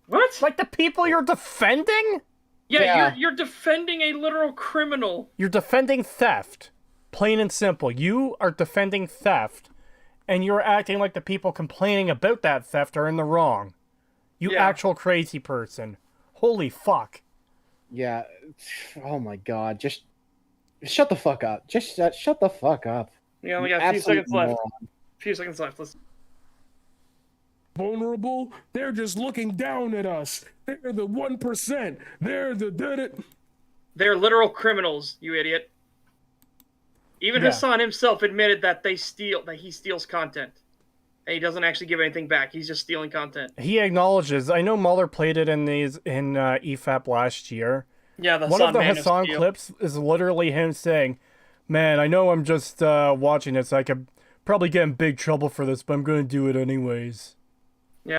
What? Like the people you're defending? Yeah. You're defending a literal criminal. You're defending theft. Plain and simple. You are defending theft, and you're acting like the people complaining about that theft are in the wrong. You actual crazy person. Holy fuck. Yeah. Oh my god. Just shut the fuck up. Just shut the fuck up. Yeah, we got a few seconds left. Let's... Vulnerable? They're just looking down at us. They're the 1%. They're the... They're literal criminals, you idiot. Even Yeah. Hassan himself admitted that he steals content. And he doesn't actually give anything back. He's just stealing content. He acknowledges. I know Mueller played it in EFAP last year. Yeah, the One of Hassan the Man of Hassan Steel. clips is literally him saying, "Man, I know I'm just watching this. I could probably get in big trouble for this, but I'm going to do it anyways." Yeah.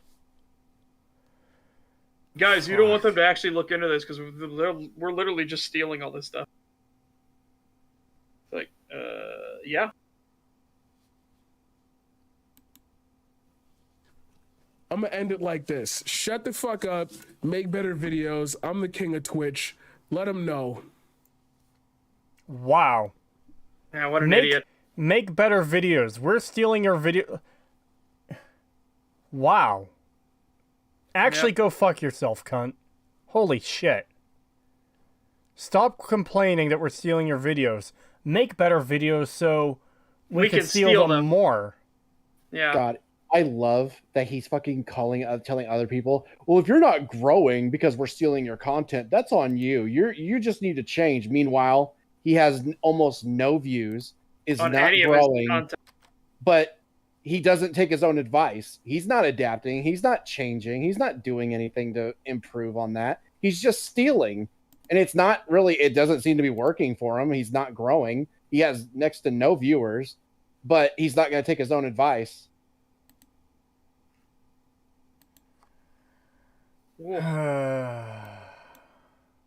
Guys, you don't want them to actually look into this because we're literally just stealing all this stuff. Like, yeah. I'm gonna end it like this. Shut the fuck up. Make better videos. I'm the king of Twitch. Let them know. Wow. Yeah, what an idiot. Make better videos. We're stealing your video. Wow. Actually, go fuck yourself, cunt. Holy shit. Stop complaining that we're stealing your videos. Make better videos so we can steal them more. Yeah. God, I love that he's fucking telling other people, well, if you're not growing because we're stealing your content, that's on you. You just need to change. Meanwhile, he has almost no views, is On not any of his growing, content. but he doesn't take his own advice. He's not adapting. He's not changing. He's not doing anything to improve on that. He's just stealing. And it's not really, it doesn't seem to be working for him. He's not growing. He has next to no viewers, but he's not going to take his own advice.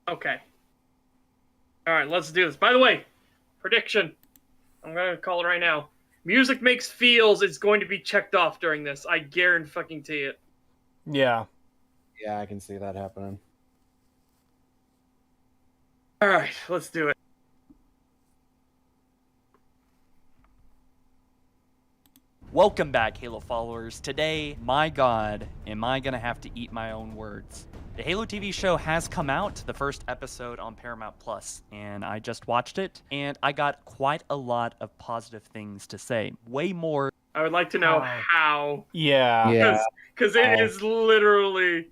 Okay. Alright, let's do this. By the way, prediction. I'm gonna call it right now. Music makes feels it's going to be checked off during this. I guarantee it. Yeah. Yeah, I can see that happening. Alright, let's do it. Welcome back, Halo followers. Today, my god, am I gonna have to eat my own words. The Halo TV show has come out, the first episode on Paramount Plus, and I just watched it, and I got quite a lot of positive things to say. Way more. I would like to know how. Yeah. Yeah. Because it is literally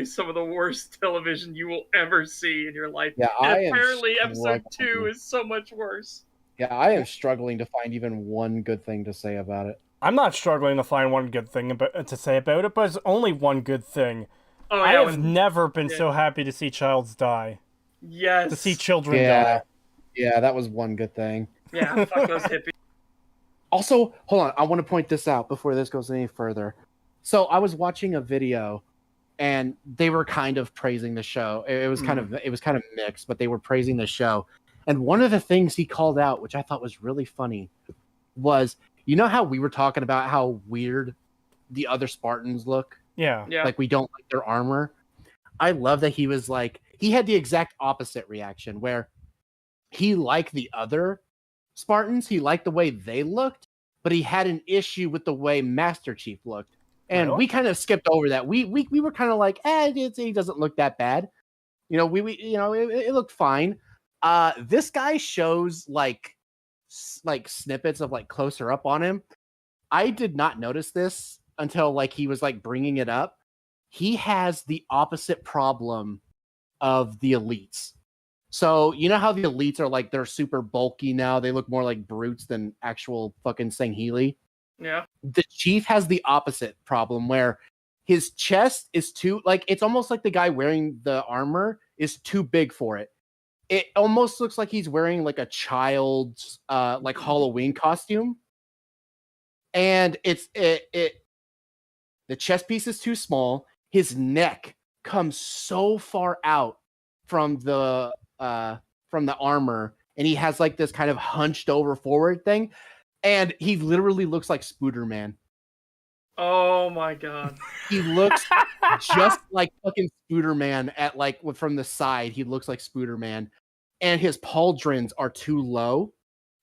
some of the worst television you will ever see in your life. Yeah, And apparently episode 2 is so much worse. Yeah, I am struggling to find even one good thing to say about it. I'm not struggling to find one good thing to say about it, but it's only one good thing. Oh, I yeah, have never been so happy to see childs die. Yes. To see children Yeah. die. Yeah, that was one good thing. Yeah, fuck those hippies. Also, hold on, I want to point this out before this goes any further. So I was watching a video and they were kind of praising the show. It was kind of mixed, but they were praising the show. And one of the things he called out, which I thought was really funny, was, you know how we were talking about how weird the other Spartans look? Yeah. Yeah. Like we don't like their armor. I love that he was like, he had the exact opposite reaction where he liked the other Spartans. He liked the way they looked, but he had an issue with the way Master Chief looked. And Really? we kind of skipped over that. We were kind of like, he doesn't look that bad. You know, it looked fine. This guy shows like snippets of like closer up on him. I did not notice this until like he was like bringing it up. He has the opposite problem of the elites. So you know how the elites are like, they're super bulky now. They look more like brutes than actual fucking Sangheili. Yeah. The Chief has the opposite problem where his chest is too, like, it's almost like the guy wearing the armor is too big for it. It almost looks like he's wearing like a child's like Halloween costume. And the chest piece is too small. His neck comes so far out from the armor, and he has like this kind of hunched over forward thing, and he literally looks like Spooderman. Oh my god. He looks just like fucking Spooderman at like from the side. He looks like Spooderman, and his pauldrons are too low,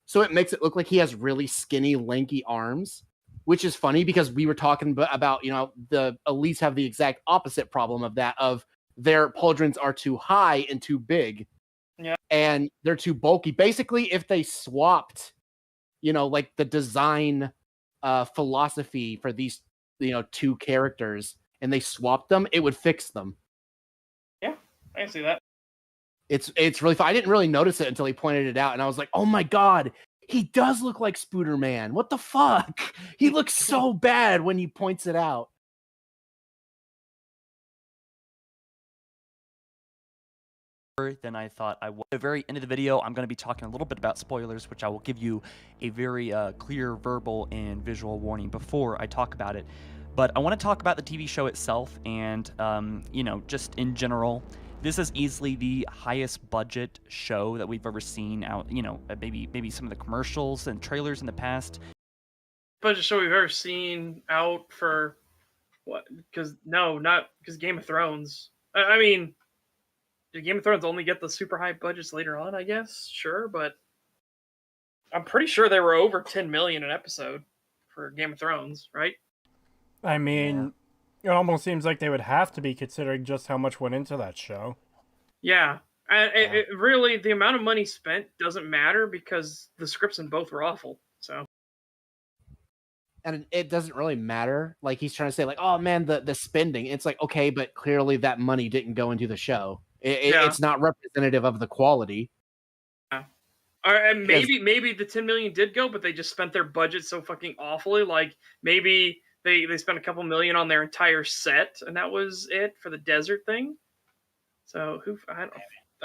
so it makes it look like he has really skinny, lanky arms. Which is funny because we were talking about, you know, the elites have the exact opposite problem of that, of their pauldrons are too high and too big. Yeah. And they're too bulky. Basically, if they swapped, you know, like the design philosophy for these, you know, two characters and they swapped them, it would fix them. Yeah, I can see that. It's really fun. I didn't really notice it until he pointed it out, and I was like, oh my god, he does look like Spooderman. What the fuck? He looks so bad when he points it out. Than I thought I would. At the very end of the video, I'm going to be talking a little bit about spoilers, which I will give you a very clear verbal and visual warning before I talk about it. But I want to talk about the TV show itself and, you know, just in general. This is easily the highest budget show that we've ever seen out, you know, maybe some of the commercials and trailers in the past. Budget show we've ever seen out for what? Because not because Game of Thrones. I mean, did Game of Thrones only get the super high budgets later on? I guess sure, but I'm pretty sure they were over 10 million an episode for Game of Thrones, right? I mean, it almost seems like they would have to be considering just how much went into that show. Yeah. It really, the amount of money spent doesn't matter because the scripts in both were awful. So. And it doesn't really matter. Like he's trying to say, like, oh man, the spending. It's like, okay, but clearly that money didn't go into the show. It's not representative of the quality. Yeah. And maybe the 10 million did go, but they just spent their budget so fucking awfully. Like maybe they spent a couple million on their entire set, and that was it for the desert thing. So I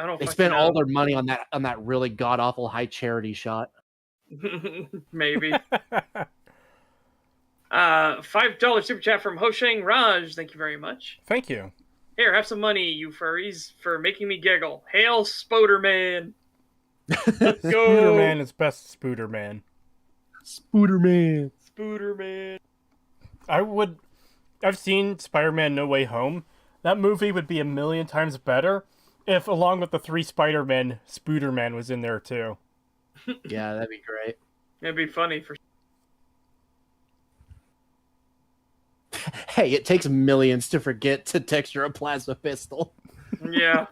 don't. They spent all their money on that really god awful high charity shot. Maybe. $5 super chat from Hosheng Raj. Thank you very much. Thank you. Here, have some money, you furries, for making me giggle. Hail, Spoderman! Let's go! Spooderman is best Spooderman. Spooderman. Spooderman. I've seen Spider-Man No Way Home. That movie would be a million times better if, along with the 3 Spider-Men, Spooderman was in there too. Yeah, that'd be great. It'd be funny for. Hey, it takes millions to forget to texture a plasma pistol. Yeah.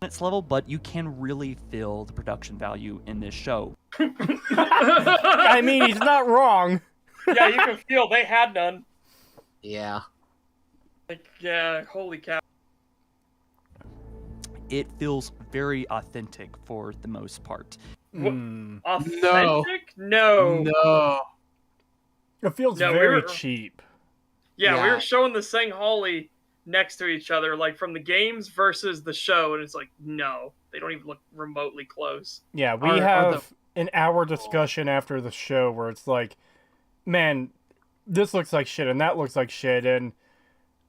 Its level, but you can really feel the production value in this show. I mean, he's not wrong. Yeah, you can feel they had none. Yeah. Like, yeah, holy cow. It feels very authentic for the most part. Authentic? No. No. It feels No, very cheap. Yeah, we were showing the Sang Holly next to each other, like from the games versus the show, and it's like, no, they don't even look remotely close. Yeah, we have an hour discussion after the show where it's like, man, this looks like shit and that looks like shit, and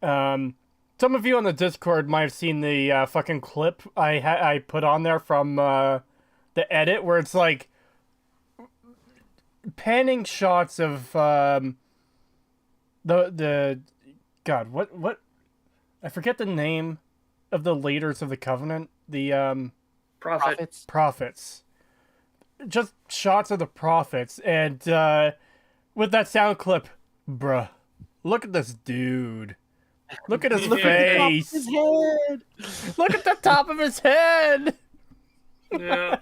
some of you on the Discord might have seen the fucking clip I put on there from the edit where it's like panning shots of the God, what I forget the name of the leaders of the Covenant, the prophets. Just shots of the prophets, and with that sound clip, bruh, look at this dude. Look at his face. His head. Look at the top of his head. Yeah.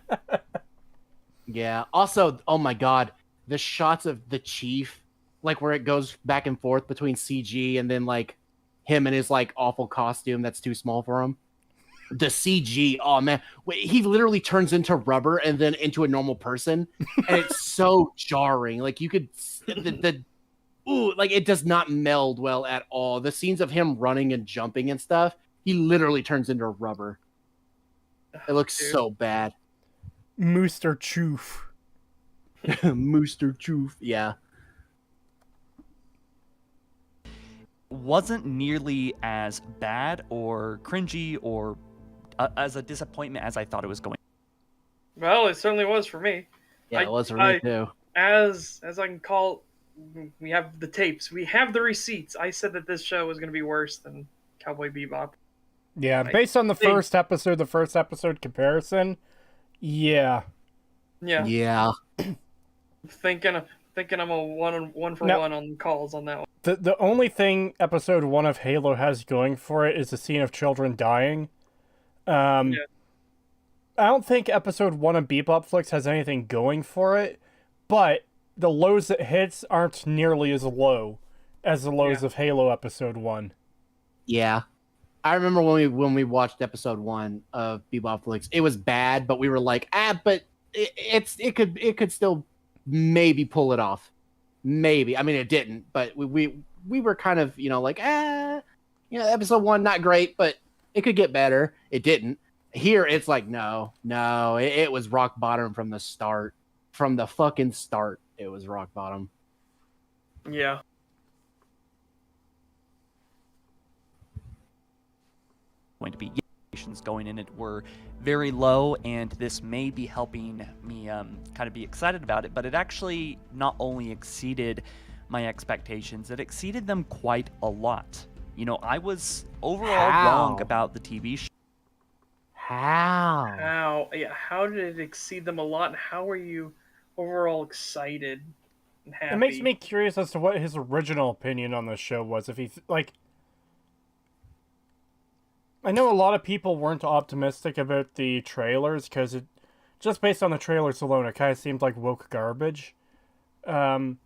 Yeah. Also, oh my god, the shots of the chief, like where it goes back and forth between CG and then like him and his like awful costume that's too small for him. The CG, oh man, he literally turns into rubber and then into a normal person, and it's so jarring. Like you could, like it does not meld well at all. The scenes of him running and jumping and stuff, he literally turns into rubber. It looks so bad. Mooster Choof. Mooster Choof, yeah. Wasn't nearly as bad or cringy or as a disappointment as I thought it was going. Well, it certainly was for me. Yeah, it was for me too. As I can call, we have the tapes, we have the receipts. I said that this show was going to be worse than Cowboy Bebop. Yeah, based on the first episode comparison, yeah. Thinking I'm a one for one on calls on that one. The only thing episode 1 of Halo has going for it is the scene of children dying. I don't think episode 1 of Bebop Flicks has anything going for it, but the lows it hits aren't nearly as low as the lows of Halo episode 1. Yeah. I remember when we watched episode 1 of Bebop Flix, it was bad, but we were like, but it could still maybe pull it off. Maybe. I mean, it didn't, but we were kind of, like, episode 1 not great, but it could get better. It didn't. Here it's like, no, it was rock bottom from the start. From the fucking start, it was rock bottom. Yeah. Going to be expectations going in it were very low, and this may be helping me kind of be excited about it, but it actually not only exceeded my expectations, it exceeded them quite a lot. I was overall wrong about the TV show. How? How did it exceed them a lot, and how are you overall excited and happy? It makes me curious as to what his original opinion on the show was. If he I know a lot of people weren't optimistic about the trailers because just based on the trailers alone, it kind of seemed like woke garbage. But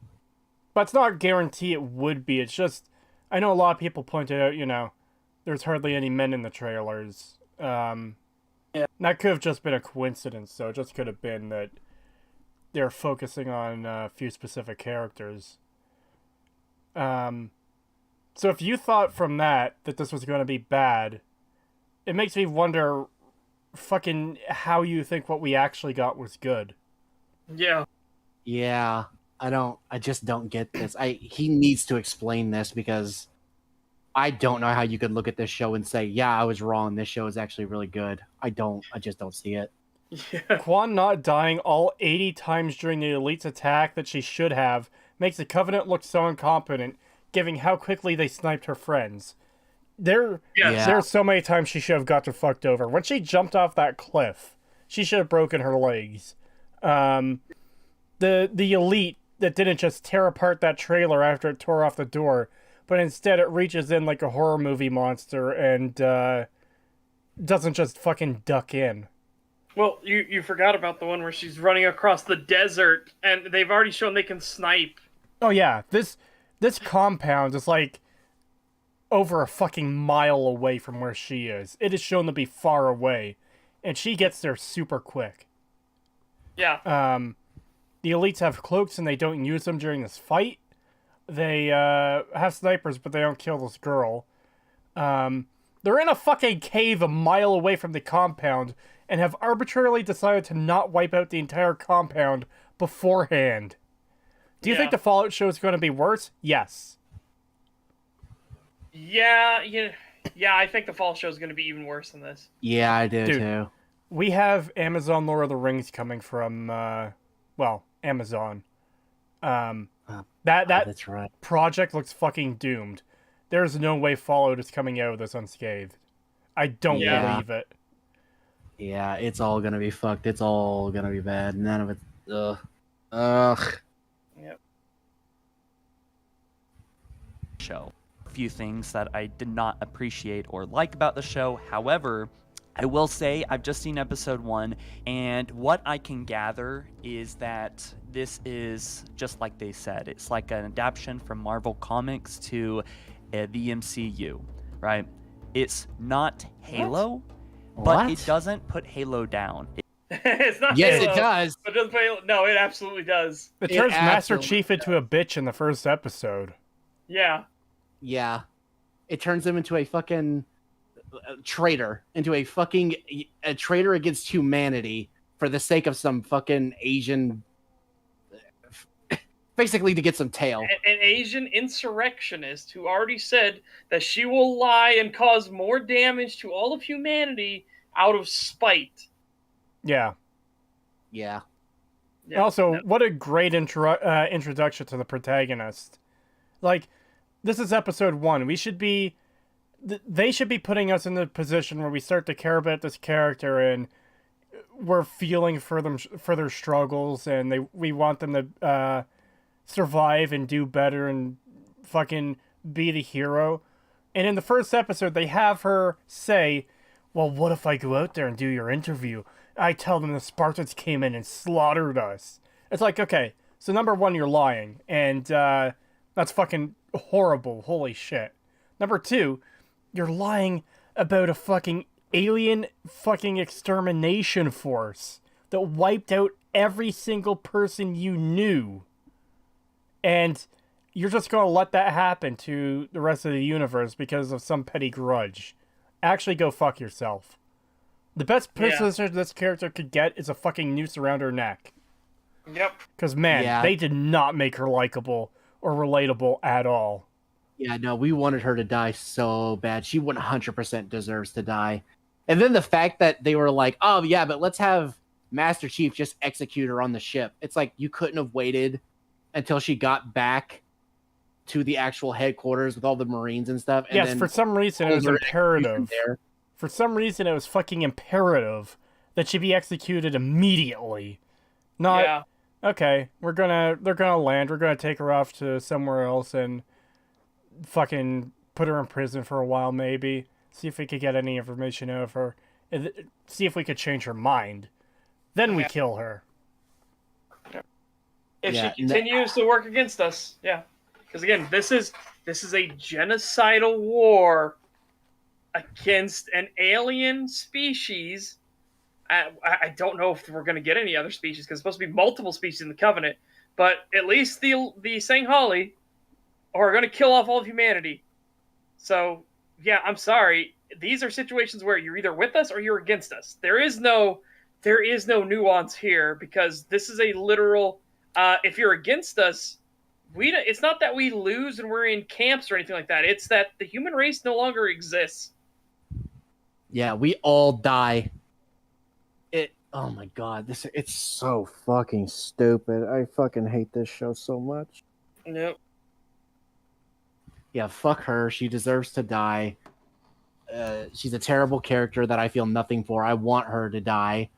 it's not a guarantee it would be. It's just, I know a lot of people pointed out, there's hardly any men in the trailers. Yeah. That could have just been a coincidence, so it just could have been that they're focusing on a few specific characters. So if you thought from that this was going to be bad, it makes me wonder fucking how you think what we actually got was good. Yeah. Yeah. I just don't get this. He needs to explain this because I don't know how you could look at this show and say, yeah, I was wrong. This show is actually really good. I just don't see it. Yeah. Quan not dying all 80 times during the Elite's attack that she should have makes the Covenant look so incompetent, given how quickly they sniped her friends. There's so many times she should have got her fucked over. When she jumped off that cliff, she should have broken her legs. The Elite that didn't just tear apart that trailer after it tore off the door, but instead it reaches in like a horror movie monster and doesn't just fucking duck in. Well, you forgot about the one where she's running across the desert, and they've already shown they can snipe. Oh yeah, this compound is like over a fucking mile away from where she is. It is shown to be far away, and she gets there super quick. Yeah. The Elites have cloaks and they don't use them during this fight. They have snipers, but they don't kill this girl. They're in a fucking cave a mile away from the compound and have arbitrarily decided to not wipe out the entire compound beforehand. Do you think the Fallout show is going to be worse? Yes. Yeah, I think the fall show is going to be even worse than this. Yeah, I do Dude, too. We have Amazon Lord of the Rings coming from, Amazon. That's right. Project looks fucking doomed. There's no way Fallout is coming out of this unscathed. I don't believe it. Yeah, it's all gonna be fucked. It's all gonna be bad. None of it. Ugh. Yep. Show. A few things that I did not appreciate or like about the show. However, I will say I've just seen episode 1, and what I can gather is that this is just like they said. It's like an adaptation from Marvel Comics to the MCU, right? It's not Halo, but it doesn't put Halo down. It's not Yes, Halo, it does. But it doesn't play, no, it absolutely does. It It turns Master absolutely Chief into a bitch in the first episode. Yeah. Yeah, it turns him into a fucking traitor, into a traitor against humanity for the sake of some fucking Asian, basically to get some tail. An Asian insurrectionist who already said that she will lie and cause more damage to all of humanity out of spite. Yeah. Yeah. Also, what a great introduction to the protagonist. Like, this is episode 1. They should be putting us in the position where we start to care about this character and we're feeling for their struggles, and we want them to survive and do better and fucking be the hero. And in the first episode, they have her say, well, what if I go out there and do your interview? I tell them the Spartans came in and slaughtered us. It's like, okay, so number 1, you're lying, and that's fucking horrible. Holy shit. Number 2, you're lying about a fucking alien fucking extermination force that wiped out every single person you knew. And you're just gonna let that happen to the rest of the universe because of some petty grudge. Actually go fuck yourself. The best position this character could get is a fucking noose around her neck. Yep. Because, man, Yeah. they did not make her likable or relatable at all. Yeah, no, we wanted her to die so bad. She 100% deserves to die. And then the fact that they were like, oh, yeah, but let's have Master Chief just execute her on the ship. It's like you couldn't have waited until she got back to the actual headquarters with all the Marines and stuff. And Yes, then for some reason it was hold her imperative. there. For some reason it was fucking imperative that she be executed immediately. Not, Yeah. okay, they're gonna land, we're gonna take her off to somewhere else and fucking put her in prison for a while maybe. See if we could get any information out of her. See if we could change her mind. Then we kill her. If Yeah, she continues to work against us, yeah. Because again, this is a genocidal war against an alien species. I don't know if we're going to get any other species because it's supposed to be multiple species in the Covenant, but at least the Sanghali are going to kill off all of humanity. So yeah, I'm sorry. These are situations where you're either with us or you're against us. There is no nuance here because this is a literal. If you're against us, it's not that we lose and we're in camps or anything like that. It's that the human race no longer exists. Yeah, we all die. Oh my god, it's so fucking stupid. I fucking hate this show so much. Nope. Yeah, fuck her. She deserves to die. She's a terrible character that I feel nothing for. I want her to die.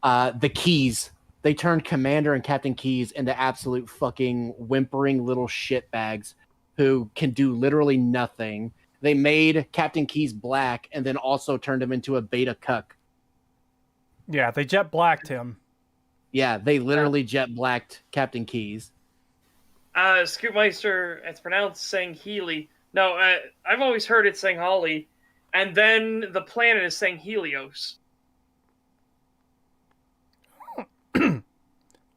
The Keys. They turned Commander and Captain Keys into absolute fucking whimpering little shitbags who can do literally nothing. They made Captain Keys black and then also turned him into a beta cuck. Yeah, they jet blacked him. Yeah, they literally jet blacked Captain Keys. Scoopmeister, it's pronounced Sangheli. No, I've always heard it Sanghali, and then the planet is Sanghelios.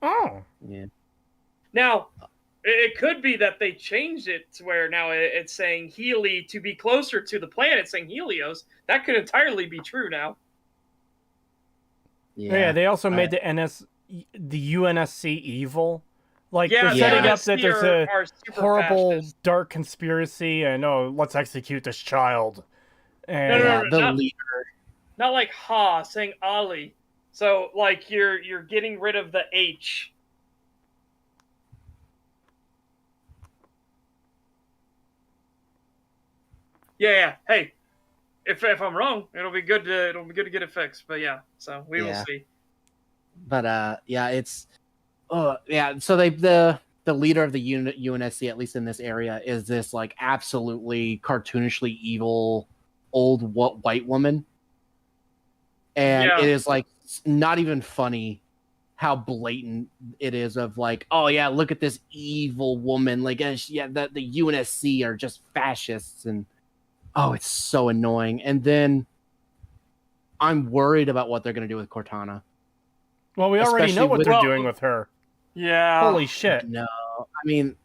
Oh. Yeah. Now, it could be that they changed it to where now it's saying Healy to be closer to the planet, saying Helios. That could entirely be true now. Yeah, they also made the UNSC evil. Like, Yeah, they're setting up UNSC that there's are super horrible, fascist. dark conspiracy, and let's execute this child. And No, Yeah, the not- leader. Not like Ha, saying Ali. So, like, you're getting rid of the H. Yeah. Hey, if I'm wrong, it'll be good to get it fixed. But yeah, so we will Yeah. see. But yeah, it's yeah. So the leader of the UNSC, at least in this area, is this like absolutely cartoonishly evil old white woman, and Yeah. it is like not even funny how blatant it is of like, oh yeah, look at this evil woman. Like, yeah, the UNSC are just fascists, and oh, it's so annoying. And then I'm worried about what they're gonna do with Cortana. well, we already know especially what with- they're Well, doing with her. Yeah. Holy shit. No, I mean,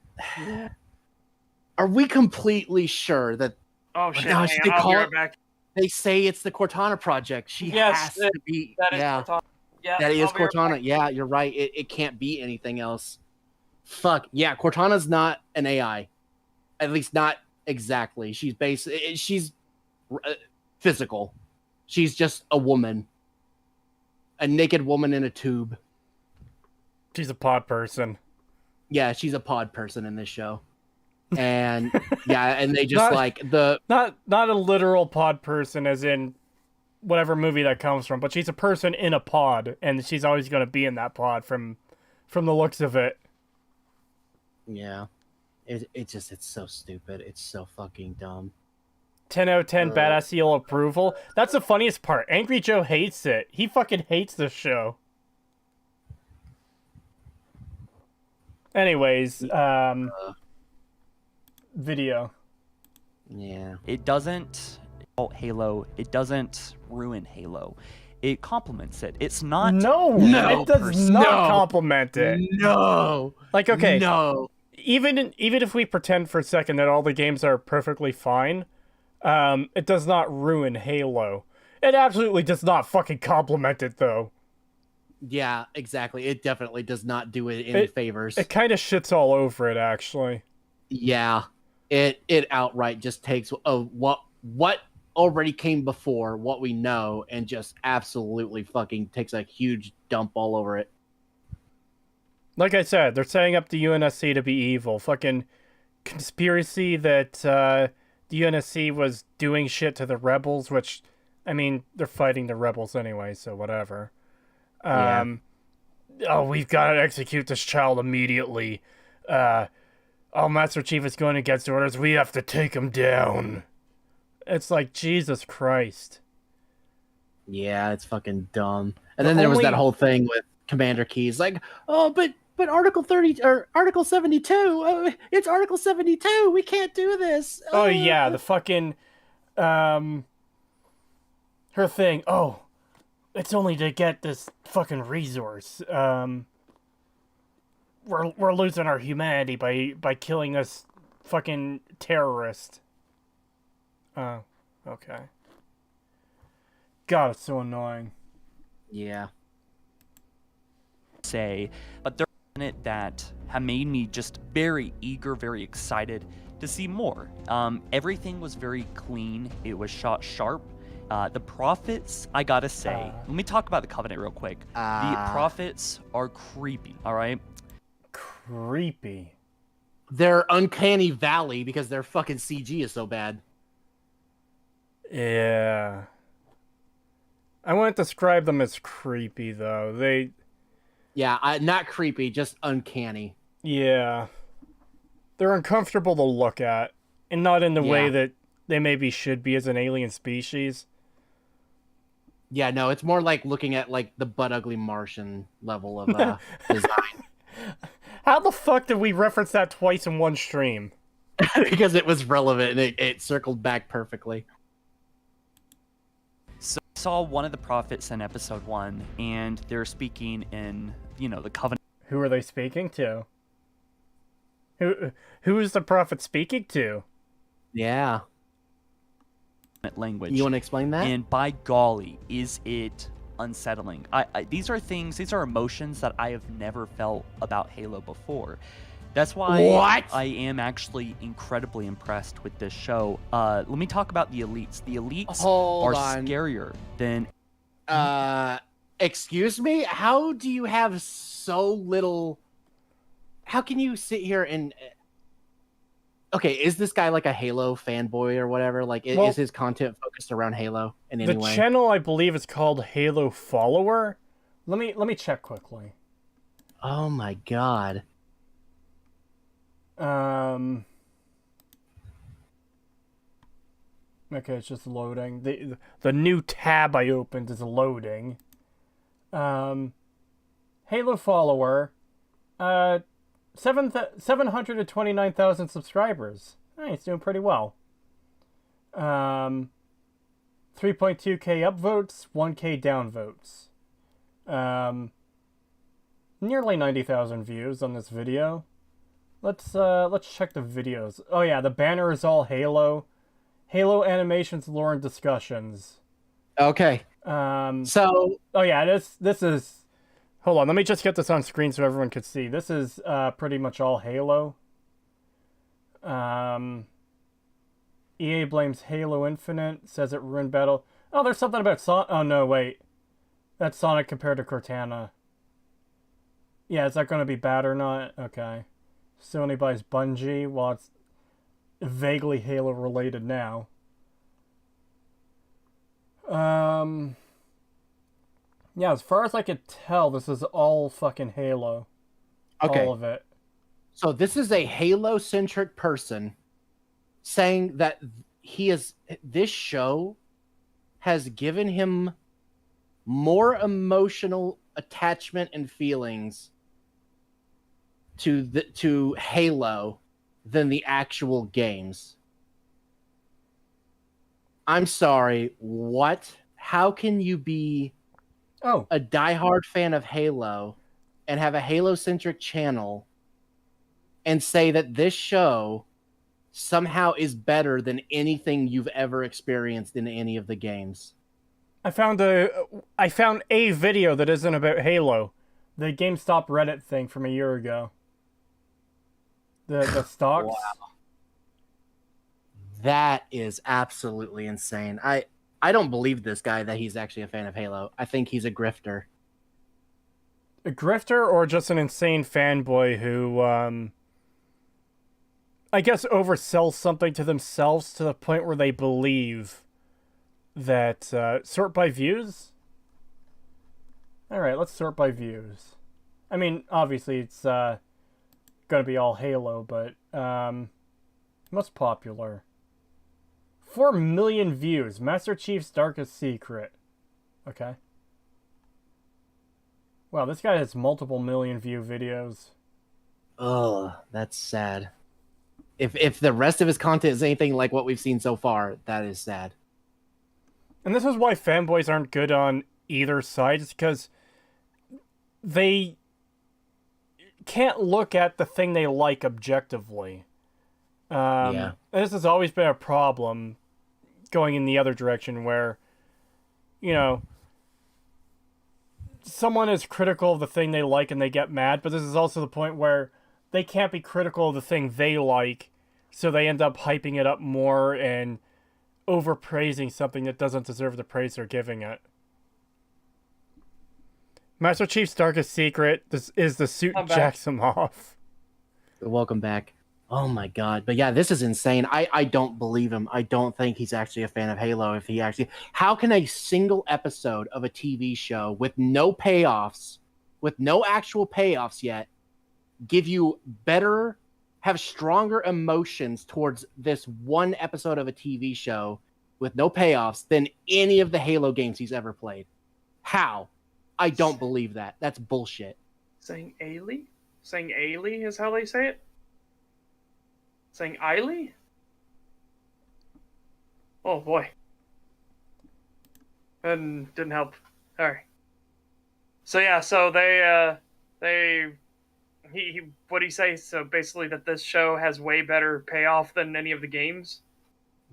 are we completely sure that Oh shit! No, hang they on, I'll call be right it- back. they say it's the Cortana project? She Yes, has to be. That is Yeah, Cortana. Yeah, that is I'll be right Cortana. back. Yeah, you're right. It can't be anything else. Fuck yeah, Cortana's not an AI, at least not exactly. She's she's physical. She's just a woman, a naked woman in a tube. She's a pod person. Yeah, she's a pod person in this show, and yeah, and they just Not- like the Not a literal pod person as in whatever movie that comes from, but she's a person in a pod, and she's always going to be in that pod from the looks of it. yeah. It's so stupid. It's so fucking dumb. 10 out of 10 badass seal approval. That's the funniest part. Angry Joe hates it. He fucking hates this show. Anyways, video. Yeah. It doesn't Halo, it doesn't ruin Halo. It complements it. It's not No, No, it does not no, compliment it. No. Like, okay, No. even if we pretend for a second that all the games are perfectly fine, it does not ruin Halo. It absolutely does not fucking compliment it, though. Yeah, exactly. It definitely does not do it any favors. It kind of shits all over it, actually. Yeah. It outright just takes what already came before, what we know, and just absolutely fucking takes a huge dump all over it. Like I said, they're setting up the UNSC to be evil. Fucking conspiracy that the UNSC was doing shit to the rebels, which, I mean, they're fighting the rebels anyway, so whatever. Yeah. Oh, we've got to execute this child immediately. Master Chief is going against orders. We have to take him down. It's like, Jesus Christ. Yeah, it's fucking dumb. And then there was that whole thing with Commander Keys, like, oh, but Article 30 or Article 72, it's Article 72. We can't do this. Oh yeah, the fucking her thing. Oh, it's only to get this fucking resource. We're losing our humanity by killing this fucking terrorist. Oh, okay. God, it's so annoying. Yeah. Say, but there in it that have made me just very eager, very excited to see more. Everything was very clean. It was shot sharp. The Prophets, I gotta say, let me talk about the Covenant real quick. The Prophets are creepy, all right? Creepy. They're Uncanny Valley because their fucking CG is so bad. Yeah. I wouldn't describe them as creepy, though. Yeah, not creepy, just uncanny. Yeah. They're uncomfortable to look at, and not in the way that they maybe should be as an alien species. Yeah, no, it's more like looking at like the butt ugly Martian level of design. How the fuck did we reference that twice in one stream? Because it was relevant and it circled back perfectly. So I saw one of the Prophets in episode 1, and they're speaking in, the Covenant. Who are they speaking to? Who is the Prophet speaking to? Yeah. Language. You want to explain that? And by golly, is it unsettling. These are emotions that I have never felt about Halo before. That's why I am actually incredibly impressed with this show. Let me talk about the elites. The elites are scarier than... Excuse me? How do you have so little... How can you sit here and... Okay, is this guy like a Halo fanboy or whatever? Like, is his content focused around Halo in any way? The channel, I believe, is called Halo Follower. Let me check quickly. Oh my god. Okay, it's just loading. The new tab I opened is loading. Halo Follower. 729,000 subscribers. Hey, it's doing pretty well. 3.2k upvotes, 1k downvotes. Nearly 90,000 views on this video. Let's check the videos. Oh yeah, the banner is all Halo. Halo animations, lore, and discussions. Okay. Oh yeah, this is... Hold on, let me just get this on screen so everyone can see. This is pretty much all Halo. EA blames Halo Infinite, says it ruined battle. Oh, there's something about Sonic. Oh no, wait. That's Sonic compared to Cortana. Yeah, is that going to be bad or not? Okay. Sony buys Bungie, while it's vaguely Halo related now. Yeah, as far as I could tell, this is all fucking Halo. Okay. All of it. So this is a Halo-centric person saying that this show has given him more emotional attachment and feelings to Halo than the actual games. I'm sorry. What? How can you be Oh, a diehard fan of Halo and have a Halo-centric channel and say that this show somehow is better than anything you've ever experienced in any of the games? I found a video that isn't about Halo, the GameStop Reddit thing from a year ago. The stocks. Wow. That is absolutely insane. I don't believe this guy that he's actually a fan of Halo. I think he's a grifter. A grifter or just an insane fanboy who, I guess oversells something to themselves to the point where they believe that, sort by views? Alright, let's sort by views. I mean, obviously it's, gonna be all Halo, but, most popular. 4 million views. Master Chief's Darkest Secret. Okay. Wow, this guy has multiple million view videos. Ugh, that's sad. If the rest of his content is anything like what we've seen so far, that is sad. And this is why fanboys aren't good on either side, is because they can't look at the thing they like objectively. Yeah. And this has always been a problem going in the other direction where, you know, someone is critical of the thing they like and they get mad, but this is also the point where they can't be critical of the thing they like, so they end up hyping it up more and overpraising something that doesn't deserve the praise they're giving it. Master Chief's Darkest Secret is the suit jacks him off. Welcome back. Oh my god. But yeah, this is insane. I don't believe him. I don't think he's actually a fan of Halo. If he actually, how can a single episode of a TV show with no payoffs, with no actual payoffs yet, give you better, have stronger emotions towards this one episode of a TV show with no payoffs than any of the Halo games he's ever played? How? I don't believe that. That's bullshit. Saying Ailey? Saying Ailey is how they say it? Saying Eiley? Oh boy. And didn't help. Alright. So yeah, so he what did he say? So basically that this show has way better payoff than any of the games?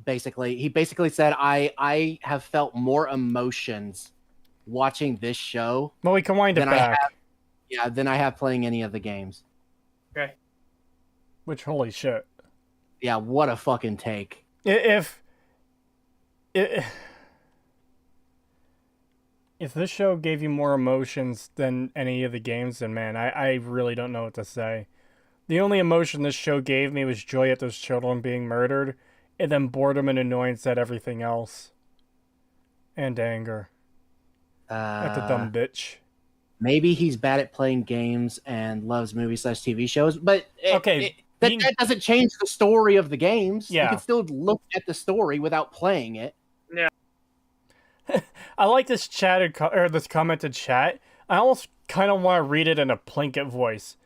Basically, he basically said, I have felt more emotions watching this show Well, we can wind it than back. than I have playing any of the games. Okay. Which, holy shit. Yeah, what a fucking take. If this show gave you more emotions than any of the games, then man, I really don't know what to say. The only emotion this show gave me was joy at those children being murdered, and then boredom and annoyance at everything else. And anger. At the dumb bitch. Maybe he's bad at playing games and loves movies/TV shows, but that doesn't change the story of the games. Yeah. You can still look at the story without playing it. Yeah. I like this this commented chat. I almost kind of want to read it in a Plinkett voice.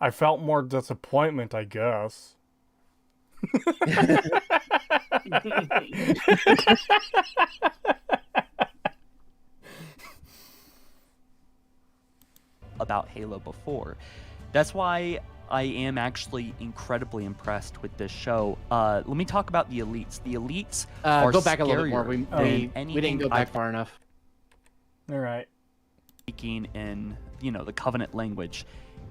I felt more disappointment, I guess. About Halo before. That's why I am actually incredibly impressed with this show. Let me talk about the elites. The elites are go back a little bit more. scarier We didn't go back far enough. All right. Speaking in, the Covenant language,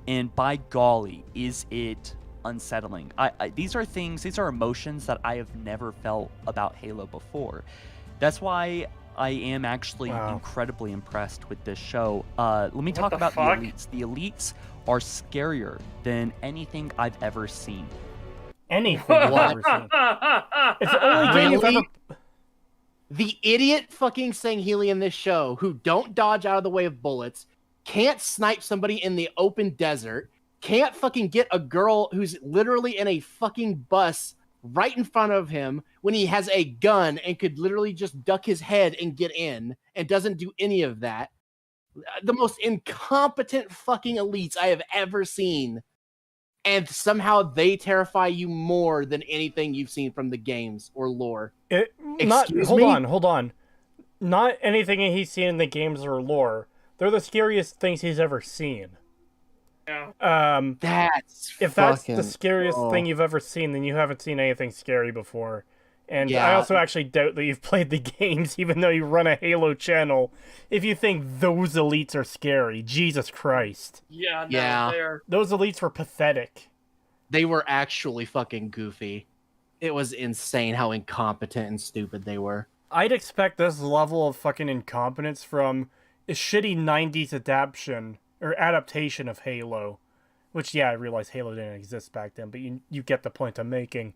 and by golly, is it unsettling. These are emotions that I have never felt about Halo before. That's why I am actually incredibly impressed with this show. Let me talk about the elites. The elites are scarier than anything I've ever seen. Anything I've ever seen. It's the only game you've ever... The idiot fucking Sangheli in this show who don't dodge out of the way of bullets, can't snipe somebody in the open desert, can't fucking get a girl who's literally in a fucking bus right in front of him when he has a gun and could literally just duck his head and get in, and doesn't do any of that. The most incompetent fucking elites I have ever seen. And somehow they terrify you more than anything you've seen from the games or lore. Excuse hold me? hold on. Not anything he's seen in the games or lore. They're the scariest things he's ever seen. Yeah. If that's the scariest thing you've ever seen, then you haven't seen anything scary before. And I Yeah. also actually doubt that you've played the games, even though you run a Halo channel, if you think those elites are scary. Jesus Christ. Yeah, no, Yeah. they're... Those elites were pathetic. They were actually fucking goofy. It was insane how incompetent and stupid they were. I'd expect this level of fucking incompetence from a shitty 90s adaptation of Halo. Which, yeah, I realize Halo didn't exist back then, but you get the point I'm making.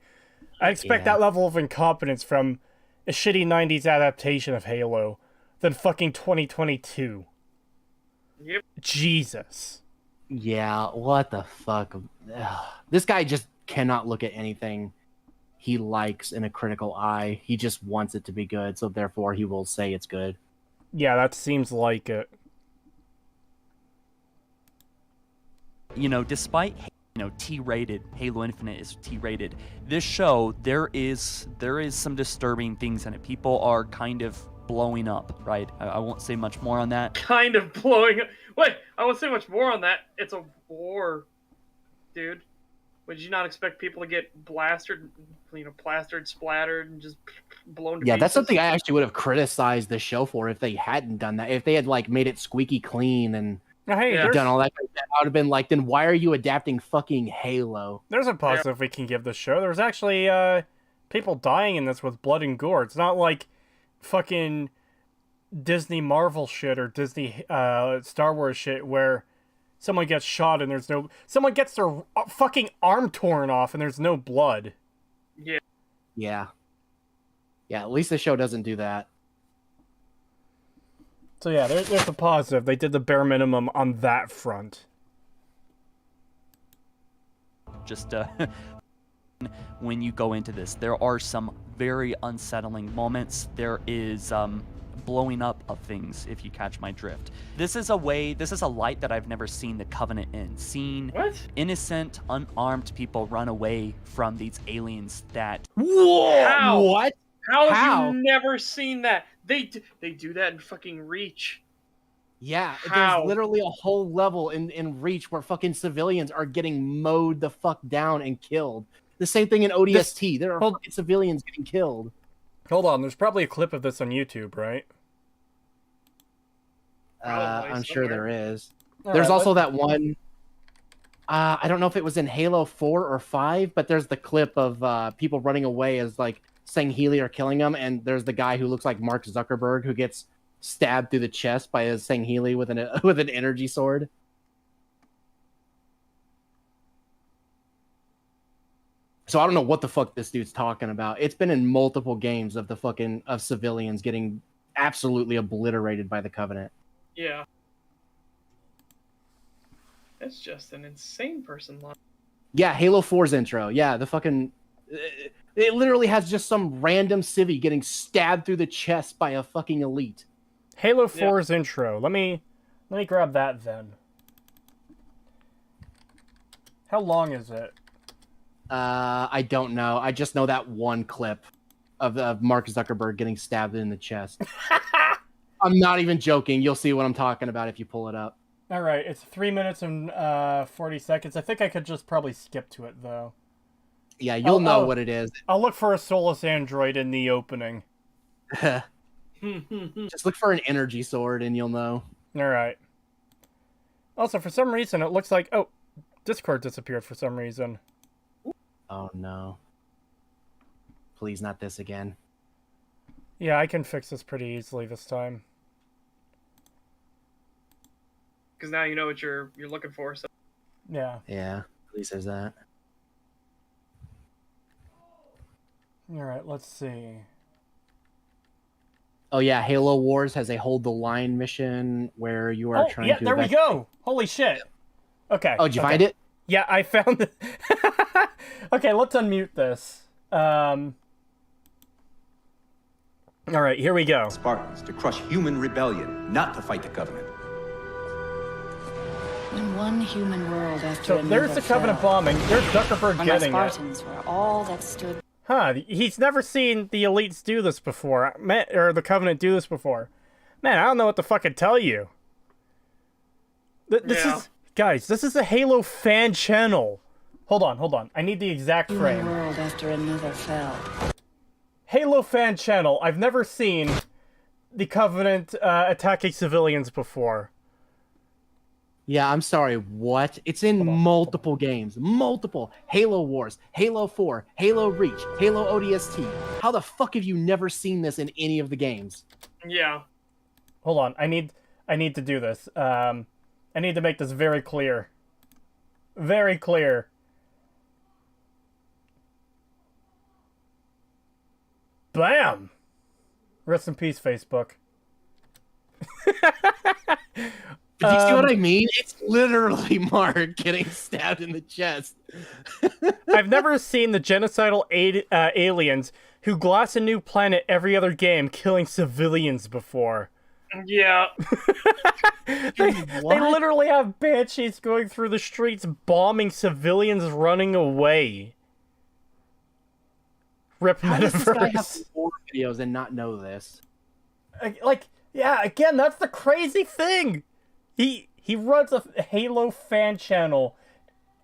I expect that level of incompetence from a shitty 90s adaptation of Halo than fucking 2022. Yep. Jesus. Yeah, what the fuck? Ugh. This guy just cannot look at anything he likes in a critical eye. He just wants it to be good, so therefore he will say it's good. Yeah, that seems like it. You know, despite T-rated, Halo Infinite is T-rated. This show, there is some disturbing things in it. People are kind of blowing up, right? I won't say much more on that. Kind of blowing up. Wait, I won't say much more on that. It's a war, dude. Would you not expect people to get blasted, plastered, splattered, and just blown to pieces? That's something I actually would have criticized the show for if they hadn't done that. If they had made it squeaky clean and Hey, done all that, I would have been like, then why are you adapting fucking Halo? there's a positive we can give this show. There's actually people dying in this with blood and gore. It's not like fucking Disney Marvel shit or Disney Star Wars shit where someone gets shot and someone gets their fucking arm torn off and there's no blood. Yeah, at least the show doesn't do that. So yeah, there's a positive. They did the bare minimum on that front. Just when you go into this, there are some very unsettling moments. There is blowing up of things, if you catch my drift. This is a light that I've never seen the Covenant in. Seen innocent, unarmed people run away from these aliens that... Whoa! How? What? How have you never seen that? They do that in fucking Reach. Yeah, How? there's literally a whole level in Reach where fucking civilians are getting mowed the fuck down and killed. The same thing in ODST. There are fucking civilians getting killed. Hold on, there's probably a clip of this on YouTube, right? I'm sure there is. All There's right, also that one. I don't know if it was in Halo 4 or 5, but there's the clip of people running away as saying Healy are killing them, and there's the guy who looks like Mark Zuckerberg who gets stabbed through the chest by his Sang Healy with an energy sword. So I don't know what the fuck this dude's talking about. It's been in multiple games of of civilians getting absolutely obliterated by the Covenant. Yeah. That's just an insane person line. Yeah, Halo 4's intro. Yeah, the fucking... It literally has just some random civvy getting stabbed through the chest by a fucking elite. Halo 4's intro. Let me grab that then. How long is it? I don't know. I just know that one clip of Mark Zuckerberg getting stabbed in the chest. I'm not even joking. You'll see what I'm talking about if you pull it up. All right, it's 3 minutes and 40 seconds. I think I could just probably skip to it, though. Yeah, you'll know what it is. I'll look for a soulless android in the opening. Just look for an energy sword and you'll know. All right. Also, for some reason, it looks like... Oh, Discord disappeared for some reason. Oh, no. Please, not this again. Yeah, I can fix this pretty easily this time. Because now you know what you're looking for. So. Yeah. Yeah, at least there's that. All right, let's see. Oh yeah, Halo Wars has a hold the line mission where you are trying to... yeah, there we go! Holy shit! Okay. Oh, did you find it? Yeah, I found it. Okay, let's unmute this. All right, here we go. Spartans to crush human rebellion, not to fight the Covenant. When one human world after So another there's the Covenant fell, bombing. There's Zuckerberg when getting the Spartans were all that stood. Huh, he's never seen the Elites do this before, or the Covenant do this before. Man, I don't know what to fucking tell you. This is... Guys, this is a Halo fan channel. Hold on. I need the exact frame. One world after another fell. Halo fan channel. I've never seen the Covenant attacking civilians before. Yeah, I'm sorry, what? It's in multiple games. Multiple. Halo Wars, Halo 4, Halo Reach, Halo ODST. How the fuck have you never seen this in any of the games? Yeah. Hold on, I need to do this. I need to make this very clear. Very clear. Bam! Rest in peace, Facebook. Do you see what I mean? It's literally Mark getting stabbed in the chest. I've never seen the genocidal aliens who glass a new planet every other game killing civilians before. Yeah. They literally have banshees going through the streets bombing civilians running away. Rip How does this guy have Metaverse. 4 videos and not know this? Like, yeah, again, that's the crazy thing. He runs a Halo fan channel.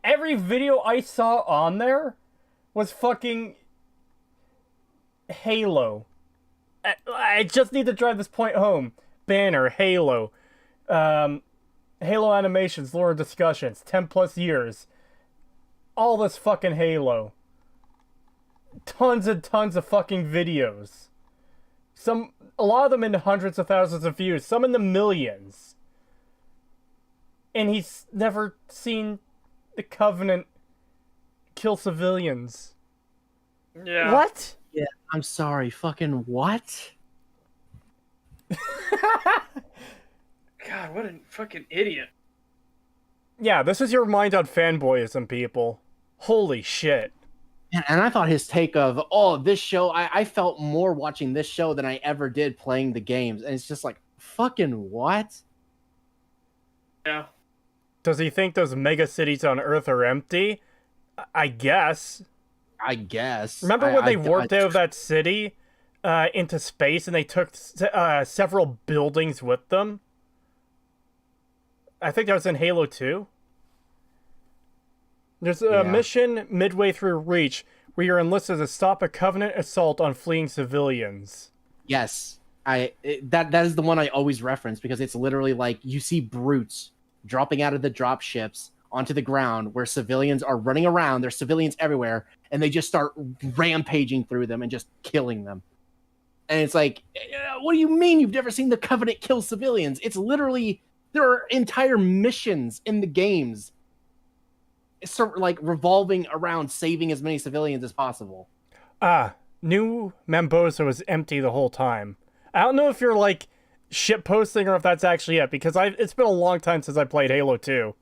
Every video I saw on there was fucking Halo. I just need to drive this point home. Banner, Halo. Halo animations, lore discussions, 10 plus years. All this fucking Halo. Tons and tons of fucking videos. A lot of them in hundreds of thousands of views, some in the millions. And he's never seen the Covenant kill civilians. Yeah. What? Yeah, I'm sorry, fucking what? God, what a fucking idiot. Yeah, this is your mind on fanboyism, people. Holy shit. And I thought his take of, this show, I felt more watching this show than I ever did playing the games. And it's just like, fucking what? Yeah. Does he think those mega cities on Earth are empty? I guess. I guess. Remember when they warped out of that city into space and they took several buildings with them? I think that was in Halo 2. There's a mission midway through Reach where you're enlisted to stop a Covenant assault on fleeing civilians. Yes. That is the one I always reference because it's literally like you see brutes dropping out of the drop ships onto the ground where civilians are running around. There's civilians everywhere, and they just start rampaging through them and just killing them. And it's like, what do you mean you've never seen the Covenant kill civilians? It's literally, there are entire missions in the games sort of like revolving around saving as many civilians as possible. New Mambosa was empty the whole time. I don't know if you're like shit posting or if that's actually it, because it's been a long time since I played Halo 2.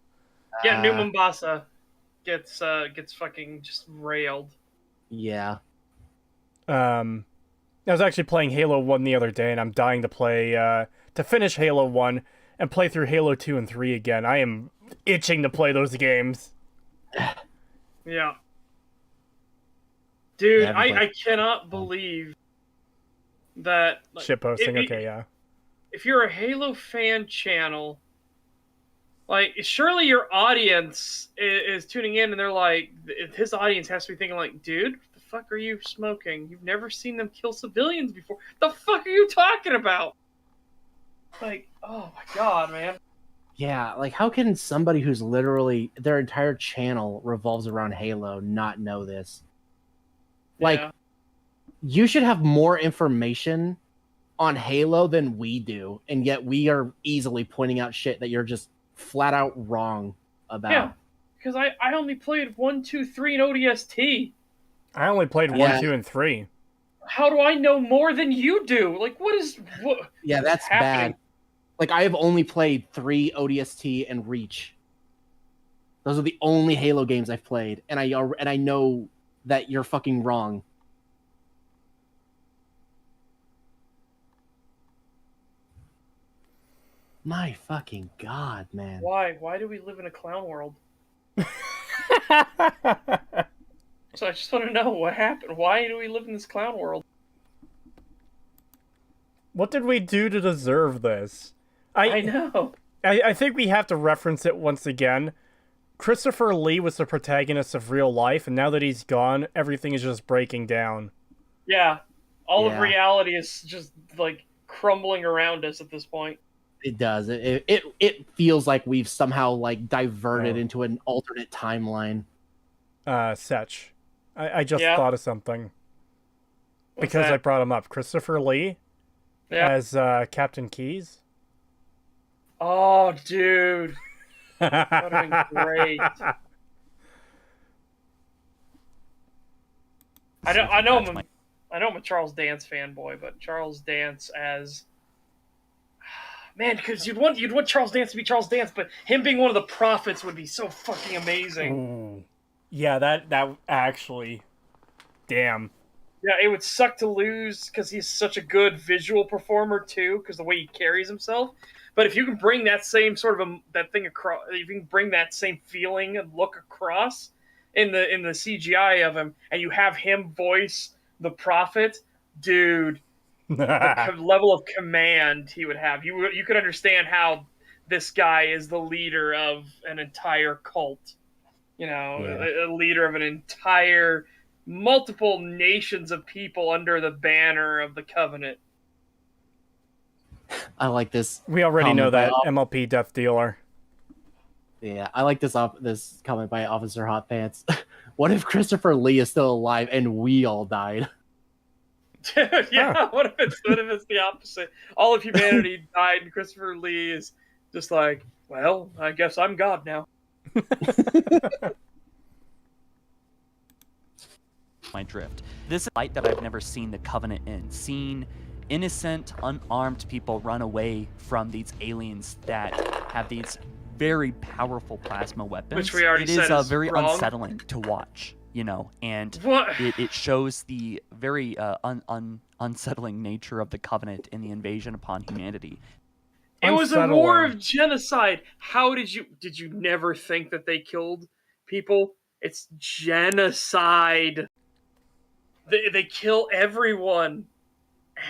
Yeah, New Mombasa gets fucking just railed. Yeah. I was actually playing Halo 1 the other day, and I'm dying to play to finish Halo 1 and play through Halo 2 and 3 again. I am itching to play those games. Yeah. Dude, Yeah, I cannot believe that... like, Shitposting, okay, yeah. If you're a Halo fan channel, like, surely your audience is tuning in and they're like, his audience has to be thinking like, dude, what the fuck are you smoking? You've never seen them kill civilians before. The fuck are you talking about? Like, oh my god, man. Yeah, like how can somebody who's literally their entire channel revolves around Halo not know this? Like, Yeah. you should have more information on Halo than we do, and yet we are easily pointing out shit that you're just flat out wrong about. Yeah, because I only played 1, 2, 3 in ODST. I only played 1, Yeah. 2, and 3. How do I know more than you do? Like, what Yeah, that's happening? bad. Like, I have only played 3 ODST and Reach. Those are the only Halo games I've played, and I know that you're fucking wrong. My fucking god, man. Why? Why do we live in a clown world? So I just want to know what happened. Why do we live in this clown world? What did we do to deserve this? I know. I think we have to reference it once again. Christopher Lee was the protagonist of real life, and now that he's gone, everything is just breaking down. Yeah. All of Yeah. reality is just, like, crumbling around us at this point. It does. It feels like we've somehow like diverted Oh. into an alternate timeline. Setch. I just Yeah. thought of something. What's Because I that? brought him up. Christopher Lee Yeah. as Captain Keyes. Oh, dude. That would have been great. I know I'm a Charles Dance fanboy, but Charles Dance as man, because you'd want Charles Dance to be Charles Dance, but him being one of the prophets would be so fucking amazing. Ooh. Yeah, that actually, damn. Yeah, it would suck to lose because he's such a good visual performer too, because the way he carries himself. But if you can bring that same sort of that thing across, if you can bring that same feeling and look across in the CGI of him, and you have him voice the prophet, dude, the level of command he would have, you could understand how this guy is the leader of an entire cult. You know, Yeah. a leader of an entire multiple nations of people under the banner of the Covenant. I like this. We already know comment that MLP Death Dealer. Yeah, I like this comment by Officer Hot Pants. What if Christopher Lee is still alive and we all died? Dude, yeah, what if it's the opposite? All of humanity died and Christopher Lee is just like, well, I guess I'm God now. My drift. This is a light that I've never seen the Covenant in. Seeing innocent, unarmed people run away from these aliens that have these very powerful plasma weapons. Which we already it said is is very wrong. unsettling to watch, you know, and What? it shows the very unsettling nature of the Covenant in the invasion upon humanity. It was a war Unsettling. of genocide. How did you never think that they killed people? It's genocide. They kill everyone.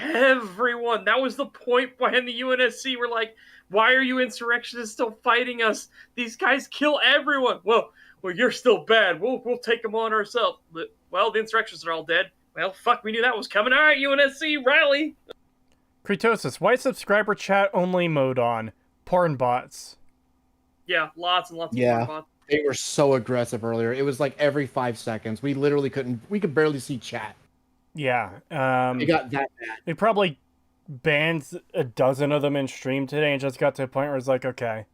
Everyone. That was the point behind the UNSC. We're like, why are you insurrectionists still fighting us? These guys kill everyone. Well, you're still bad. We'll take them on ourselves. Well, the insurrectionists are all dead. Well, fuck, we knew that was coming. All right, UNSC, rally. Creetosis, why subscriber chat only mode on? Porn bots. Yeah, lots and lots Yeah. of porn bots. They were so aggressive earlier. It was like every 5 seconds. We could barely see chat. Yeah. It got that bad. They probably banned a dozen of them in stream today and just got to a point where it's like, okay,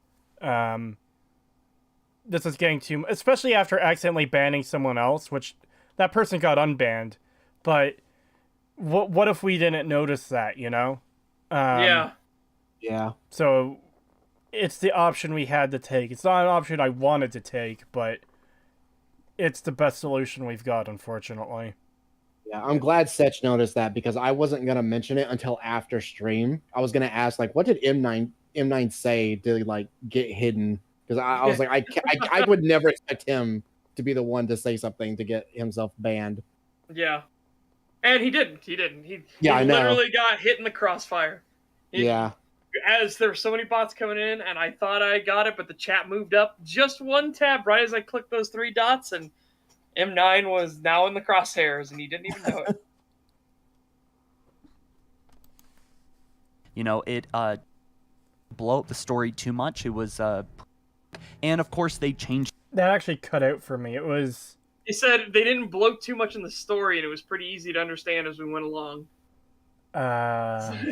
this is getting too much, especially after accidentally banning someone else, which that person got unbanned. But what if we didn't notice that, you know? Yeah. Yeah. So it's the option we had to take. It's not an option I wanted to take, but it's the best solution we've got, unfortunately. Yeah, I'm glad Setch noticed that because I wasn't gonna mention it until after stream. I was gonna ask like, what did M9 say to like get hidden? Because I was like, I would never expect him to be the one to say something to get himself banned. Yeah. And he didn't. He I know. literally got hit in the crossfire. Yeah. As there were so many bots coming in, and I thought I got it, but the chat moved up just one tab right as I clicked those 3 dots, and M9 was now in the crosshairs, and he didn't even know it. You know, it blow up the story too much. It was and of course they changed. That actually cut out for me. It was... He said they didn't bloat too much in the story, and it was pretty easy to understand as we went along.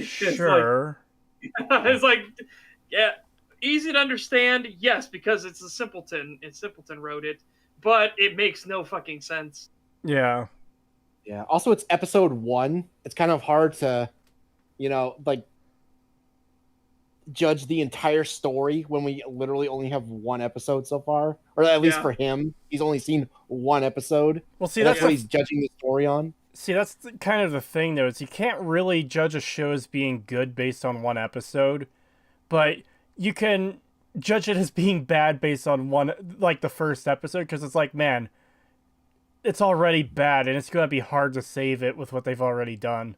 Sure. It's like, yeah, easy to understand, yes, because it's a simpleton. Simpleton wrote it, but it makes no fucking sense. Yeah. Yeah. Also, it's episode 1. It's kind of hard to, you know, like judge the entire story when we literally only have 1 episode so far, or at least Yeah. for him, he's only seen 1 episode. Well, see, And that's that's what the he's judging the story on. See, that's kind of the thing, though, is you can't really judge a show as being good based on 1 episode, but you can judge it as being bad based on the first episode, because it's like, man, it's already bad, and it's going to be hard to save it with what they've already done.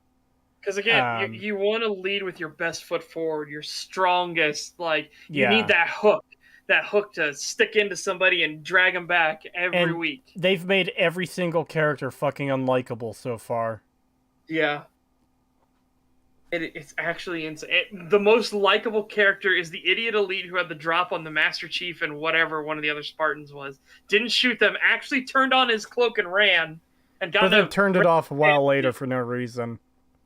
Because again, you want to lead with your best foot forward, your strongest. Like you Yeah. need that hook to stick into somebody and drag them back every week. They've made every single character fucking unlikable so far. Yeah. It's actually insane. The most likable character is the idiot elite who had the drop on the Master Chief and whatever one of the other Spartans was. Didn't shoot them, actually turned on his cloak and ran. And got But then turned it off a while later for no reason.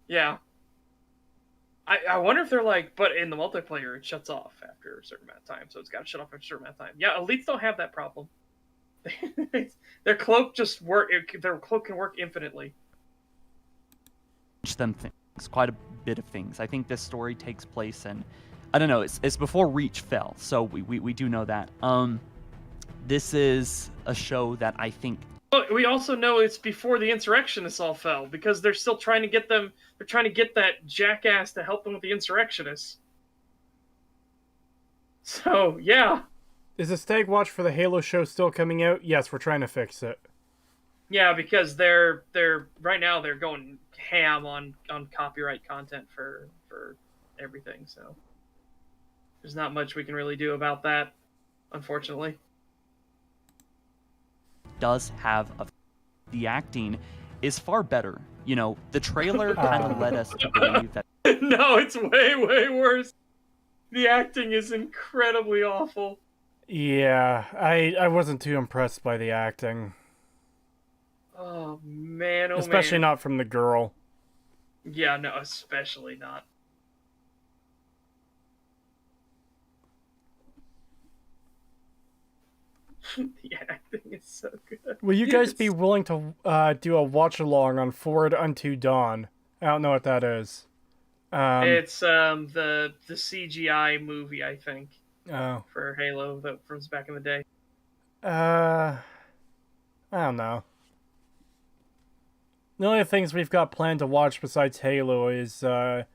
Yeah. I wonder if they're like, but in the multiplayer it shuts off after a certain amount of time, so it's got to shut off after a certain amount of time. Yeah, elites don't have that problem. Their cloak their cloak can work infinitely. Them things, quite a bit of things. I think this story takes place in, I don't know, it's before Reach fell, so we do know that. This is a show that I think. Well, we also know it's before the insurrectionists all fell, because they're still trying to get them. They're trying to get that jackass to help them with the insurrectionists. So yeah. Is the Stag Watch for the Halo show still coming out? Yes, we're trying to fix it. Yeah, because they're right now they're going ham on copyright content for everything. So there's not much we can really do about that, unfortunately. Does have the acting is far better. You know, the trailer kind of led us to believe that. No, it's way worse. The acting is incredibly awful. Yeah, I wasn't too impressed by the acting. Oh man, especially not from the girl. Yeah, no, especially not. The acting is so good. Will you guys be willing to do a watch along on Forward Unto Dawn? I don't know what that is. It's the CGI movie, I think. Oh. For Halo that from back in the day. I don't know. The only things we've got planned to watch besides Halo is the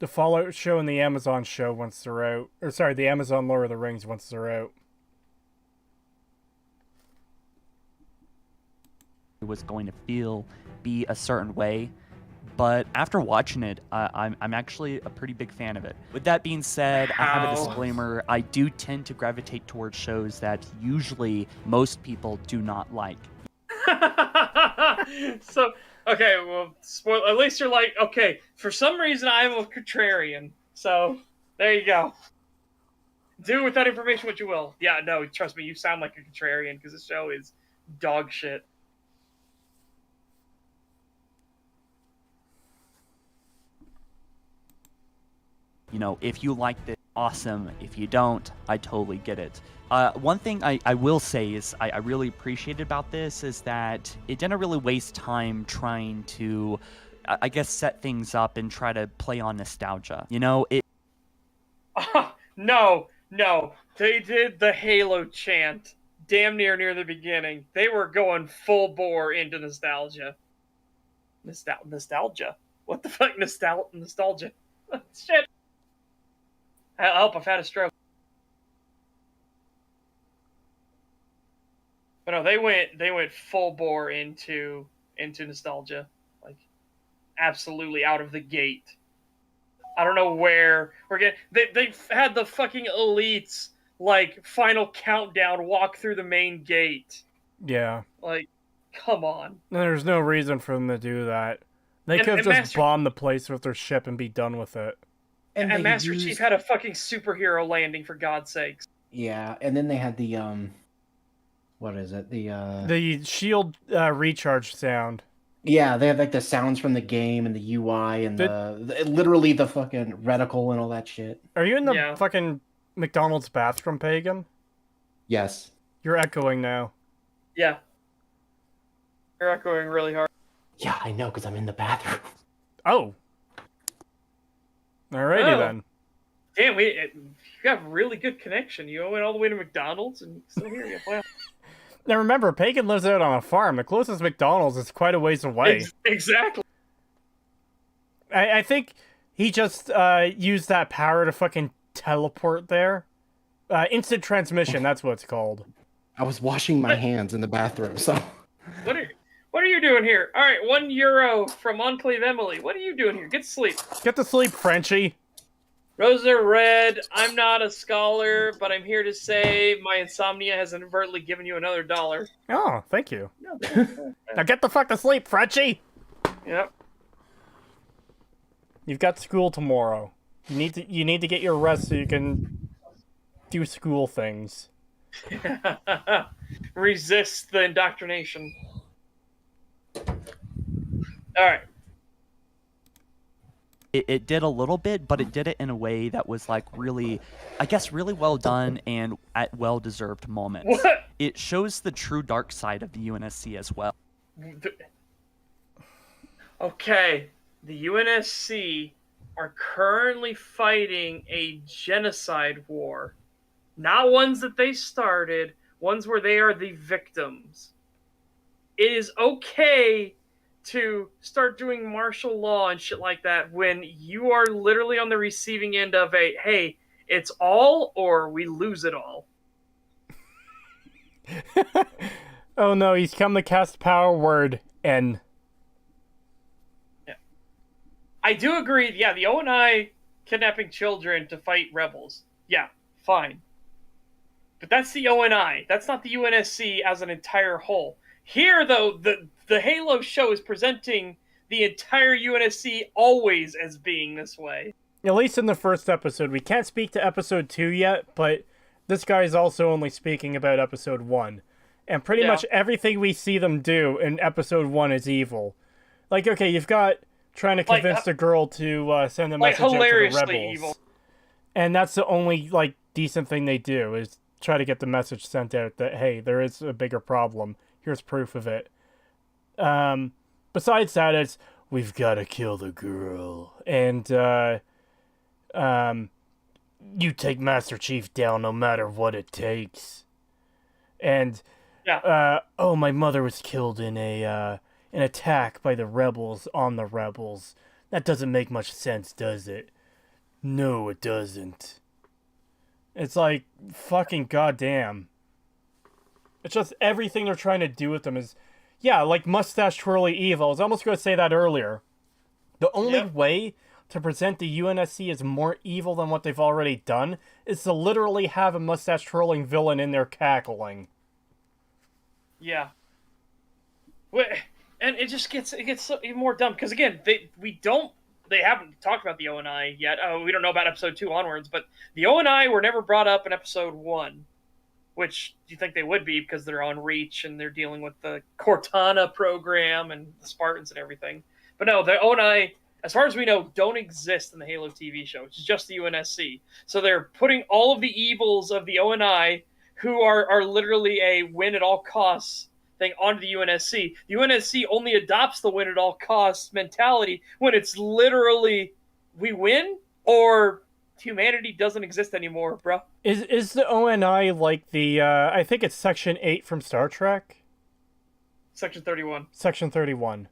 Fallout show and the Amazon show once they're out. Or sorry, the Amazon Lord of the Rings once they're out. It was going to be a certain way, but after watching it, I'm actually a pretty big fan of it. With that being said, I have a disclaimer. I do tend to gravitate towards shows that usually most people do not like. So, okay, well, spoil. At least you're like, okay, for some reason I'm a contrarian. So, there you go. Do with that information what you will. Yeah, no, trust me, you sound like a contrarian because this show is dog shit. You know, if you like this, awesome. If you don't, I totally get it. One thing I will say is I really appreciated about this is that it didn't really waste time trying to, I guess, set things up and try to play on nostalgia. You know, it... No. They did the Halo chant damn near the beginning. They were going full bore into nostalgia. Nostalgia? What the fuck? Nostalgia? Shit. Help, I've had a stroke. But no, they went full bore into nostalgia, like absolutely out of the gate. I don't know where we're getting. They had the fucking elites like final countdown walk through the main gate. Yeah. Like, come on. There's no reason for them to do that. They could have just bombed the place with their ship and be done with it. And Master Chief had a fucking superhero landing, for God's sakes. Yeah, and then they had the what is it? The shield recharge sound. Yeah, they had like the sounds from the game and the UI and literally the fucking reticle and all that shit. Are you in the fucking McDonald's bathroom, Pagan? Yes. You're echoing now. Yeah. You're echoing really hard. Yeah, I know, because I'm in the bathroom. Oh. Alrighty then. Damn, you got really good connection. You went all the way to McDonald's and still here you. Wow. Now remember, Pagan lives out on a farm. The closest McDonald's is quite a ways away. Exactly. I think he just used that power to fucking teleport there. Instant transmission, that's what it's called. I was washing my hands in the bathroom, so... What are What are you doing here? All right, €1 from Enclave Emily. What are you doing here? Get to sleep. Get to sleep, Frenchie. Rosa Red, I'm not a scholar, but I'm here to say my insomnia has inadvertently given you another $1. Oh, thank you. Now get the fuck to sleep, Frenchie. Yep. You've got school tomorrow. You need to get your rest so you can do school things. Resist the indoctrination. All right. It did a little bit, but it did it in a way that was like really, I guess, really well done and at well-deserved moments. What? It shows the true dark side of the UNSC as well. Okay, the UNSC are currently fighting a genocide war. Not ones that they started, ones where they are the victims. It is okay to start doing martial law and shit like that when you are literally on the receiving end of a, hey, it's all or we lose it all. Oh no, he's come to cast power word N. Yeah. I do agree, yeah, the ONI kidnapping children to fight rebels. Yeah, fine. But that's the ONI. That's not the UNSC as an entire whole. Here, though, the Halo show is presenting the entire UNSC always as being this way. At least in the first episode. We can't speak to episode 2 yet, but this guy's also only speaking about episode 1. And pretty much everything we see them do in episode 1 is evil. Like, okay, you've got trying to convince the girl to send a message out to the rebels. Evil. And that's the only, like, decent thing they do, is try to get the message sent out that, hey, there is a bigger problem. Here's proof of it. Besides that, it's, we've got to kill the girl. And, you take Master Chief down no matter what it takes. And, oh, my mother was killed in an attack by the rebels on the rebels. That doesn't make much sense, does it? No, it doesn't. It's like, fucking goddamn. It's just everything they're trying to do with them is, yeah, like mustache twirly evil. I was almost going to say that earlier. The only way to present the UNSC as more evil than what they've already done is to literally have a mustache twirling villain in there cackling. Yeah. And it gets so even more dumb because again, they haven't talked about the ONI yet. We don't know about episode 2 onwards, but the ONI were never brought up in episode 1. Which you think they would be because they're on Reach and they're dealing with the Cortana program and the Spartans and everything. But no, the ONI, as far as we know, don't exist in the Halo TV show. It's just the UNSC. So they're putting all of the evils of the ONI, who are literally a win at all costs thing, onto the UNSC. The UNSC only adopts the win at all costs mentality when it's literally we win or humanity doesn't exist anymore, bro. Is the ONI like the, I think it's Section 8 from Star Trek? Section 31. Section 31.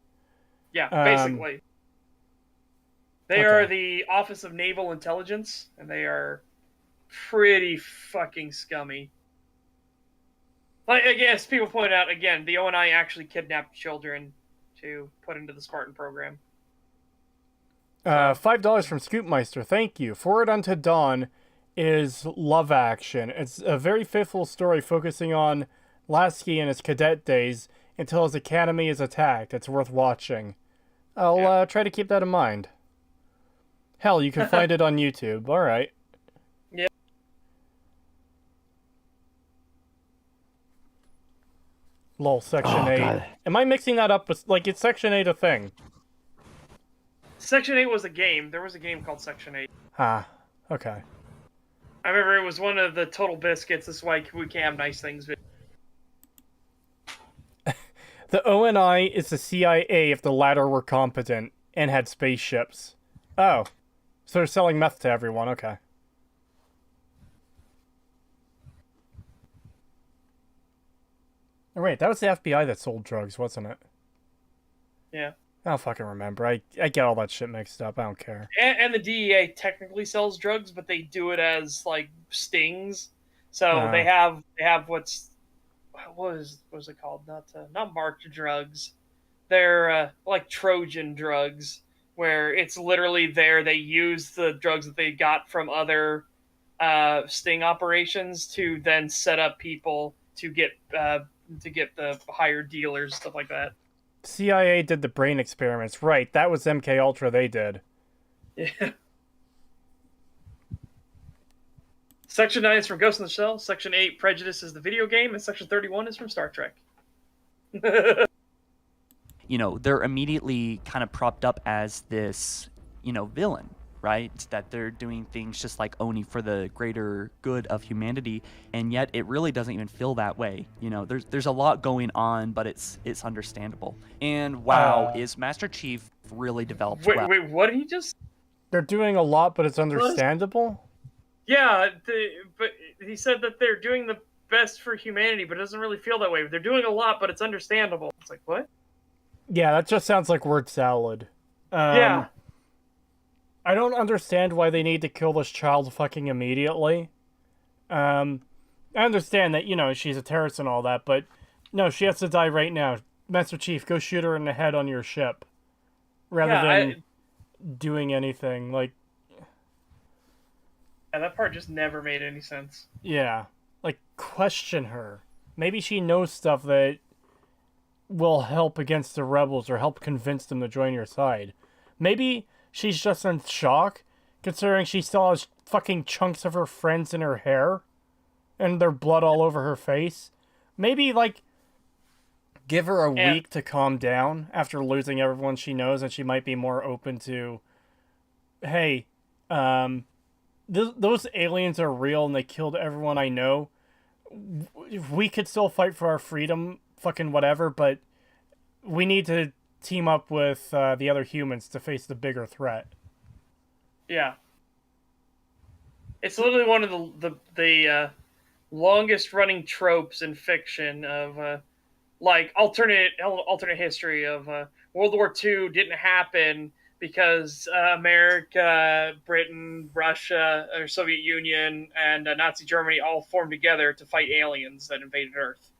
Yeah, basically. They are the Office of Naval Intelligence, and they are pretty fucking scummy. Like, I guess people point out, again, the ONI actually kidnapped children to put into the Spartan program. $5 from Scoopmeister, thank you. Forward Unto Dawn is Love Action. It's a very faithful story focusing on Lasky and his cadet days until his academy is attacked. It's worth watching. I'll try to keep that in mind. Hell, you can find it on YouTube. Alright. Yeah. Lol, Section 8. God. Am I mixing that up with, like, it's Section 8 a thing? Section 8 was a game. There was a game called Section 8. Ah, okay. I remember it was one of the Total Biscuits. This is why we can't have nice things. The ONI is the CIA if the latter were competent and had spaceships. Oh. So they're selling meth to everyone, okay. Oh, wait, that was the FBI that sold drugs, wasn't it? Yeah. I don't fucking remember. I get all that shit mixed up. I don't care. And the DEA technically sells drugs, but they do it as, like, stings. So they have what was it called? Not marked drugs. they're like Trojan drugs, where it's literally there. They use the drugs that they got from other sting operations to then set up people to get the higher dealers, stuff like that. CIA did the brain experiments. Right, that was MK Ultra they did. Yeah. Section 9 is from Ghost in the Shell. Section 8, Prejudice, is the video game, and Section 31 is from Star Trek. You know, they're immediately kind of propped up as this, you know, villain, right? That they're doing things just like Oni for the greater good of humanity, and yet it really doesn't even feel that way. You know, there's a lot going on, but it's understandable. And wow, is Master Chief really developed well? Wait, what did he just... They're doing a lot, but it's understandable? Yeah, but he said that they're doing the best for humanity, but it doesn't really feel that way. They're doing a lot, but it's understandable. It's like, what? Yeah, that just sounds like word salad. Yeah. I don't understand why they need to kill this child fucking immediately. I understand that, you know, she's a terrorist and all that, but no, she has to die right now. Master Chief, go shoot her in the head on your ship. Rather than doing anything. Like, yeah, that part just never made any sense. yeah. Like, question her. Maybe she knows stuff that will help against the rebels or help convince them to join your side. Maybe she's just in shock, considering she still has fucking chunks of her friends in her hair and their blood all over her face. Maybe, like, give her a week to calm down after losing everyone she knows, and she might be more open to, hey, those aliens are real and they killed everyone I know. We could still fight for our freedom, fucking whatever, but we need to team up with the other humans to face the bigger threat. Yeah. It's literally one of the longest running tropes in fiction of like alternate history of World War II didn't happen because America, Britain, Russia, or Soviet Union, and Nazi Germany all formed together to fight aliens that invaded Earth.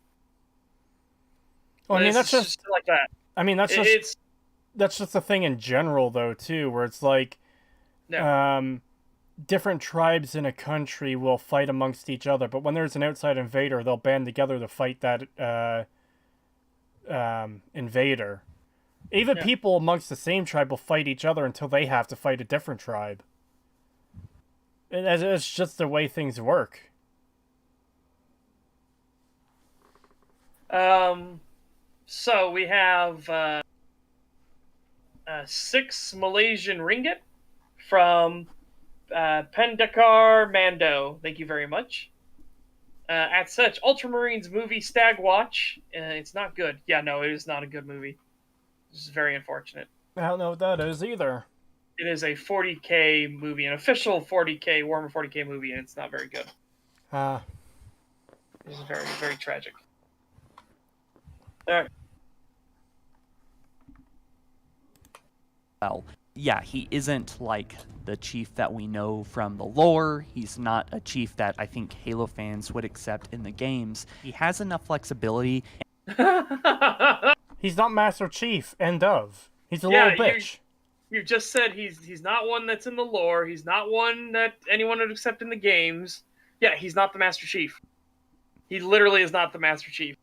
Well, I mean, that's just like that. I mean, that's just a thing in general, though, too, where it's like, different tribes in a country will fight amongst each other, but when there's an outside invader, they'll band together to fight that invader. Even people amongst the same tribe will fight each other until they have to fight a different tribe. It's just the way things work. So we have 6 Malaysian ringgit from Pendekar Mando. Thank you very much. At such, Ultramarines movie Stag Watch. It's not good. Yeah, no, it is not a good movie. This is very unfortunate. I don't know what that is either. It is a 40K movie, an official 40K, Warhammer 40K movie, and it's not very good. This is very, very tragic. All right. Well, yeah, he isn't like the chief that we know from the lore. He's not a chief that I think Halo fans would accept in the games. He has enough flexibility. He's not Master Chief, end of. He's a little bitch. You just said he's not one that's in the lore. He's not one that anyone would accept in the games. Yeah, he's not the Master Chief. He literally is not the Master Chief.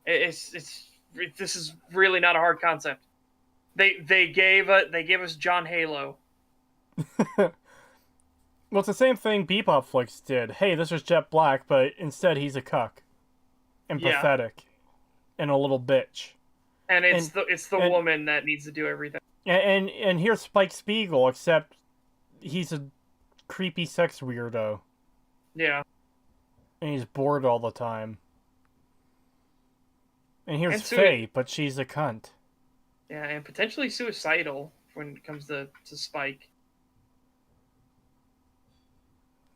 This is really not a hard concept. They gave us John Halo. Well, it's the same thing Bebop Flicks did. Hey, this is Jet Black, but instead he's a cuck. And pathetic. And a little bitch. And it's the woman that needs to do everything. And here's Spike Spiegel, except he's a creepy sex weirdo. Yeah. And he's bored all the time. And here's Faye, but she's a cunt. Yeah, and potentially suicidal when it comes to Spike.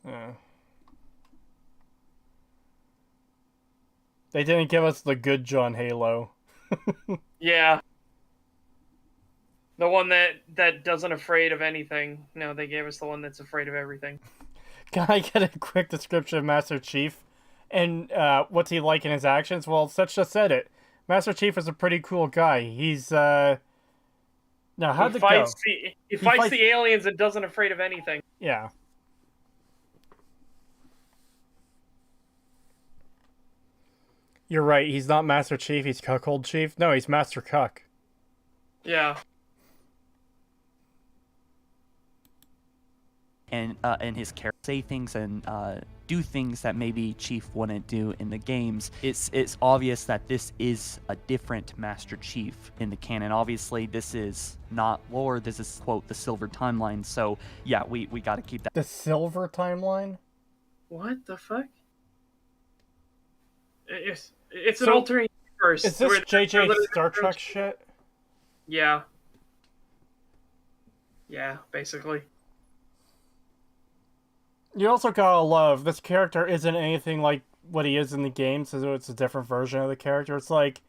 Yeah. They didn't give us the good John Halo. Yeah. The one that doesn't afraid of anything. No, they gave us the one that's afraid of everything. Can I get a quick description of Master Chief? And what's he like in his actions? Well, Seth just said it. Master Chief is a pretty cool guy. He's now how'd it go? He fights the aliens and doesn't afraid of anything. Yeah. You're right. He's not Master Chief. He's Cuckold Chief. No, he's Master Cuck. Yeah. And his character say things and do things that maybe Chief wouldn't do in the games. It's obvious that this is a different Master Chief in the canon. Obviously, this is not lore. This is, quote, the Silver Timeline. So, yeah, we got to keep that. The Silver Timeline? What the fuck? It's an alternate universe. Is this JJ Star Trek shit? Yeah. Yeah, basically. You also gotta love, this character isn't anything like what he is in the game, so it's a different version of the character. It's like,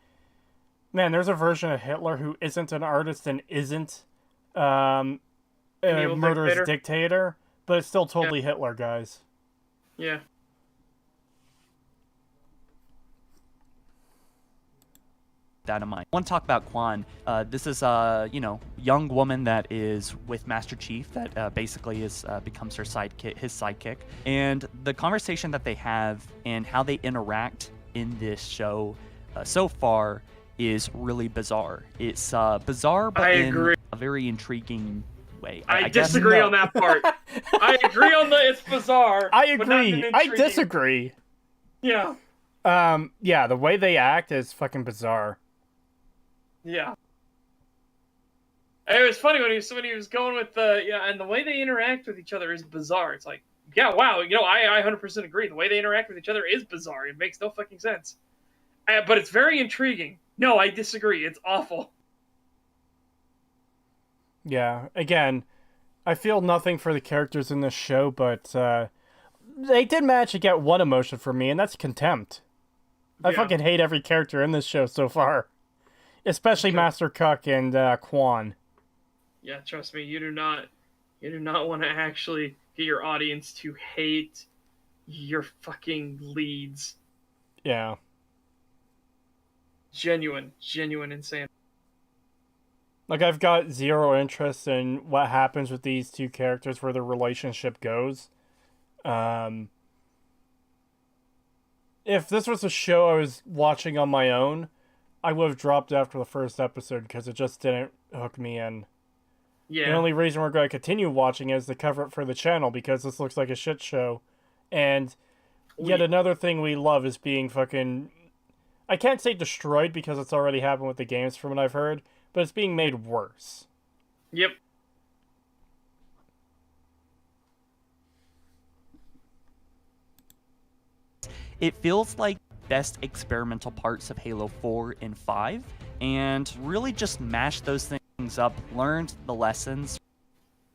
man, there's a version of Hitler who isn't an artist and isn't a murderous dictator, but it's still totally Hitler, guys. Yeah. That in mind. I want to talk about Quan. This is a young woman that is with Master Chief that basically is becomes her sidekick, and the conversation that they have and how they interact in this show so far is really bizarre. It's bizarre, but in a very intriguing way. I disagree on that part. I agree on it's bizarre. I agree. I disagree. Yeah. Yeah, the way they act is fucking bizarre. Yeah. It was funny when he was going with and the way they interact with each other is bizarre. It's like, yeah, wow, I 100% agree. The way they interact with each other is bizarre. It makes no fucking sense. But it's very intriguing. No, I disagree. It's awful. Yeah, again, I feel nothing for the characters in this show, but they did manage to get one emotion from me, and that's contempt. I fucking hate every character in this show so far. Especially Master Cuck and Quan. Yeah, trust me, you do not want to actually get your audience to hate your fucking leads. Yeah. Genuine insanity. Like, I've got zero interest in what happens with these two characters, where their relationship goes. If this was a show I was watching on my own, I would have dropped after the first episode because it just didn't hook me in. Yeah. The only reason we're going to continue watching is to cover it for the channel, because this looks like a shit show. And yet another thing we love is being fucking... I can't say destroyed because it's already happened with the games from what I've heard, but it's being made worse. Yep. It feels like best experimental parts of Halo 4 and 5, and really just mashed those things up, learned the lessons.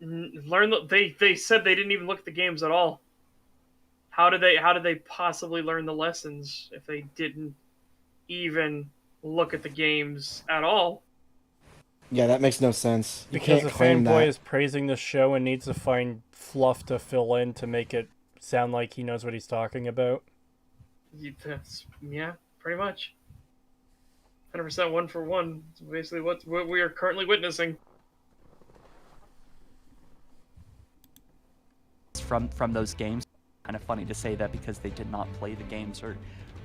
They said they didn't even look at the games at all. How did they possibly learn the lessons if they didn't even look at the games at all? Yeah, that makes no sense. You because can't the claim fanboy that. is praising the show and needs to find fluff to fill in to make it sound like he knows what he's talking about. Yeah, pretty much. 100% one for one. It's basically what we are currently witnessing. From those games, kind of funny to say that because they did not play the games or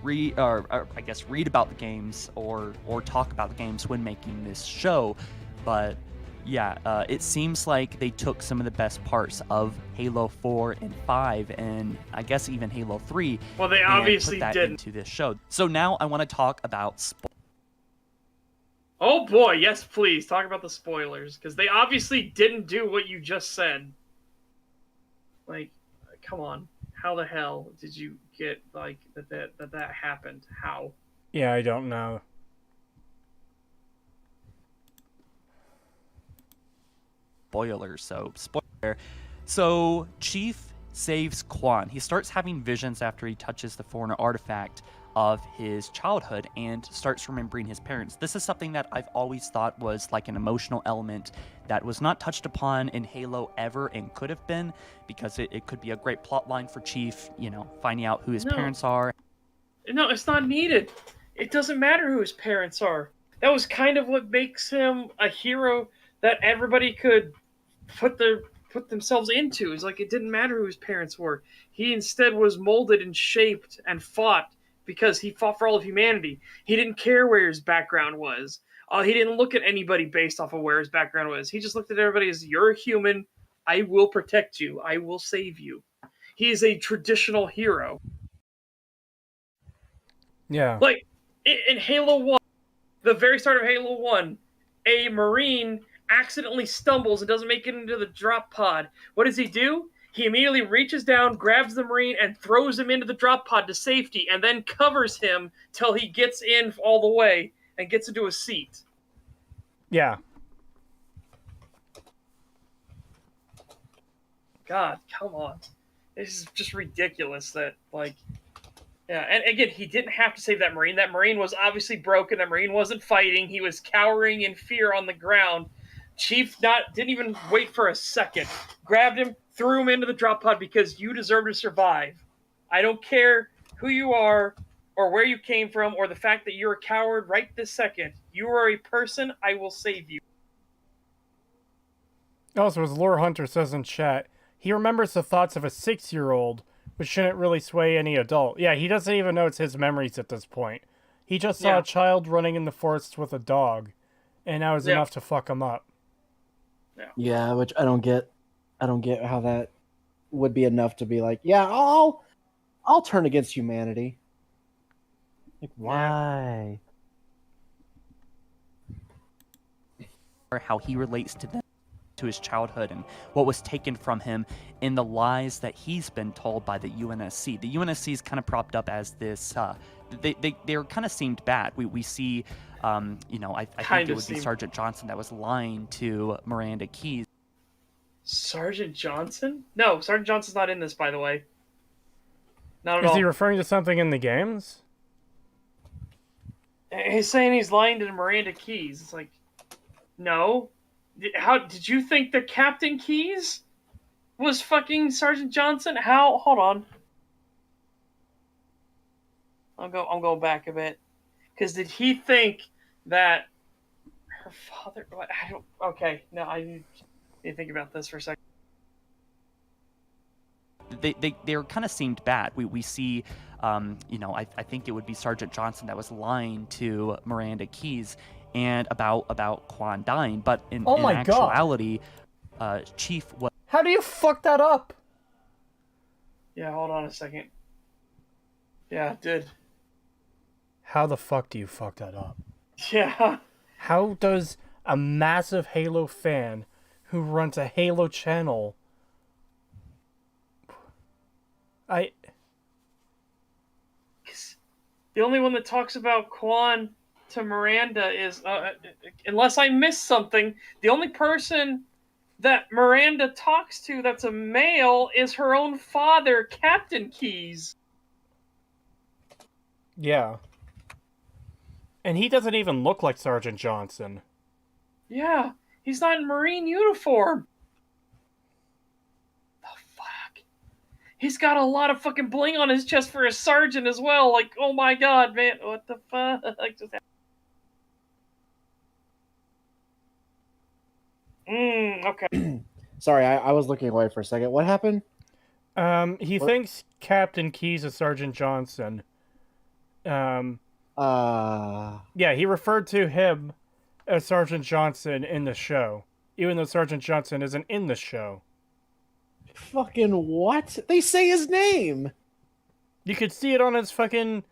read about the games or talk about the games when making this show, but yeah, it seems like they took some of the best parts of Halo 4 and 5, and I guess even Halo 3. Well, they obviously put that didn't. into this show. So now I want to talk about Oh boy, yes, please talk about the spoilers, because they obviously didn't do what you just said. Like, come on, how the hell did you get like that happened? How? Yeah, I don't know. Spoilers, so spoiler. So Chief saves Quan. He starts having visions after he touches the foreign artifact of his childhood and starts remembering his parents. This is something that I've always thought was like an emotional element that was not touched upon in Halo ever and could have been, because it could be a great plot line for Chief, finding out who his parents are. No, it's not needed. It doesn't matter who his parents are. That was kind of what makes him a hero that everybody could put themselves into. It's like it didn't matter who his parents were. He instead was molded and shaped and fought because he fought for all of humanity. He didn't care where his background was. He didn't look at anybody based off of where his background was. He just looked at everybody as, you're a human. I will protect you. I will save you. He is a traditional hero. Yeah. Like, in Halo 1, the very start of Halo 1, a Marine accidentally stumbles and doesn't make it into the drop pod. What does he do? He immediately reaches down, grabs the Marine, and throws him into the drop pod to safety, and then covers him till he gets in all the way and gets into a seat. Yeah. God, come on. This is just ridiculous that, like... Yeah, and again, he didn't have to save that Marine. That Marine was obviously broken. That Marine wasn't fighting. He was cowering in fear on the ground. Chief didn't even wait for a second. Grabbed him, threw him into the drop pod because you deserve to survive. I don't care who you are or where you came from or the fact that you're a coward right this second. You are a person. I will save you. Also, as Lore Hunter says in chat, he remembers the thoughts of a 6-year-old, which shouldn't really sway any adult. Yeah, he doesn't even know it's his memories at this point. He just saw a child running in the forest with a dog, and that was enough to fuck him up. Yeah, which I don't get. I don't get how that would be enough to be like, yeah, I'll turn against humanity. Like, why? Or how he relates to them, to his childhood and what was taken from him in the lies that he's been told by the UNSC. The UNSC is kind of propped up as this, they're kind of seemed bad. We see, I think it would be Sergeant Johnson that was lying to Miranda Keyes. Sergeant Johnson? No, Sergeant Johnson's not in this, by the way. Not at all. Is he referring to something in the games? He's saying he's lying to Miranda Keyes. It's like, no. How did you think that Captain Keyes was fucking Sergeant Johnson? How? Hold on. I'm going back a bit. Because did he think that her father? I don't. Okay, no, I need to think about this for a second. They're kind of seemed bad. We see, I think it would be Sergeant Johnson that was lying to Miranda Keyes and about Quan dying, but in actuality, Chief was... How do you fuck that up? Yeah, hold on a second. Yeah, it did. How the fuck do you fuck that up? Yeah. How does a massive Halo fan who runs a Halo channel... The only one that talks about Quan to Miranda is, unless I missed something, the only person that Miranda talks to that's a male is her own father, Captain Keyes. Yeah. And he doesn't even look like Sergeant Johnson. Yeah, he's not in Marine uniform. The fuck? He's got a lot of fucking bling on his chest for a sergeant as well. Like, oh my god, man, what the fuck just happened? Okay. Sorry, I was looking away for a second. What happened? He thinks Captain Keyes is Sergeant Johnson. Yeah, he referred to him as Sergeant Johnson in the show, even though Sergeant Johnson isn't in the show. Fucking what? They say his name! You could see it on his fucking...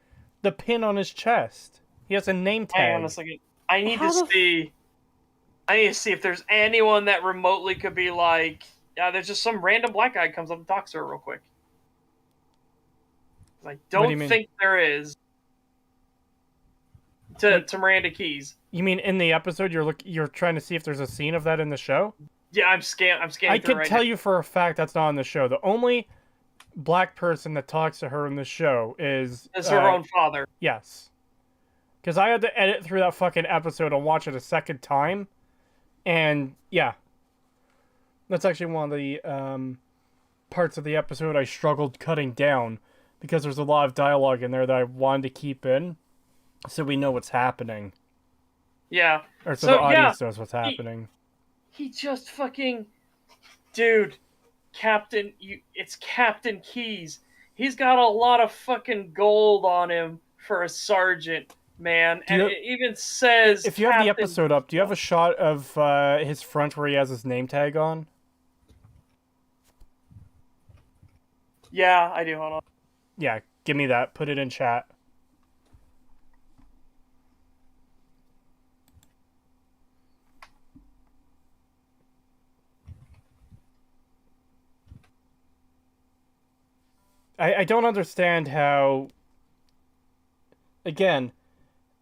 the pin on his chest. He has a name tag. Hang on a second. I need to see if there's anyone that remotely could be like... Yeah, there's just some random black guy comes up and talks to her real quick. I don't think there is. To Miranda Keyes. You mean in the episode you're trying to see if there's a scene of that in the show? Yeah, I'm scanning. I can tell you for a fact that's not in the show. The only black person that talks to her in the show is her own father. Yes. Because I had to edit through that fucking episode and watch it a second time. And, yeah. That's actually one of the parts of the episode I struggled cutting down. because there's a lot of dialogue in there that I wanted to keep in, so we know what's happening, Yeah. or so So, the audience yeah, knows what's happening. He just fucking, dude, it's Captain Keys. He's got a lot of fucking gold on him for a sergeant, man. And it even says If you have the episode up, do you have a shot of his front where he has his name tag on? Yeah, I do. Hold on. Yeah, give me that. Put it in chat. I don't understand how, again,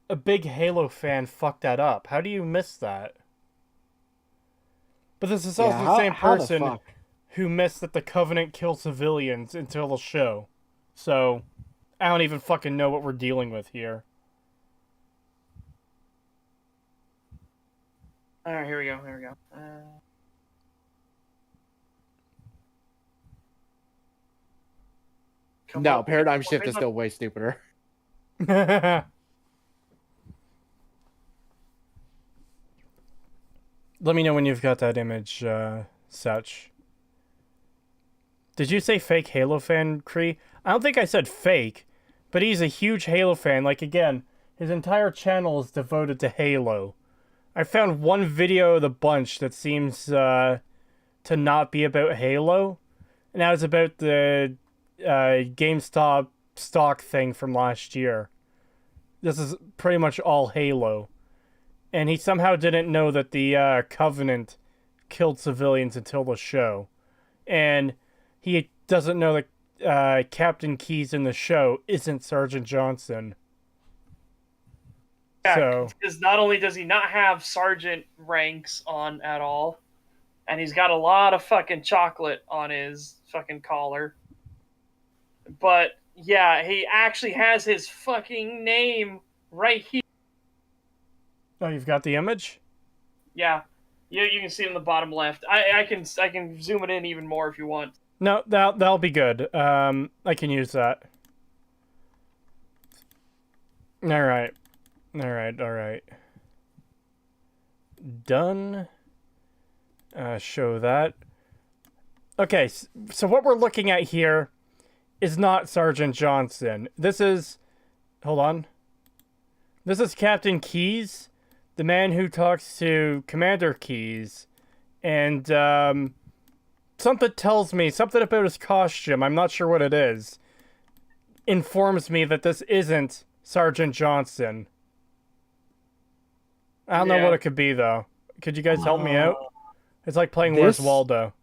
a big Halo fan fucked that up. How do you miss that? But this is also the same person who missed that the Covenant kill civilians until the show. So, I don't even fucking know what we're dealing with here. Alright, here we go. No, paradigm shift is still way stupider. Let me know when you've got that image, Such. Did you say fake Halo fan, Cree? I don't think I said fake, but he's a huge Halo fan. Like, again, his entire channel is devoted to Halo. I found one video of the bunch that seems to not be about Halo, and that was about the GameStop stock thing from last year. This is pretty much all Halo. And he somehow didn't know that the Covenant killed civilians until the show. And he doesn't know that Captain Keyes in the show isn't Sergeant Johnson. Yeah, because not only does he not have sergeant ranks on at all, and he's got a lot of fucking chocolate on his fucking collar, but yeah, he actually has his fucking name right here. Oh, you've got the image? Yeah, you can see it in the bottom left. I can zoom it in even more if you want. No, that'll be good. I can use that. All right. Done. Show that. Okay, so what we're looking at here is not Sergeant Johnson. This is... Hold on. This is Captain Keyes, the man who talks to Commander Keyes. And, something tells me, something about his costume, I'm not sure what it is, informs me that this isn't Sergeant Johnson. I don't know what it could be, though. Could you guys help me out? It's like playing Where's Waldo.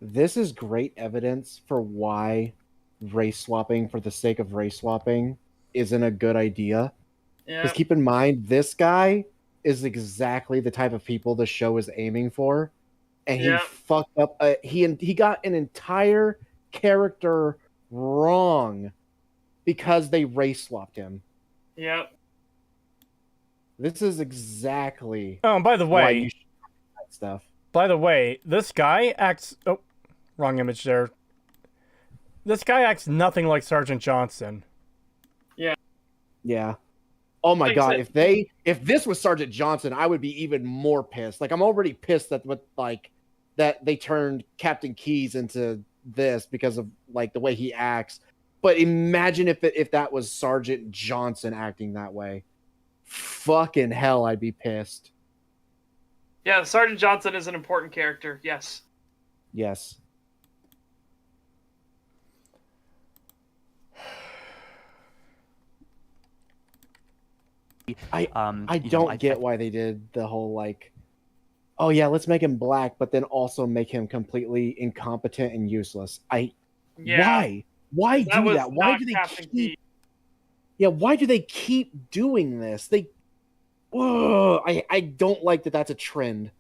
This is great evidence for why race swapping for the sake of race swapping isn't a good idea. Because keep in mind, this guy is exactly the type of people the show is aiming for. And he fucked up. He got an entire character wrong because they race swapped him. Yep. This is exactly. Oh, and by the way, why you should do that stuff. By the way, this guy acts. Oh, wrong image there. This guy acts nothing like Sergeant Johnson. Yeah. Oh my god! If this was Sergeant Johnson, I would be even more pissed. Like I'm already pissed that that they turned Captain Keyes into this because of like the way he acts. But imagine if that was Sergeant Johnson acting that way. Fucking hell, I'd be pissed. Yeah, Sergeant Johnson is an important character. Yes. Yes. I don't get why they did the whole like, oh yeah, let's make him black, but then also make him completely incompetent and useless. Why do that? Why do they keep? Yeah, why do they keep doing this? I don't like that. That's a trend.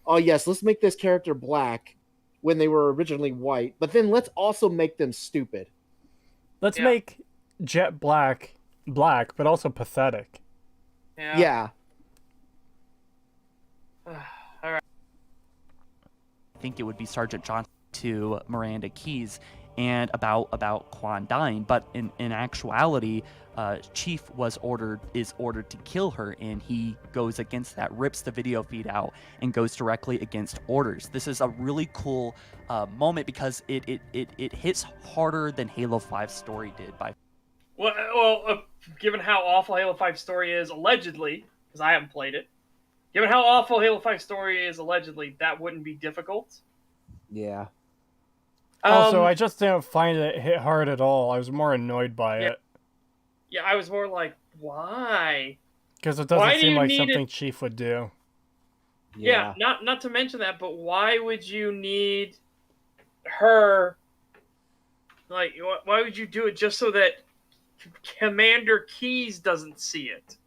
Oh yes, let's make this character black when they were originally white, but then let's also make them stupid. Let's make Jet Black, but also pathetic. Yeah. All right. I think it would be Sergeant Johnson to Miranda Keyes and about Quan dying. But in actuality, Chief is ordered to kill her, and he goes against that, rips the video feed out, and goes directly against orders. This is a really cool moment because it hits harder than Halo 5 story did. Given how awful Halo 5 story is, allegedly, because I haven't played it, given how awful Halo 5 story is, allegedly, that wouldn't be difficult. Yeah. Also, I just didn't find it hit hard at all. I was more annoyed by it. Yeah, I was more like, why? Because it doesn't seem like something Chief would do. Yeah, not to mention that, but why would you need her? Like, why would you do it just so that Commander Keyes doesn't see it?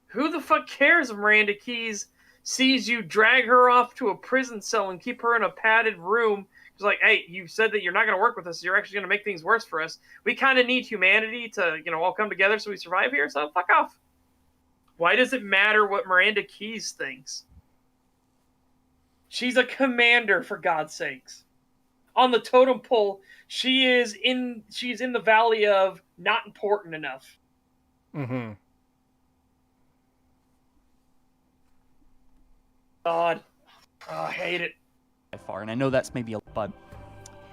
Who the fuck cares if Miranda Keyes sees you drag her off to a prison cell and keep her in a padded room? It's like, hey, you said that you're not going to work with us. You're actually going to make things worse for us. We kind of need humanity to, all come together so we survive here. So fuck off. Why does it matter what Miranda Keyes thinks? She's a commander, for God's sakes. On the totem pole, she's in the valley of not important enough. Mm-hmm. God. Oh, I hate it. Far, and I know that's maybe but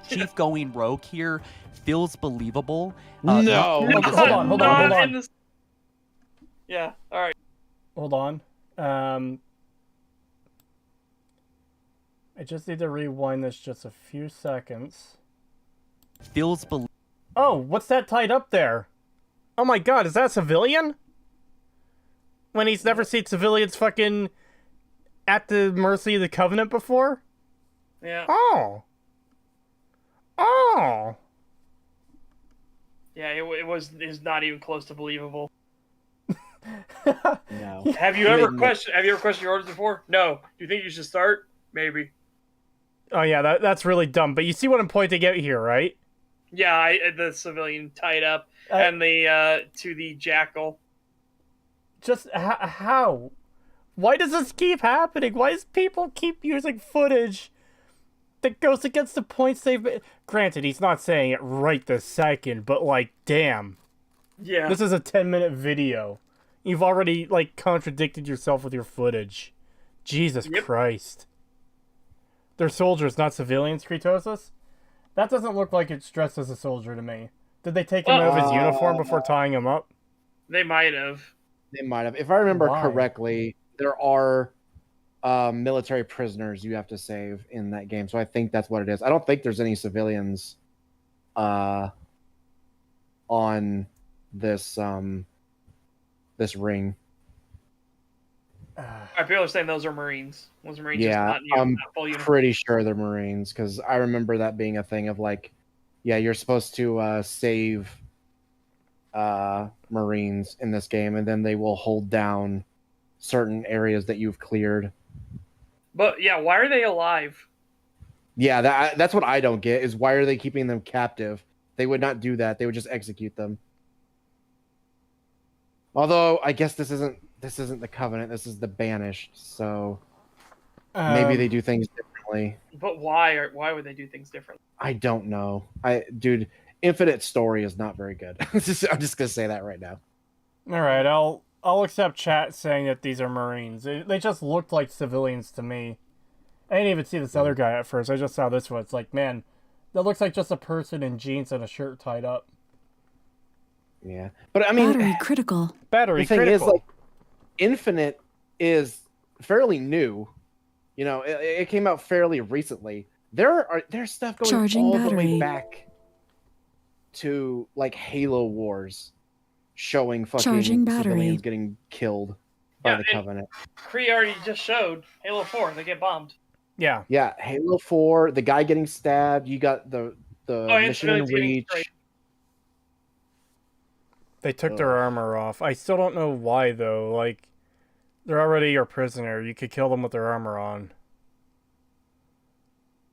Chief going rogue here feels believable. No. Hold on. Yeah, all right. Hold on. I just need to rewind this just a few seconds. Feels Oh, what's that tied up there? Oh my god, is that a civilian? When he's never seen civilians fucking at the mercy of the Covenant before? Yeah. Oh. Yeah, it's not even close to believable. No. Have you ever questioned your orders before? No. Do you think you should start? Maybe. Oh yeah, that's really dumb. But you see what I'm pointing out here, right? Yeah, the civilian tied up and the to the jackal. Just how? Why does this keep happening? Why does people keep using footage that goes against the points they've been... Granted, he's not saying it right this second, but, like, damn. Yeah. This is a 10-minute video. You've already, like, contradicted yourself with your footage. Jesus Christ. They're soldiers, not civilians, Creetosis? That doesn't look like it's dressed as a soldier to me. Did they take him out of his uniform before tying him up? They might have. If I remember correctly, there are military prisoners you have to save in that game, so I think that's what it is. I don't think there's any civilians on this this ring. People are saying those are Marines. Those are Marines. Yeah, just not I'm full uniform. pretty sure they're Marines because I remember that being a thing of like, yeah, you're supposed to save Marines in this game, and then they will hold down certain areas that you've cleared. But yeah, why are they alive? Yeah, that's what I don't get is why are they keeping them captive? They would not do that. They would just execute them. Although I guess this isn't the Covenant. This is the Banished. So maybe they do things differently. But why would they do things differently? I don't know. Dude, Infinite Story is not very good. I'm just gonna say that right now. All right, I'll accept chat saying that these are Marines. They just looked like civilians to me. I didn't even see this other guy at first. I just saw this one. It's like, man, that looks like just a person in jeans and a shirt tied up. Yeah, but I mean, Battery critical. Battery the thing critical. is, like, Infinite is fairly new. You know, it came out fairly recently. There's stuff going Charging all battery. the way back to like Halo Wars, showing fucking Charging battery. civilians getting killed by the Covenant. Kree already just showed Halo 4. They get bombed. Yeah. Yeah, Halo 4, the guy getting stabbed. You got the mission in Reach. They took their armor off. I still don't know why, though. Like, they're already your prisoner. You could kill them with their armor on.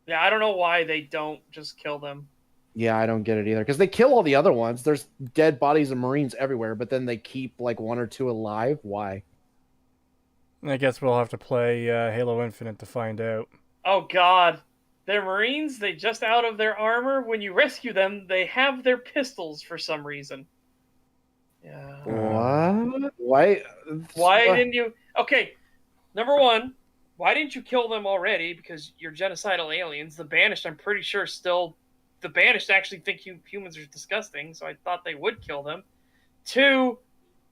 Yeah, I don't know why they don't just kill them. Yeah, I don't get it either. Because they kill all the other ones. There's dead bodies of Marines everywhere, but then they keep like one or two alive. Why? I guess we'll have to play Halo Infinite to find out. Oh, God. They're Marines. They just out of their armor. When you rescue them, they have their pistols for some reason. Yeah. What? Why? Why didn't you? Okay, number one, why didn't you kill them already? Because you're genocidal aliens. The Banished, I'm pretty sure, still. The Banished actually think humans are disgusting, so I thought they would kill them. Two,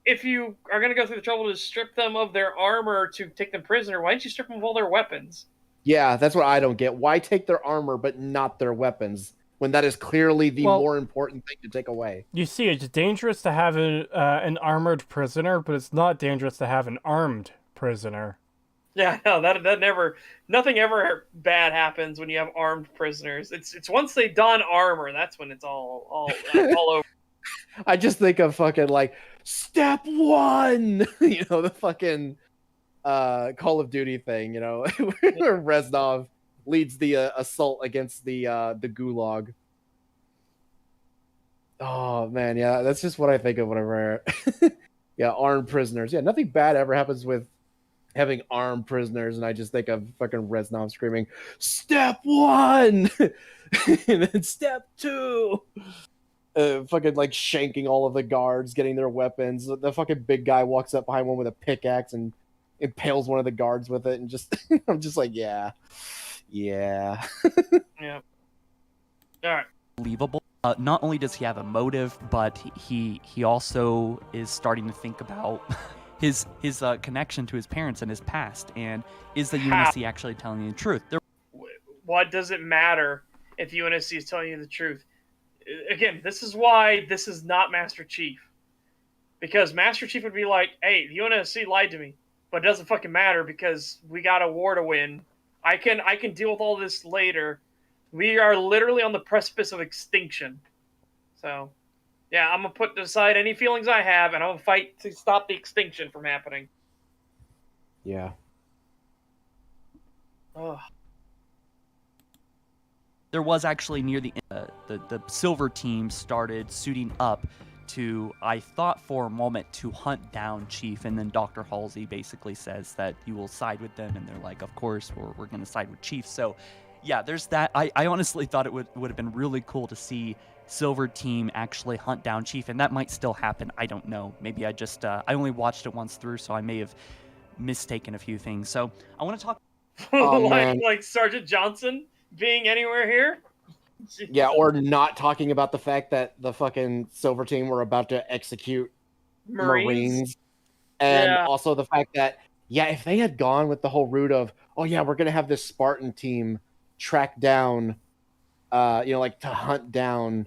if you are going to go through the trouble to strip them of their armor to take them prisoner, why didn't you strip them of all their weapons? Yeah, that's what I don't get. Why take their armor but not their weapons when that is clearly the more important thing to take away? You see, it's dangerous to have an armored prisoner, but it's not dangerous to have an armed prisoner. Yeah, no, that never, nothing ever bad happens when you have armed prisoners. It's once they don armor, that's when it's all over. I just think of fucking like step one, the fucking Call of Duty thing, where Reznov leads the assault against the gulag. Oh man, yeah, that's just what I think of whenever, yeah, armed prisoners. Yeah, nothing bad ever happens with having armed prisoners, and I just think of fucking Reznov screaming, "Step one," and then step two. Fucking like shanking all of the guards, getting their weapons. The fucking big guy walks up behind one with a pickaxe and impales one of the guards with it, and just I'm just like, yeah. Yeah. All right. Believable. Not only does he have a motive, but he also is starting to think about his connection to his parents and his past, and is the UNSC actually telling you the truth? What does it matter if UNSC is telling you the truth? Again, this is why this is not Master Chief. Because Master Chief would be like, hey, the UNSC lied to me, but it doesn't fucking matter because we got a war to win. I can deal with all this later. We are literally on the precipice of extinction. So, yeah, I'm going to put aside any feelings I have, and I'm going to fight to stop the extinction from happening. Yeah. Ugh. There was actually near the Silver team started suiting up to, I thought for a moment, to hunt down Chief, and then Dr. Halsey basically says that you will side with them, and they're like, of course, we're going to side with Chief. So, yeah, there's that. I honestly thought it would have been really cool to see Silver team actually hunt down Chief, and that might still happen. I don't know. Maybe I just, I only watched it once through, so I may have mistaken a few things. So, I want to talk... like Sergeant Johnson being anywhere here? Yeah, or not talking about the fact that the fucking Silver team were about to execute Marines. And also the fact that, yeah, if they had gone with the whole route of, oh yeah, we're going to have this Spartan team track down, like to hunt down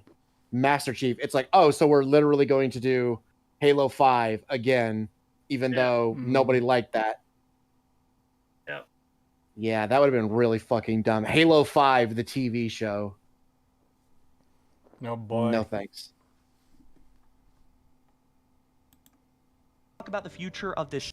Master Chief. It's like, oh, so we're literally going to do Halo 5 again, even though nobody liked that. Yep. Yeah, that would have been really fucking dumb. Halo 5, the TV show. No boy. No thanks. Talk about the future of this show.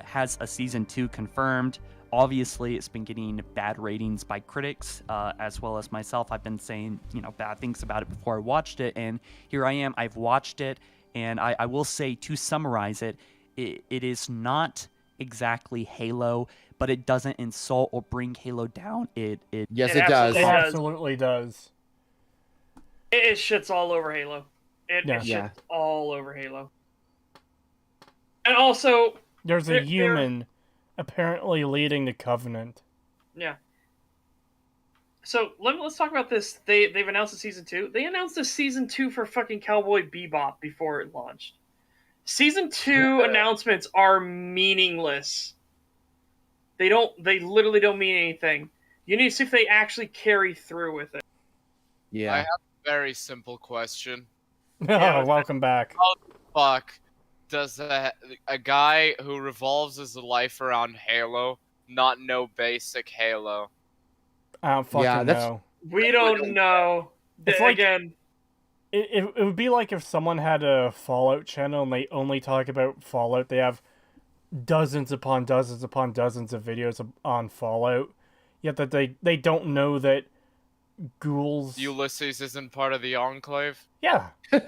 Has a season 2 confirmed. Obviously, it's been getting bad ratings by critics, as well as myself. I've been saying, bad things about it before I watched it, and here I am. I've watched it, and I will say, to summarize it, it is not exactly Halo, but it doesn't insult or bring Halo down. Yes, it does. It absolutely does. It shits all over Halo. It Yeah. shits all over Halo. And also, There's a human apparently leading the Covenant. Yeah. So let's talk about this. They've announced a season 2. They announced a season 2 for fucking Cowboy Bebop before it launched. Season 2 announcements are meaningless. They literally don't mean anything. You need to see if they actually carry through with it. Yeah. I have a very simple question. Welcome back. How the fuck does a guy who revolves his life around Halo not know basic Halo? I don't fucking know. We don't know. It's like, again, it would be like if someone had a Fallout channel and they only talk about Fallout. They have dozens upon dozens upon dozens of videos on Fallout, yet that they don't know that ghouls... Ulysses isn't part of the Enclave? Yeah. Or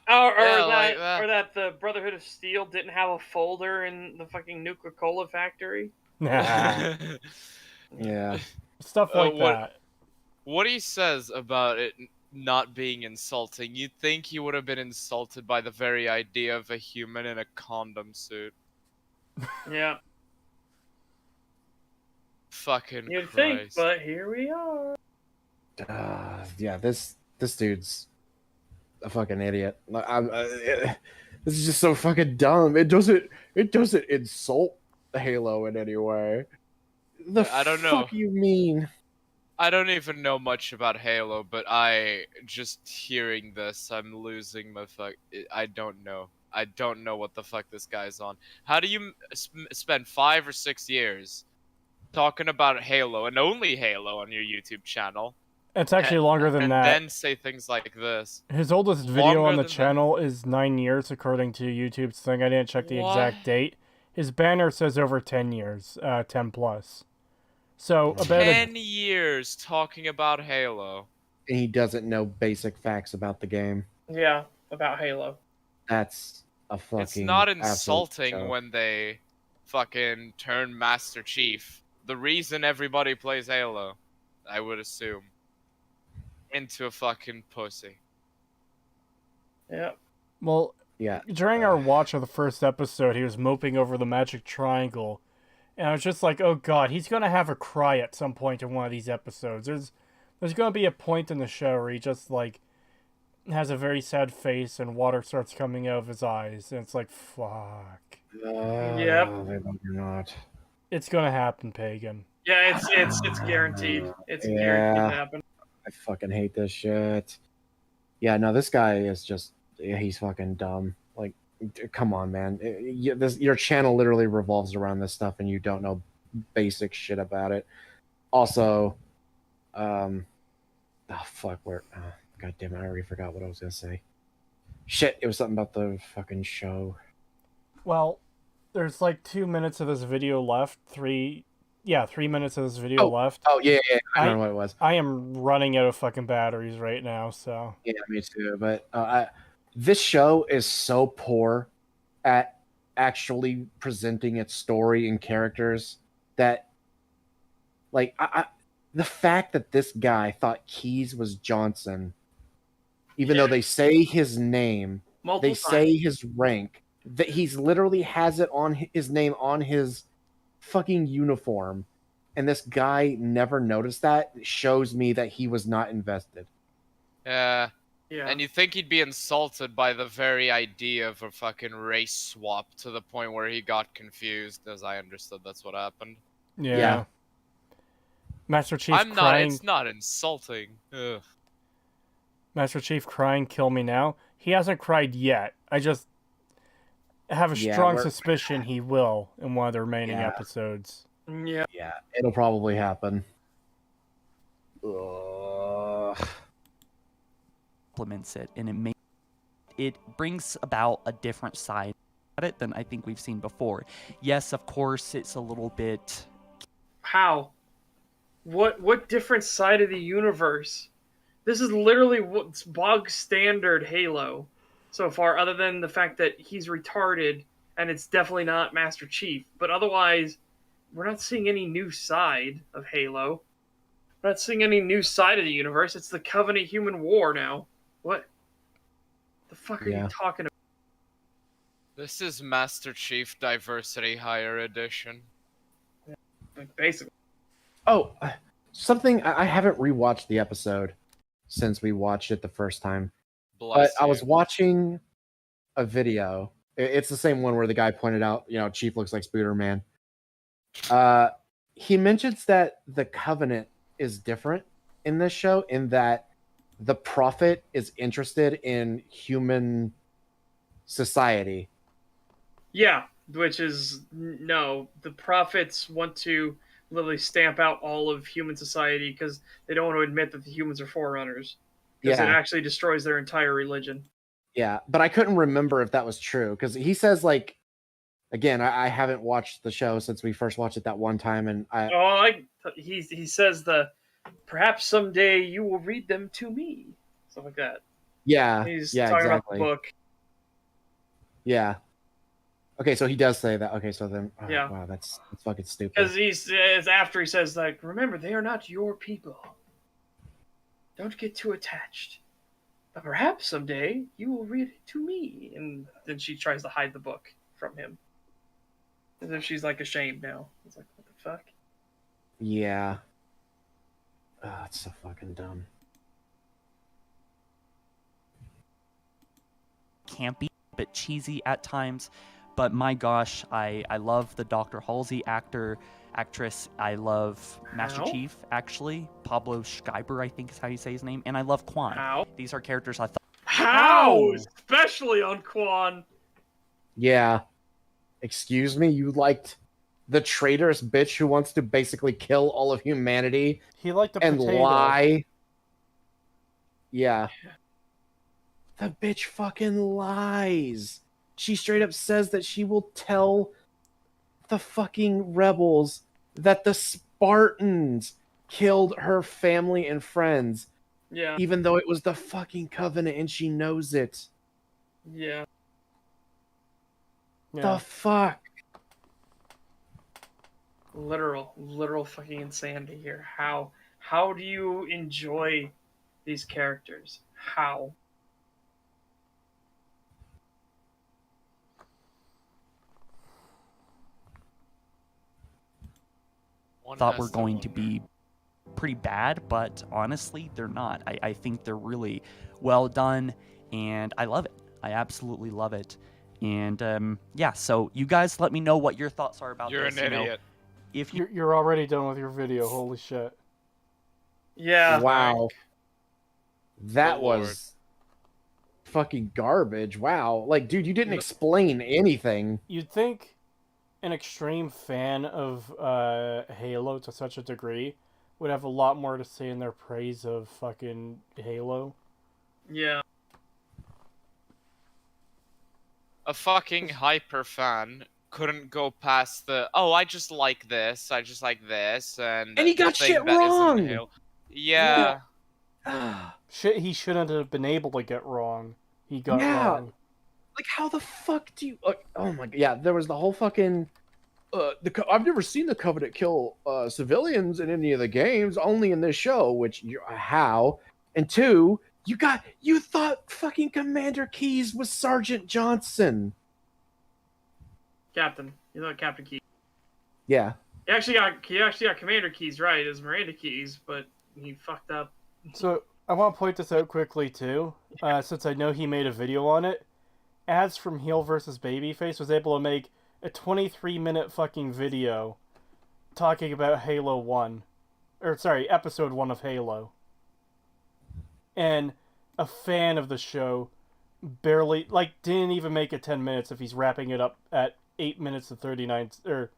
like that. Or that the Brotherhood of Steel didn't have a folder in the fucking Nuka-Cola factory. Nah. Yeah. Stuff like that. what he says about it not being insulting, you'd think he would have been insulted by the very idea of a human in a condom suit. Yeah, Fucking you'd think, Christ. but here we are. Yeah, this dude's a fucking idiot. This is just so fucking dumb. It doesn't insult Halo in any way. I don't know. fuck you mean? I don't even know much about Halo, but just hearing this, I'm losing my fuck. I don't know. I don't know what the fuck this guy's on. How do you spend 5 or 6 years talking about Halo and only Halo on your YouTube channel? It's actually longer than and that. then say things like this. His oldest video Longer on the than that. channel is 9 years, according to YouTube's thing. I didn't check the exact date. His banner says over 10 years, 10 plus. So about 10 years talking about Halo. And he doesn't know basic facts about the game. Yeah, about Halo. That's a fucking. It's not absolute insulting joke. when they fucking turn Master Chief, the reason everybody plays Halo, I would assume, into a fucking pussy. Yeah. Well, Yeah. during our watch of the first episode, he was moping over the magic triangle. And I was just like, oh god, he's going to have a cry at some point in one of these episodes. There's going to be a point in the show where he just, like, has a very sad face and water starts coming out of his eyes. And it's like, fuck. Yep. They better not. It's going to happen, Pagan. Yeah, it's guaranteed. It's Yeah. guaranteed to happen. I fucking hate this shit. Yeah, no, this guy is just, he's fucking dumb. Like, come on, man. Your channel literally revolves around this stuff and you don't know basic shit about it. Also, oh, fuck, god damn it, I already forgot what I was gonna say. Shit, it was something about the fucking show. Well, there's like 2 minutes of this video left. 3 minutes of this video left. Oh, yeah, I don't know what it was. I am running out of fucking batteries right now, so. Yeah, me too. But this show is so poor at actually presenting its story and characters that, like, the fact that this guy thought Keys was Johnson, even though they say his name, they say his rank, that he's literally has it on his name on his fucking uniform, and this guy never noticed that, shows me that he was not invested. Yeah. Yeah. And you think he'd be insulted by the very idea of a fucking race swap to the point where he got confused, as I understood that's what happened. Yeah. Master Chief crying. It's not insulting. Ugh. Master Chief crying, kill me now. He hasn't cried yet. I just have a strong suspicion he will in one of the remaining episodes. Yeah. Yeah, it'll probably happen. Ugh. Implements it, and it brings about a different side at it than I think we've seen before. Yes, of course, it's a little bit. How? What different side of the universe? This is literally what's bog standard Halo so far, other than the fact that he's retarded and it's definitely not Master Chief. But otherwise, we're not seeing any new side of Halo. We're not seeing any new side of the universe. It's the Covenant Human War now. What the fuck are you talking about? This is Master Chief Diversity Higher Edition. Like, basically. Oh, something I haven't rewatched the episode since we watched it the first time. But I was watching a video. It's the same one where the guy pointed out, Chief looks like Spooderman. He mentions that the Covenant is different in this show in that the Prophet is interested in human society. Yeah, which is no. The Prophets want to literally stamp out all of human society because they don't want to admit that the humans are forerunners. Because it actually destroys their entire religion. Yeah, but I couldn't remember if that was true because he says, like, again, I haven't watched the show since we first watched it that one time, and he says perhaps someday you will read them to me, stuff like that. Yeah, He's talking about the book. Yeah. Okay, so he does say that. Okay, so then, wow, that's fucking stupid. Because he says after he says, like, remember, they are not your people. Don't get too attached. But perhaps someday you will read it to me. And then she tries to hide the book from him. As if she's like ashamed now. It's like, what the fuck? Yeah. Oh, it's so fucking dumb. Campy, a bit cheesy at times, but my gosh, I love the Dr. Halsey actress. I love Master How? Chief, actually. Pablo Schreiber, I think is how you say his name. And I love Quan. How? These are characters I thought. How? Especially on Quan. Yeah. Excuse me, you liked the traitorous bitch who wants to basically kill all of humanity He liked the and potato. lie? Yeah. The bitch fucking lies. She straight up says that she will tell the fucking rebels that the Spartans killed her family and friends, Yeah. even though it was the fucking Covenant and she knows it. Yeah. Yeah. The fuck? Literal fucking insanity here. How do you enjoy these characters? How? Thought were going to be pretty bad, but honestly, they're not. I think they're really well done, and I love it. I absolutely love it. And yeah, so you guys let me know what your thoughts are about You're this. an idiot. If you You're already done with your video. Holy shit. Yeah. Wow. That Good Lord. was fucking garbage. Wow. Like, dude, you didn't Yeah. explain anything. You'd think an extreme fan of Halo to such a degree would have a lot more to say in their praise of fucking Halo. Yeah. A fucking hyper fan couldn't go past the, oh, I just like this, and And he got the thing shit that isn't wrong! Halo. Yeah. Shit he shouldn't have been able to get wrong. He got Yeah. wrong. Like, how the fuck do you... oh my god. Yeah, there was the whole fucking... I've never seen the Covenant kill civilians in any of the games, only in this show, which... how? And two, you thought fucking Commander Keyes was Sergeant Johnson. Captain. You know Captain Keyes. Yeah. He actually got Commander Keyes right as Miranda Keyes, but he fucked up. So, I want to point this out quickly, too, since I know he made a video on it. Ads from Heel vs. Babyface was able to make a 23-minute fucking video talking about Halo 1. Or, sorry, Episode 1 of Halo. And a fan of the show barely, didn't even make it 10 minutes if he's wrapping it up at 8 minutes and 39, or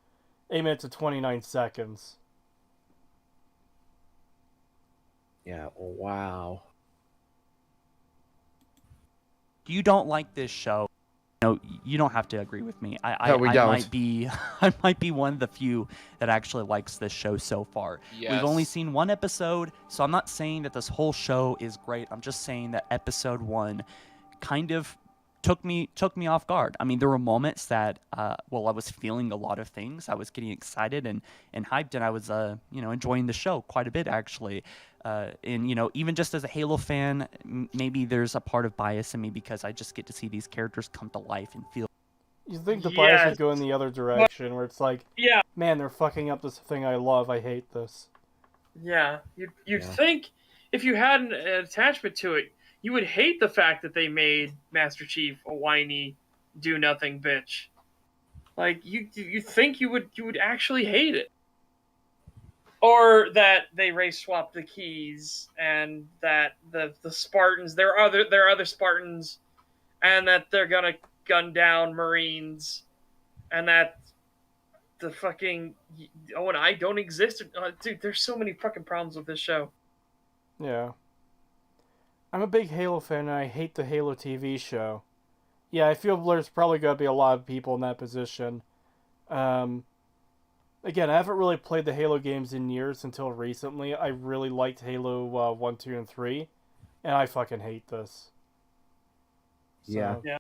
8 minutes and 29 seconds. Yeah, wow. you don't like this show, no, you don't have to agree with me. No, we don't. Might be I might be one of the few that actually likes this show so far. Yes. We've only seen one episode, so I'm not saying that this whole show is great. I'm just saying that episode 1 kind of took me off guard. I mean, there were moments that I was feeling a lot of things. I was getting excited and hyped, and I was enjoying the show quite a bit, actually. And even just as a Halo fan, maybe there's a part of bias in me because I just get to see these characters come to life and feel. You think the bias Yes. would go in the other direction, where it's like, Yeah, man, they're fucking up this thing I love. I hate this. yeah. You'd Yeah. think if you had an attachment to it, you would hate the fact that they made Master Chief a whiny, do-nothing bitch. Like you think you would actually hate it, or that they race swapped the keys, and that the Spartans there are other Spartans, and that they're gonna gun down Marines, and that the fucking O and I don't exist. Dude, there's so many fucking problems with this show. Yeah. I'm a big Halo fan, and I hate the Halo TV show. Yeah, I feel there's probably going to be a lot of people in that position. Again, I haven't really played the Halo games in years until recently. I really liked Halo 1, 2, and 3, and I fucking hate this. So, Yeah.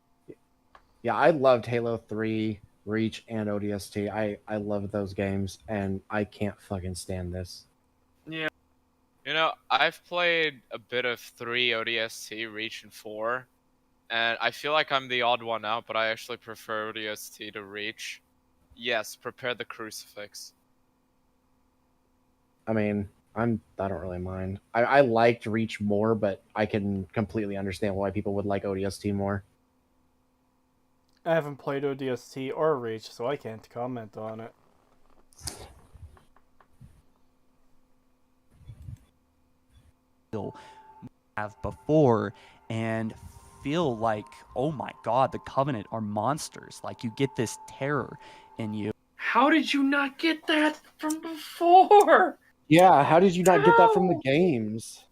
Yeah, I loved Halo 3, Reach, and ODST. I loved those games, and I can't fucking stand this. Yeah. You know, I've played a bit of 3 ODST, Reach, and 4, and I feel like I'm the odd one out, but I actually prefer ODST to Reach. Yes, prepare the crucifix. I mean, I don't really mind. I liked Reach more, but I can completely understand why people would like ODST more. I haven't played ODST or Reach, so I can't comment on it. Have before and feel like, oh my god, the Covenant are monsters. Like, you get this terror in you. How did you not get that from before? Yeah, how did you not get that from the How? games?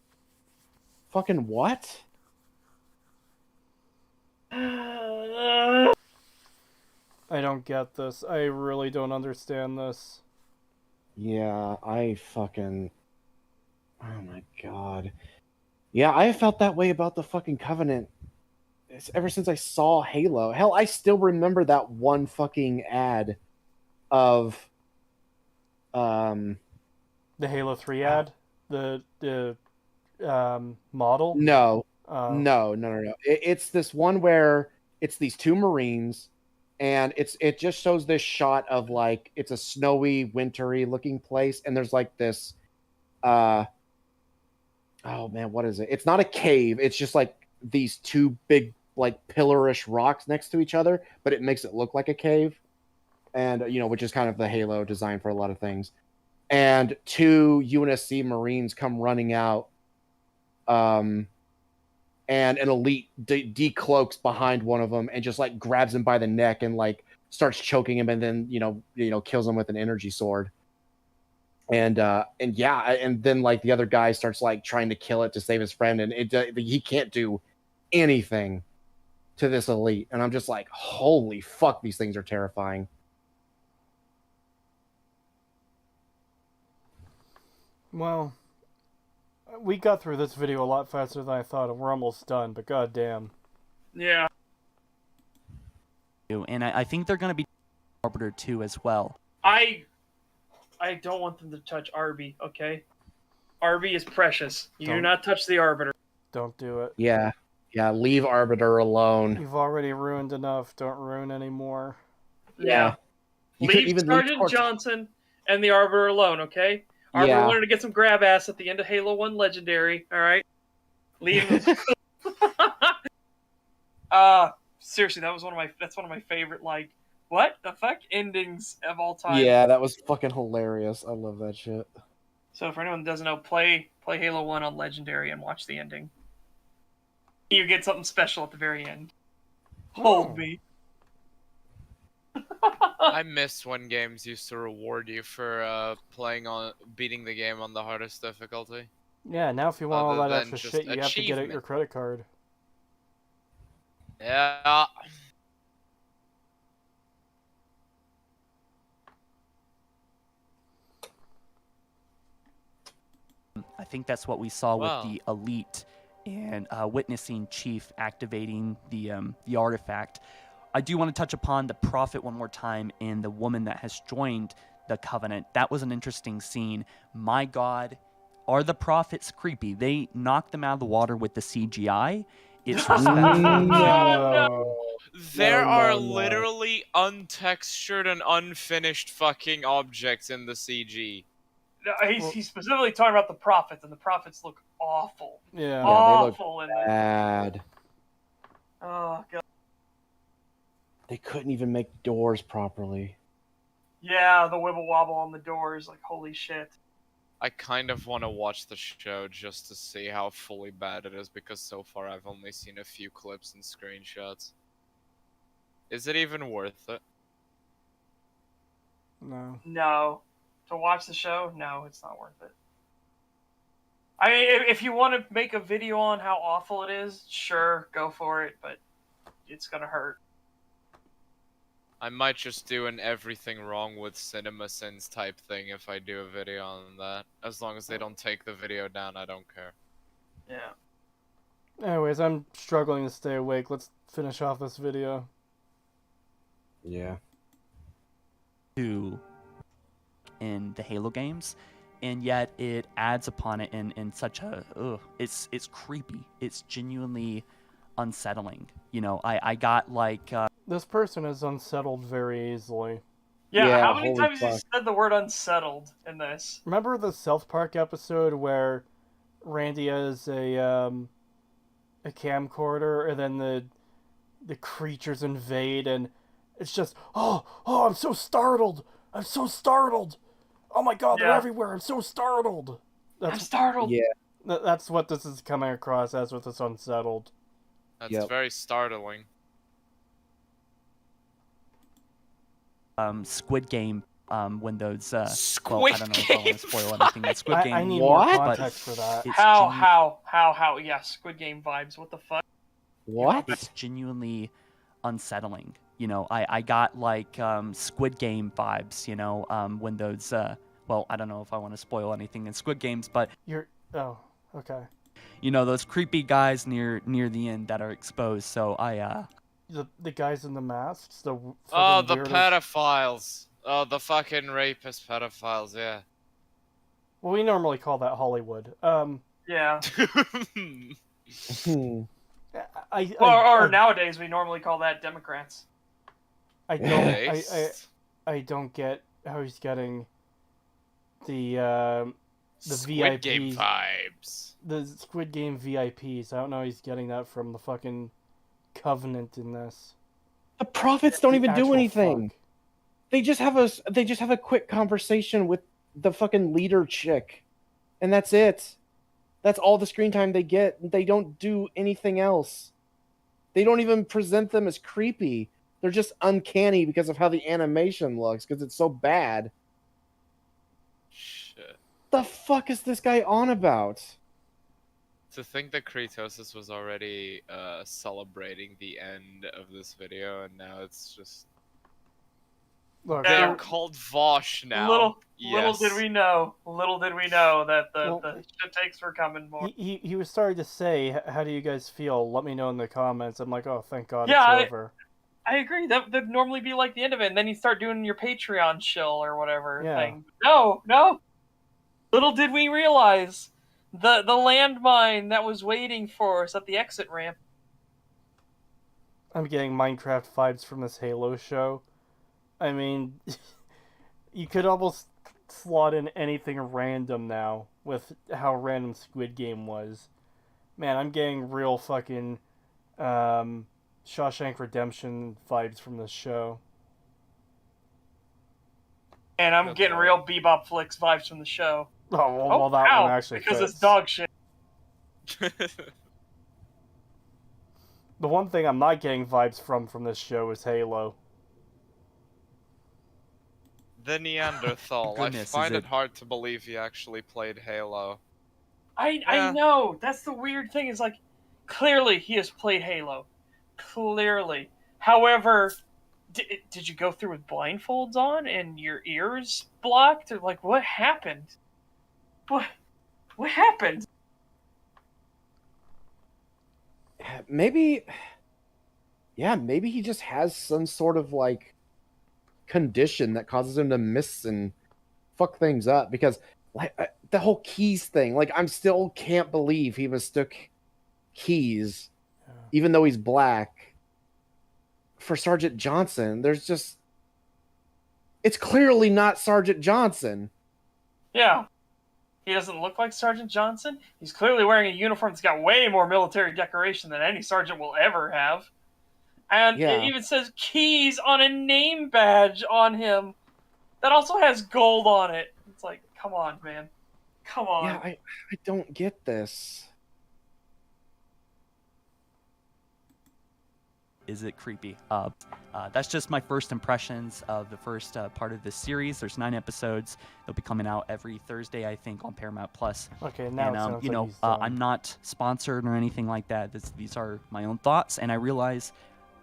Fucking what? I don't get this. I really don't understand this. Yeah, I fucking... Oh my god. Yeah, I have felt that way about the fucking Covenant ever since I saw Halo. Hell, I still remember that one fucking ad of The Halo 3 ad? The model? no. Uh, No. It's this one where it's these two Marines, and it just shows this shot of like it's a snowy, wintry looking place, and there's like this oh man, what is it? It's not a cave. It's just like these two big like pillarish rocks next to each other, but it makes it look like a cave. And which is kind of the Halo design for a lot of things. And two UNSC Marines come running out, and an elite decloaks behind one of them and just like grabs him by the neck and like starts choking him, and then kills him with an energy sword. And then like the other guy starts like trying to kill it to save his friend, and he can't do anything to this elite. And I'm just like, holy fuck, these things are terrifying. well, we got through this video a lot faster than I thought, and we're almost done, but goddamn. Yeah. And I think they're going to be Arbiter 2 as well. I don't want them to touch Arby, okay? Arby is precious. You do Don't. not touch the Arbiter. Don't do it. Yeah, leave Arbiter alone. You've already ruined enough. Don't ruin any more. Yeah. You couldn't Leave even Sergeant leave Johnson and the Arbiter alone, okay? Arbiter Yeah. wanted to get some grab ass at the end of Halo 1 Legendary, alright? Leave him. Seriously, that's one of my favorite, like, what the fuck endings of all time. Yeah, that was fucking hilarious. I love that shit. So for anyone that doesn't know, play Halo 1 on Legendary and watch the ending. You get something special at the very end. Hold me. I miss when games used to reward you for beating the game on the hardest difficulty. Yeah, now if you want all Other that than extra just shit, you have to get out achievement. your credit card. Yeah. I think that's what we saw Wow. with the Elite and witnessing Chief activating the artifact. I do want to touch upon the Prophet one more time and the woman that has joined the Covenant. That was an interesting scene. My God, are the Prophets creepy? They knocked them out of the water with the CGI. It's respectful. No. There No, are no. literally untextured and unfinished fucking objects in the CG. He's specifically talking about the Prophets, and the Prophets look awful. Yeah. they look Awful in there. Bad. Oh, God. They couldn't even make doors properly. Yeah, the wibble wobble on the doors, like, holy shit. I kind of want to watch the show just to see how fully bad it is, because so far I've only seen a few clips and screenshots. Is it even worth it? No. No. To watch the show? No, it's not worth it. I mean, if you want to make a video on how awful it is, sure, go for it, but it's gonna hurt. I might just do an everything wrong with CinemaSins type thing if I do a video on that. As long as they don't take the video down, I don't care. Yeah. Anyways, I'm struggling to stay awake. Let's finish off this video. Yeah. In the Halo games and yet it adds upon it in such a it's creepy. It's genuinely unsettling. You know, I got like This person is unsettled very easily. Yeah, Yeah, how many holy times fuck. you said the word unsettled in this? Remember the South Park episode where Randy has a camcorder, and then the creatures invade, and it's just oh, I'm so startled. I'm so startled. Oh my god, they're Yeah. everywhere. I'm so startled. I'm startled. Yeah. That's what this is coming across as with this unsettled. That's Yep. very startling. Squid Game when those well, I Squid don't know if I want Game to spoil anything. That Squid Game. I need What? more context for that. It's How? Yeah, Squid Game vibes. What the fuck? What? It's genuinely unsettling. You know, I got like Squid Game vibes. You know, when those well, I don't know if I want to spoil anything in Squid Games, but Oh, okay. you know those creepy guys near the end that are exposed. So I The guys in the masks. The Oh, fucking the weirdest- pedophiles. Oh, the fucking rapist pedophiles, yeah. Well, we normally call that Hollywood. Yeah. Hmm. Or nowadays we normally call that Democrats. I don't. Based. I don't get how he's getting the Squid Game VIPs, vibes. the Squid Game VIPs. I don't know how he's getting that from the fucking Covenant in this. The prophets don't The even do actual anything. fuck. They just have a quick conversation with the fucking leader chick, and that's it. That's all the screen time they get. They don't do anything else. They don't even present them as creepy. They're just uncanny because of how the animation looks, because it's so bad. Shit. The fuck is this guy on about? To think that Creetosis was already celebrating the end of this video, and now it's just... Look, Yeah. They're called Vosh now. Little Yes. did we know that Well, the shit takes were coming more. he was starting to say, "How do you guys feel? Let me know in the comments." I'm like, "Oh, thank God Yeah, it's over." I agree. That'd normally be like the end of it, and then you start doing your Patreon shill or whatever Yeah. thing. No. Little did we realize the landmine that was waiting for us at the exit ramp. I'm getting Minecraft vibes from this Halo show. I mean, you could almost slot in anything random now with how random Squid Game was. Man, I'm getting real fucking Shawshank Redemption vibes from this show. And I'm Good getting lord. real Bebop Flicks vibes from the show. Oh, well, that ow, one actually because fits. it's dog shit. The one thing I'm not getting vibes from this show is Halo. The Neanderthal. I Goodness, find is it it- hard to believe he actually played Halo. I Yeah. know. That's the weird thing. Is like, clearly he has played Halo. Clearly. However, did you go through with blindfolds on and your ears blocked? Or like, what happened? What happened? Maybe he just has some sort of like condition that causes him to miss and fuck things up, because like the whole keys thing, like I'm still can't believe he mistook keys, even though he's black, for Sergeant Johnson. It's clearly not Sergeant Johnson. Yeah. He doesn't look like Sergeant Johnson. He's clearly wearing a uniform that's got way more military decoration than any sergeant will ever have. And Yeah. it even says keys on a name badge on him that also has gold on it. It's like, come on, man. Come on. Yeah, I don't get this. Is it creepy? That's just my first impressions of the first part of this series. There's 9 episodes. They'll be coming out every Thursday, I think, on Paramount Plus. Okay, now And it sounds you like know, he's done. I'm not sponsored or anything like that. These are my own thoughts, and I realize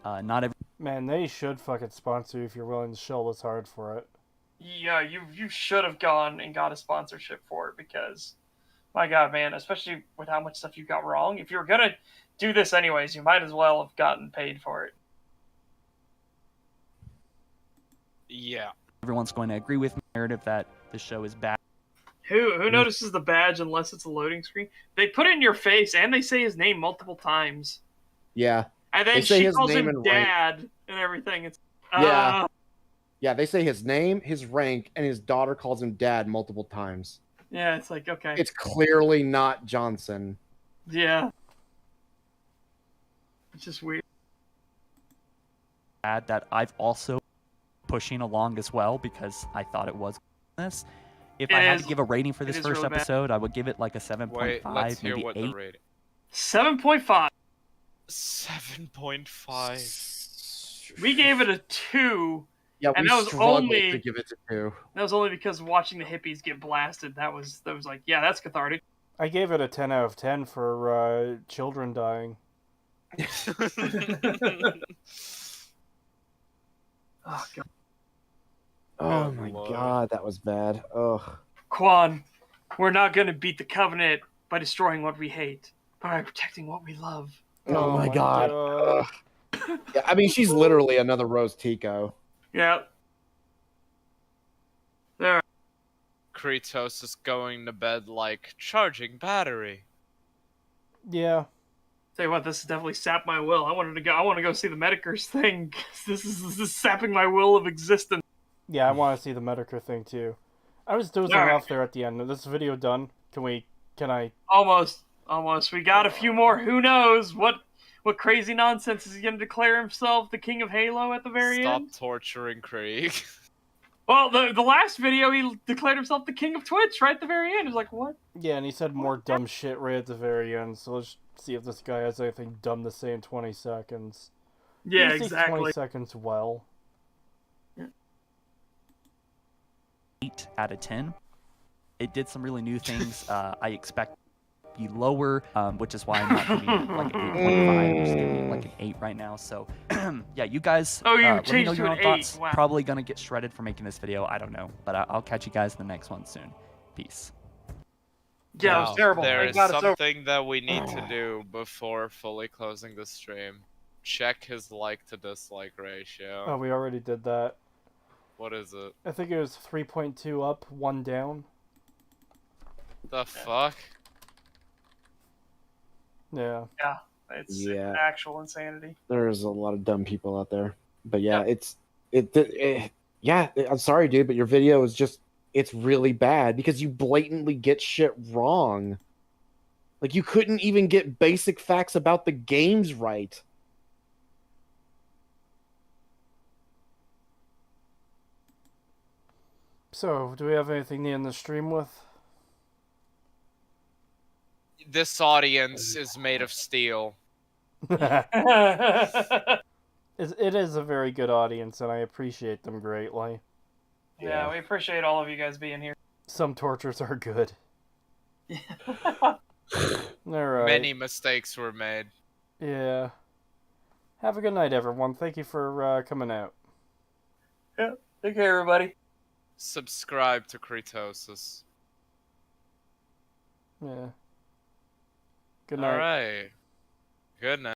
not every. Man, they should fucking sponsor you if you're willing to shill this hard for it. Yeah, you should have gone and got a sponsorship for it, because, my God, man, especially with how much stuff you got wrong, if you were gonna do this anyways, you might as well have gotten paid for it. Yeah. Everyone's going to agree with my narrative that the show is bad. Who notices the badge unless it's a loading screen? They put it in your face and they say his name multiple times. Yeah. And They then say she his calls name him and rank. Dad and everything. It's Yeah. Yeah, they say his name, his rank, and his daughter calls him Dad multiple times. yeah, it's like, okay. It's clearly not Johnson. Yeah. It's just weird. Add that I've also pushing along as well because I thought it was this. If I had to give a rating for this is first really bad. episode, I would give it like a 7.5, Wait, let's hear maybe what 8. the rating. 7.5. 7.5. We gave it a 2. Yeah, And we that was struggled only- to give it to 2. That was only because watching the hippies get blasted. That was like, yeah, that's cathartic. I gave it a 10 out of 10 for children dying. Oh god. Oh Oh, my Lord. god, that was bad. Ugh. Quan, we're not gonna beat the Covenant by destroying what we hate, but by protecting what we love. Oh, my god. Ugh. Yeah, I mean, she's literally another Rose Tico. Yeah. There. Creetosis going to bed like charging battery. Yeah. Tell you what, this has definitely sapped my will. I want to go see the Medicers thing. 'Cause this is sapping my will of existence. Yeah, I want to see the Medicare thing too. I was dozing Alright. off there at the end. Is this video done? Can I? Almost. We got a few more. Who knows what crazy nonsense is he going to declare himself the king of Halo at the very Stop end? torturing Krieg. Well, the last video he declared himself the king of Twitch right at the very end. He was like, what? Yeah, and he said more dumb shit right at the very end. So let's see if this guy has anything dumb to say in 20 seconds. Yeah, He says 20 exactly. seconds well. 8 out of 10. It did some really new things. I expect to be lower, which is why I'm not giving it like an 8.5. I'm just giving it like an 8 right now. So, yeah, you guys Oh, you let me changed know to your an own 8. thoughts. Wow. Probably going to get shredded for making this video. I don't know. But I'll catch you guys in the next one soon. Peace. Yeah, it was terrible. There Thank is God it's over. something that we need to do before fully closing the stream. Check his like to dislike ratio. Oh, we already did that. What is it? I think it was 3.2 up, 1 down. The fuck? Yeah. It's Yeah. actual insanity. There's a lot of dumb people out there. But yeah, I'm sorry, dude, but your video is it's really bad because you blatantly get shit wrong. Like, you couldn't even get basic facts about the games right. So, do we have anything to end the stream with? This audience is made of steel. It is a very good audience, and I appreciate them greatly. Yeah, we appreciate all of you guys being here. Some tortures are good. Alright. Many mistakes were made. Yeah. Have a good night, everyone. Thank you for coming out. Take care, everybody. Subscribe to Creetosis. Yeah. Good night. Alright. Good night.